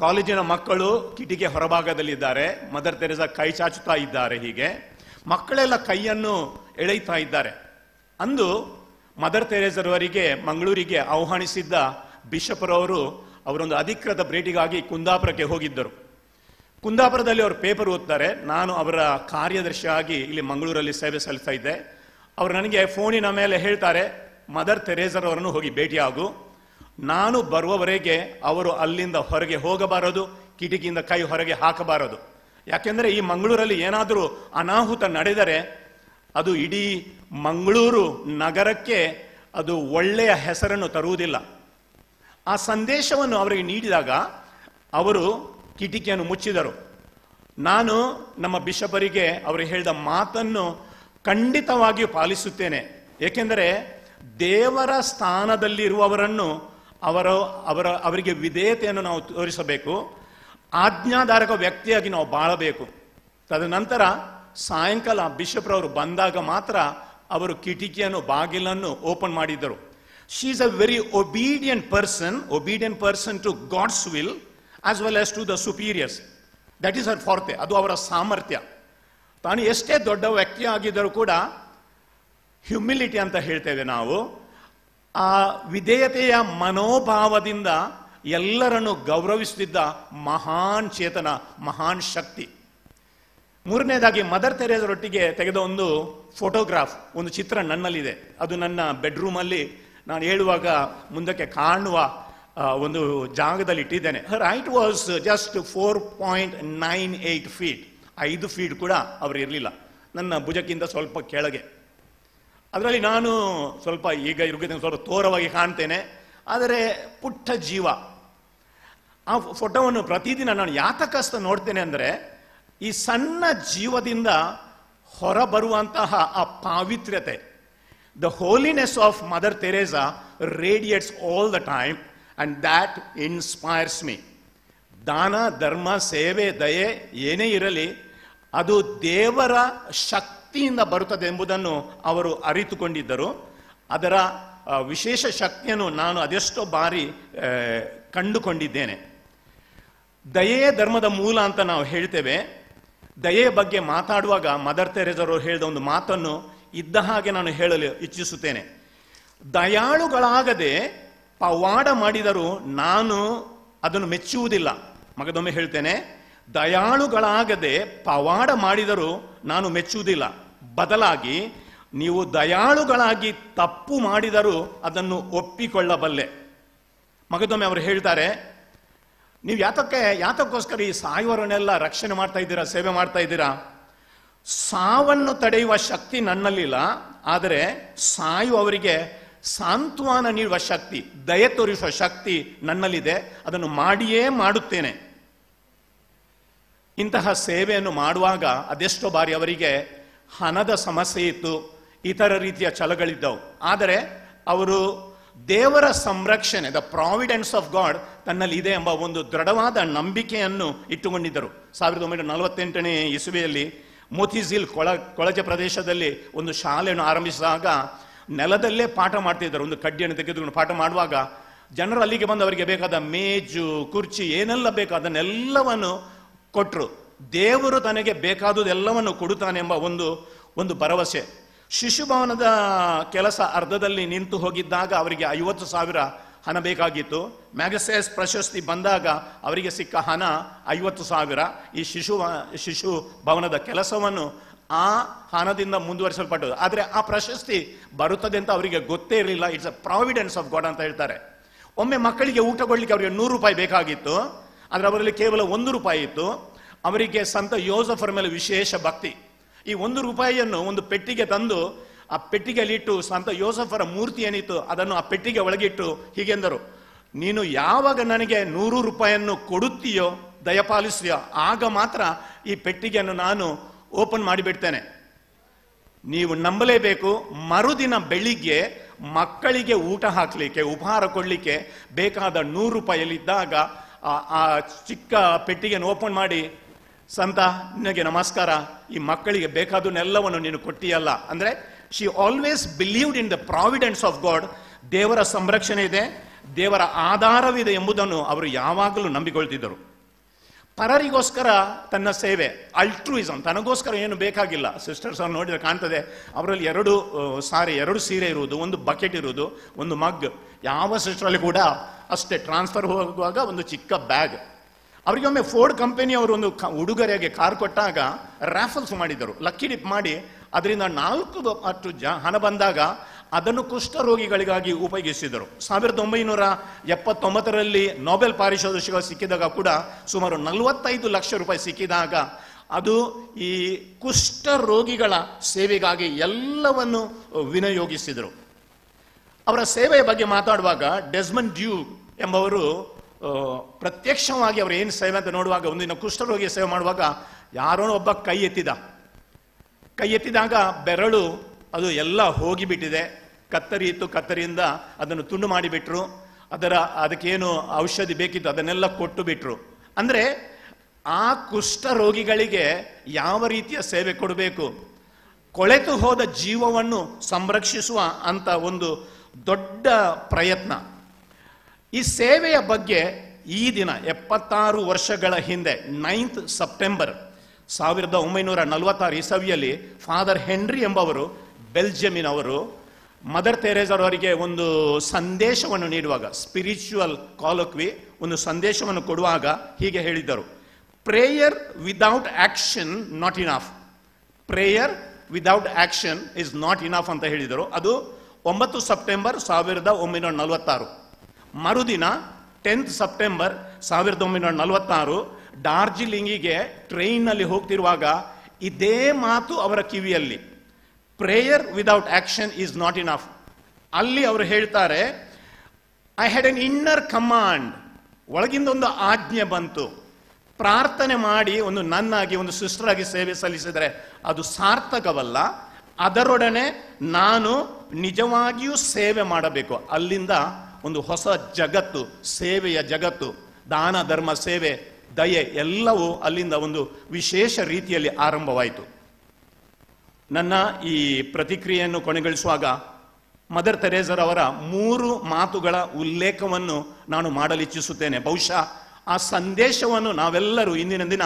ಕಾಲೇಜಿನ ಮಕ್ಕಳು ಕಿಟಿಕಿ ಹೊರಭಾಗದಲ್ಲಿದ್ದಾರೆ, ಮದರ್ ತೆರೇಸಾ ಕೈ ಚಾಚುತ್ತಾ ಇದ್ದಾರೆ. ಹೀಗೆ ಮಕ್ಕಳೆಲ್ಲ ಕೈಯನ್ನು ಎಳೆಯುತ್ತಾ ಇದ್ದಾರೆ. ಅಂದು ಮದರ್ ತೆರೇಸರವರಿಗೆ ಮಂಗಳೂರಿಗೆ ಆಹ್ವಾನಿಸಿದ್ದ ಬಿಷಪ್ರವರು ಅವರೊಂದು ಅಧಿಕೃತ ಭೇಟಿಗಾಗಿ ಕುಂದಾಪುರಕ್ಕೆ ಹೋಗಿದ್ದರು. ಕುಂದಾಪುರದಲ್ಲಿ ಅವರು ಪೇಪರ್ ಓದ್ತಾರೆ. ನಾನು ಅವರ ಕಾರ್ಯದರ್ಶಿಯಾಗಿ ಇಲ್ಲಿ ಮಂಗಳೂರಲ್ಲಿ ಸೇವೆ ಸಲ್ಲಿಸ್ತಾ ಇದ್ದೆ. ಅವರು ನನಗೆ ಫೋನಿನ ಮೇಲೆ ಹೇಳ್ತಾರೆ, ಮದರ್ ತೆರೇಸರ್ ಅವರನ್ನು ಹೋಗಿ ಭೇಟಿಯಾಗು. ನಾನು ಬರುವವರೆಗೆ ಅವರು ಅಲ್ಲಿಂದ ಹೊರಗೆ ಹೋಗಬಾರದು, ಕಿಟಕಿಯಿಂದ ಕೈ ಹೊರಗೆ ಹಾಕಬಾರದು. ಯಾಕೆಂದರೆ ಈ ಮಂಗಳೂರಲ್ಲಿ ಏನಾದರೂ ಅನಾಹುತ ನಡೆದರೆ ಅದು ಇಡೀ ಮಂಗಳೂರು ನಗರಕ್ಕೆ ಅದು ಒಳ್ಳೆಯ ಹೆಸರನ್ನು ತರುವುದಿಲ್ಲ. ಆ ಸಂದೇಶವನ್ನು ಅವರಿಗೆ ನೀಡಿದಾಗ ಅವರು ಕಿಟಿಕಿಯನ್ನು ಮುಚ್ಚಿದರು. ನಾನು ನಮ್ಮ ಬಿಷಪರಿಗೆ ಅವರು ಹೇಳಿದ ಮಾತನ್ನು ಖಂಡಿತವಾಗಿಯೂ ಪಾಲಿಸುತ್ತೇನೆ. ಏಕೆಂದರೆ ದೇವರ ಸ್ಥಾನದಲ್ಲಿರುವವರನ್ನು ಅವರಿಗೆ ವಿಧೇಯತೆಯನ್ನು ನಾವು ತೋರಿಸಬೇಕು, ಆಜ್ಞಾಧಾರಕ ವ್ಯಕ್ತಿಯಾಗಿ ನಾವು ಬಾಳಬೇಕು. ತದನಂತರ ಸಾಯಂಕಾಲ ಬಿಷಪ್ರವರು ಬಂದಾಗ ಮಾತ್ರ ಅವರು ಕಿಟಿಕಿಯನ್ನು, ಬಾಗಿಲನ್ನು ಓಪನ್ ಮಾಡಿದ್ದರು. She is a very obedient person to God's will as well as to the superiors. That is her forte. ಅದು ಅವರ ಸಾಮರ್ಥ್ಯ. ತಾನು ಎಷ್ಟೇ ದೊಡ್ಡ ವ್ಯಕ್ತಿ ಆಗಿದ್ದರೂ ಕೂಡ ಹ್ಯುಮಿಲಿಟಿ ಅಂತ ಹೇಳ್ತೇವೆ ನಾವು, ಆ ವಿಧೇಯತೆಯ ಮನೋಭಾವದಿಂದ ಎಲ್ಲರನ್ನು ಗೌರವಿಸುತ್ತಿದ್ದ ಮಹಾನ್ ಚೇತನ, ಮಹಾನ್ ಶಕ್ತಿ. ಮೂರನೇದಾಗಿ ಮದರ್ ತೆರೇಸರೊಟ್ಟಿಗೆ ತೆಗೆದ ಒಂದು ಫೋಟೋಗ್ರಾಫ್, ಒಂದು ಚಿತ್ರ ನನ್ನಲ್ಲಿದೆ. ಅದು ನನ್ನ ಬೆಡ್ರೂಮಲ್ಲಿ ನಾನು ಹೇಳುವಾಗ ಮುಂದಕ್ಕೆ ಕಾಣುವ ಒಂದು ಜಾಗದಲ್ಲಿ ಇಟ್ಟಿದ್ದೇನೆ. ಹರ್ height was just 4.98 feet. 5 feet ಕೂಡ ಅವರು ಇರಲಿಲ್ಲ, ನನ್ನ ಭುಜಕ್ಕಿಂತ ಸ್ವಲ್ಪ ಕೆಳಗೆ. ಅದರಲ್ಲಿ ನಾನು ಸ್ವಲ್ಪ ಈಗ ಇರುವುದನ್ನು ಸ್ವಲ್ಪ ತೋರವಾಗಿ ಕಾಣ್ತೇನೆ, ಆದರೆ ಪುಟ್ಟ ಜೀವ. ಆ ಫೋಟೋವನ್ನು ಪ್ರತಿದಿನ ನಾನು ಯಾತಕಸ್ತ ನೋಡ್ತೇನೆ ಅಂದರೆ, ಈ ಸಣ್ಣ ಜೀವದಿಂದ ಹೊರಬರುವಂತಹ ಆ ಪಾವಿತ್ರ್ಯತೆ, the holiness of Mother Teresa radiates all the time and that inspires me. ದಾನ, ಧರ್ಮ, ಸೇವೆ, ದಯೆ ಏನೇ ಇರಲಿ ಅದು ದೇವರ ಶಕ್ತಿಯಿಂದ ಬರುತ್ತದೆ ಎಂಬುದನ್ನು ಅವರು ಅರಿತುಕೊಂಡಿದ್ದರು. ಅದರ ವಿಶೇಷ ಶಕ್ತಿಯನ್ನು ನಾನು ಅದೆಷ್ಟೋ ಬಾರಿ ಕಂಡುಕೊಂಡಿದ್ದೇನೆ. ದಯೆಯೇ ಧರ್ಮದ ಮೂಲ ಅಂತ ನಾವು ಹೇಳ್ತೇವೆ. ದಯೆಯ ಬಗ್ಗೆ ಮಾತಾಡುವಾಗ ಮದರ್ ತೆರೇಸರು ಹೇಳಿದ ಒಂದು ಮಾತನ್ನು ಇದ್ದ ಹಾಗೆ ನಾನು ಹೇಳಲು ಇಚ್ಛಿಸುತ್ತೇನೆ. ದಯಾಳುಗಳಾಗದೆ ಪವಾಡ ಮಾಡಿದರೂ ನಾನು ಅದನ್ನು ಮೆಚ್ಚುವುದಿಲ್ಲ. ಮಗದೊಮ್ಮೆ ಹೇಳ್ತೇನೆ, ದಯಾಳುಗಳಾಗದೆ ಪವಾಡ ಮಾಡಿದರೂ ನಾನು ಮೆಚ್ಚುವುದಿಲ್ಲ. ಬದಲಾಗಿ ನೀವು ದಯಾಳುಗಳಾಗಿ ತಪ್ಪು ಮಾಡಿದರೂ ಅದನ್ನು ಒಪ್ಪಿಕೊಳ್ಳಬಲ್ಲೆ. ಮಗದೊಮ್ಮೆ ಅವರು ಹೇಳ್ತಾರೆ, ನೀವು ಯಾತಕ್ಕೋಸ್ಕರ ಈ ಸಾಯುವವರನ್ನೆಲ್ಲ ರಕ್ಷಣೆ ಮಾಡ್ತಾ ಇದ್ದೀರಾ, ಸೇವೆ ಮಾಡ್ತಾ ಇದ್ದೀರಾ? ಸಾವನ್ನು ತಡೆಯುವ ಶಕ್ತಿ ನನ್ನಲ್ಲಿಲ್ಲ, ಆದರೆ ಸಾಯುವವರಿಗೆ ಸಾಂತ್ವನ ನೀಡುವ ಶಕ್ತಿ, ದಯೆ ತೋರಿಸುವ ಶಕ್ತಿ ನನ್ನಲ್ಲಿದೆ. ಅದನ್ನು ಮಾಡಿಯೇ ಮಾಡುತ್ತೇನೆ. ಇಂತಹ ಸೇವೆಯನ್ನು ಮಾಡುವಾಗ ಅದೆಷ್ಟೋ ಬಾರಿ ಅವರಿಗೆ ಹಣದ ಸಮಸ್ಯೆ ಇತ್ತು, ಇತರ ರೀತಿಯ ಛಲಗಳಿದ್ದವು. ಆದರೆ ಅವರು ದೇವರ ಸಂರಕ್ಷಣೆ, ದ ಪ್ರಾವಿಡೆನ್ಸ್ ಆಫ್ ಗಾಡ್ ತನ್ನಲ್ಲಿ ಇದೆ ಎಂಬ ಒಂದು ದೃಢವಾದ ನಂಬಿಕೆಯನ್ನು ಇಟ್ಟುಕೊಂಡಿದ್ದರು. 1948ನೇ ಇಸುವೆಯಲ್ಲಿ ಮೋತಿಝಿಲ್ ಕೊಳಚೆ ಪ್ರದೇಶದಲ್ಲಿ ಒಂದು ಶಾಲೆಯನ್ನು ಆರಂಭಿಸಿದಾಗ ನೆಲದಲ್ಲೇ ಪಾಠ ಮಾಡ್ತಿದ್ದರು. ಒಂದು ಕಡ್ಡಿಯನ್ನು ತೆಗೆದುಕೊಂಡು ಪಾಠ ಮಾಡುವಾಗ ಜನರು ಅಲ್ಲಿಗೆ ಬಂದು ಅವರಿಗೆ ಬೇಕಾದ ಮೇಜು, ಕುರ್ಚಿ ಏನೆಲ್ಲ ಬೇಕು ಅದನ್ನೆಲ್ಲವನ್ನು ಕೊಟ್ಟರು. ದೇವರು ತನಗೆ ಬೇಕಾದುದೆಲ್ಲವನ್ನು ಕೊಡುತ್ತಾನೆ ಎಂಬ ಒಂದು ಭರವಸೆ. ಶಿಶುಭವನದ ಕೆಲಸ ಅರ್ಧದಲ್ಲಿ ನಿಂತು ಹೋಗಿದ್ದಾಗ ಅವರಿಗೆ 50,000 ಹಣ ಬೇಕಾಗಿತ್ತು. ಮ್ಯಾಗಸೆಸ್ ಪ್ರಶಸ್ತಿ ಬಂದಾಗ ಅವರಿಗೆ ಸಿಕ್ಕ ಹಣ 50,000. ಈ ಶಿಶು ಭವನದ ಕೆಲಸವನ್ನು ಆ ಹಣದಿಂದ ಮುಂದುವರಿಸಲ್ಪಟ್ಟದು. ಆದರೆ ಆ ಪ್ರಶಸ್ತಿ ಬರುತ್ತದೆ ಅಂತ ಅವರಿಗೆ ಗೊತ್ತೇ ಇರಲಿಲ್ಲ. It's a Providence of god ಅಂತ ಹೇಳ್ತಾರೆ. ಒಮ್ಮೆ ಮಕ್ಕಳಿಗೆ ಊಟ ಕೊಡ್ಲಿಕ್ಕೆ ಅವರಿಗೆ 100 ರೂಪಾಯಿ ಬೇಕಾಗಿತ್ತು, ಆದರೆ ಅವರಲ್ಲಿ ಕೇವಲ 1 ರೂಪಾಯಿ ಇತ್ತು. ಅವರಿಗೆ ಸಂತ ಯೋಸಫರ ಮೇಲೆ ವಿಶೇಷ ಭಕ್ತಿ. ಈ 1 ರೂಪಾಯಿಯನ್ನು ಒಂದು ಪೆಟ್ಟಿಗೆ ತಂದು ಆ ಪೆಟ್ಟಿಗೆಯಲ್ಲಿಟ್ಟು ಸಂತ ಯೋಸಫರ ಮೂರ್ತಿ ಏನಿತ್ತು ಅದನ್ನು ಆ ಪೆಟ್ಟಿಗೆ ಒಳಗಿಟ್ಟು ಹೀಗೆಂದರು, ನೀನು ಯಾವಾಗ ನನಗೆ 100 ರೂಪಾಯಿಯನ್ನು ಕೊಡುತ್ತೀಯೋ, ದಯಪಾಲಿಸ್ತೀಯೋ, ಆಗ ಮಾತ್ರ ಈ ಪೆಟ್ಟಿಗೆಯನ್ನು ನಾನು ಓಪನ್ ಮಾಡಿಬಿಡ್ತೇನೆ. ನೀವು ನಂಬಲೇಬೇಕು, ಮರುದಿನ ಬೆಳಿಗ್ಗೆ ಮಕ್ಕಳಿಗೆ ಊಟ ಹಾಕಲಿಕ್ಕೆ, ಉಪಹಾರ ಕೊಡಲಿಕ್ಕೆ ಬೇಕಾದ 100 ರೂಪಾಯಿಯಲ್ಲಿದ್ದಾಗ ಆ ಚಿಕ್ಕ ಪೆಟ್ಟಿಗೆಯನ್ನು ಓಪನ್ ಮಾಡಿ, ಸಂತ ನಿನಗೆ ನಮಸ್ಕಾರ, ಈ ಮಕ್ಕಳಿಗೆ ಬೇಕಾದನ್ನೆಲ್ಲವನ್ನು ನೀನು ಕೊಟ್ಟಿಯಲ್ಲ. ಅಂದ್ರೆ she always believed in the Providence of god. ದೇವರ ಸಂರಕ್ಷಣೆ ಇದೆ, ದೇವರ ಆಧಾರವಿದೆ ಎಂಬುದನ್ನು ಅವರು ಯಾವಾಗಲೂ ನಂಬಿಕೊಳ್ತಿದ್ದರು. ಪರರಿಗೋಸ್ಕರ ತನ್ನ ಸೇವೆ, ಅಲ್ಟ್ರೂಯಿಸಮ್, ತನಗೋಸ್ಕರ ಏನು ಬೇಕಾಗಿಲ್ಲ. ಸಿಸ್ಟರ್ಸ್ ಅವ್ರು ನೋಡಿದ್ರೆ ಕಾಣ್ತದೆ, ಅವರಲ್ಲಿ 2 ಸೀರೆ ಇರುವುದು, ಒಂದು ಬಕೆಟ್ ಇರುವುದು, ಒಂದು ಮಗ್. ಯಾವ ಸಿಸ್ಟರಲ್ಲಿ ಕೂಡ ಅಷ್ಟೇ. ಟ್ರಾನ್ಸ್ಫರ್ ಹೋಗುವಾಗ ಒಂದು ಚಿಕ್ಕ ಬ್ಯಾಗ್. ಅವರಿಗೆ ಒಮ್ಮೆ ಫೋರ್ಡ್ ಕಂಪನಿಯವರು ಒಂದು ಉಡುಗೊರೆಗೆ ಕಾರ್ ಕೊಟ್ಟಾಗ ರ್ಯಾಫಲ್ಸ್ ಮಾಡಿದರು, ಲಕ್ಕಿ ಡಿಪ್ ಮಾಡಿ ಅದರಿಂದ 4 ಪಟ್ಟು ಹಣ ಬಂದಾಗ ಅದನ್ನು ಕುಷ್ಠರೋಗಿಗಳಿಗಾಗಿ ಉಪಯೋಗಿಸಿದರು. 1979ರಲ್ಲಿ ನೊಬೆಲ್ ಪಾರಿತೋಷಿಕ ಸಿಕ್ಕಿದಾಗ ಕೂಡ ಸುಮಾರು 45 ಲಕ್ಷ ರೂಪಾಯಿ ಸಿಕ್ಕಿದಾಗ ಅದು ಈ ಕುಷ್ಠರೋಗಿಗಳ ಸೇವೆಗಾಗಿ ಎಲ್ಲವನ್ನು ವಿನಿಯೋಗಿಸಿದರು. ಅವರ ಸೇವೆಯ ಬಗ್ಗೆ ಮಾತಾಡುವಾಗ ಡೆಸ್ಮಂಡ್ ಡ್ಯೂಕ್ ಎಂಬವರು ಪ್ರತ್ಯಕ್ಷವಾಗಿ ಅವರು ಏನು ಸೇವೆ ಅಂತ ನೋಡುವಾಗ, ಒಂದಿನ ಕುಷ್ಠರೋಗಿ ಸೇವೆ ಮಾಡುವಾಗ ಯಾರೋ ಒಬ್ಬ ಕೈ ಎತ್ತಿದಾಗ ಬೆರಳು ಅದು ಎಲ್ಲ ಹೋಗಿಬಿಟ್ಟಿದೆ. ಕತ್ತರಿ ಇತ್ತು, ಕತ್ತರಿಯಿಂದ ಅದನ್ನು ತುಂಡು ಮಾಡಿಬಿಟ್ರು. ಅದಕ್ಕೇನು ಔಷಧಿ ಬೇಕಿತ್ತು ಅದನ್ನೆಲ್ಲ ಕೊಟ್ಟು ಬಿಟ್ರು. ಅಂದ್ರೆ ಆ ಕುಷ್ಠರೋಗಿಗಳಿಗೆ ಯಾವ ರೀತಿಯ ಸೇವೆ ಕೊಡಬೇಕು, ಕೊಳೆತು ಹೋದ ಜೀವವನ್ನು ಸಂರಕ್ಷಿಸುವ ಅಂತ ಒಂದು ದೊಡ್ಡ ಪ್ರಯತ್ನ. ಈ ಸೇವೆಯ ಬಗ್ಗೆ ಈ ದಿನ 76 ವರ್ಷಗಳ ಹಿಂದೆ 9th ಸೆಪ್ಟೆಂಬರ್ 1946 ಇಸವಿಯಲ್ಲಿ ಫಾದರ್ ಹೆನ್ರಿ ಎಂಬವರು, ಬೆಲ್ಜಿಯಮಿನವರು, ಮದರ್ ತೆರೇಸರವರಿಗೆ ಒಂದು ಸಂದೇಶವನ್ನು ನೀಡುವಾಗ, ಸ್ಪಿರಿಚುವಲ್ ಕಾಲೋಕ್ವಿ, ಒಂದು ಸಂದೇಶವನ್ನು ಕೊಡುವಾಗ ಹೀಗೆ ಹೇಳಿದ್ದರು: prayer without action not enough. Prayer without action is not enough ಅಂತ ಹೇಳಿದರು. ಅದು 9 ಸೆಪ್ಟೆಂಬರ್ 1946. ಮರುದಿನ 10th ಸೆಪ್ಟೆಂಬರ್ 1946 ಡಾರ್ಜಿಲಿಂಗಿಗೆ ಟ್ರೈನ್ನಲ್ಲಿ ಹೋಗ್ತಿರುವಾಗ ಇದೇ ಮಾತು ಅವರ ಕಿವಿಯಲ್ಲಿ: prayer without action is not enough. ಅಲ್ಲಿ ಅವರು ಹೇಳ್ತಾರೆ, I had N inner command, ಒಳಗಿಂದ ಒಂದು ಆಜ್ಞೆ ಬಂತು. ಪ್ರಾರ್ಥನೆ ಮಾಡಿ ಒಂದು ನನ್ನಾಗಿ, ಒಂದು ಸಿಸ್ಟರ್ ಆಗಿ ಸೇವೆ ಸಲ್ಲಿಸಿದರೆ ಅದು ಸಾರ್ಥಕವಲ್ಲ, ಅದರೊಡನೆ ನಾನು ನಿಜವಾಗಿಯೂ ಸೇವೆ ಮಾಡಬೇಕು. ಅಲ್ಲಿಂದ ಒಂದು ಹೊಸ ಜಗತ್ತು, ಸೇವೆಯ ಜಗತ್ತು, ದಾನ ಧರ್ಮ ಸೇವೆ, ದಯೆ ಎಲ್ಲವೂ ಅಲ್ಲಿಂದ ಒಂದು ವಿಶೇಷ ರೀತಿಯಲ್ಲಿ ಆರಂಭವಾಯಿತು. ನನ್ನ ಈ ಪ್ರತಿಕ್ರಿಯೆಯನ್ನು ಕೊನೆಗೊಳಿಸುವಾಗ ಮದರ್ ತೆರೇಸರವರ 3 ಮಾತುಗಳ ಉಲ್ಲೇಖವನ್ನು ನಾನು ಮಾಡಲಿಚ್ಛಿಸುತ್ತೇನೆ. ಬಹುಶಃ ಆ ಸಂದೇಶವನ್ನು ನಾವೆಲ್ಲರೂ ಇಂದಿನ ದಿನ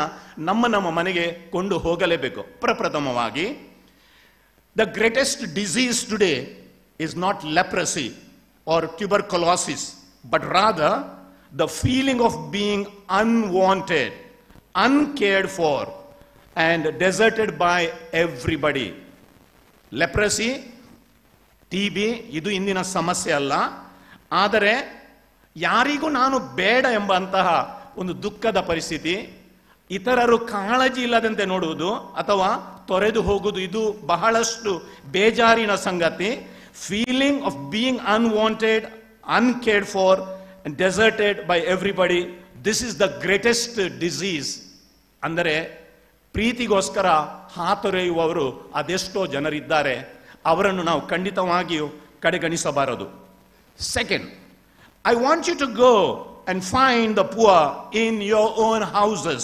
ನಮ್ಮ ನಮ್ಮ ಮನೆಗೆ ಕೊಂಡು ಹೋಗಲೇಬೇಕು. ಪ್ರಪ್ರಥಮವಾಗಿ, the greatest disease today is not leprosy or tuberculosis, but rather the feeling of being unwanted, uncared for, and deserted by everybody. Leprosy, TB ಇದು ಇಂದಿನ ಸಮಸ್ಯೆ ಅಲ್ಲ, ಆದರೆ ಯಾರಿಗೂ ನಾನು ಬೇಡ ಎಂಬಂತಹ ಒಂದು ದುಃಖದ ಪರಿಸ್ಥಿತಿ, ಇತರರು ಕಾಳಜಿ ಇಲ್ಲದಂತೆ ನೋಡುವುದು ಅಥವಾ ತೊರೆದು ಹೋಗುವುದು, ಇದು ಬಹಳಷ್ಟು ಬೇಜಾರಿನ ಸಂಗತಿ. Feeling of being unwanted, uncared for, and deserted by everybody. This is the greatest disease. ಅಂದರೆ ಪ್ರೀತಿಗೋಸ್ಕರ ಹಾತೊರೆಯುವವರು ಅದೆಷ್ಟೋ ಜನರಿದ್ದಾರೆ, ಅವರನ್ನು ನಾವು ಖಂಡಿತವಾಗಿಯೂ ಕಡೆಗಣಿಸಬಾರದು. Second, I want you to go and find the poor in your own houses.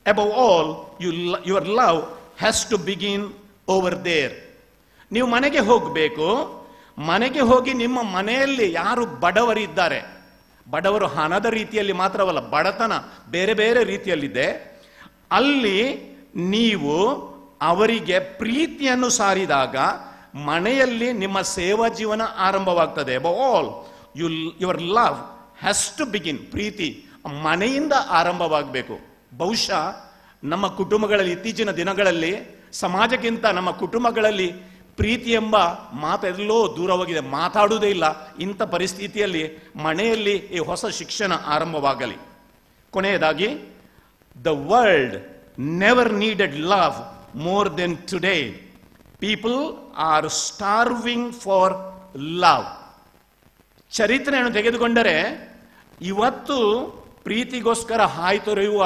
Above all, your love has to begin over there. ನೀವು ಮನೆಗೆ ಹೋಗಬೇಕು. ಮನೆಗೆ ಹೋಗಿ ನಿಮ್ಮ ಮನೆಯಲ್ಲಿ ಯಾರು ಬಡವರಿದ್ದಾರೆ, ಬಡವರು ಹಣದ ರೀತಿಯಲ್ಲಿ ಮಾತ್ರವಲ್ಲ, ಬಡತನ ಬೇರೆ ಬೇರೆ ರೀತಿಯಲ್ಲಿದೆ, ಅಲ್ಲಿ ನೀವು ಅವರಿಗೆ ಪ್ರೀತಿಯನ್ನು ಸಾರಿದಾಗ ಮನೆಯಲ್ಲಿ ನಿಮ್ಮ ಸೇವಾ ಜೀವನ ಆರಂಭವಾಗ್ತದೆ. Above all your love has to begin. ಪ್ರೀತಿ ಮನೆಯಿಂದ ಆರಂಭವಾಗಬೇಕು. ಬಹುಶಃ ನಮ್ಮ ಕುಟುಂಬಗಳಲ್ಲಿ ಇತ್ತೀಚಿನ ದಿನಗಳಲ್ಲಿ ಸಮಾಜಕ್ಕಿಂತ ನಮ್ಮ ಕುಟುಂಬಗಳಲ್ಲಿ ಪ್ರೀತಿ ಎಂಬ ಮಾತೆಲ್ಲೋ ದೂರವಾಗಿದೆ, ಮಾತಾಡುವುದೇ ಇಲ್ಲ. ಇಂಥ ಪರಿಸ್ಥಿತಿಯಲ್ಲಿ ಮನೆಯಲ್ಲಿ ಈ ಹೊಸ ಶಿಕ್ಷಣ ಆರಂಭವಾಗಲಿ. ಕೊನೆಯದಾಗಿ, the world never needed love more than today. People are starving for love. ಚರಿತ್ರೆಯನ್ನು ತೆಗೆದುಕೊಂಡರೆ ಇವತ್ತು ಪ್ರೀತಿಗೋಸ್ಕರ ಹಾಯ್ತೊರೆಯುವ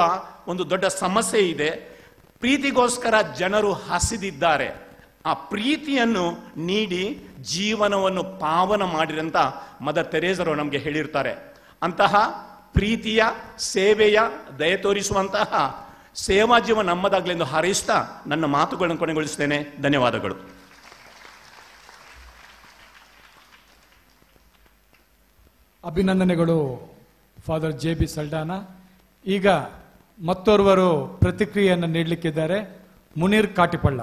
ಒಂದು ದೊಡ್ಡ ಸಮಸ್ಯೆ ಇದೆ. ಪ್ರೀತಿಗೋಸ್ಕರ ಜನರು ಹಸಿದಿದ್ದಾರೆ. ಆ ಪ್ರೀತಿಯನ್ನು ನೀಡಿ ಜೀವನವನ್ನು ಪಾವನ ಮಾಡಿರಂತ ಮದರ್ ತೆರೇಸರು ನಮಗೆ ಹೇಳಿರ್ತಾರೆ. ಅಂತಹ ಪ್ರೀತಿಯ, ಸೇವೆಯ, ದಯೆ ತೋರಿಸುವಂತಹ ಸೇವಾ ಜೀವನ ನಮ್ಮದಾಗಲೆಂದು ಹಾರೈಸ್ತಾ ನನ್ನ ಮಾತುಗಳನ್ನು ಕೊನೆಗೊಳಿಸ್ತೇನೆ. ಧನ್ಯವಾದಗಳು. ಅಭಿನಂದನೆಗಳು ಫಾದರ್ JB ಸಲ್ಡಾನ. ಈಗ ಮತ್ತೋರ್ವರು ಪ್ರತಿಕ್ರಿಯೆಯನ್ನು ನೀಡಲಿಕ್ಕಿದ್ದಾರೆ. ಮುನೀರ್ ಕಾಟಿಪಳ್ಳ.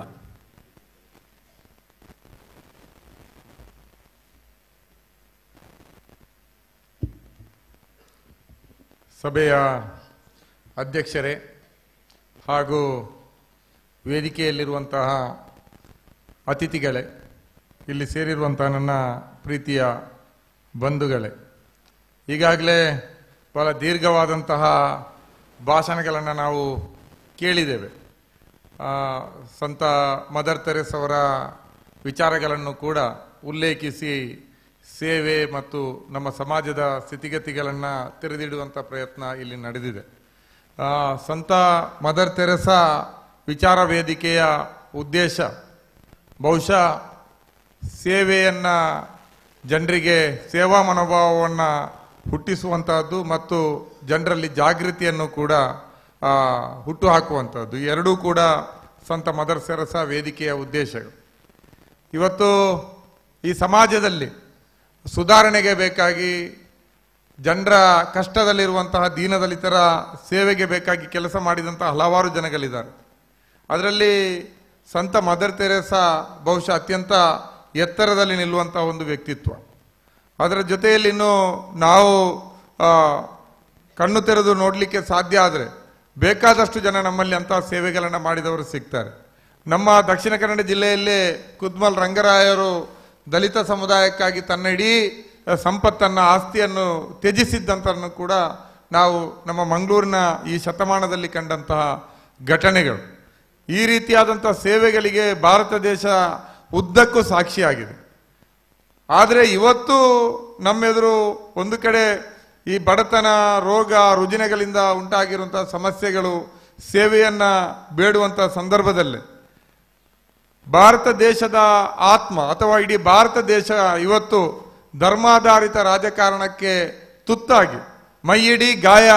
ಸಭೆಯ ಅಧ್ಯಕ್ಷರೇ ಹಾಗೂ ವೇದಿಕೆಯಲ್ಲಿರುವಂತಹ ಅತಿಥಿಗಳೇ, ಇಲ್ಲಿ ಸೇರಿರುವಂತಹ ನನ್ನ ಪ್ರೀತಿಯ ಬಂಧುಗಳೇ, ಈಗಾಗಲೇ ಬಹಳ ದೀರ್ಘವಾದಂತಹ ಭಾಷಣಗಳನ್ನು ನಾವು ಕೇಳಿದ್ದೇವೆ. ಸಂತ ಮದರ್ ತೆರೇಸ್ ಅವರ ವಿಚಾರಗಳನ್ನು ಕೂಡ ಉಲ್ಲೇಖಿಸಿ ಸೇವೆ ಮತ್ತು ನಮ್ಮ ಸಮಾಜದ ಸ್ಥಿತಿಗತಿಗಳನ್ನು ತೆರೆದಿಡುವಂಥ ಪ್ರಯತ್ನ ಇಲ್ಲಿ ನಡೆದಿದೆ. ಸಂತ ಮದರ್ ತೆರೇಸಾ ವಿಚಾರ ವೇದಿಕೆಯ ಉದ್ದೇಶ ಬಹುಶಃ ಸೇವೆಯನ್ನು, ಜನರಿಗೆ ಸೇವಾ ಮನೋಭಾವವನ್ನು ಹುಟ್ಟಿಸುವಂತಹದ್ದು ಮತ್ತು ಜನರಲ್ಲಿ ಜಾಗೃತಿಯನ್ನು ಕೂಡ ಹುಟ್ಟು ಹಾಕುವಂಥದ್ದು. ಎರಡೂ ಕೂಡ ಸಂತ ಮದರ್ ತೆರೇಸಾ ವೇದಿಕೆಯ ಉದ್ದೇಶಗಳು. ಇವತ್ತು ಈ ಸಮಾಜದಲ್ಲಿ ಸುಧಾರಣೆಗೆ ಬೇಕಾಗಿ, ಜನರ ಕಷ್ಟದಲ್ಲಿರುವಂತಹ ದೀನದಲಿತರ ಸೇವೆಗೆ ಬೇಕಾಗಿ ಕೆಲಸ ಮಾಡಿದಂತಹ ಹಲವಾರು ಜನಗಳಿದ್ದಾರೆ. ಅದರಲ್ಲಿ ಸಂತ ಮದರ್ ತೆರೇಸಾ ಬಹುಶಃ ಅತ್ಯಂತ ಎತ್ತರದಲ್ಲಿ ನಿಲ್ಲುವಂತಹ ಒಂದು ವ್ಯಕ್ತಿತ್ವ. ಅದರ ಜೊತೆಯಲ್ಲಿ ಇನ್ನು ನಾವು ಕಣ್ಣು ತೆರೆದು ನೋಡಲಿಕ್ಕೆ ಸಾಧ್ಯ ಆದರೆ ಬೇಕಾದಷ್ಟು ಜನ ನಮ್ಮಲ್ಲಿ ಅಂತಹ ಸೇವೆಗಳನ್ನು ಮಾಡಿದವರು ಸಿಗ್ತಾರೆ. ನಮ್ಮ ದಕ್ಷಿಣ ಕನ್ನಡ ಜಿಲ್ಲೆಯಲ್ಲೇ ಕುದ್ಮಲ್ ರಂಗರಾಯರು ದಲಿತ ಸಮುದಾಯಕ್ಕಾಗಿ ತನ್ನ ಇಡೀ ಸಂಪತ್ತನ್ನು, ಆಸ್ತಿಯನ್ನು ತ್ಯಜಿಸಿದ್ದಂತನ್ನು ಕೂಡ ನಾವು ನಮ್ಮ ಮಂಗಳೂರಿನ ಈ ಶತಮಾನದಲ್ಲಿ ಕಂಡಂತಹ ಘಟನೆಗಳು. ಈ ರೀತಿಯಾದಂತಹ ಸೇವೆಗಳಿಗೆ ಭಾರತ ದೇಶ ಉದ್ದಕ್ಕೂ ಸಾಕ್ಷಿಯಾಗಿದೆ. ಆದರೆ ಇವತ್ತು ನಮ್ಮೆದುರು ಒಂದು ಕಡೆ ಈ ಬಡತನ, ರೋಗ, ರುಜಿನಗಳಿಂದ ಉಂಟಾಗಿರುವಂತಹ ಸಮಸ್ಯೆಗಳು, ಸೇವೆಯನ್ನ ಬೇಡುವಂತಹ ಸಂದರ್ಭದಲ್ಲಿ ಭಾರತ ದೇಶದ ಆತ್ಮ ಅಥವಾ ಇಡೀ ಭಾರತ ದೇಶ ಇವತ್ತು ಧರ್ಮಾಧಾರಿತ ರಾಜಕಾರಣಕ್ಕೆ ತುತ್ತಾಗಿ ಮೈಯಿಡೀ ಗಾಯ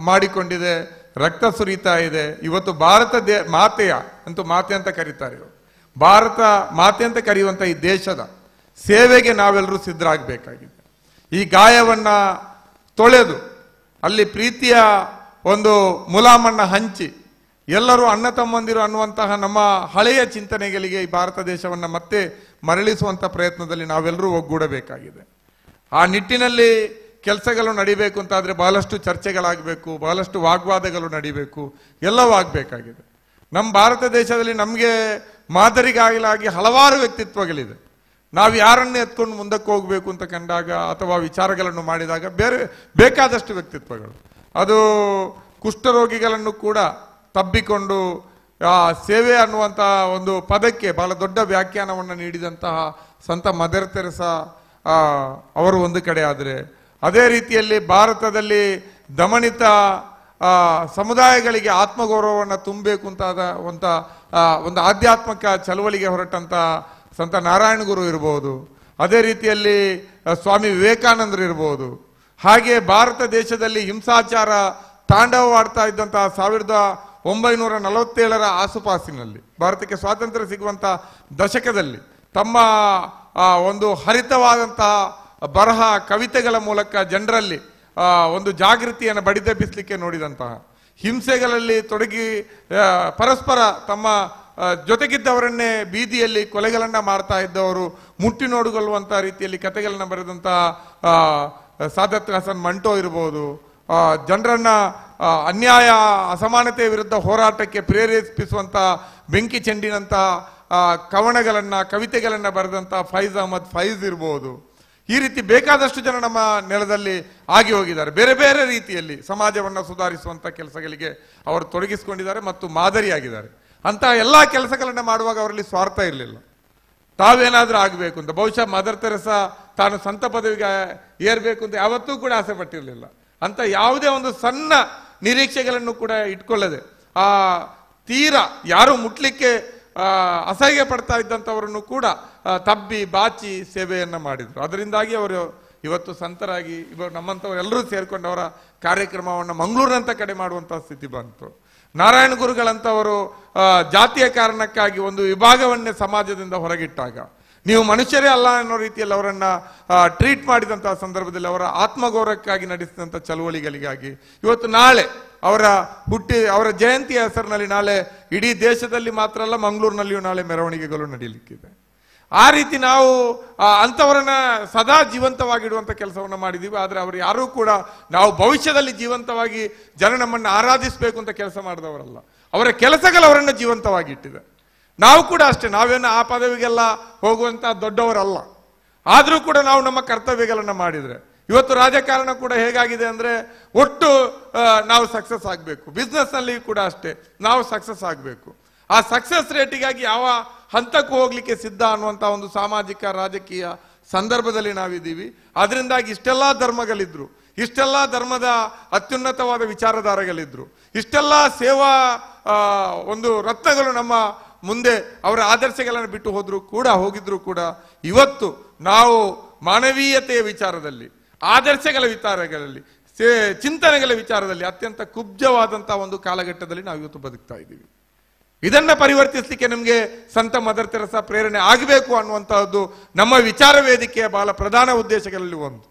ಮಾಡಿಕೊಂಡಿದೆ, ರಕ್ತ ಸುರಿತಾ ಇದೆ. ಇವತ್ತು ಭಾರತ ಮಾತೆಯ ಅಂತೂ ಮಾತೆ ಅಂತ ಕರೀತಾರೆ, ಭಾರತ ಮಾತೆ ಅಂತ ಕರೆಯುವಂತ ಈ ದೇಶದ ಸೇವೆಗೆ ನಾವೆಲ್ಲರೂ ಸಿದ್ಧರಾಗಬೇಕಾಗಿದೆ. ಈ ಗಾಯವನ್ನ ತೊಳೆದು ಅಲ್ಲಿ ಪ್ರೀತಿಯ ಒಂದು ಮುಲಾಮನ್ನ ಹಂಚಿ ಎಲ್ಲರೂ ಅಣ್ಣ ತಮ್ಮಂದಿರು ಅನ್ನುವಂತಹ ನಮ್ಮ ಹಳೆಯ ಚಿಂತನೆಗಳಿಗೆ ಈ ಭಾರತ ದೇಶವನ್ನ ಮತ್ತೆ ಮರಳಿಸುವಂತ ಪ್ರಯತ್ನದಲ್ಲಿ ನಾವೆಲ್ಲರೂ ಒಗ್ಗೂಡಬೇಕಾಗಿದೆ. ಆ ನಿಟ್ಟಿನಲ್ಲಿ ಕೆಲಸಗಳು ನಡಿಬೇಕು ಅಂತಾದ್ರೆ ಬಹಳಷ್ಟು ಚರ್ಚೆಗಳಾಗಬೇಕು, ಬಹಳಷ್ಟು ವಾಗ್ವಾದಗಳು ನಡಿಬೇಕು, ಎಲ್ಲವೂ ಆಗಬೇಕಾಗಿದೆ. ನಮ್ಮ ಭಾರತ ದೇಶದಲ್ಲಿ ನಮಗೆ ಮಾದರಿಗಾಗಲಾಗಿ ಹಲವಾರು ವ್ಯಕ್ತಿತ್ವಗಳಿದೆ. ನಾವು ಯಾರನ್ನು ಎತ್ಕೊಂಡು ಮುಂದಕ್ಕೆ ಹೋಗ್ಬೇಕು ಅಂತ ಕಂಡಾಗ ಅಥವಾ ವಿಚಾರಗಳನ್ನು ಮಾಡಿದಾಗ ಬೇಕಾದಷ್ಟು ವ್ಯಕ್ತಿತ್ವಗಳು. ಅದು ಕುಷ್ಠರೋಗಿಗಳನ್ನು ಕೂಡ ತಬ್ಬಿಕೊಂಡು ಆ ಸೇವೆ ಅನ್ನುವಂತಹ ಒಂದು ಪದಕ್ಕೆ ಬಹಳ ದೊಡ್ಡ ವ್ಯಾಖ್ಯಾನವನ್ನು ನೀಡಿದಂತಹ ಸಂತ ಮದರ್ ತೆರೇಸಾ ಅವರು ಒಂದು ಕಡೆ ಆದರೆ, ಅದೇ ರೀತಿಯಲ್ಲಿ ಭಾರತದಲ್ಲಿ ದಮನಿತ ಸಮುದಾಯಗಳಿಗೆ ಆತ್ಮಗೌರವವನ್ನು ತುಂಬಬೇಕು ಅಂತಾದ ಒಂದು ಆಧ್ಯಾತ್ಮಿಕ ಚಳವಳಿಗೆ ಹೊರಟಂತ ಸಂತ ನಾರಾಯಣ ಗುರು ಇರಬಹುದು, ಅದೇ ರೀತಿಯಲ್ಲಿ ಸ್ವಾಮಿ ವಿವೇಕಾನಂದರು ಇರಬಹುದು. ಹಾಗೆ ಭಾರತ ದೇಶದಲ್ಲಿ ಹಿಂಸಾಚಾರ ತಾಂಡವವಾಡ್ತಾ ಇದ್ದಂತಹ 1947ರ ಆಸುಪಾಸಿನಲ್ಲಿ ಭಾರತಕ್ಕೆ ಸ್ವಾತಂತ್ರ್ಯ ಸಿಗುವಂತ ದಶಕದಲ್ಲಿ ತಮ್ಮ ಒಂದು ಹರಿತವಾದಂತಹ ಬರಹ, ಕವಿತೆಗಳ ಮೂಲಕ ಜನರಲ್ಲಿ ಒಂದು ಜಾಗೃತಿಯನ್ನು ಬಡಿದೆಬ್ಬಿಸಲಿಕ್ಕೆ ನೋಡಿದಂತಹ, ಹಿಂಸೆಗಳಲ್ಲಿ ತೊಡಗಿ ಪರಸ್ಪರ ತಮ್ಮ ಜೊತೆಗಿದ್ದವರನ್ನೇ ಬೀದಿಯಲ್ಲಿ ಕೊಲೆಗಳನ್ನ ಮಾಡ್ತಾ ಇದ್ದವರು ಮುಟ್ಟಿ ನೋಡಿಕೊಳ್ಳುವಂತ ರೀತಿಯಲ್ಲಿ ಕಥೆಗಳನ್ನ ಬರೆದಂತಹ ಸಾದತ್ ಹಸನ್ ಮಂಟೋ ಇರಬಹುದು, ಜನರನ್ನ ಅನ್ಯಾಯ, ಅಸಮಾನತೆಯ ವಿರುದ್ಧ ಹೋರಾಟಕ್ಕೆ ಪ್ರೇರೇಪಿಸುವಂತ ಬೆಂಕಿ ಚೆಂಡಿನಂತ ಕವನಗಳನ್ನ, ಕವಿತೆಗಳನ್ನ ಬರೆದಂತ ಫೈಜ್ ಅಹಮದ್ ಫೈಜ್ ಇರಬಹುದು. ಈ ರೀತಿ ಬೇಕಾದಷ್ಟು ಜನ ನಮ್ಮ ನೆಲದಲ್ಲಿ ಆಗಿ ಹೋಗಿದ್ದಾರೆ. ಬೇರೆ ಬೇರೆ ರೀತಿಯಲ್ಲಿ ಸಮಾಜವನ್ನ ಸುಧಾರಿಸುವಂತ ಕೆಲಸಗಳಿಗೆ ಅವರು ತೊಡಗಿಸಿಕೊಂಡಿದ್ದಾರೆ ಮತ್ತು ಮಾದರಿಯಾಗಿದ್ದಾರೆ. ಅಂತ ಎಲ್ಲಾ ಕೆಲಸಗಳನ್ನ ಮಾಡುವಾಗ ಅವರಲ್ಲಿ ಸ್ವಾರ್ಥ ಇರಲಿಲ್ಲ, ತಾವೇನಾದ್ರೂ ಆಗಬೇಕು ಅಂತ. ಬಹುಶಃ ಮದರ್ ತೆರೇಸಾ ತಾನು ಸಂತ ಪದವಿಗೆ ಏರ್ಬೇಕು ಅಂತ ಯಾವತ್ತೂ ಕೂಡ ಆಸೆ ಪಟ್ಟಿರಲಿಲ್ಲ. ಅಂತ ಯಾವುದೇ ಒಂದು ಸಣ್ಣ ನಿರೀಕ್ಷೆಗಳನ್ನು ಕೂಡ ಇಟ್ಕೊಳ್ಳದೆ ಆ ತೀರಾ ಯಾರು ಮುಟ್ಲಿಕ್ಕೆ ಅಸಹ್ಯ ಪಡ್ತಾ ಇದ್ದಂಥವರನ್ನು ಕೂಡ ತಬ್ಬಿ ಬಾಚಿ ಸೇವೆಯನ್ನ ಮಾಡಿದ್ರು. ಅದರಿಂದಾಗಿ ಅವರು ಇವತ್ತು ಸಂತರಾಗಿ ಇವರು ನಮ್ಮಂಥವ್ರು ಎಲ್ಲರೂ ಸೇರ್ಕೊಂಡು ಅವರ ಕಾರ್ಯಕ್ರಮವನ್ನು ಮಂಗಳೂರಿನಂತ ಕಡೆ ಮಾಡುವಂತಹ ಸ್ಥಿತಿ ಬಂತು. ನಾರಾಯಣ ಗುರುಗಳಂತವರು ಜಾತಿಯ ಕಾರಣಕ್ಕಾಗಿ ಒಂದು ವಿಭಾಗವನ್ನೇ ಸಮಾಜದಿಂದ ಹೊರಗಿಟ್ಟಾಗ, ನೀವು ಮನುಷ್ಯರೇ ಅಲ್ಲ ಅನ್ನೋ ರೀತಿಯಲ್ಲಿ ಅವರನ್ನ ಟ್ರೀಟ್ ಮಾಡಿದಂತಹ ಸಂದರ್ಭದಲ್ಲಿ ಅವರ ಆತ್ಮಗೌರವಕ್ಕಾಗಿ ನಡೆಸಿದಂಥ ಚಳುವಳಿಗಳಿಗಾಗಿ ಇವತ್ತು ನಾಳೆ ಅವರ ಜಯಂತಿಯ ಹೆಸರಿನಲ್ಲಿ ನಾಳೆ ಇಡೀ ದೇಶದಲ್ಲಿ ಮಾತ್ರ ಅಲ್ಲ, ಮಂಗಳೂರಿನಲ್ಲಿಯೂ ನಾಳೆ ಮೆರವಣಿಗೆಗಳು ನಡೀಲಿಕ್ಕಿದೆ. ಆ ರೀತಿ ನಾವು ಅಂಥವರನ್ನ ಸದಾ ಜೀವಂತವಾಗಿಡುವಂಥ ಕೆಲಸವನ್ನ ಮಾಡಿದೀವಿ. ಆದರೆ ಅವರು ಯಾರೂ ಕೂಡ ನಾವು ಭವಿಷ್ಯದಲ್ಲಿ ಜೀವಂತವಾಗಿ ಜನ ನಮ್ಮನ್ನು ಆರಾಧಿಸಬೇಕು ಅಂತ ಕೆಲಸ ಮಾಡಿದವರಲ್ಲ. ಅವರ ಕೆಲಸಗಳು ಅವರನ್ನ ಜೀವಂತವಾಗಿ ಇಟ್ಟಿದೆ. ನಾವು ಕೂಡ ಅಷ್ಟೇ, ನಾವೇನು ಆ ಪದವಿಗೆಲ್ಲ ಹೋಗುವಂತ ದೊಡ್ಡವರಲ್ಲ. ಆದರೂ ಕೂಡ ನಾವು ನಮ್ಮ ಕರ್ತವ್ಯಗಳನ್ನ ಮಾಡಿದ್ರೆ ಇವತ್ತು ರಾಜಕಾರಣ ಕೂಡ ಹೇಗಾಗಿದೆ ಅಂದ್ರೆ ಒಟ್ಟು ನಾವು ಸಕ್ಸಸ್ ಆಗಬೇಕು. ಬಿಸ್ನೆಸ್ ನಲ್ಲಿ ಕೂಡ ಅಷ್ಟೇ, ನಾವು ಸಕ್ಸಸ್ ಆಗಬೇಕು. ಆ ಸಕ್ಸಸ್ ರೇಟಿಗಾಗಿ ಯಾವ ಹಂತಕ್ಕೂ ಹೋಗ್ಲಿಕ್ಕೆ ಸಿದ್ಧ ಅನ್ನುವಂತ ಒಂದು ಸಾಮಾಜಿಕ ರಾಜಕೀಯ ಸಂದರ್ಭದಲ್ಲಿ ನಾವಿದ್ದೀವಿ. ಅದರಿಂದಾಗಿ ಇಷ್ಟೆಲ್ಲಾ ಧರ್ಮಗಳಿದ್ರು, ಇಷ್ಟೆಲ್ಲಾ ಧರ್ಮದ ಅತ್ಯುನ್ನತವಾದ ವಿಚಾರಧಾರೆಗಳಿದ್ರು, ಇಷ್ಟೆಲ್ಲಾ ಸೇವಾ ಒಂದು ರತ್ನಗಳು ನಮ್ಮ ಮುಂದೆ ಅವರ ಆದರ್ಶಗಳನ್ನು ಬಿಟ್ಟು ಹೋಗಿದ್ರು ಕೂಡ ಇವತ್ತು ನಾವು ಮಾನವೀಯತೆಯ ವಿಚಾರದಲ್ಲಿ, ಆದರ್ಶಗಳ ವಿಚಾರಗಳಲ್ಲಿ, ಚಿಂತನೆಗಳ ವಿಚಾರದಲ್ಲಿ ಅತ್ಯಂತ ಕುಬ್ಜವಾದಂತಹ ಒಂದು ಕಾಲಘಟ್ಟದಲ್ಲಿ ನಾವು ಇವತ್ತು ಬದುಕ್ತಾ ಇದ್ದೀವಿ. ಇದನ್ನ ಪರಿವರ್ತಿಸಲಿಕ್ಕೆ ನಿಮಗೆ ಸಂತ ಮದರ್ ತೆರೇಸಾ ಪ್ರೇರಣೆ ಆಗಬೇಕು ಅನ್ನುವಂತಹದ್ದು ನಮ್ಮ ವಿಚಾರ ವೇದಿಕೆಯ ಬಹಳ ಪ್ರಧಾನ ಉದ್ದೇಶಗಳಲ್ಲಿ ಒಂದು.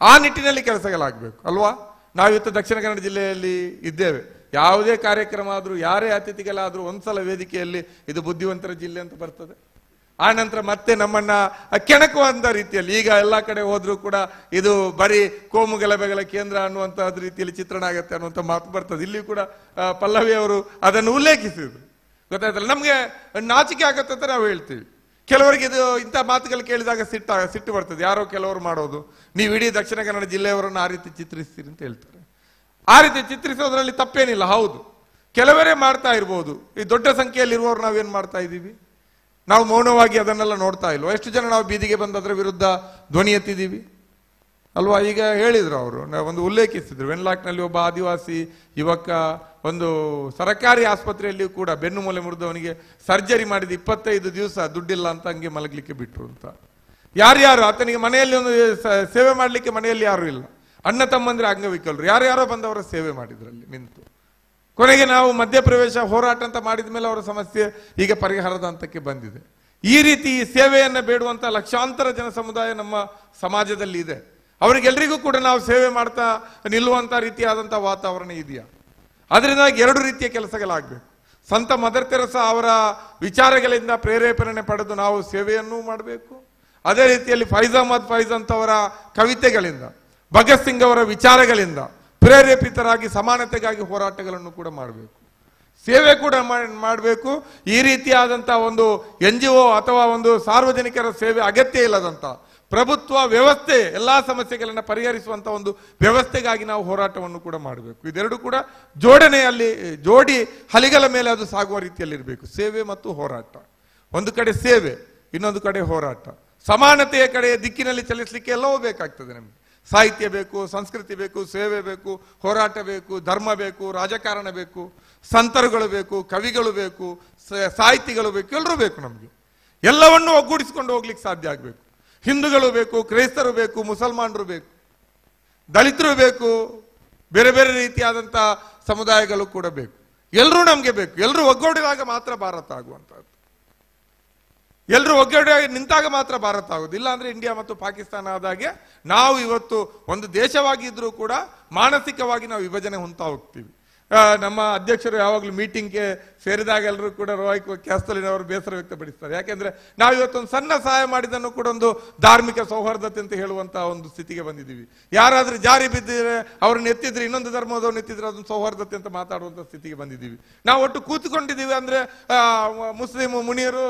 ಆ ನಿಟ್ಟಿನಲ್ಲಿ ಕೆಲಸಗಳಾಗಬೇಕು ಅಲ್ವಾ. ನಾವಿವತ್ತು ದಕ್ಷಿಣ ಕನ್ನಡ ಜಿಲ್ಲೆಯಲ್ಲಿ ಇದ್ದೇವೆ. ಯಾವುದೇ ಕಾರ್ಯಕ್ರಮ ಆದರೂ ಯಾರೇ ಅತಿಥಿಗಳಾದರೂ ಒಂದ್ಸಲ ವೇದಿಕೆಯಲ್ಲಿ ಇದು ಬುದ್ಧಿವಂತರ ಜಿಲ್ಲೆ ಅಂತ ಬರ್ತದೆ. ಆ ನಂತರ ಮತ್ತೆ ನಮ್ಮನ್ನ ಕೆಣಕುವಂತ ರೀತಿಯಲ್ಲಿ ಈಗ ಎಲ್ಲ ಕಡೆ ಹೋದ್ರೂ ಕೂಡ ಇದು ಬರೀ ಕೋಮು ಗಲಭೆಗಳ ಕೇಂದ್ರ ಅನ್ನುವಂತಹದ್ದು ರೀತಿಯಲ್ಲಿ ಚಿತ್ರಣ ಆಗತ್ತೆ ಅನ್ನುವಂಥ ಮಾತು ಬರ್ತದೆ. ಇಲ್ಲಿ ಕೂಡ ಪಲ್ಲವಿ ಅವರು ಅದನ್ನು ಉಲ್ಲೇಖಿಸಿದ್ರು. ಗೊತ್ತಾಯ್ತಲ್ಲ, ನಮ್ಗೆ ನಾಚಿಕೆ ಆಗತ್ತೆ ಅಂತ ನಾವು ಹೇಳ್ತೀವಿ. ಕೆಲವರಿಗೆ ಇದು ಇಂಥ ಮಾತುಗಳು ಕೇಳಿದಾಗ ಸಿಟ್ಟು ಬರ್ತದೆ. ಯಾರೋ ಕೆಲವರು ಮಾಡೋದು, ನೀವು ಇಡೀ ದಕ್ಷಿಣ ಕನ್ನಡ ಜಿಲ್ಲೆಯವರನ್ನು ಆ ರೀತಿ ಚಿತ್ರಿಸ್ತೀರಿ ಅಂತ ಹೇಳ್ತಾರೆ. ಆ ರೀತಿ ಚಿತ್ರಿಸೋದ್ರಲ್ಲಿ ತಪ್ಪೇನಿಲ್ಲ. ಹೌದು, ಕೆಲವರೇ ಮಾಡ್ತಾ ಇರ್ಬೋದು. ಈ ದೊಡ್ಡ ಸಂಖ್ಯೆಯಲ್ಲಿ ಇರುವವರು ನಾವೇನ್ ಮಾಡ್ತಾ ಇದ್ದೀವಿ? ನಾವು ಮೌನವಾಗಿ ಅದನ್ನೆಲ್ಲ ನೋಡ್ತಾ ಇಲ್ವಾ? ಎಷ್ಟು ಜನ ನಾವು ಬೀದಿಗೆ ಬಂದು ಅದರ ವಿರುದ್ಧ ಧ್ವನಿ ಎತ್ತಿದ್ದೀವಿ ಅಲ್ವಾ? ಈಗ ಹೇಳಿದ್ರು ಅವರು, ಒಂದು ಉಲ್ಲೇಖಿಸಿದ್ರು, ವೆನ್ಲಾಕ್ನಲ್ಲಿ ಒಬ್ಬ ಆದಿವಾಸಿ ಯುವಕ ಒಂದು ಸರ್ಕಾರಿ ಆಸ್ಪತ್ರೆಯಲ್ಲಿಯೂ ಕೂಡ ಬೆನ್ನು ಮೂಲೆ ಮುರಿದವನಿಗೆ ಸರ್ಜರಿ ಮಾಡಿದ 25 ದಿವಸ ದುಡ್ಡಿಲ್ಲ ಅಂತ ಹಂಗೆ ಮಲಗಲಿಕ್ಕೆ ಬಿಟ್ರು ಅಂತ. ಯಾರ್ಯಾರು ಆತನಿಗೆ ಮನೆಯಲ್ಲಿ ಒಂದು ಸೇವೆ ಮಾಡಲಿಕ್ಕೆ ಮನೆಯಲ್ಲಿ ಯಾರು ಇಲ್ಲ, ಅಣ್ಣ ತಮ್ಮಂದ್ರೆ ಅಂಗವಿಕಲರು ಯಾರ್ಯಾರೋ ಬಂದವರ ಸೇವೆ ಮಾಡಿದ್ರಲ್ಲಿ ನಿಂತು. ಕೊನೆಗೆ ನಾವು ಮಧ್ಯಪ್ರವೇಶ ಹೋರಾಟ ಅಂತ ಮಾಡಿದ ಮೇಲೆ ಅವರ ಸಮಸ್ಯೆ ಈಗ ಪರಿಹಾರದ ಹಂತಕ್ಕೆ ಬಂದಿದೆ. ಈ ರೀತಿ ಸೇವೆಯನ್ನು ಬೇಡುವಂತ ಲಕ್ಷಾಂತರ ಜನ ಸಮುದಾಯ ನಮ್ಮ ಸಮಾಜದಲ್ಲಿ ಇದೆ. ಅವರಿಗೆಲ್ಲರಿಗೂ ಕೂಡ ನಾವು ಸೇವೆ ಮಾಡ್ತಾ ನಿಲ್ಲುವಂತ ರೀತಿಯಾದಂಥ ವಾತಾವರಣ ಇದೆಯಾ? ಅದರಿಂದ 2 ರೀತಿಯ ಕೆಲಸಗಳಾಗಬೇಕು. ಸಂತ ಮದರ್ ತೆರೇಸಾ ಅವರ ವಿಚಾರಗಳಿಂದ ಪ್ರೇರೇಪಣೆ ಪಡೆದು ನಾವು ಸೇವೆಯನ್ನೂ ಮಾಡಬೇಕು. ಅದೇ ರೀತಿಯಲ್ಲಿ ಫೈಜ್ ಅಹಮದ್ ಫೈಜ್ ಅಂತವರ ಕವಿತೆಗಳಿಂದ, ಭಗತ್ ಸಿಂಗ್ ಅವರ ವಿಚಾರಗಳಿಂದ ಪ್ರೇರೇಪಿತರಾಗಿ ಸಮಾನತೆಗಾಗಿ ಹೋರಾಟಗಳನ್ನು ಕೂಡ ಮಾಡಬೇಕು, ಸೇವೆ ಕೂಡ ಮಾಡಬೇಕು. ಈ ರೀತಿಯಾದಂಥ ಒಂದು NGO ಅಥವಾ ಒಂದು ಸಾರ್ವಜನಿಕರ ಸೇವೆ ಅಗತ್ಯ ಇಲ್ಲದಂತ ಪ್ರಭುತ್ವ ವ್ಯವಸ್ಥೆ ಎಲ್ಲಾ ಸಮಸ್ಯೆಗಳನ್ನು ಪರಿಹರಿಸುವಂತ ಒಂದು ವ್ಯವಸ್ಥೆಗಾಗಿ ನಾವು ಹೋರಾಟವನ್ನು ಕೂಡ ಮಾಡಬೇಕು. ಇದೆರಡು ಕೂಡ ಜೋಡಿ ಹಲಿಗಳ ಮೇಲೆ ಅದು ಸಾಗುವ ರೀತಿಯಲ್ಲಿ ಇರಬೇಕು. ಸೇವೆ ಮತ್ತು ಹೋರಾಟ, ಒಂದು ಕಡೆ ಸೇವೆ, ಇನ್ನೊಂದು ಕಡೆ ಹೋರಾಟ. ಸಮಾನತೆಯ ಕಡೆ ದಿಕ್ಕಿನಲ್ಲಿ ಚಲಿಸಲಿಕ್ಕೆ ಎಲ್ಲವೂ ಬೇಕಾಗ್ತದೆ. ನಮಗೆ ಸಾಹಿತ್ಯ ಬೇಕು, ಸಂಸ್ಕೃತಿ ಬೇಕು, ಸೇವೆ ಬೇಕು, ಹೋರಾಟ ಬೇಕು, ಧರ್ಮ ಬೇಕು, ರಾಜಕಾರಣ ಬೇಕು, ಸಂತರುಗಳು ಬೇಕು, ಕವಿಗಳು ಬೇಕು, ಸಾಹಿತಿಗಳು ಬೇಕು, ಎಲ್ಲರೂ ಬೇಕು. ನಮಗೆ ಎಲ್ಲವನ್ನೂ ಒಗ್ಗೂಡಿಸಿಕೊಂಡು ಹೋಗ್ಲಿಕ್ಕೆ ಸಾಧ್ಯ ಆಗಬೇಕು. ಹಿಂದೂಗಳು ಬೇಕು, ಕ್ರೈಸ್ತರು ಬೇಕು, ಮುಸಲ್ಮಾನರು ಬೇಕು, ದಲಿತರು ಬೇಕು, ಬೇರೆ ಬೇರೆ ರೀತಿಯಾದಂಥ ಸಮುದಾಯಗಳು ಕೂಡ ಬೇಕು. ಎಲ್ಲರೂ ನಮಗೆ ಬೇಕು. ಎಲ್ಲರೂ ಒಗ್ಗೂಡಿದಾಗ ಮಾತ್ರ ಭಾರತ ಆಗುವಂಥದ್ದು. ಎಲ್ಲರೂ ಒಗ್ಗೂಡಿ ನಿಂತಾಗ ಮಾತ್ರ ಭಾರತ ಆಗೋದು. ಇಲ್ಲ ಅಂದ್ರೆ ಇಂಡಿಯಾ ಮತ್ತು ಪಾಕಿಸ್ತಾನ ಆದಾಗೆ ನಾವು ಇವತ್ತು ಒಂದು ದೇಶವಾಗಿ ಇದ್ರೂ ಕೂಡ ಮಾನಸಿಕವಾಗಿ ನಾವು ವಿಭಜನೆ ಹೊಂದ್ತಾ ಹೋಗ್ತೀವಿ. ನಮ್ಮ ಅಧ್ಯಕ್ಷರು ಯಾವಾಗಲೂ ಮೀಟಿಂಗ್ಗೆ ಸೇರಿದಾಗ ಎಲ್ಲರೂ ಕೂಡ ರೋಯ್ ಕ್ಯಾಸ್ತಲಿನವರು ಬೇಸರ ವ್ಯಕ್ತಪಡಿಸ್ತಾರೆ. ಯಾಕೆಂದ್ರೆ ನಾವು ಇವತ್ತೊಂದು ಸಣ್ಣ ಸಹಾಯ ಮಾಡಿದ್ದನ್ನು ಕೂಡ ಒಂದು ಧಾರ್ಮಿಕ ಸೌಹಾರ್ದತೆ ಅಂತ ಹೇಳುವಂತಹ ಒಂದು ಸ್ಥಿತಿಗೆ ಬಂದಿದ್ದೀವಿ. ಯಾರಾದ್ರೂ ಜಾರಿ ಬಿದ್ದಿದ್ರೆ ಅವ್ರನ್ನ ಎತ್ತಿದ್ರೆ, ಇನ್ನೊಂದು ಧರ್ಮದವ್ರನ್ನ ಎತ್ತಿದ್ರೆ ಅದನ್ನು ಸೌಹಾರ್ದತೆ ಅಂತ ಮಾತಾಡುವಂತ ಸ್ಥಿತಿಗೆ ಬಂದಿದ್ದೀವಿ. ನಾವು ಒಟ್ಟು ಕೂತ್ಕೊಂಡಿದ್ದೀವಿ ಅಂದ್ರೆ ಮುಸ್ಲಿಂ ಮುನಿಯರು,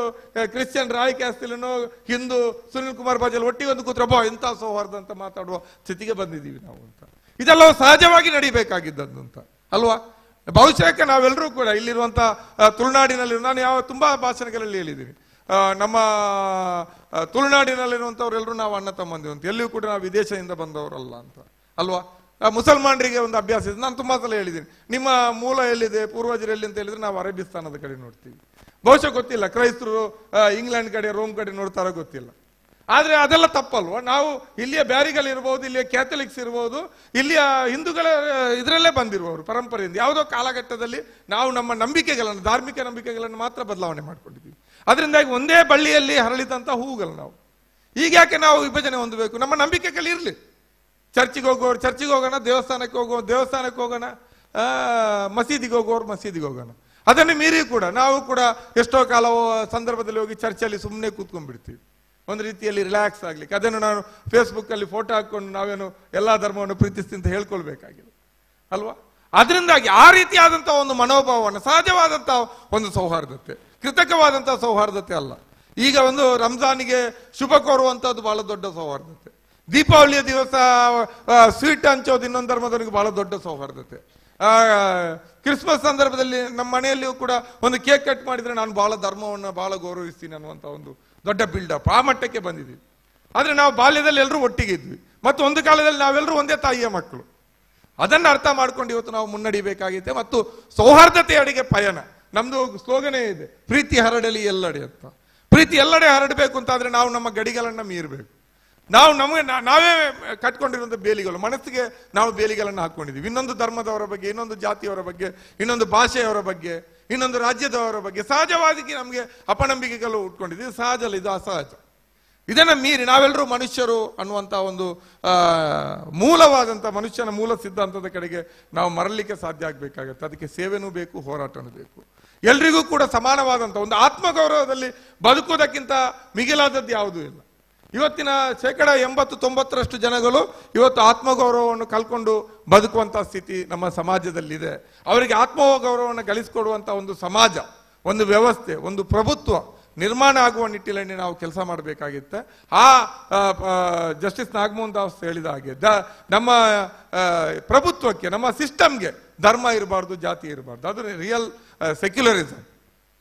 ಕ್ರಿಶ್ಚಿಯನ್ ರಾಯ್ ಕ್ಯಾಸ್ತಲಿನೋ, ಹಿಂದೂ ಸುನಿಲ್ ಕುಮಾರ್ ಬಾಜಲ್ ಒಟ್ಟಿಗೆ ಒಂದು ಕೂತ್ರೆ ಎಂತ ಸೌಹಾರ್ದ ಅಂತ ಮಾತಾಡುವ ಸ್ಥಿತಿಗೆ ಬಂದಿದ್ದೀವಿ ನಾವು ಅಂತ. ಇದೆಲ್ಲ ಸಹಜವಾಗಿ ನಡಿಬೇಕಾಗಿದ್ದದ್ದು ಅಂತ ಅಲ್ವಾ? ಬಹುಶಃ ನಾವೆಲ್ಲರೂ ಕೂಡ ಇಲ್ಲಿರುವಂತ ತುಳುನಾಡಿನಲ್ಲಿ, ನಾನು ತುಂಬಾ ಭಾಷಣಗಳಲ್ಲಿ ಹೇಳಿದ್ದೀನಿ, ನಮ್ಮ ತುಳುನಾಡಿನಲ್ಲಿರುವಂತವ್ರೆಲ್ಲರೂ ನಾವು ಅಣ್ಣ ತಮ್ಮಂದಿರು ಅಂತ. ಎಲ್ಲಿಯೂ ಕೂಡ ನಾವು ವಿದೇಶದಿಂದ ಬಂದವರಲ್ಲ ಅಂತ ಅಲ್ವಾ? ಮುಸಲ್ಮಾನರಿಗೆ ಒಂದು ಅಭ್ಯಾಸ ಇದೆ. ನಾನು ತುಂಬಾ ಸಲ ಹೇಳಿದ್ದೀನಿ, ನಿಮ್ಮ ಮೂಲ ಎಲ್ಲಿದೆ, ಪೂರ್ವಜರು ಎಲ್ಲಿ ಅಂತ ಹೇಳಿದ್ರೆ ನಾವು ಅರೇಬಿಸ್ತಾನದ ಕಡೆ ನೋಡ್ತೀವಿ. ಬಹುಶಃ ಗೊತ್ತಿಲ್ಲ, ಕ್ರೈಸ್ತರು ಇಂಗ್ಲೆಂಡ್ ಕಡೆ, ರೋಮ್ ಕಡೆ ನೋಡ್ತಾರೋ ಗೊತ್ತಿಲ್ಲ. ಆದ್ರೆ ಅದೆಲ್ಲ ತಪ್ಪಲ್ವ? ನಾವು ಇಲ್ಲಿಯ ಬ್ಯಾರಿಗಳಿರ್ಬೋದು, ಇಲ್ಲಿಯ ಕ್ಯಾಥಲಿಕ್ಸ್ ಇರ್ಬೋದು, ಇಲ್ಲಿಯ ಹಿಂದೂಗಳ ಇದರಲ್ಲೇ ಬಂದಿರುವವರು ಪರಂಪರೆಯಿಂದ. ಯಾವುದೋ ಕಾಲಘಟ್ಟದಲ್ಲಿ ನಾವು ನಮ್ಮ ನಂಬಿಕೆಗಳನ್ನು, ಧಾರ್ಮಿಕ ನಂಬಿಕೆಗಳನ್ನು ಮಾತ್ರ ಬದಲಾವಣೆ ಮಾಡ್ಕೊಂಡಿದ್ದೀವಿ. ಅದರಿಂದಾಗಿ ಒಂದೇ ಬಳ್ಳಿಯಲ್ಲಿ ಹರಳಿದಂತ ಹೂವುಗಳು ನಾವು. ಈಗ ಯಾಕೆ ನಾವು ವಿಭಜನೆ ಹೊಂದಬೇಕು? ನಮ್ಮ ನಂಬಿಕೆಗಳಿರ್ಲಿ. ಚರ್ಚಿಗೆ ಹೋಗೋರು ಚರ್ಚಿಗೆ ಹೋಗೋಣ, ದೇವಸ್ಥಾನಕ್ಕೆ ಹೋಗೋಣ, ಮಸೀದಿಗೆ ಹೋಗೋರು ಮಸೀದಿಗೆ ಹೋಗೋಣ. ಅದನ್ನು ಮೀರಿ ಕೂಡ ನಾವು ಕೂಡ ಎಷ್ಟೋ ಕಾಲ ಸಂದರ್ಭದಲ್ಲಿ ಹೋಗಿ ಚರ್ಚಲ್ಲಿ ಸುಮ್ಮನೆ ಕೂತ್ಕೊಂಡ್ಬಿಡ್ತೀವಿ, ಒಂದು ರೀತಿಯಲ್ಲಿ ರಿಲ್ಯಾಕ್ಸ್ ಆಗ್ಲಿಕ್ಕೆ. ಅದನ್ನು ನಾನು ಫೇಸ್ಬುಕ್ ಅಲ್ಲಿ ಫೋಟೋ ಹಾಕೊಂಡು ನಾವೇನು ಎಲ್ಲಾ ಧರ್ಮವನ್ನು ಪ್ರೀತಿಸ್ತೀನಿ ಅಂತ ಹೇಳ್ಕೊಳ್ಬೇಕಾಗಿದೆ ಅಲ್ವಾ? ಅದರಿಂದಾಗಿ ಆ ರೀತಿಯಾದಂತಹ ಒಂದು ಮನೋಭಾವವನ್ನು, ಸಹಜವಾದಂತಹ ಒಂದು ಸೌಹಾರ್ದತೆ, ಕೃತಕವಾದಂತಹ ಸೌಹಾರ್ದತೆ ಅಲ್ಲ. ಈಗ ಒಂದು ರಂಜಾನಿಗೆ ಶುಭ ಕೋರುವಂತಹದ್ದು ಬಹಳ ದೊಡ್ಡ ಸೌಹಾರ್ದತೆ. ದೀಪಾವಳಿಯ ದಿವಸ ಸ್ವೀಟ್ ಹಂಚೋದು ಇನ್ನೊಂದು ಧರ್ಮದವರಿಗೆ ಬಹಳ ದೊಡ್ಡ ಸೌಹಾರ್ದತೆ. ಕ್ರಿಸ್ಮಸ್ ಸಂದರ್ಭದಲ್ಲಿ ನಮ್ಮ ಮನೆಯಲ್ಲಿಯೂ ಕೂಡ ಒಂದು ಕೇಕ್ ಕಟ್ ಮಾಡಿದ್ರೆ ನಾನು ಬಹಳ ಧರ್ಮವನ್ನು ಬಹಳ ಗೌರವಿಸ್ತೀನಿ ಅನ್ನುವಂಥ ಒಂದು ದೊಡ್ಡ ಬಿಲ್ಡಪ್, ಆ ಮಟ್ಟಕ್ಕೆ ಬಂದಿದ್ದೀವಿ. ಆದ್ರೆ ನಾವು ಬಾಲ್ಯದಲ್ಲಿ ಎಲ್ಲರೂ ಒಟ್ಟಿಗೆ ಇದ್ವಿ, ಮತ್ತು ಒಂದು ಕಾಲದಲ್ಲಿ ನಾವೆಲ್ಲರೂ ಒಂದೇ ತಾಯಿಯ ಮಕ್ಕಳು. ಅದನ್ನು ಅರ್ಥ ಮಾಡ್ಕೊಂಡು ಇವತ್ತು ನಾವು ಮುನ್ನಡಿಬೇಕಾಗಿದೆ. ಮತ್ತು ಸೌಹಾರ್ದತೆಯ ಅಡಿಗೆ ಪಯಣ. ನಮ್ದು ಸ್ಲೋಗನೇ ಇದೆ, ಪ್ರೀತಿ ಹರಡಲಿ ಎಲ್ಲೆಡೆ ಅಂತ. ಪ್ರೀತಿ ಎಲ್ಲೆಡೆ ಹರಡಬೇಕು ಅಂತಾದ್ರೆ ನಾವು ನಮ್ಮ ಗಡಿಗಳನ್ನ ಮೀರಬೇಕು. ನಾವೇ ಕಟ್ಕೊಂಡಿರುವಂತ ಬೇಲಿಗಳು, ಮನಸ್ಸಿಗೆ ನಾವು ಬೇಲಿಗಳನ್ನು ಹಾಕೊಂಡಿದ್ದೀವಿ. ಇನ್ನೊಂದು ಧರ್ಮದವರ ಬಗ್ಗೆ, ಇನ್ನೊಂದು ಜಾತಿಯವರ ಬಗ್ಗೆ, ಇನ್ನೊಂದು ಭಾಷೆಯವರ ಬಗ್ಗೆ ಇನ್ನೊಂದು ರಾಜ್ಯದವರ ಬಗ್ಗೆ ಸಹಜವಾಗಿ ನಮಗೆ ಅಪನಂಬಿಕೆಗಳು ಉಟ್ಕೊಂಡಿದೆ. ಇದು ಸಹಜ ಅಲ್ಲ, ಇದು ಅಸಹಜ. ಇದನ್ನ ಮೀರಿ ನಾವೆಲ್ಲರೂ ಮನುಷ್ಯರು ಅನ್ನುವಂಥ ಒಂದು ಮೂಲವಾದಂಥ ಮನುಷ್ಯನ ಮೂಲ ಸಿದ್ಧಾಂತದ ಕಡೆಗೆ ನಾವು ಮರಲಿಕ್ಕೆ ಸಾಧ್ಯ ಆಗಬೇಕಾಗತ್ತೆ. ಅದಕ್ಕೆ ಸೇವೆನೂ ಬೇಕು, ಹೋರಾಟನೂ ಬೇಕು. ಎಲ್ರಿಗೂ ಕೂಡ ಸಮಾನವಾದಂಥ ಒಂದು ಆತ್ಮಗೌರವದಲ್ಲಿ ಬದುಕುವುದಕ್ಕಿಂತ ಮಿಗಿಲಾದದ್ದು ಯಾವುದೂ ಇಲ್ಲ. ಇವತ್ತಿನ 80-90% ಜನಗಳು ಇವತ್ತು ಆತ್ಮಗೌರವವನ್ನು ಕಲ್ಕೊಂಡು ಬದುಕುವಂಥ ಸ್ಥಿತಿ ನಮ್ಮ ಸಮಾಜದಲ್ಲಿದೆ. ಅವರಿಗೆ ಆತ್ಮಗೌರವವನ್ನು ಗಳಿಸಿಕೊಡುವಂಥ ಒಂದು ಸಮಾಜ, ಒಂದು ವ್ಯವಸ್ಥೆ, ಒಂದು ಪ್ರಭುತ್ವ ನಿರ್ಮಾಣ ಆಗುವ ನಿಟ್ಟಿನಲ್ಲಿ ನಾವು ಕೆಲಸ ಮಾಡಬೇಕಾಗಿತ್ತೆ. ಆ ಜಸ್ಟಿಸ್ ನಾಗಮೋಹನ್ ದಾಸ್ ಹೇಳಿದ ಹಾಗೆ ನಮ್ಮ ಪ್ರಭುತ್ವಕ್ಕೆ, ನಮ್ಮ ಸಿಸ್ಟಮ್ಗೆ ಧರ್ಮ ಇರಬಾರ್ದು, ಜಾತಿ ಇರಬಾರ್ದು. ಅದು ರಿಯಲ್ ಸೆಕ್ಯುಲರಿಸಮ್.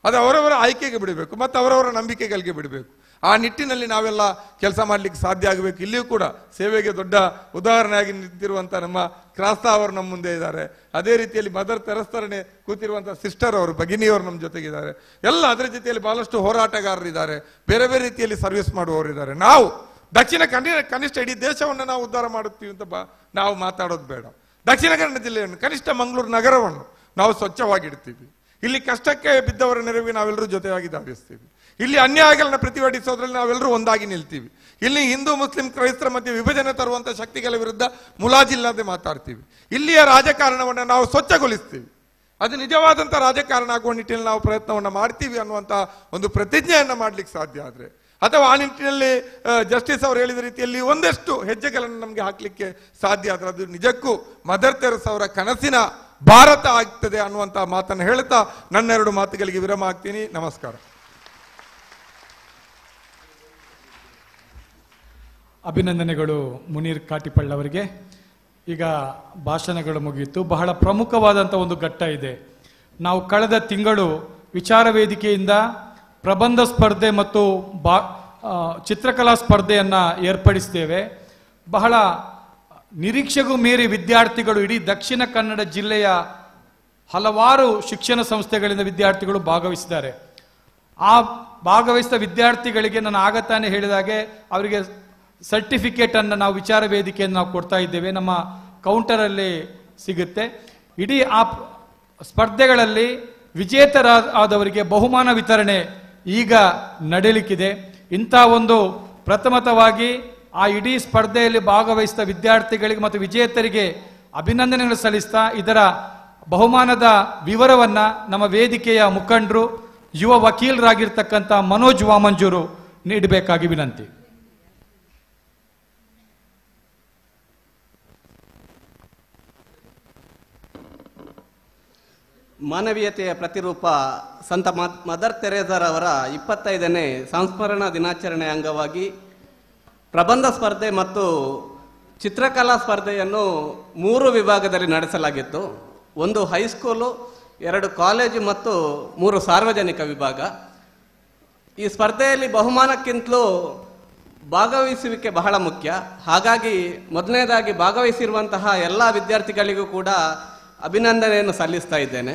ಅದು ಅವರವರ ಆಯ್ಕೆಗೆ ಬಿಡಬೇಕು ಮತ್ತು ಅವರವರ ನಂಬಿಕೆಗಳಿಗೆ ಬಿಡಬೇಕು. ಆ ನಿಟ್ಟಿನಲ್ಲಿ ನಾವೆಲ್ಲ ಕೆಲಸ ಮಾಡಲಿಕ್ಕೆ ಸಾಧ್ಯ ಆಗಬೇಕು. ಇಲ್ಲಿಯೂ ಕೂಡ ಸೇವೆಗೆ ದೊಡ್ಡ ಉದಾಹರಣೆಯಾಗಿ ನಿಂತಿರುವಂಥ ನಮ್ಮ ಕ್ರಾಸ್ತಾ ಅವರು ನಮ್ಮ ಮುಂದೆ ಇದ್ದಾರೆ. ಅದೇ ರೀತಿಯಲ್ಲಿ ಮದರ್ ತೆರಸ್ತರನೆ ಕೂತಿರುವಂಥ ಸಿಸ್ಟರ್ ಅವರು, ಭಗಿನಿಯವರು ನಮ್ಮ ಜೊತೆಗಿದ್ದಾರೆ. ಎಲ್ಲ ಅದರ ಜೊತೆಯಲ್ಲಿ ಬಹಳಷ್ಟು ಹೋರಾಟಗಾರರಿದ್ದಾರೆ, ಬೇರೆ ಬೇರೆ ರೀತಿಯಲ್ಲಿ ಸರ್ವಿಸ್ ಮಾಡುವವರಿದ್ದಾರೆ. ನಾವು ದಕ್ಷಿಣ ಕನಿಷ್ಠ ಇಡೀ ದೇಶವನ್ನು ನಾವು ಉದ್ಧಾರ ಮಾಡುತ್ತೀವಿ ಅಂತ ನಾವು ಮಾತಾಡೋದು ಬೇಡ. ದಕ್ಷಿಣ ಕನ್ನಡ ಜಿಲ್ಲೆಯನ್ನು, ಕನಿಷ್ಠ ಮಂಗಳೂರು ನಗರವನ್ನು ನಾವು ಸ್ವಚ್ಛವಾಗಿಡ್ತೀವಿ. ಇಲ್ಲಿ ಕಷ್ಟಕ್ಕೆ ಬಿದ್ದವರ ನೆರವಿಗೆ ನಾವೆಲ್ಲರೂ ಜೊತೆಯಾಗಿ ಧಾವಿಸ್ತೀವಿ. ಇಲ್ಲಿ ಅನ್ಯಾಯಗಳನ್ನ ಪ್ರತಿಭಟಿಸೋದ್ರಲ್ಲಿ ನಾವೆಲ್ಲರೂ ಒಂದಾಗಿ ನಿಲ್ತೀವಿ. ಇಲ್ಲಿ ಹಿಂದೂ ಮುಸ್ಲಿಂ ಕ್ರೈಸ್ತರ ಮಧ್ಯೆ ವಿಭಜನೆ ತರುವಂಥ ಶಕ್ತಿಗಳ ವಿರುದ್ಧ ಮುಲಾಜಿಲ್ಲದೆ ಮಾತಾಡ್ತೀವಿ. ಇಲ್ಲಿಯ ರಾಜಕಾರಣವನ್ನು ನಾವು ಸ್ವಚ್ಛಗೊಳಿಸ್ತೀವಿ. ಅದು ನಿಜವಾದಂಥ ರಾಜಕಾರಣ ಆಗುವ ನಿಟ್ಟಿನಲ್ಲಿ ನಾವು ಪ್ರಯತ್ನವನ್ನು ಮಾಡ್ತೀವಿ ಅನ್ನುವಂಥ ಒಂದು ಪ್ರತಿಜ್ಞೆಯನ್ನು ಮಾಡಲಿಕ್ಕೆ ಸಾಧ್ಯ ಆದರೆ, ಅಥವಾ ಆ ನಿಟ್ಟಿನಲ್ಲಿ ಜಸ್ಟಿಸ್ ಅವರು ಹೇಳಿದ ರೀತಿಯಲ್ಲಿ ಒಂದಷ್ಟು ಹೆಜ್ಜೆಗಳನ್ನು ನಮಗೆ ಹಾಕಲಿಕ್ಕೆ ಸಾಧ್ಯ ಆದರೆ, ಅದು ನಿಜಕ್ಕೂ ಮದರ್ ತೆರೇಸಾ ಅವರ ಕನಸಿನ ಭಾರತ ಆಗ್ತದೆ ಅನ್ನುವಂಥ ಮಾತನ್ನು ಹೇಳ್ತಾ ನನ್ನೆರಡು ಮಾತುಗಳಿಗೆ ವಿರಾಮ ಹಾಕ್ತೀನಿ. ನಮಸ್ಕಾರ. ಅಭಿನಂದನೆಗಳು ಮುನೀರ್ ಕಾಟಿಪಳ್ಳ ಅವರಿಗೆ. ಈಗ ಭಾಷಣಗಳು ಮುಗಿಯಿತು. ಬಹಳ ಪ್ರಮುಖವಾದಂಥ ಒಂದು ಘಟ್ಟ ಇದೆ. ನಾವು ಕಳೆದ ತಿಂಗಳು ವಿಚಾರ ವೇದಿಕೆಯಿಂದ ಪ್ರಬಂಧ ಸ್ಪರ್ಧೆ ಮತ್ತು ಚಿತ್ರಕಲಾ ಸ್ಪರ್ಧೆಯನ್ನು ಏರ್ಪಡಿಸ್ತೇವೆ. ಬಹಳ ನಿರೀಕ್ಷೆಗೂ ಮೀರಿ ವಿದ್ಯಾರ್ಥಿಗಳು, ಇಡೀ ದಕ್ಷಿಣ ಕನ್ನಡ ಜಿಲ್ಲೆಯ ಹಲವಾರು ಶಿಕ್ಷಣ ಸಂಸ್ಥೆಗಳಿಂದ ವಿದ್ಯಾರ್ಥಿಗಳು ಭಾಗವಹಿಸಿದ್ದಾರೆ. ಆ ಭಾಗವಹಿಸಿದ ವಿದ್ಯಾರ್ಥಿಗಳಿಗೆ ನಾನು ಆಗತಾನೆ ಹೇಳಿದಾಗೆ ಅವರಿಗೆ ಸರ್ಟಿಫಿಕೇಟ್ ಅನ್ನು ನಾವು ವಿಚಾರ ವೇದಿಕೆಯನ್ನು ನಾವು ಕೊಡ್ತಾ ಇದ್ದೇವೆ. ನಮ್ಮ ಕೌಂಟರಲ್ಲಿ ಸಿಗುತ್ತೆ. ಇಡೀ ಆ ಸ್ಪರ್ಧೆಗಳಲ್ಲಿ ವಿಜೇತರಾದವರಿಗೆ ಬಹುಮಾನ ವಿತರಣೆ ಈಗ ನಡೆಯಲಿಕ್ಕಿದೆ. ಇಂಥ ಒಂದು ಪ್ರಥಮತವಾಗಿ ಆ ಇಡೀ ಸ್ಪರ್ಧೆಯಲ್ಲಿ ಭಾಗವಹಿಸಿದ ವಿದ್ಯಾರ್ಥಿಗಳಿಗೆ ಮತ್ತು ವಿಜೇತರಿಗೆ ಅಭಿನಂದನೆಗಳು ಸಲ್ಲಿಸ್ತಾ ಇದರ ಬಹುಮಾನದ ವಿವರವನ್ನ ನಮ್ಮ ವೇದಿಕೆಯ ಮುಖಂಡರು, ಯುವ ವಕೀಲರಾಗಿರ್ತಕ್ಕಂಥ ಮನೋಜ್ ವಾಮಂಜೂರು ನೀಡಬೇಕಾಗಿ ವಿನಂತಿ. ಮಾನವೀಯತೆಯ ಪ್ರತಿರೂಪ ಸಂತ ಮದರ್ ತೆರೇಸಾರವರ 25ನೇ ಸಂಸ್ಮರಣಾ ದಿನಾಚರಣೆ ಅಂಗವಾಗಿ ಪ್ರಬಂಧ ಸ್ಪರ್ಧೆ ಮತ್ತು ಚಿತ್ರಕಲಾ ಸ್ಪರ್ಧೆಯನ್ನು 3 ವಿಭಾಗದಲ್ಲಿ ನಡೆಸಲಾಗಿತ್ತು. 1 ಹೈಸ್ಕೂಲು, 2 ಕಾಲೇಜು ಮತ್ತು 3 ಸಾರ್ವಜನಿಕ ವಿಭಾಗ. ಈ ಸ್ಪರ್ಧೆಯಲ್ಲಿ ಬಹುಮಾನಕ್ಕಿಂತಲೂ ಭಾಗವಹಿಸುವಿಕೆ ಬಹಳ ಮುಖ್ಯ. ಹಾಗಾಗಿ ಮೊದಲನೇದಾಗಿ ಭಾಗವಹಿಸಿರುವಂತಹ ಎಲ್ಲ ವಿದ್ಯಾರ್ಥಿಗಳಿಗೂ ಕೂಡ ಅಭಿನಂದನೆಯನ್ನು ಸಲ್ಲಿಸ್ತಾ ಇದ್ದೇನೆ.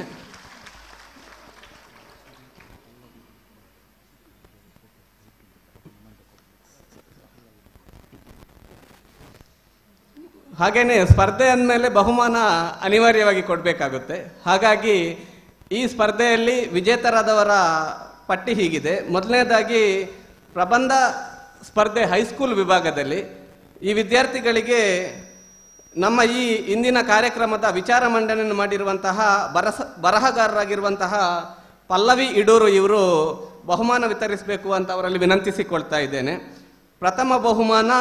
ಹಾಗೇನೆ ಸ್ಪರ್ಧೆ ಅಂದಮೇಲೆ ಬಹುಮಾನ ಅನಿವಾರ್ಯವಾಗಿ ಕೊಡಬೇಕಾಗುತ್ತೆ. ಹಾಗಾಗಿ ಈ ಸ್ಪರ್ಧೆಯಲ್ಲಿ ವಿಜೇತರಾದವರ ಪಟ್ಟಿ ಹೀಗಿದೆ. ಮೊದಲನೇದಾಗಿ ಪ್ರಬಂಧ ಸ್ಪರ್ಧೆ ಹೈಸ್ಕೂಲ್ ವಿಭಾಗದಲ್ಲಿ ಈ ವಿದ್ಯಾರ್ಥಿಗಳಿಗೆ ನಮ್ಮ ಈ ಇಂದಿನ ಕಾರ್ಯಕ್ರಮದ ವಿಚಾರ ಮಂಡನೆಯನ್ನು ಮಾಡಿರುವಂತಹ ಬರಹಗಾರರಾಗಿರುವಂತಹ ಪಲ್ಲವಿ ಇಡೂರು ಇವರು ಬಹುಮಾನ ವಿತರಿಸಬೇಕು ಅಂತ ಅವರಲ್ಲಿ ವಿನಂತಿಸಿಕೊಳ್ತಾ ಇದ್ದೇನೆ. ಪ್ರಥಮ ಬಹುಮಾನ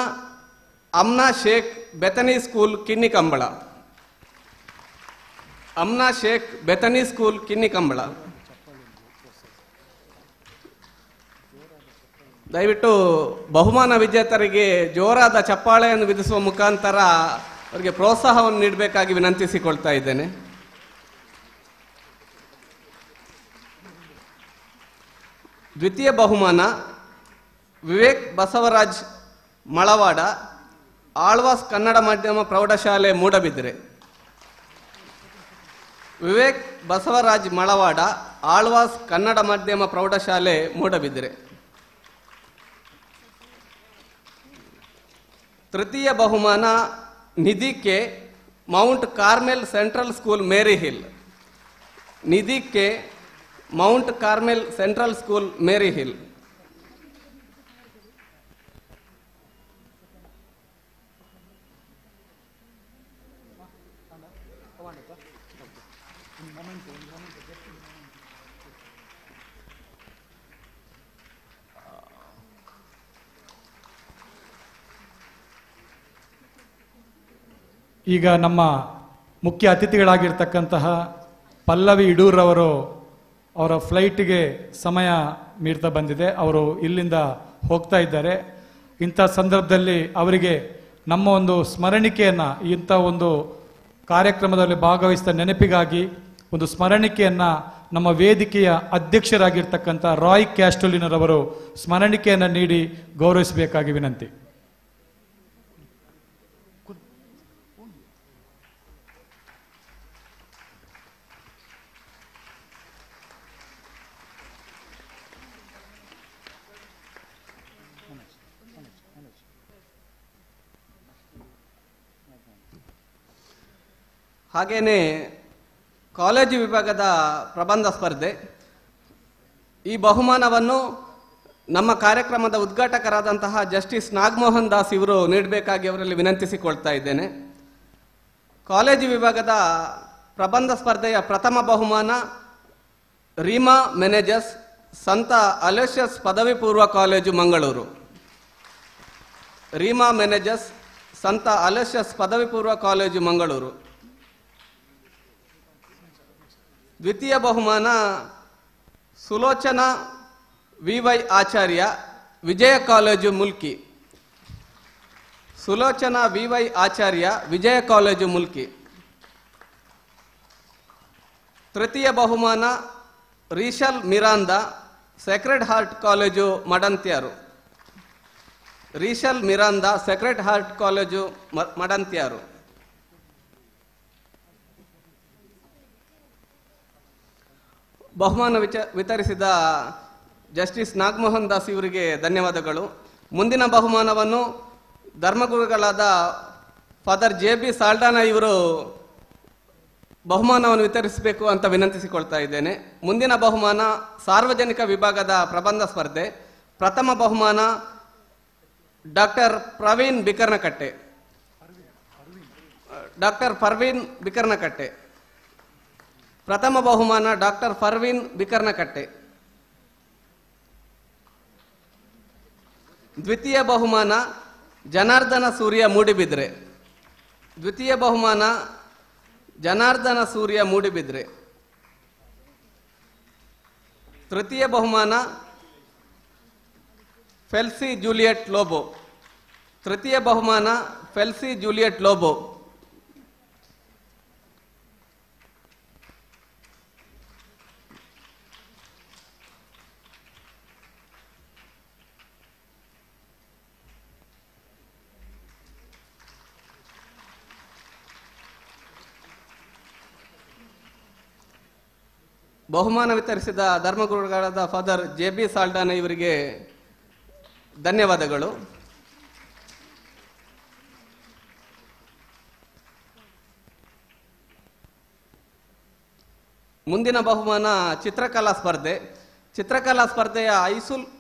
ಅಮ್ನಾ ಶೇಖ್, ಬೆತನಿ ಸ್ಕೂಲ್, ಕಿನ್ನಿಕಂಬಳ. ಅಮ್ನಾ ಶೇಖ್, ಬೆತನಿ ಸ್ಕೂಲ್, ಕಿನ್ನಿಕಂಬಳ. ದಯವಿಟ್ಟು ಬಹುಮಾನ ವಿಜೇತರಿಗೆ ಜೋರಾದ ಚಪ್ಪಾಳೆಯನ್ನು ವಿಧಿಸುವ ಮುಖಾಂತರ ಅವರಿಗೆ ಪ್ರೋತ್ಸಾಹವನ್ನು ನೀಡಬೇಕಾಗಿ ವಿನಂತಿಸಿಕೊಳ್ತಾ ಇದ್ದೇನೆ. ದ್ವಿತೀಯ ಬಹುಮಾನ ವಿವೇಕ್ ಬಸವರಾಜ್ ಮಳವಾಡ, ಆಳ್ವಾಸ್ ಕನ್ನಡ ಮಾಧ್ಯಮ ಪ್ರೌಢಶಾಲೆ, ಮೂಡಬಿದ್ರೆ. ವಿವೇಕ್ ಬಸವರಾಜ್ ಮಳವಾಡ, ಆಳ್ವಾಸ್ ಕನ್ನಡ ಮಾಧ್ಯಮ ಪ್ರೌಢಶಾಲೆ, ಮೂಡಬಿದ್ರೆ. ತೃತೀಯ ಬಹುಮಾನ Nidhi K, Mount Carmel Central School, Mary Hill. Nidhi K, Mount Carmel Central School, Mary Hill. ಈಗ ನಮ್ಮ ಮುಖ್ಯ ಅತಿಥಿಗಳಾಗಿರ್ತಕ್ಕಂತಹ ಪಲ್ಲವಿ ಇಡೂರವರು ಅವರ ಫ್ಲೈಟ್ಗೆ ಸಮಯ ಮೀರ್ತಾ ಬಂದಿದೆ. ಅವರು ಇಲ್ಲಿಂದ ಹೋಗ್ತಾ ಇದ್ದಾರೆ. ಇಂಥ ಸಂದರ್ಭದಲ್ಲಿ ಅವರಿಗೆ ನಮ್ಮ ಒಂದು ಸ್ಮರಣಿಕೆಯನ್ನು, ಇಂಥ ಒಂದು ಕಾರ್ಯಕ್ರಮದಲ್ಲಿ ಭಾಗವಹಿಸಿದ ನೆನಪಿಗಾಗಿ ಒಂದು ಸ್ಮರಣಿಕೆಯನ್ನು ನಮ್ಮ ವೇದಿಕೆಯ ಅಧ್ಯಕ್ಷರಾಗಿರ್ತಕ್ಕಂಥ ರಾಯ್ ಕ್ಯಾಸ್ಟೋಲಿನರವರು ಸ್ಮರಣಿಕೆಯನ್ನು ನೀಡಿ ಗೌರವಿಸಬೇಕಾಗಿ ವಿನಂತಿ. ಹಾಗೇನೆ ಕಾಲೇಜು ವಿಭಾಗದ ಪ್ರಬಂಧ ಸ್ಪರ್ಧೆ. ಈ ಬಹುಮಾನವನ್ನು ನಮ್ಮ ಕಾರ್ಯಕ್ರಮದ ಉದ್ಘಾಟಕರಾದಂತಹ ಜಸ್ಟಿಸ್ ನಾಗಮೋಹನ್ ದಾಸ್ ಇವರು ನೀಡಬೇಕಾಗಿ ಅವರಲ್ಲಿ ವಿನಂತಿಸಿಕೊಳ್ತಾ ಇದ್ದೇನೆ. ಕಾಲೇಜು ವಿಭಾಗದ ಪ್ರಬಂಧ ಸ್ಪರ್ಧೆಯ ಪ್ರಥಮ ಬಹುಮಾನ ರೀಮಾ ಮೆನೇಜಸ್, ಸಂತ ಅಲೋಷಿಯಸ್ ಪದವಿ ಪೂರ್ವ ಕಾಲೇಜು, ಮಂಗಳೂರು. ರೀಮಾ ಮೆನೇಜಸ್, ಸಂತ ಅಲೋಷಿಯಸ್ ಪದವಿ ಪೂರ್ವ ಕಾಲೇಜು, ಮಂಗಳೂರು. ದ್ವಿತೀಯ ಬಹುಮಾನ Sulochana VY Acharya, Vijaya College, Mulki. Sulochana VY Acharya, Vijaya College, Mulki. ತೃತೀಯ ಬಹುಮಾನ Reshal Miranda, Sacred Heart College, Madanthyar. Reshal Miranda, Sacred Heart College, Madanthyar. ಬಹುಮಾನ ವಿತರಿಸಿದ ಜಸ್ಟಿಸ್ ನಾಗಮೋಹನ್ ದಾಸ್ ಇವರಿಗೆ ಧನ್ಯವಾದಗಳು. ಮುಂದಿನ ಬಹುಮಾನವನ್ನು ಧರ್ಮಗುರುಗಳಾದ ಫಾದರ್ JB ಸಾಲ್ಡಾನಾ ಇವರು ಬಹುಮಾನವನ್ನು ವಿತರಿಸಬೇಕು ಅಂತ ವಿನಂತಿಸಿಕೊಳ್ತಾ ಇದ್ದೇನೆ. ಮುಂದಿನ ಬಹುಮಾನ ಸಾರ್ವಜನಿಕ ವಿಭಾಗದ ಪ್ರಬಂಧ ಸ್ಪರ್ಧೆ. ಪ್ರಥಮ ಬಹುಮಾನ ಡಾಕ್ಟರ್ ಪ್ರವೀಣ್ ಬಿಕರ್ನಕಟ್ಟೆ, ಡಾಕ್ಟರ್ ಪರ್ವೀನ್ ಬಿಕರ್ನಕಟ್ಟೆ. ಪ್ರಥಮ ಬಹುಮಾನ ಡಾಕ್ಟರ್ ಪರ್ವೀನ್ ಬಿಕರ್ನಕಟ್ಟೆ. ದ್ವಿತೀಯ ಬಹುಮಾನ ಜನಾರ್ದನ ಸೂರ್ಯ, ಮೂಡಿಬಿದ್ರೆ. ದ್ವಿತೀಯ ಬಹುಮಾನ ಜನಾರ್ದನ ಸೂರ್ಯ, ಮೂಡಿಬಿದ್ರೆ. ತೃತೀಯ ಬಹುಮಾನ ಫೆಲ್ಸಿ ಜೂಲಿಯಟ್ ಲೋಬೋ. ತೃತೀಯ ಬಹುಮಾನ ಫೆಲ್ಸಿ ಜೂಲಿಯಟ್ ಲೋಬೋ. ಬಹುಮಾನ ವಿತರಿಸಿದ ಧರ್ಮಗುರುಗಳಾದ ಫಾದರ್ JB ಸಾಲ್ಡಾನಾ ಇವರಿಗೆ ಧನ್ಯವಾದಗಳು. ಮುಂದಿನ ಬಹುಮಾನ ಚಿತ್ರಕಲಾ ಸ್ಪರ್ಧೆ. ಚಿತ್ರಕಲಾ ಸ್ಪರ್ಧೆಯ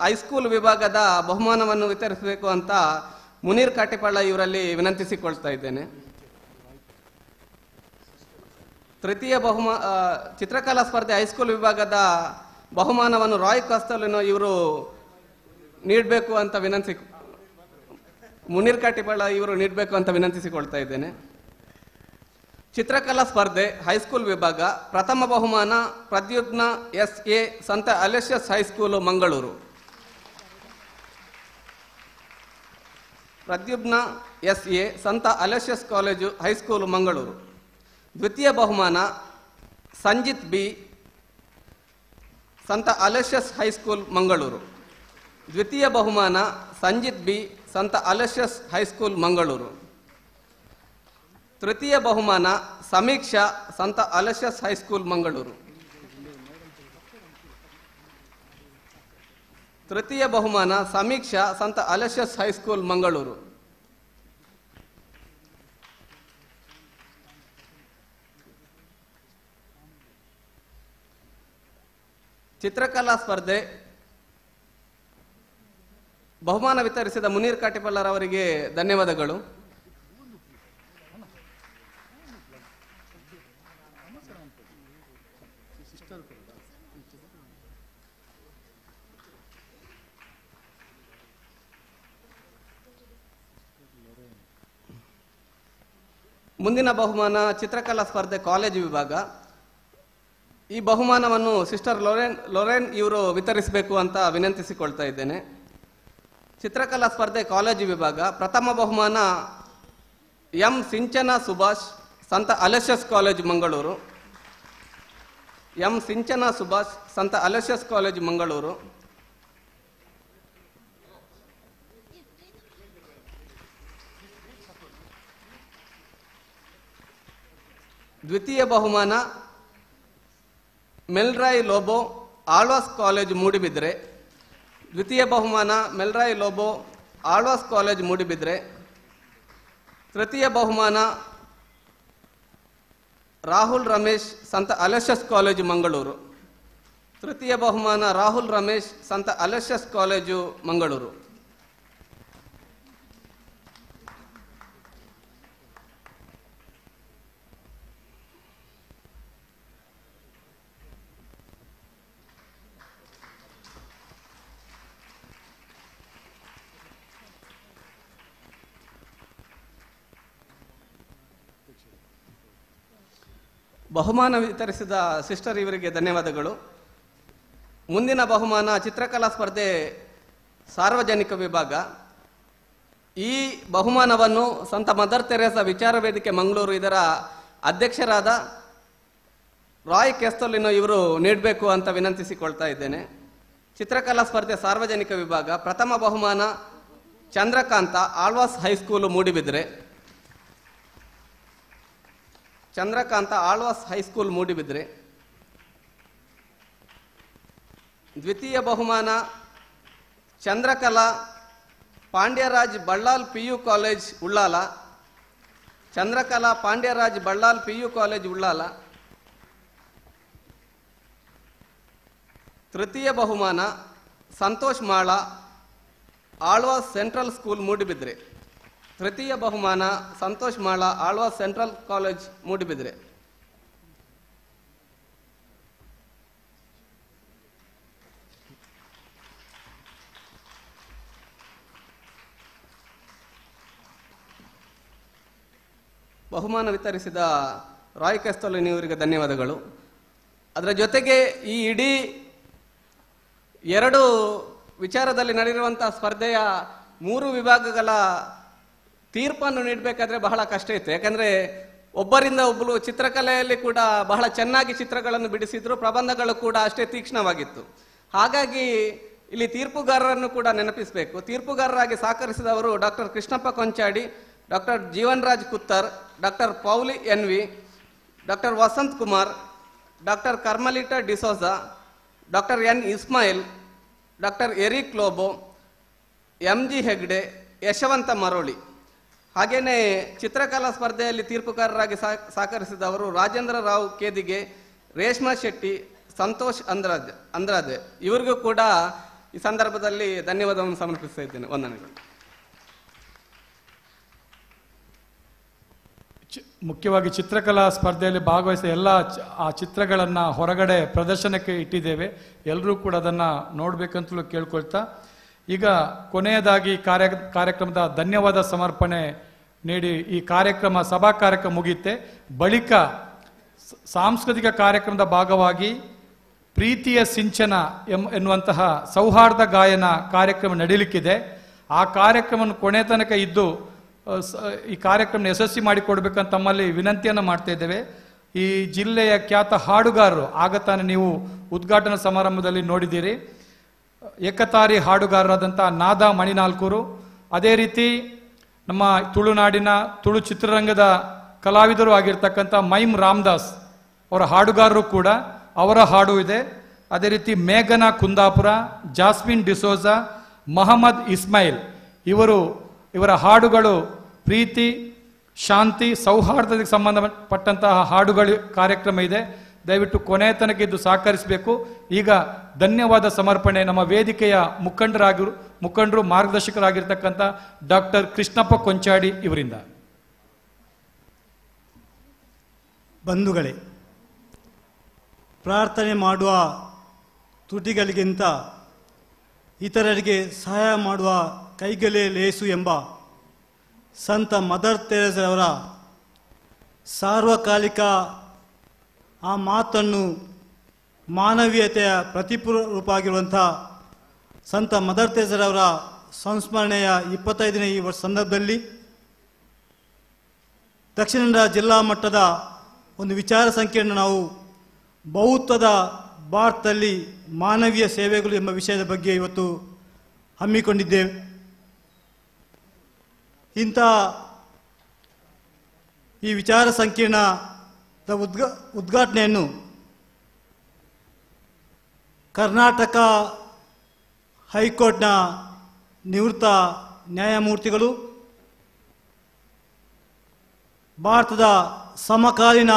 ಹೈಸ್ಕೂಲ್ ವಿಭಾಗದ ಬಹುಮಾನವನ್ನು ವಿತರಿಸಬೇಕು ಅಂತ ಮುನೀರ್ ಕಾಟಿಪಳ್ಳ ಇವರಲ್ಲಿ ವಿನಂತಿಸಿಕೊಳ್ತಾ ಇದ್ದೇನೆ. ತೃತೀಯ ಚಿತ್ರಕಲಾ ಸ್ಪರ್ಧೆ ಹೈಸ್ಕೂಲ್ ವಿಭಾಗದ ಬಹುಮಾನವನ್ನು ರಾಯ್ ಕಾಸ್ತಲಿನೋ ಇವರು ನೀಡಬೇಕು ಅಂತ ಮುನೀರ್ ಕಾಟಿಪಳ್ಳ ಇವರು ನೀಡಬೇಕು ಅಂತ ವಿನಂತಿಸಿಕೊಳ್ತಾ ಇದ್ದೇನೆ. ಚಿತ್ರಕಲಾ ಸ್ಪರ್ಧೆ ಹೈಸ್ಕೂಲ್ ವಿಭಾಗ ಪ್ರಥಮ ಬಹುಮಾನ ಪ್ರದ್ಯುಮ್ನ SA, ಸಂತ Aloysius high school, Mangaluru. Pradyumna SA, ಸಂತ ಅಲೋಷಿಯಸ್ ಕಾಲೇಜು, ಹೈಸ್ಕೂಲು, ಮಂಗಳೂರು. ದ್ವಿತೀಯ ಬಹುಮಾನ ಸಂಜಿತ್ B, ಸಂತ ಅಲೋಷಿಯಸ್ ಹೈಸ್ಕೂಲ್, ಮಂಗಳೂರು. ದ್ವಿತೀಯ ಬಹುಮಾನ ಸಂಜಿತ್ B, ಸಂತ ಅಲೋಷಿಯಸ್ ಹೈಸ್ಕೂಲ್, ಮಂಗಳೂರು. ತೃತೀಯ ಬಹುಮಾನ ಸಮೀಕ್ಷಾ, ಸಂತ ಅಲೋಷಿಯಸ್ ಹೈಸ್ಕೂಲ್, ಮಂಗಳೂರು. ತೃತೀಯ ಬಹುಮಾನ ಸಮೀಕ್ಷಾ, ಸಂತ ಅಲೋಷಿಯಸ್ ಹೈಸ್ಕೂಲ್, ಮಂಗಳೂರು. ಚಿತ್ರಕಲಾ ಸ್ಪರ್ಧೆ ಬಹುಮಾನ ವಿತರಿಸಿದ ಮುನೀರ್ ಕಾಟಿಪಳ್ಳರವರಿಗೆ ಧನ್ಯವಾದಗಳು. ಮುಂದಿನ ಬಹುಮಾನ ಚಿತ್ರಕಲಾ ಸ್ಪರ್ಧೆ ಕಾಲೇಜು ವಿಭಾಗ. ಈ ಬಹುಮಾನವನ್ನು ಸಿಸ್ಟರ್ ಲೊರೆನ್ ಇವರು ವಿತರಿಸಬೇಕು ಅಂತ ವಿನಂತಿಸಿಕೊಳ್ತಾ ಇದ್ದೇನೆ. ಚಿತ್ರಕಲಾ ಸ್ಪರ್ಧೆ ಕಾಲೇಜು ವಿಭಾಗ ಪ್ರಥಮ ಬಹುಮಾನ ಎಂ ಸಿಂಚನಾ ಸುಭಾಷ್, ಸಂತ Aloysius college Mangaluru. M Sinchana Subhash, ಸಂತ ಅಲೋಷಿಯಸ್ ಕಾಲೇಜು ಮಂಗಳೂರು. ದ್ವಿತೀಯ ಬಹುಮಾನ ಮೆಲ್ರಾಯ್ ಲೋಬೋ, ಆಳ್ವಾಸ್ ಕಾಲೇಜು ಮೂಡಿಬಿದ್ರೆ. ದ್ವಿತೀಯ ಬಹುಮಾನ ಮೆಲ್ರಾಯ್ ಲೋಬೋ, ಆಳ್ವಾಸ್ ಕಾಲೇಜು ಮೂಡಿಬಿದ್ರೆ. ತೃತೀಯ ಬಹುಮಾನ ರಾಹುಲ್ ರಮೇಶ್, ಸಂತ ಅಲೋಷಿಯಸ್ ಕಾಲೇಜು ಮಂಗಳೂರು. ತೃತೀಯ ಬಹುಮಾನ ರಾಹುಲ್ ರಮೇಶ್, ಸಂತ ಅಲೋಷಿಯಸ್ ಕಾಲೇಜು ಮಂಗಳೂರು. ಬಹುಮಾನ ವಿತರಿಸಿದ ಸಿಸ್ಟರ್ ಇವರಿಗೆ ಧನ್ಯವಾದಗಳು. ಮುಂದಿನ ಬಹುಮಾನ ಚಿತ್ರಕಲಾ ಸ್ಪರ್ಧೆ ಸಾರ್ವಜನಿಕ ವಿಭಾಗ. ಈ ಬಹುಮಾನವನ್ನು ಸಂತ ಮದರ್ ತೆರೇಸಾ ವಿಚಾರ ವೇದಿಕೆ ಮಂಗಳೂರು ಇದರ ಅಧ್ಯಕ್ಷರಾದ ರಾಯ್ ಕೆಸ್ತೋಲಿನೋ ಇವರು ನೀಡಬೇಕು ಅಂತ ವಿನಂತಿಸಿಕೊಳ್ತಾ ಇದ್ದೇನೆ. ಚಿತ್ರಕಲಾ ಸ್ಪರ್ಧೆ ಸಾರ್ವಜನಿಕ ವಿಭಾಗ ಪ್ರಥಮ ಬಹುಮಾನ ಚಂದ್ರಕಾಂತ, ಆಳ್ವಾಸ್ ಹೈಸ್ಕೂಲು ಮೂಡಿಬಿದ್ರೆ. ಚಂದ್ರಕಾಂತ, ಆಳ್ವಾಸ್ ಹೈಸ್ಕೂಲ್ ಮೂಡಿಬಿದ್ರೆ. ದ್ವಿತೀಯ ಬಹುಮಾನ Chandrakala, Pandyaraj Ballal PU college Ullal. Chandrakala, Pandyaraj Ballal PU college Ullal. ತೃತೀಯ ಬಹುಮಾನ ಸಂತೋಷ್ ಮಾಳ, ಆಳ್ವಾಸ್ ಸೆಂಟ್ರಲ್ ಸ್ಕೂಲ್ ಮೂಡಿಬಿದ್ರೆ. ತೃತೀಯ ಬಹುಮಾನ ಸಂತೋಷ್ ಮಾಳ, ಆಳ್ವಾಸ್ ಸೆಂಟ್ರಲ್ ಕಾಲೇಜ್ ಮೂಡಿಬಿದ್ರೆ. ಬಹುಮಾನ ವಿತರಿಸಿದ ರಾಯ್ ಕೆಸ್ತೋಲಿನಿ ಇವರಿಗೆ ಧನ್ಯವಾದಗಳು. ಅದರ ಜೊತೆಗೆ ಈ ಇಡೀ 2 ವಿಚಾರದಲ್ಲಿ ನಡೆದಿರುವಂತಹ ಸ್ಪರ್ಧೆಯ 3 ವಿಭಾಗಗಳ ತೀರ್ಪನ್ನು ನೀಡಬೇಕಾದ್ರೆ ಬಹಳ ಕಷ್ಟ ಇತ್ತು. ಯಾಕಂದ್ರೆ ಒಬ್ಬರಿಂದ ಒಬ್ಬರು ಚಿತ್ರಕಲೆಯಲ್ಲಿ ಕೂಡ ಬಹಳ ಚೆನ್ನಾಗಿ ಚಿತ್ರಗಳನ್ನು ಬಿಡಿಸಿದ್ರು, ಪ್ರಬಂಧಗಳು ಕೂಡ ಅಷ್ಟೇ ತೀಕ್ಷ್ಣವಾಗಿತ್ತು. ಹಾಗಾಗಿ ಇಲ್ಲಿ ತೀರ್ಪುಗಾರರನ್ನು ಕೂಡ ನೆನಪಿಸಬೇಕು. ತೀರ್ಪುಗಾರರಾಗಿ ಸಹಕರಿಸಿದವರು doctor Krishnappa Konchady, doctor Jeevan Raj Kuttar, doctor Pauly NV, doctor Vasanth Kumar, doctor Carmelita D'Souza, doctor N Ismail, doctor Eric Lobo, MG Hegde, Yashwanth Maroli. ಹಾಗೇನೆ ಚಿತ್ರಕಲಾ ಸ್ಪರ್ಧೆಯಲ್ಲಿ ತೀರ್ಪುಗಾರರಾಗಿ ಸಹಕರಿಸಿದವರು ರಾಜೇಂದ್ರ ರಾವ್ ಕೇದಿಗೆ, ರೇಷ್ಮಾ ಶೆಟ್ಟಿ, ಸಂತೋಷ್ ಅಂದ್ರಾಜೆ. ಇವರಿಗೂ ಕೂಡ ಈ ಸಂದರ್ಭದಲ್ಲಿ ಧನ್ಯವಾದವನ್ನು ಸಮರ್ಪಿಸ್ತಾ ಇದ್ದೇನೆ. ವಂದನೆಗಳು. ಮುಖ್ಯವಾಗಿ ಚಿತ್ರಕಲಾ ಸ್ಪರ್ಧೆಯಲ್ಲಿ ಭಾಗವಹಿಸಿದ ಎಲ್ಲ ಆ ಚಿತ್ರಗಳನ್ನು ಹೊರಗಡೆ ಪ್ರದರ್ಶನಕ್ಕೆ ಇಟ್ಟಿದ್ದೇವೆ. ಎಲ್ಲರೂ ಕೂಡ ಅದನ್ನು ನೋಡಬೇಕಂತಲೂ ಕೇಳ್ಕೊಳ್ತಾ, ಈಗ ಕೊನೆಯದಾಗಿ ಕಾರ್ಯಕ್ರಮದ ಧನ್ಯವಾದ ಸಮರ್ಪಣೆ ನೀಡಿ ಈ ಸಭಾ ಕಾರ್ಯಕ್ರಮ ಮುಗಿಯುತ್ತೆ. ಬಳಿಕ ಸಾಂಸ್ಕೃತಿಕ ಕಾರ್ಯಕ್ರಮದ ಭಾಗವಾಗಿ ಪ್ರೀತಿಯ ಸಿಂಚನ ಎನ್ನುವಂತಹ ಸೌಹಾರ್ದ ಗಾಯನ ಕಾರ್ಯಕ್ರಮ ನಡೀಲಿಕ್ಕಿದೆ. ಆ ಕಾರ್ಯಕ್ರಮವನ್ನು ಕೊನೆ ತನಕ ಇದ್ದು ಈ ಕಾರ್ಯಕ್ರಮ ಯಶಸ್ವಿ ಮಾಡಿಕೊಡ್ಬೇಕಂತ ತಮ್ಮಲ್ಲಿ ವಿನಂತಿಯನ್ನು ಮಾಡ್ತಾ ಇದ್ದೇವೆ. ಈ ಜಿಲ್ಲೆಯ ಖ್ಯಾತ ಹಾಡುಗಾರರು, ಆಗತಾನೆ ನೀವು ಉದ್ಘಾಟನಾ ಸಮಾರಂಭದಲ್ಲಿ ನೋಡಿದ್ದೀರಿ, ಏಕತಾರಿ ಹಾಡುಗಾರರಾದಂಥ ನಾದ ಮಣಿನಾಲ್ಕೂರು, ಅದೇ ರೀತಿ ನಮ್ಮ ತುಳುನಾಡಿನ ತುಳು ಚಿತ್ರರಂಗದ ಕಲಾವಿದರು ಆಗಿರ್ತಕ್ಕಂಥ ಮೈಮ್ ರಾಮದಾಸ್ ಅವರ ಹಾಡುಗಾರರು ಕೂಡ, ಅವರ ಹಾಡು ಇದೆ. ಅದೇ ರೀತಿ ಮೇಘನಾ ಕುಂದಾಪುರ, ಜಾಸ್ಮಿನ್ ಡಿಸೋಜಾ, ಮಹಮ್ಮದ್ ಇಸ್ಮಾಯಿಲ್ ಇವರ ಹಾಡುಗಳು ಪ್ರೀತಿ, ಶಾಂತಿ, ಸೌಹಾರ್ದತೆಗೆ ಸಂಬಂಧಪಟ್ಟಂತಹ ಹಾಡುಗಳು ಕಾರ್ಯಕ್ರಮ ಇದೆ. ದಯವಿಟ್ಟು ಕೊನೆಯ ತನಕ ಇದ್ದು ಸಹಕರಿಸಬೇಕು. ಈಗ ಧನ್ಯವಾದ ಸಮರ್ಪಣೆ ನಮ್ಮ ವೇದಿಕೆಯ ಮುಖಂಡರು ಮಾರ್ಗದರ್ಶಕರಾಗಿರ್ತಕ್ಕಂಥ ಡಾಕ್ಟರ್ ಕೃಷ್ಣಪ್ಪ ಕೊಂಚಾಡಿ ಇವರಿಂದ. ಬಂಧುಗಳೇ, ಪ್ರಾರ್ಥನೆ ಮಾಡುವ ತುಟಿಗಳಿಗಿಂತ ಇತರರಿಗೆ ಸಹಾಯ ಮಾಡುವ ಕೈಗಳೇ ಲೇಸು ಎಂಬ ಸಂತ ಮದರ್ ತೆರೇಸರವರ ಸಾರ್ವಕಾಲಿಕ ಆ ಮಾತನ್ನು ಮಾನವೀಯತೆಯ ಪ್ರತಿರೂಪ ಆಗಿರುವಂಥ ಸಂತ ಮದರ್ ತೆರೇಸರವರ ಸಂಸ್ಮರಣೆಯ 25ನೇ ಈ ಸಂದರ್ಭದಲ್ಲಿ ದಕ್ಷಿಣ ಕನ್ನಡ ಜಿಲ್ಲಾ ಮಟ್ಟದ ಒಂದು ವಿಚಾರ ಸಂಕಿರಣ ನಾವು ಬಹುತ್ವದ ಭಾರತದಲ್ಲಿ ಮಾನವೀಯ ಸೇವೆಗಳು ಎಂಬ ವಿಷಯದ ಬಗ್ಗೆ ಇವತ್ತು ಹಮ್ಮಿಕೊಂಡಿದ್ದೇವೆ. ಇಂಥ ಈ ವಿಚಾರ ಸಂಕಿರಣದ ಉದ್ಘಾಟನೆಯನ್ನು ಕರ್ನಾಟಕ ಹೈಕೋರ್ಟ್ನ ನಿವೃತ್ತ ನ್ಯಾಯಮೂರ್ತಿಗಳು, ಭಾರತದ ಸಮಕಾಲೀನ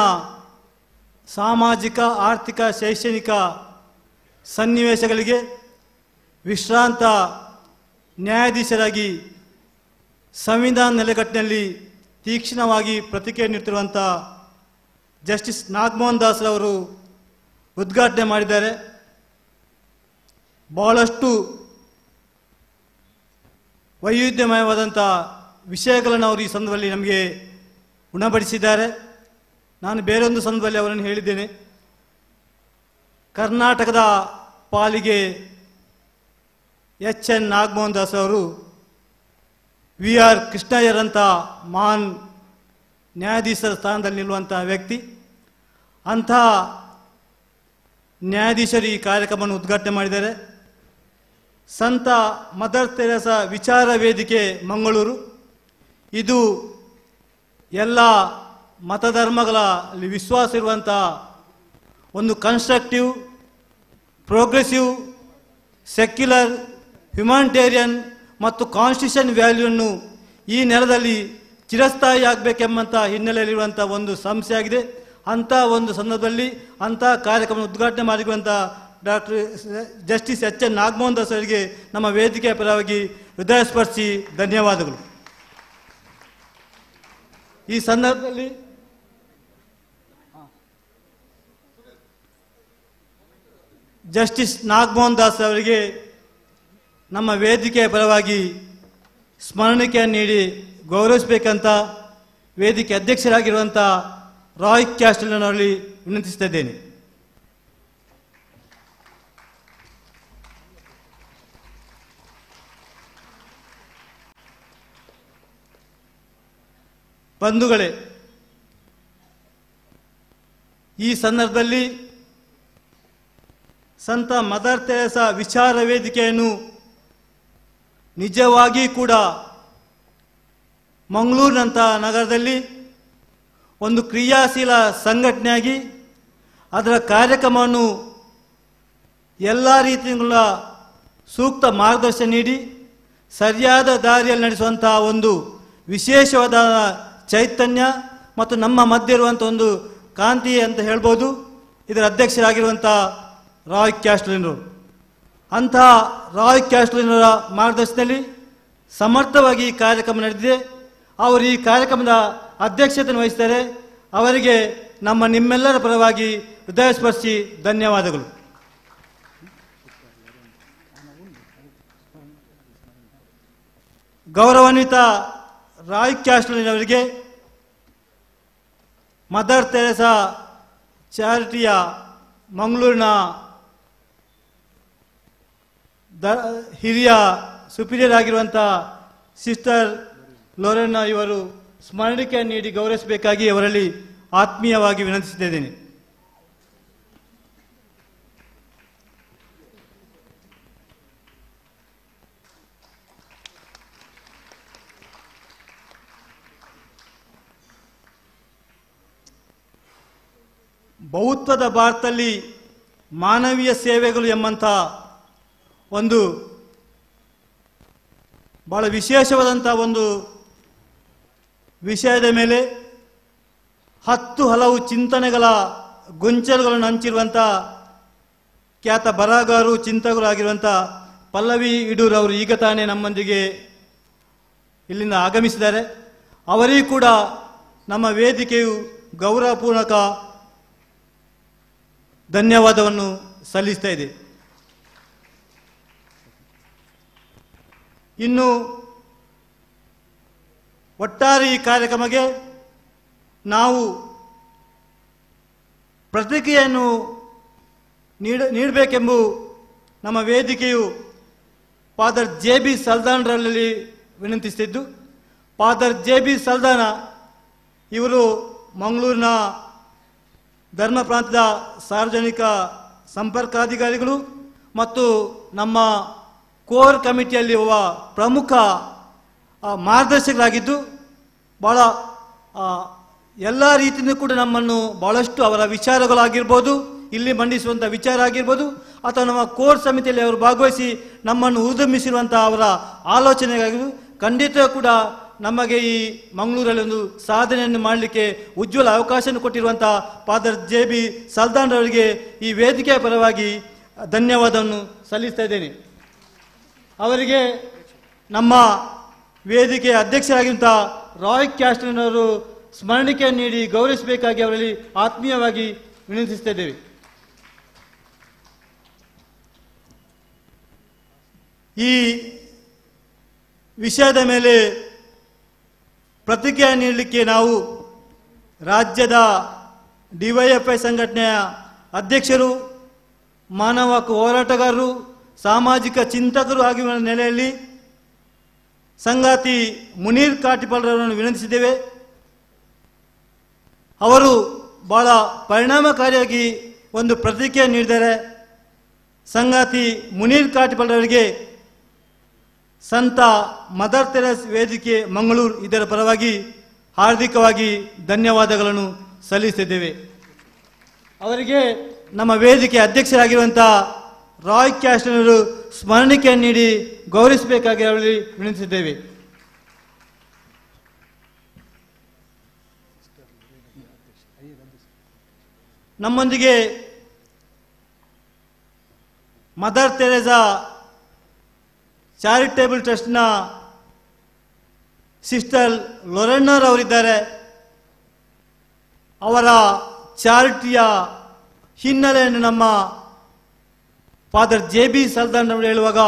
ಸಾಮಾಜಿಕ ಆರ್ಥಿಕ ಶೈಕ್ಷಣಿಕ ಸನ್ನಿವೇಶಗಳಿಗೆ ವಿಶ್ರಾಂತ ನ್ಯಾಯಾಧೀಶರಾಗಿ ಸಂವಿಧಾನ ನೆಲೆಗಟ್ಟಿನಲ್ಲಿ ತೀಕ್ಷ್ಣವಾಗಿ ಪ್ರತಿಕ್ರಿಯೆ ನೀಡುತ್ತಿರುವಂಥ ಜಸ್ಟಿಸ್ ನಾಗಮೋಹನ್ ದಾಸ್ರವರು ಉದ್ಘಾಟನೆ ಮಾಡಿದ್ದಾರೆ. ಬಹಳಷ್ಟು ವೈವಿಧ್ಯಮಯವಾದಂಥ ವಿಷಯಗಳನ್ನು ಅವರು ಈ ಸಂದರ್ಭದಲ್ಲಿ ನಮಗೆ ಉಣಬಡಿಸಿದ್ದಾರೆ. ನಾನು ಬೇರೊಂದು ಸಂದರ್ಭದಲ್ಲಿ ಅವರನ್ನು ಹೇಳಿದ್ದೇನೆ, ಕರ್ನಾಟಕದ ಪಾಲಿಗೆ ಎಚ್ ಎನ್ ನಾಗಮೋಹನ್ ದಾಸ್ ಅವರು ವಿ ಆರ್ ಕೃಷ್ಣಯ್ಯರಂಥ ಮಹಾನ್ ನ್ಯಾಯಾಧೀಶರ ಸ್ಥಾನದಲ್ಲಿ ನಿಲ್ಲುವಂಥ ವ್ಯಕ್ತಿ. ಅಂಥ ನ್ಯಾಯಾಧೀಶರು ಈ ಕಾರ್ಯಕ್ರಮವನ್ನು ಉದ್ಘಾಟನೆ ಮಾಡಿದ್ದಾರೆ. ಸಂತ ಮದರ್ ತೆರೇಸಾ ವಿಚಾರ ವೇದಿಕೆ ಮಂಗಳೂರು, ಇದು ಎಲ್ಲ ಮತಧರ್ಮಗಳಲ್ಲಿ ವಿಶ್ವಾಸ ಇರುವಂಥ ಒಂದು ಕನ್ಸ್ಟ್ರಕ್ಟಿವ್, ಪ್ರೋಗ್ರೆಸಿವ್, ಸೆಕ್ಯುಲರ್, ಹ್ಯುಮಾನಿಟೇರಿಯನ್ ಮತ್ತು ಕಾನ್ಸ್ಟಿಟ್ಯೂಷನ್ ವ್ಯಾಲ್ಯೂವನ್ನು ಈ ನೆಲದಲ್ಲಿ ಚಿರಸ್ಥಾಯಿ ಆಗಬೇಕೆಂಬಂಥ ಹಿನ್ನೆಲೆಯಲ್ಲಿರುವಂಥ ಒಂದು ಸಂಸ್ಥೆಯಾಗಿದೆ. ಅಂಥ ಒಂದು ಸಂದರ್ಭದಲ್ಲಿ ಅಂಥ ಕಾರ್ಯಕ್ರಮ ಉದ್ಘಾಟನೆ ಮಾಡಿರುವಂಥ doctor justice H N Nagamohan Das ಅವರಿಗೆ ನಮ್ಮ ವೇದಿಕೆಯ ಪರವಾಗಿ ಹೃದಯಸ್ಪರ್ಶಿ ಧನ್ಯವಾದಗಳು. ಈ ಸಂದರ್ಭದಲ್ಲಿ ಜಸ್ಟಿಸ್ ನಾಗಮೋಹನ್ ದಾಸ್ ಅವರಿಗೆ ನಮ್ಮ ವೇದಿಕೆಯ ಪರವಾಗಿ ಸ್ಮರಣಿಕೆಯನ್ನು ನೀಡಿ ಗೌರವಿಸಬೇಕಂತ ವೇದಿಕೆ ಅಧ್ಯಕ್ಷರಾಗಿರುವಂಥ ರಾಯ್ ಕ್ಯಾಸ್ಟಲ್ನವರಲ್ಲಿ ವಿನಂತಿಸುತ್ತಿದ್ದೇನೆ. ಬಂಧುಗಳೇ, ಈ ಸಂದರ್ಭದಲ್ಲಿ ಸಂತ ಮದರ್ ತೆರೇಸಾ ವಿಚಾರ ವೇದಿಕೆಯನ್ನು ನಿಜವಾಗಿ ಕೂಡ ಮಂಗಳೂರಿನಂಥ ನಗರದಲ್ಲಿ ಒಂದು ಕ್ರಿಯಾಶೀಲ ಸಂಘಟನೆಯಾಗಿ ಅದರ ಕಾರ್ಯಕ್ರಮವನ್ನು ಎಲ್ಲ ರೀತಿಗಳ ಸೂಕ್ತ ಮಾರ್ಗದರ್ಶನ ನೀಡಿ ಸರಿಯಾದ ದಾರಿಯಲ್ಲಿ ನಡೆಸುವಂಥ ಒಂದು ವಿಶೇಷವಾದ ಚೈತನ್ಯ ಮತ್ತು ನಮ್ಮ ಮಧ್ಯೆ ಇರುವಂಥ ಒಂದು ಕಾಂತಿ ಅಂತ ಹೇಳ್ಬೋದು ಇದರ ಅಧ್ಯಕ್ಷರಾಗಿರುವಂಥ ರಾಯ್ ಕ್ಯಾಸ್ಟಲಿನರು. ಅಂಥ ರಾಯ್ ಕ್ಯಾಸ್ಟಲಿನರ ಮಾರ್ಗದರ್ಶನದಲ್ಲಿ ಸಮರ್ಥವಾಗಿ ಈ ಕಾರ್ಯಕ್ರಮ ನಡೆದಿದೆ. ಅವರು ಈ ಕಾರ್ಯಕ್ರಮದ ಅಧ್ಯಕ್ಷತೆಯನ್ನು ವಹಿಸಿದ್ದಾರೆ. ಅವರಿಗೆ ನಿಮ್ಮೆಲ್ಲರ ಪರವಾಗಿ ಹೃದಯಸ್ಪರ್ಶಿ ಧನ್ಯವಾದಗಳು. ಗೌರವಾನ್ವಿತ ರಾಯ್ ಕ್ಯಾಸ್ಟಲಿನವರಿಗೆ ಮದರ್ ತೆರೇಸಾ ಚಾರಿಟಿಯ ಮಂಗಳೂರಿನ ಹಿರಿಯ ಸುಪೀರಿಯರ್ ಆಗಿರುವಂಥ ಸಿಸ್ಟರ್ ಲೊರೆನ್ನಾ ಇವರು ಸ್ಮರಣಿಕೆಯನ್ನು ನೀಡಿ ಗೌರವಿಸಬೇಕಾಗಿ ಅವರಲ್ಲಿ ಆತ್ಮೀಯವಾಗಿ ವಿನಂತಿಸುತ್ತಿದ್ದೇನೆ. ಬಹುತ್ವದ ಭಾರತದಲ್ಲಿ ಮಾನವೀಯ ಸೇವೆಗಳು ಎಂಬಂಥ ಒಂದು ಬಹಳ ವಿಶೇಷವಾದಂಥ ಒಂದು ವಿಷಯದ ಮೇಲೆ ಹಲವು ಚಿಂತನೆಗಳ ಗೊಂಚಲುಗಳನ್ನು ಹಂಚಿರುವಂಥ ಖ್ಯಾತ ಬರಹಗಾರರು ಚಿಂತಕರು ಆಗಿರುವಂಥ ಪಲ್ಲವಿ ಇಡೂರು ಅವರು ಈಗ ತಾನೇ ನಮ್ಮೊಂದಿಗೆ ಇಲ್ಲಿಂದ ಆಗಮಿಸಿದ್ದಾರೆ. ಅವರಿಗೂ ಕೂಡ ನಮ್ಮ ವೇದಿಕೆಯು ಗೌರವಪೂರ್ವಕ ಧನ್ಯವಾದವನ್ನು ಸಲ್ಲಿಸ್ತಾ ಇದೆ. ಇನ್ನು ಒಟ್ಟಾರೆ ಈ ಕಾರ್ಯಕ್ರಮಕ್ಕೆ ನಾವು ಪ್ರತಿಕ್ರಿಯೆಯನ್ನು ನೀಡಬೇಕೆಂಬ ನಮ್ಮ ವೇದಿಕೆಯು ಫಾದರ್ JB ಸಲ್ದಾನ್ರಲ್ಲಿ ವಿನಂತಿಸುತ್ತಿದ್ದು, ಫಾದರ್ JB ಸಲ್ದಾನ ಇವರು ಮಂಗಳೂರಿನ ಧರ್ಮ ಪ್ರಾಂತದ ಸಾರ್ವಜನಿಕ ಸಂಪರ್ಕಾಧಿಕಾರಿಗಳು ಮತ್ತು ನಮ್ಮ ಕೋರ್ ಕಮಿಟಿಯಲ್ಲಿ ಒಬ್ಬ ಪ್ರಮುಖ ಮಾರ್ಗದರ್ಶಕರಾಗಿದ್ದು ಬಹಳ ಎಲ್ಲ ರೀತಿಯೂ ಕೂಡ ನಮ್ಮನ್ನು ಬಹಳಷ್ಟು ಅವರ ವಿಚಾರಗಳಾಗಿರ್ಬೋದು, ಇಲ್ಲಿ ಮಂಡಿಸುವಂಥ ವಿಚಾರ ಆಗಿರ್ಬೋದು ಅಥವಾ ನಮ್ಮ ಕೋರ್ ಸಮಿತಿಯಲ್ಲಿ ಅವರು ಭಾಗವಹಿಸಿ ನಮ್ಮನ್ನು ಉದ್ಯಮಿಸಿರುವಂಥ ಅವರ ಆಲೋಚನೆಗಾಗಿದ್ದು ಖಂಡಿತ ಕೂಡ ನಮಗೆ ಈ ಮಂಗಳೂರಲ್ಲಿ ಒಂದು ಸಾಧನೆಯನ್ನು ಮಾಡಲಿಕ್ಕೆ ಉಜ್ವಲ ಅವಕಾಶವನ್ನು ಕೊಟ್ಟಿರುವಂಥ ಫಾದರ್ JB ಸಲ್ದಾನ್ ಅವರಿಗೆ ಈ ವೇದಿಕೆಯ ಪರವಾಗಿ ಧನ್ಯವಾದವನ್ನು ಸಲ್ಲಿಸ್ತಾ ಇದ್ದೇನೆ. ಅವರಿಗೆ ನಮ್ಮ ವೇದಿಕೆಯ ಅಧ್ಯಕ್ಷರಾಗಿರುವಂಥ ರಾಯ್ ಕ್ಯಾಸ್ಟನ್ ಅವರು ಸ್ಮರಣಿಕೆಯನ್ನು ನೀಡಿ ಗೌರವಿಸಬೇಕಾಗಿ ಅವರಲ್ಲಿ ಆತ್ಮೀಯವಾಗಿ ವಿನಂತಿಸ್ತಾ ಇದ್ದೇವೆ. ಈ ವಿಷಯದ ಮೇಲೆ ಪ್ರತಿಕ್ರಿಯೆ ನೀಡಲಿಕ್ಕೆ ನಾವು ರಾಜ್ಯದ DYFI ಸಂಘಟನೆಯ ಅಧ್ಯಕ್ಷರು, ಮಾನವ ಹಕ್ಕು ಹೋರಾಟಗಾರರು, ಸಾಮಾಜಿಕ ಚಿಂತಕರು ಆಗಿರುವ ನೆಲೆಯಲ್ಲಿ ಸಂಗಾತಿ ಮುನೀರ್ ಕಾಟಿಪಾಳ್ರವರನ್ನು ವಿನಂತಿಸಿದ್ದೇವೆ. ಅವರು ಬಹಳ ಪರಿಣಾಮಕಾರಿಯಾಗಿ ಒಂದು ಪ್ರತಿಕ್ರಿಯೆ ನೀಡಿದ್ದಾರೆ. ಸಂಗಾತಿ ಮುನೀರ್ ಕಾಟಿಪಾಳ್ರವರಿಗೆ ಸಂತ ಮದರ್ ತೆರೇಸ್ ವೇದಿಕೆ ಮಂಗಳೂರು ಇದರ ಪರವಾಗಿ ಹಾರ್ದಿಕವಾಗಿ ಧನ್ಯವಾದಗಳನ್ನು ಸಲ್ಲಿಸಿದ್ದೇವೆ. ಅವರಿಗೆ ನಮ್ಮ ವೇದಿಕೆ ಅಧ್ಯಕ್ಷರಾಗಿರುವಂಥ ರಾಯ್ ಕ್ಯಾಸ್ಟನ್ ಅವರು ಸ್ಮರಣಿಕೆಯನ್ನು ನೀಡಿ ಗೌರವಿಸಬೇಕಾಗಿ ಅವರಲ್ಲಿ ವಿನಂತಿಸಿದ್ದೇವೆ. ನಮ್ಮೊಂದಿಗೆ ಮದರ್ ತೆರೇಸಾ ಚಾರಿಟೇಬಲ್ ಟ್ರಸ್ಟ್ನ ಸಿಸ್ಟರ್ ಲೊರೆನ್ನರ್ ಅವರಿದ್ದಾರೆ. ಅವರ ಚಾರಿಟಿಯ ಹಿನ್ನೆಲೆಯನ್ನು ನಮ್ಮ ಫಾದರ್ JB ಸಲ್ದಾನ್ ಅವರು ಹೇಳುವಾಗ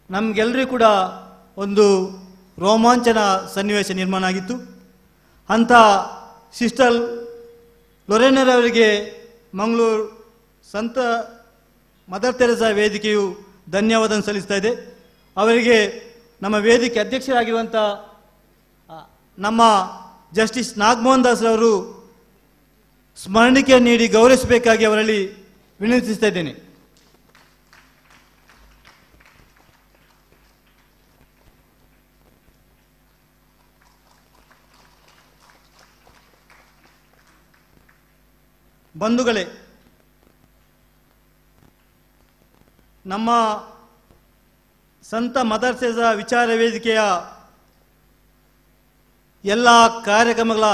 ನಮಗೆಲ್ಲರಿಗೂ ಕೂಡ ಒಂದು ರೋಮಾಂಚನ ಸನ್ನಿವೇಶ ನಿರ್ಮಾಣ ಆಗಿತ್ತು. ಅಂಥ ಸಿಸ್ಟರ್ ಲೊರೆನ್ನರ್ ಅವರಿಗೆ ಮಂಗಳೂರು ಸಂತ ಮದರ್ ತೆರೇಸಾ ವೇದಿಕೆಯು ಧನ್ಯವಾದ ಸಲ್ಲಿಸ್ತಾ ಇದೆ. ಅವರಿಗೆ ನಮ್ಮ ವೇದಿಕೆ ಅಧ್ಯಕ್ಷರಾಗಿರುವಂಥ ನಮ್ಮ ಜಸ್ಟಿಸ್ ನಾಗಮೋಹನ್ ದಾಸ್ ಅವರು ಸ್ಮರಣಿಕೆ ನೀಡಿ ಗೌರವಿಸಬೇಕಾಗಿ ಅವರಲ್ಲಿ ವಿನಂತಿಸ್ತಾ ಇದ್ದೇನೆ. ಬಂಧುಗಳೇ, ನಮ್ಮ ಸಂತ ಮದರ್ ತೆರೇಸಾ ವಿಚಾರ ವೇದಿಕೆಯ ಎಲ್ಲ ಕಾರ್ಯಕ್ರಮಗಳ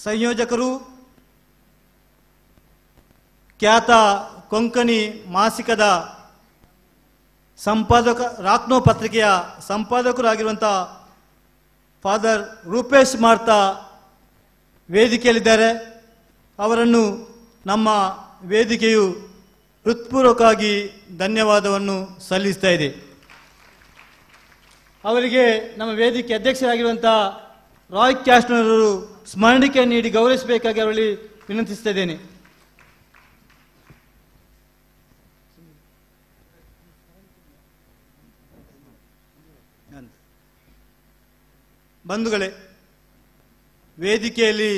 ಸಂಯೋಜಕರು, ಖ್ಯಾತ ಕೊಂಕಣಿ ಮಾಸಿಕದ ಸಂಪಾದಕ, ರಾಕ್ನೋ ಪತ್ರಿಕೆಯ ಸಂಪಾದಕರು ಆಗಿರುವಂಥ ಫಾದರ್ ರೂಪೇಶ್ ಮಾರ್ತಾ ವೇದಿಕೆಯಲ್ಲಿದ್ದಾರೆ. ಅವರನ್ನು ನಮ್ಮ ವೇದಿಕೆಯು ಹೃತ್ಪೂರ್ವಕವಾಗಿ ಧನ್ಯವಾದವನ್ನು ಸಲ್ಲಿಸ್ತಾ ಇದೆ. ಅವರಿಗೆ ನಮ್ಮ ವೇದಿಕೆ ಅಧ್ಯಕ್ಷರಾಗಿರುವಂಥ ರಾಯ್ ಕ್ಯಾಸ್ಟನ್ ಅವರು ಸ್ಮರಣಿಕೆ ನೀಡಿ ಗೌರವಿಸಬೇಕಾಗಿ ಅವರಲ್ಲಿ ವಿನಂತಿಸ್ತಾ ಇದ್ದೇನೆ. ಬಂಧುಗಳೇ, ವೇದಿಕೆಯಲ್ಲಿ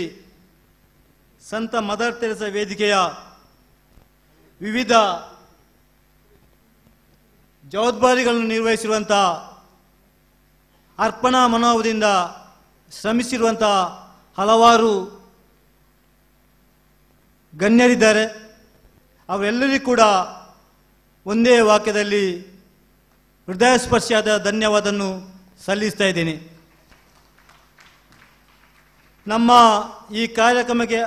ಸಂತ ಮದರ್ ತೆರೇಸಾ ವೇದಿಕೆಯ ವಿವಿಧ ಜವಾಬ್ದಾರಿಗಳನ್ನು ನಿರ್ವಹಿಸಿರುವಂಥ, ಅರ್ಪಣಾ ಮನೋಭಾವದಿಂದ ಶ್ರಮಿಸಿರುವಂಥ ಹಲವಾರು ಗಣ್ಯರಿದ್ದಾರೆ. ಅವರೆಲ್ಲರಿಗೂ ಕೂಡ ಒಂದೇ ವಾಕ್ಯದಲ್ಲಿ ಹೃದಯಸ್ಪರ್ಶಿಯಾದ ಧನ್ಯವಾದವನ್ನು ಸಲ್ಲಿಸ್ತಾ ಇದ್ದೇನೆ. ನಮ್ಮ ಈ ಕಾರ್ಯಕ್ರಮಕ್ಕೆ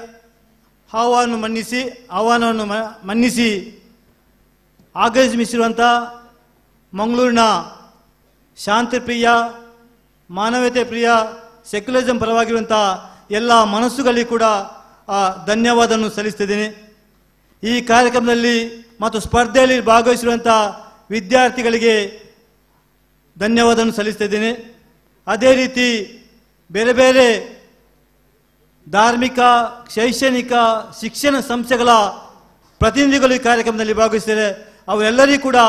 ಆಹ್ವಾನವನ್ನು ಮನ್ನಿಸಿ ಆಗಮಿಸಿರುವಂಥ ಮಂಗಳೂರಿನ ಶಾಂತಿಪ್ರಿಯ, ಮಾನವೀಯತೆ ಪ್ರಿಯ, ಸೆಕ್ಯುಲರಿಸಂ ಪರವಾಗಿರುವಂಥ ಎಲ್ಲ ಮನಸ್ಸುಗಳಿಗೆ ಕೂಡ ಧನ್ಯವಾದವನ್ನು ಸಲ್ಲಿಸ್ತಿದ್ದೇನೆ. ಈ ಕಾರ್ಯಕ್ರಮದಲ್ಲಿ ಮತ್ತು ಸ್ಪರ್ಧೆಯಲ್ಲಿ ಭಾಗವಹಿಸಿರುವಂಥ ವಿದ್ಯಾರ್ಥಿಗಳಿಗೆ ಧನ್ಯವಾದವನ್ನು ಸಲ್ಲಿಸ್ತಿದ್ದೇನೆ. ಅದೇ ರೀತಿ ಬೇರೆ ಬೇರೆ ಧಾರ್ಮಿಕ, ಶೈಕ್ಷಣಿಕ, ಶಿಕ್ಷಣ ಸಂಸ್ಥೆಗಳ ಪ್ರತಿನಿಧಿಗಳು ಈ ಕಾರ್ಯಕ್ರಮದಲ್ಲಿ ಭಾಗವಹಿಸಿದ್ದಾರೆ. ಅವರೆಲ್ಲರಿಗೂ ಕೂಡ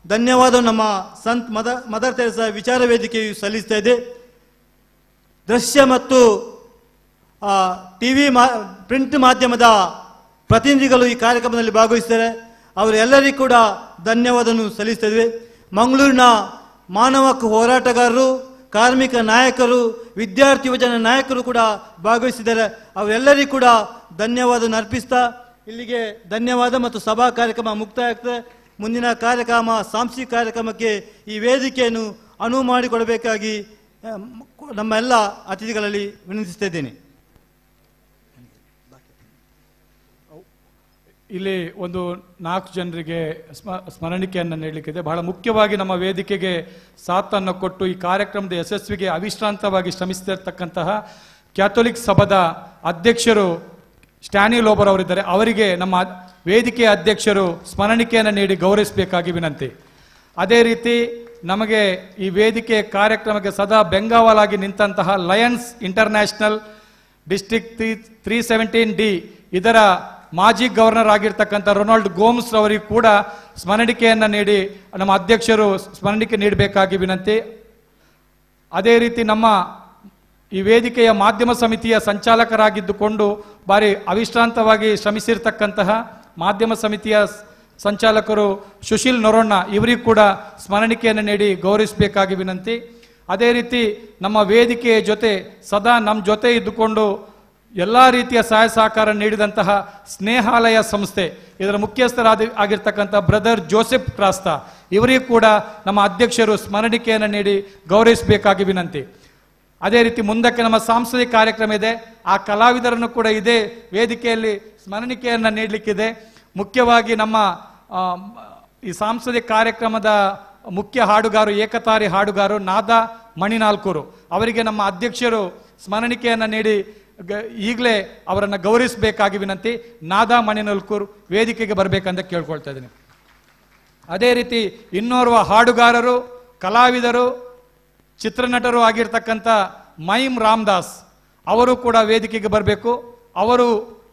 ಧನ್ಯವಾದ ನಮ್ಮ ಸಂತ್ ಮದರ್ ತೆರೇಸಾ ವಿಚಾರ ವೇದಿಕೆಯು ಸಲ್ಲಿಸ್ತಾ ಇದೆ. ದೃಶ್ಯ ಮತ್ತು ಟಿವಿ ಪ್ರಿಂಟ್ ಮಾಧ್ಯಮದ ಪ್ರತಿನಿಧಿಗಳು ಈ ಕಾರ್ಯಕ್ರಮದಲ್ಲಿ ಭಾಗವಹಿಸಿದ್ದಾರೆ. ಅವರೆಲ್ಲರಿಗೂ ಕೂಡ ಧನ್ಯವಾದವನ್ನು ಸಲ್ಲಿಸ್ತಾ ಇದ್ದೇವೆ. ಮಂಗಳೂರಿನ ಮಾನವ ಹಕ್ಕು ಹೋರಾಟಗಾರರು, ಕಾರ್ಮಿಕ ನಾಯಕರು, ವಿದ್ಯಾರ್ಥಿ ಯುವಜನ ನಾಯಕರು ಕೂಡ ಭಾಗವಹಿಸಿದ್ದಾರೆ. ಅವರೆಲ್ಲರಿಗೂ ಕೂಡ ಧನ್ಯವಾದವನ್ನು ಅರ್ಪಿಸ್ತಾ ಇಲ್ಲಿಗೆ ಧನ್ಯವಾದ ಮತ್ತು ಸಭಾ ಕಾರ್ಯಕ್ರಮ ಮುಕ್ತಾಯ ಆಗ್ತದೆ. ಮುಂದಿನ ಕಾರ್ಯಕ್ರಮ, ಸಾಂಸ್ಕೃತಿಕ ಕಾರ್ಯಕ್ರಮಕ್ಕೆ ಈ ವೇದಿಕೆಯನ್ನು ಅನುವು ಮಾಡಿಕೊಡಬೇಕಾಗಿ ನಮ್ಮ ಎಲ್ಲ ಅತಿಥಿಗಳಲ್ಲಿ ವಿನಂತಿಸ್ತಾ ಇದ್ದೇನೆ. ಇಲ್ಲಿ ಒಂದು 4 ಜನರಿಗೆ ಸ್ಮರಣಿಕೆಯನ್ನು ನೀಡಲಿಕ್ಕಿದೆ. ಬಹಳ ಮುಖ್ಯವಾಗಿ ನಮ್ಮ ವೇದಿಕೆಗೆ ಸಾಥನ್ನು ಕೊಟ್ಟು ಈ ಕಾರ್ಯಕ್ರಮದ ಯಶಸ್ವಿಗೆ ಅವಿಶ್ರಾಂತವಾಗಿ ಶ್ರಮಿಸ್ತಿರ್ತಕ್ಕಂತಹ ಕ್ಯಾಥೋಲಿಕ್ ಸಭಾದ ಅಧ್ಯಕ್ಷರು ಸ್ಟ್ಯಾನಿ ಲೋಬರ್ ಅವರಿದ್ದಾರೆ. ಅವರಿಗೆ ನಮ್ಮ ವೇದಿಕೆಯ ಅಧ್ಯಕ್ಷರು ಸ್ಮರಣಿಕೆಯನ್ನು ನೀಡಿ ಗೌರವಿಸಬೇಕಾಗಿ ವಿನಂತಿ. ಅದೇ ರೀತಿ ನಮಗೆ ಈ ವೇದಿಕೆ ಕಾರ್ಯಕ್ರಮಕ್ಕೆ ಸದಾ ಬೆಂಗಾವಲಾಗಿ ನಿಂತಹ ಲಯನ್ಸ್ ಇಂಟರ್ನ್ಯಾಷನಲ್ ಡಿಸ್ಟ್ರಿಕ್ಟ್ 317D ಇದರ ಮಾಜಿ ಗವರ್ನರ್ ಆಗಿರ್ತಕ್ಕಂಥ ರೊನಾಲ್ಡ್ ಗೋಮ್ಸ್ ಅವರಿಗೂ ಕೂಡ ಸ್ಮರಣಿಕೆಯನ್ನು ನೀಡಿ ನಮ್ಮ ಅಧ್ಯಕ್ಷರು ಸ್ಮರಣಿಕೆ ನೀಡಬೇಕಾಗಿ ವಿನಂತಿ. ಅದೇ ರೀತಿ ನಮ್ಮ ಈ ವೇದಿಕೆಯ ಮಾಧ್ಯಮ ಸಮಿತಿಯ ಸಂಚಾಲಕರಾಗಿದ್ದುಕೊಂಡು ಬಾರಿ ಅವಿಶ್ರಾಂತವಾಗಿ ಶ್ರಮಿಸಿರ್ತಕ್ಕಂತಹ ಮಾಧ್ಯಮ ಸಮಿತಿಯ ಸಂಚಾಲಕರು ಸುಶೀಲ್ ನೊರಣ್ಣ ಇವರಿಗೂ ಕೂಡ ಸ್ಮರಣಿಕೆಯನ್ನು ನೀಡಿ ಗೌರವಿಸಬೇಕಾಗಿ ವಿನಂತಿ. ಅದೇ ರೀತಿ ನಮ್ಮ ವೇದಿಕೆಯ ಜೊತೆ ಸದಾ ನಮ್ಮ ಜೊತೆ ಇದ್ದುಕೊಂಡು ಎಲ್ಲ ರೀತಿಯ ಸಹಾಯ ಸಹಕಾರ ನೀಡಿದಂತಹ ಸ್ನೇಹಾಲಯ ಸಂಸ್ಥೆ ಇದರ ಮುಖ್ಯಸ್ಥರಾಗಿರ್ತಕ್ಕಂಥ ಬ್ರದರ್ ಜೋಸೆಫ್ ಕ್ರಾಸ್ತಾ ಇವರಿಗೂ ಕೂಡ ನಮ್ಮ ಅಧ್ಯಕ್ಷರು ಸ್ಮರಣಿಕೆಯನ್ನು ನೀಡಿ ಗೌರವಿಸಬೇಕಾಗಿ ವಿನಂತಿ. ಅದೇ ರೀತಿ ಮುಂದಕ್ಕೆ ನಮ್ಮ ಸಾಂಸ್ಕೃತಿಕ ಕಾರ್ಯಕ್ರಮ ಇದೆ. ಆ ಕಲಾವಿದರನ್ನು ಕೂಡ ಇದೇ ವೇದಿಕೆಯಲ್ಲಿ ಸ್ಮರಣಿಕೆಯನ್ನು ನೀಡಲಿಕ್ಕಿದೆ. ಮುಖ್ಯವಾಗಿ ನಮ್ಮ ಈ ಸಾಂಸ್ಕೃತಿಕ ಕಾರ್ಯಕ್ರಮದ ಮುಖ್ಯ ಹಾಡುಗಾರು, ಏಕತಾರಿ ಹಾಡುಗಾರು ನಾದ ಮಣಿನಾಲ್ಕೂರು ಅವರಿಗೆ ನಮ್ಮ ಅಧ್ಯಕ್ಷರು ಸ್ಮರಣಿಕೆಯನ್ನು ನೀಡಿ ಈಗಲೇ ಅವರನ್ನು ಗೌರವಿಸಬೇಕಾಗಿ ವಿನಂತಿ. ನಾದ ಮಣಿನಾಲ್ಕೂರು ವೇದಿಕೆಗೆ ಬರಬೇಕಂತ ಕೇಳ್ಕೊಳ್ತಾ ಇದ್ದೀನಿ. ಅದೇ ರೀತಿ ಇನ್ನೋರ್ವ ಹಾಡುಗಾರರು, ಕಲಾವಿದರು, ಚಿತ್ರನಟರು ಆಗಿರ್ತಕ್ಕಂಥ ಮೈಮ್ ರಾಮದಾಸ್ ಅವರು ಕೂಡ ವೇದಿಕೆಗೆ ಬರಬೇಕು. ಅವರು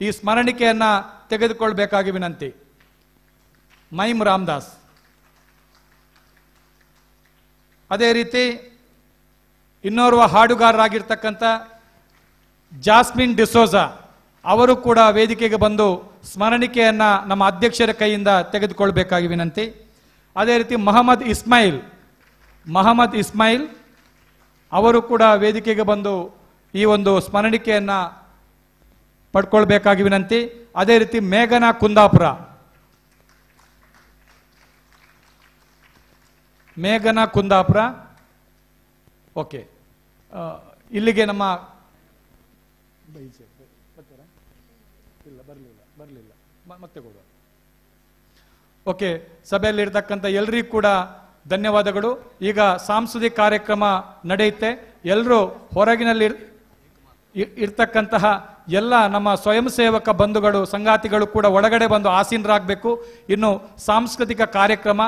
ಈ ಸ್ಮರಣಿಕೆಯನ್ನ ತೆಗೆದುಕೊಳ್ಬೇಕಾಗಿ ವಿನಂತಿ. ಮೈಮ್ ರಾಮದಾಸ್. ಅದೇ ರೀತಿ ಇನ್ನೋರ್ವ ಹಾಡುಗಾರರಾಗಿರ್ತಕ್ಕಂಥ ಜಾಸ್ಮಿನ್ ಡಿಸೋಜಾ ಅವರು ಕೂಡ ವೇದಿಕೆಗೆ ಬಂದು ಸ್ಮರಣಿಕೆಯನ್ನ ನಮ್ಮ ಅಧ್ಯಕ್ಷರ ಕೈಯಿಂದ ತೆಗೆದುಕೊಳ್ಬೇಕಾಗಿ ವಿನಂತಿ. ಅದೇ ರೀತಿ ಮಹಮ್ಮದ್ ಇಸ್ಮಾಯಿಲ್ ಅವರು ಕೂಡ ವೇದಿಕೆಗೆ ಬಂದು ಈ ಒಂದು ಸ್ಮರಣಿಕೆಯನ್ನ ಪಡ್ಕೊಳ್ಬೇಕಾಗಿ ವಿನಂತಿ. ಅದೇ ರೀತಿ ಮೇಘನಾ ಕುಂದಾಪುರ. ಓಕೆ, ಇಲ್ಲಿಗೆ ನಮ್ಮ ಮತ್ತೆ ಕೊಡುವ. ಓಕೆ, ಸಭೆಯಲ್ಲಿ ಇರ್ತಕ್ಕಂಥ ಎಲ್ರಿಗೂ ಕೂಡ ಧನ್ಯವಾದಗಳು. ಈಗ ಸಾಂಸ್ಕೃತಿಕ ಕಾರ್ಯಕ್ರಮ ನಡೆಯುತ್ತೆ. ಎಲ್ಲರೂ ಹೊರಗಿನಲ್ಲಿ ಇರ್ತಕ್ಕಂತಹ ಎಲ್ಲ ನಮ್ಮ ಸ್ವಯಂ ಸೇವಕ ಬಂಧುಗಳು, ಸಂಗಾತಿಗಳು ಕೂಡ ಒಳಗಡೆ ಬಂದು ಆಸೀನರಾಗಬೇಕು. ಇನ್ನು ಸಾಂಸ್ಕೃತಿಕ ಕಾರ್ಯಕ್ರಮ